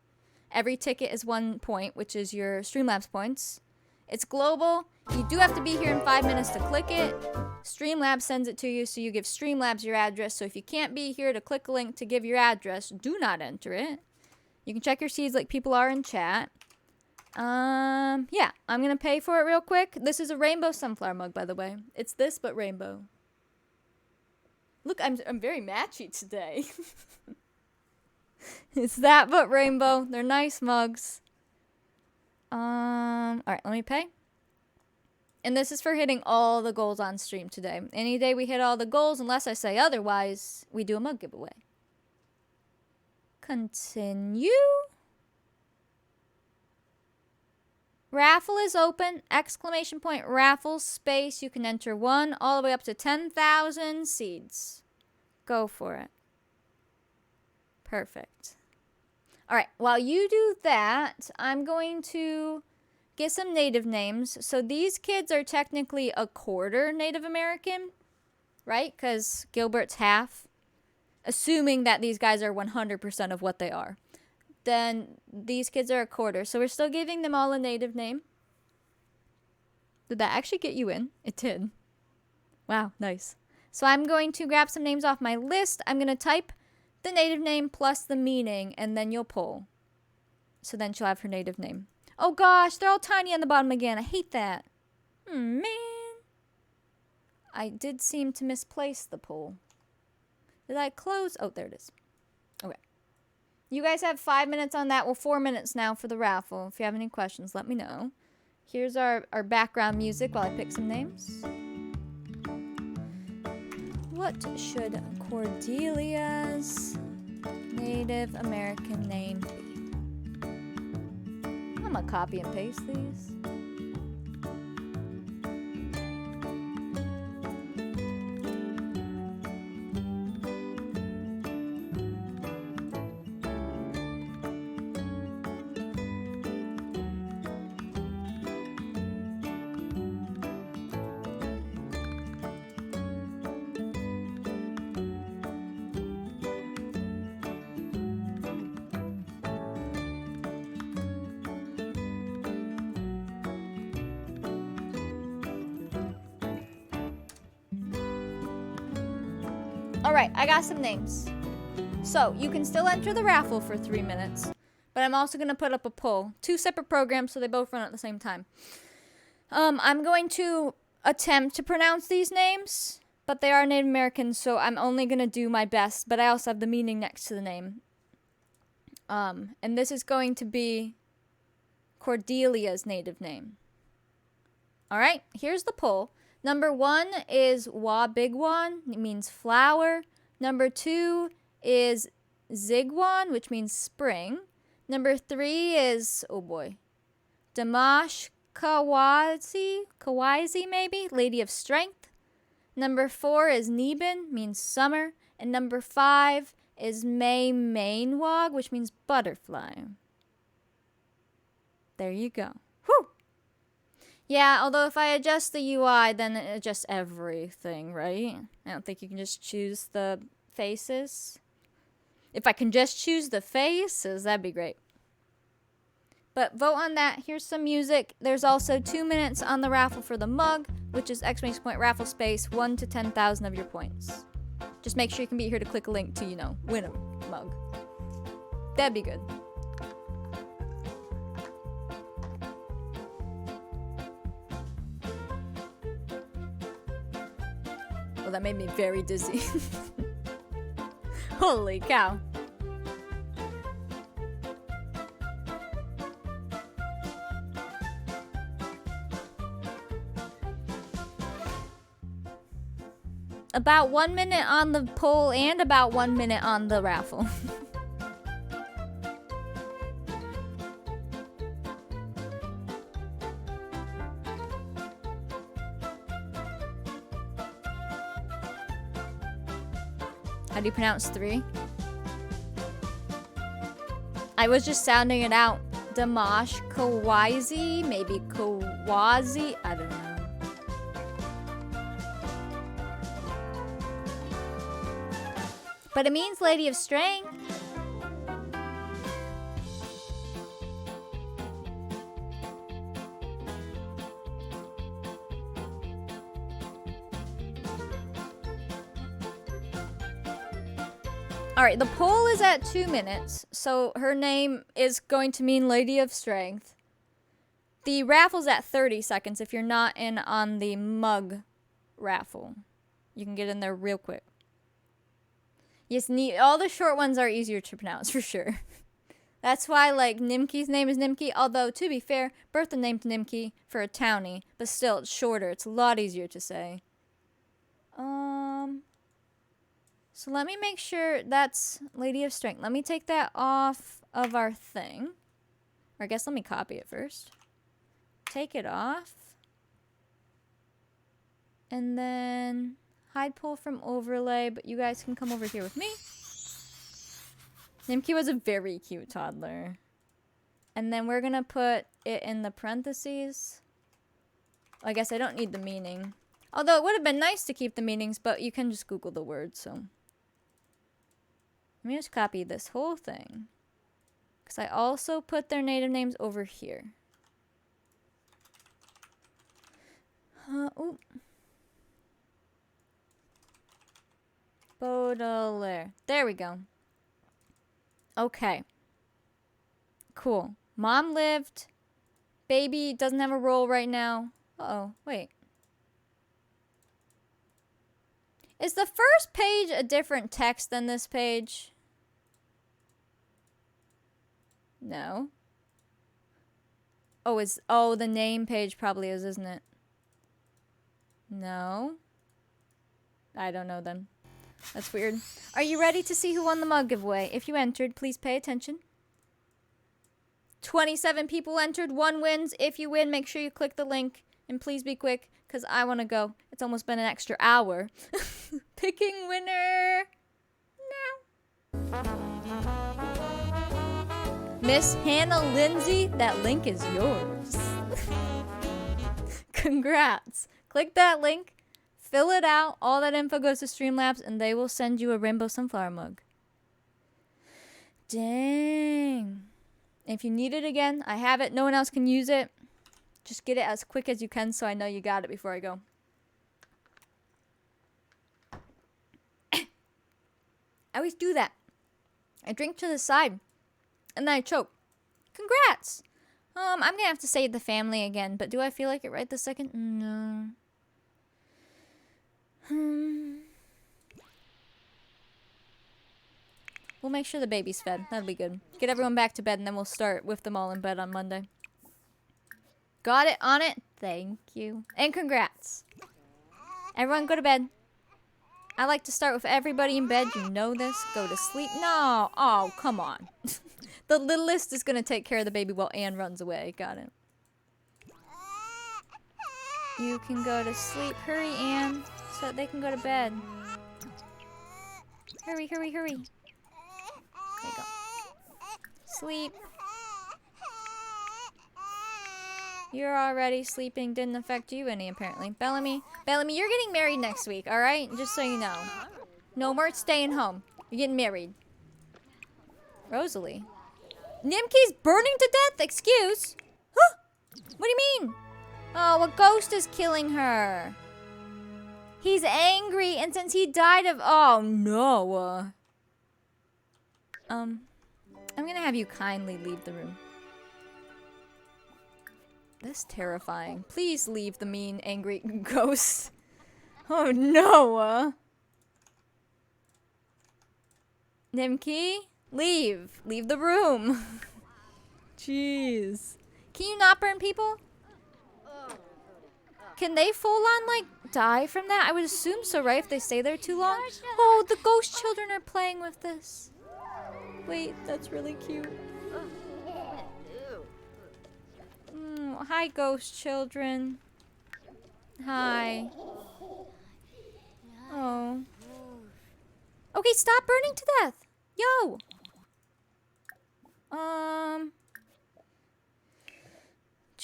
Every ticket is 1 point, which is your Streamlabs points. It's global. You do have to be here in 5 minutes to click it. Streamlabs sends it to you, so you give Streamlabs your address. So if you can't be here to click a link to give your address, do not enter it. You can check your seeds like people are in chat. Yeah, I'm gonna pay for it real quick. This is a rainbow sunflower mug, by the way. It's this, but rainbow. Look, I'm very matchy today. It's that, but rainbow. They're nice mugs. Alright, let me pay. And this is for hitting all the goals on stream today. Any day we hit all the goals, unless I say otherwise, we do a mug giveaway. Continue. Raffle is open. Exclamation point raffle space. You can enter 1 all the way up to 10,000 seeds. Go for it. Perfect. Alright, while you do that, I'm going to get some native names. So these kids are technically a quarter Native American, right? Because Gilbert's half. Assuming that these guys are 100% of what they are. Then these kids are a quarter. So we're still giving them all a native name. Did that actually get you in? It did. Wow, nice. So I'm going to grab some names off my list. I'm going to type the native name plus the meaning, and then you'll pull. So then she'll have her native name. Oh gosh, they're all tiny on the bottom again. I hate that. Man. I did seem to misplace the poll. Did I close? Oh, there it is. Okay. You guys have 5 minutes on that. Well, 4 minutes now for the raffle. If you have any questions, let me know. Here's our background music while I pick some names. What should Cordelia's Native American name be? I'm gonna copy and paste these. Alright, I got some names. So, you can still enter the raffle for 3 minutes. But I'm also going to put up a poll. 2 separate programs, so they both run at the same time. I'm going to attempt to pronounce these names. But they are Native American, so I'm only going to do my best. But I also have the meaning next to the name. And this is going to be Cordelia's native name. Alright, here's the poll. Number 1 is Wabigwan, it means flower. Number 2 is Zigwan, which means spring. Number 3 is, oh boy, Damash Kawazi maybe, Lady of Strength. Number 4 is Neben, means summer. And number 5 is May Mainwag, which means butterfly. There you go. Whew! Yeah, although if I adjust the UI, then it adjusts everything, right? I don't think you can just choose the faces. If I can just choose the faces, that'd be great. But vote on that. Here's some music. There's also 2 minutes on the raffle for the mug, which is exclamation point raffle space 1 to 10,000 of your points. Just make sure you can be here to click a link to, win a mug. That'd be good. Well, that made me very dizzy. Holy cow. About 1 minute on the poll and about 1 minute on the raffle. How do you pronounce 3? I was just sounding it out. Damash Kawazi, maybe Kawazi, I don't know. But it means Lady of Strength. Alright, the poll is at 2 minutes, so her name is going to mean Lady of Strength. The raffle's at 30 seconds if you're not in on the mug raffle. You can get in there real quick. Yes, all the short ones are easier to pronounce, for sure. That's why, like, Nimki's name is Nimki, although, to be fair, Bertha named Nimki for a townie, but still, it's shorter. It's a lot easier to say. So let me make sure that's Lady of Strength. Let me take that off of our thing. Or I guess let me copy it first. Take it off. And then hide pull from overlay, but you guys can come over here with me. Nimki was a very cute toddler. And then we're gonna put it in the parentheses. I guess I don't need the meaning. Although it would have been nice to keep the meanings, but you can just Google the word, so. Let me just copy this whole thing. Because I also put their native names over here. Oop. Baudelaire. There we go. Okay. Cool. Mom lived. Baby doesn't have a role right now. Uh-oh. Wait. Is the first page a different text than this page? No. Oh, the name page probably is, isn't it? No. I don't know then. That's weird. Are you ready to see who won the mug giveaway? If you entered, please pay attention. 27 people entered, 1 wins. If you win, make sure you click the link. And please be quick, because I want to go. It's almost been an extra hour. Picking winner now. Miss Hannah Lindsay, that link is yours. Congrats. Click that link, fill it out. All that info goes to Streamlabs, and they will send you a rainbow sunflower mug. Dang. If you need it again, I have it. No one else can use it. Just get it as quick as you can so I know you got it before I go. I always do that. I drink to the side and then I choke. Congrats! I'm gonna have to save the family again, but do I feel like it right this second? No. We'll make sure the baby's fed. That'll be good. Get everyone back to bed and then we'll start with them all in bed on Monday. Got it on it? Thank you. And congrats. Everyone go to bed. I like to start with everybody in bed. You know this. Go to sleep. No. Oh, come on. The littlest is going to take care of the baby while Anne runs away. Got it. You can go to sleep. Hurry, Anne, so that they can go to bed. Hurry, hurry, hurry. There you go. Sleep. You're already sleeping. Didn't affect you any, apparently. Bellamy, you're getting married next week, alright? Just so you know. No more staying home. You're getting married. Rosalie. Nimki's burning to death? Excuse? Huh? What do you mean? Oh, a ghost is killing her. He's angry, and since he died of... Oh, no. I'm gonna have you kindly leave the room. That's terrifying. Please leave the mean, angry ghost. Oh no! Nimki, leave. Leave the room. Jeez. Can you not burn people? Can they full on, like, die from that? I would assume so, right? If they stay there too long. Oh, the ghost children are playing with this. Wait, that's really cute. Hi, ghost children. Hi. Oh. Okay, stop burning to death. Yo.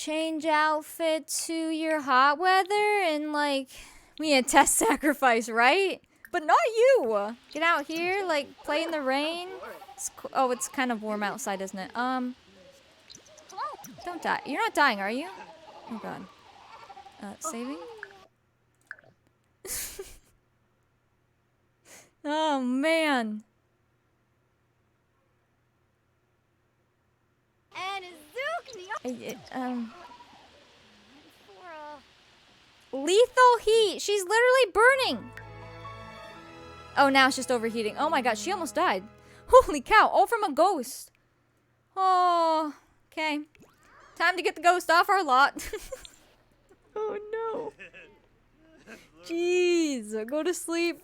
change outfit to your hot weather and like we need a test sacrifice, right? But not you. Get out here, like play in the rain. Oh, it's kind of warm outside, isn't it? Don't die. You're not dying, are you? Oh god. Saving? Oh man. And Lethal heat. She's literally burning. Oh, now it's just overheating. Oh my god, she almost died. Holy cow, all from a ghost. Oh, okay. Time to get the ghost off our lot. Oh no. Jeez, go to sleep.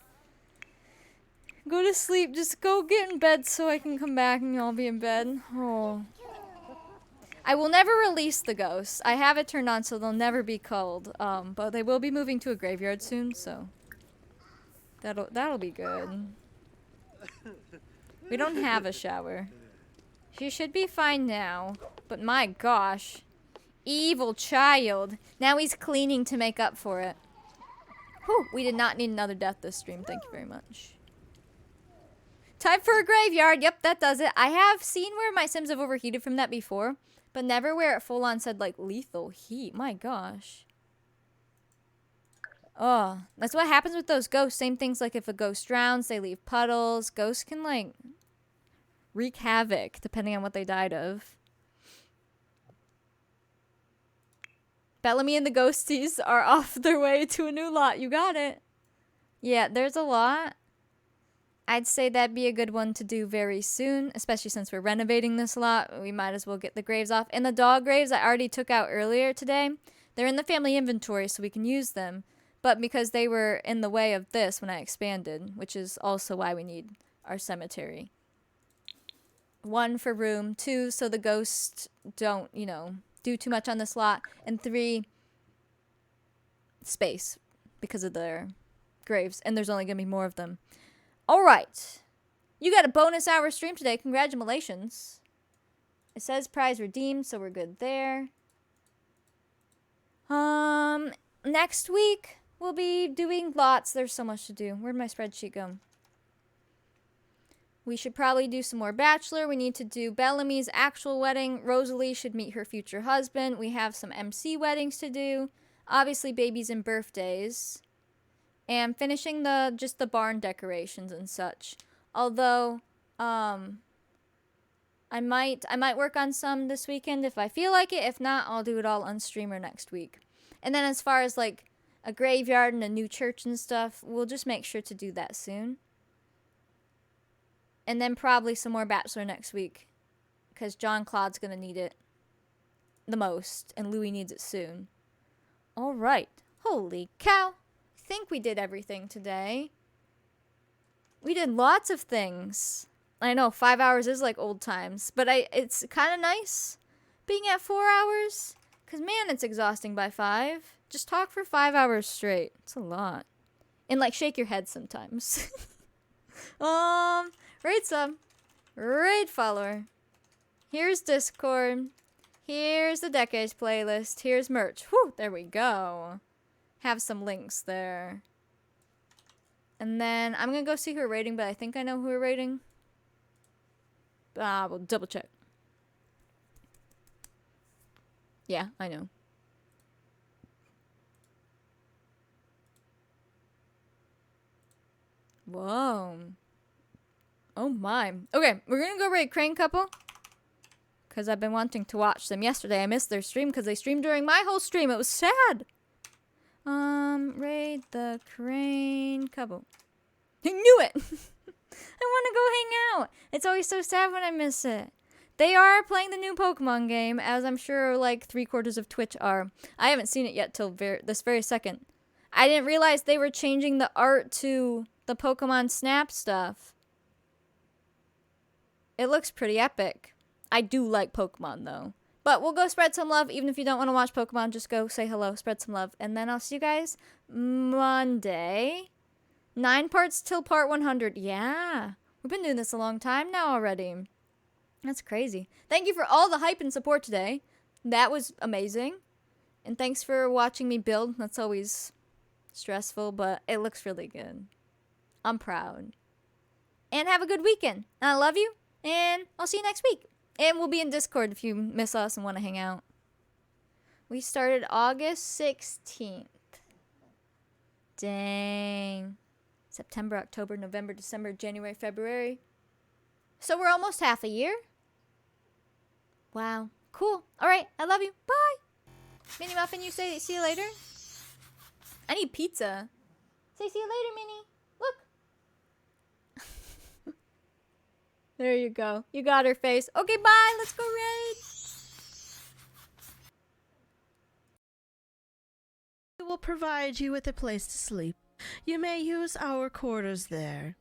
Go to sleep. Just go get in bed so I can come back and y'all be in bed. Oh. I will never release the ghosts. I have it turned on so they'll never be culled. But they will be moving to a graveyard soon, so that'll be good. We don't have a shower. She should be fine now, but my gosh. Evil child. Now he's cleaning to make up for it. Whew, we did not need another death this stream. Thank you very much. Time for a graveyard. Yep, that does it. I have seen where my Sims have overheated from that before, but never where it full on said like lethal heat. My gosh. Oh, that's what happens with those ghosts. Same things like if a ghost drowns, they leave puddles. Ghosts can like wreak havoc depending on what they died of. Bellamy and the ghosties are off their way to a new lot. You got it. Yeah, there's a lot. I'd say that'd be a good one to do very soon, especially since we're renovating this lot. We might as well get the graves off. And the dog graves I already took out earlier today. They're in the family inventory so we can use them. But because they were in the way of this when I expanded, which is also why we need our cemetery. 1 for room, 2 so the ghosts don't, you know, do too much on this lot, and 3 space because of their graves, and there's only gonna be more of them. All right, you got a bonus hour stream today. Congratulations. It says prize redeemed, so we're good there. Next week we'll be doing lots. There's so much to do. Where'd my spreadsheet go? We should probably do some more Bachelor. We need to do Bellamy's actual wedding. Rosalie should meet her future husband. We have some MC weddings to do. Obviously, babies and birthdays. And finishing just the barn decorations and such. Although, I might work on some this weekend if I feel like it. If not, I'll do it all on streamer next week. And then as far as like a graveyard and a new church and stuff, we'll just make sure to do that soon. And then probably some more Bachelor next week. Because John Claude's going to need it the most. And Louis needs it soon. Alright. Holy cow. I think we did everything today. We did lots of things. I know 5 hours is like old times. But it's kind of nice being at 4 hours. Because man, it's exhausting by 5. Just talk for 5 hours straight. It's a lot. And like shake your head sometimes. Raid sub. Raid follower. Here's Discord. Here's the Decades playlist. Here's merch. Whew, there we go. Have some links there. And then I'm going to go see who we're rating, but I think I know who we're rating. We'll double check. Yeah, I know. Whoa. Oh my. Okay, we're gonna go raid Crane Couple. Because I've been wanting to watch them. Yesterday I missed their stream because they streamed during my whole stream. It was sad. Raid the Crane Couple. I knew it! I want to go hang out. It's always so sad when I miss it. They are playing the new Pokemon game, as I'm sure like 3/4 of Twitch are. I haven't seen it yet till this very second. I didn't realize they were changing the art to the Pokemon Snap stuff. It looks pretty epic. I do like Pokemon though. But we'll go spread some love. Even if you don't want to watch Pokemon, just go say hello, spread some love. And then I'll see you guys Monday. 9 parts till part 100. Yeah. We've been doing this a long time now already. That's crazy. Thank you for all the hype and support today. that was amazing. And thanks for watching me build. That's always stressful, but it looks really good. I'm proud. And have a good weekend. I love you, and I'll see you next week. And we'll be in Discord if you miss us and want to hang out. We started August 16th. Dang. September, October, November, December, January, February. So we're almost half a year. Wow. Cool. All right. I love you. Bye. Minnie Muffin, you say see you later? I need pizza. Say see you later, Minnie. Look. There you go. You got her face. Okay, bye. Let's go raid. We will provide you with a place to sleep. You may use our quarters there.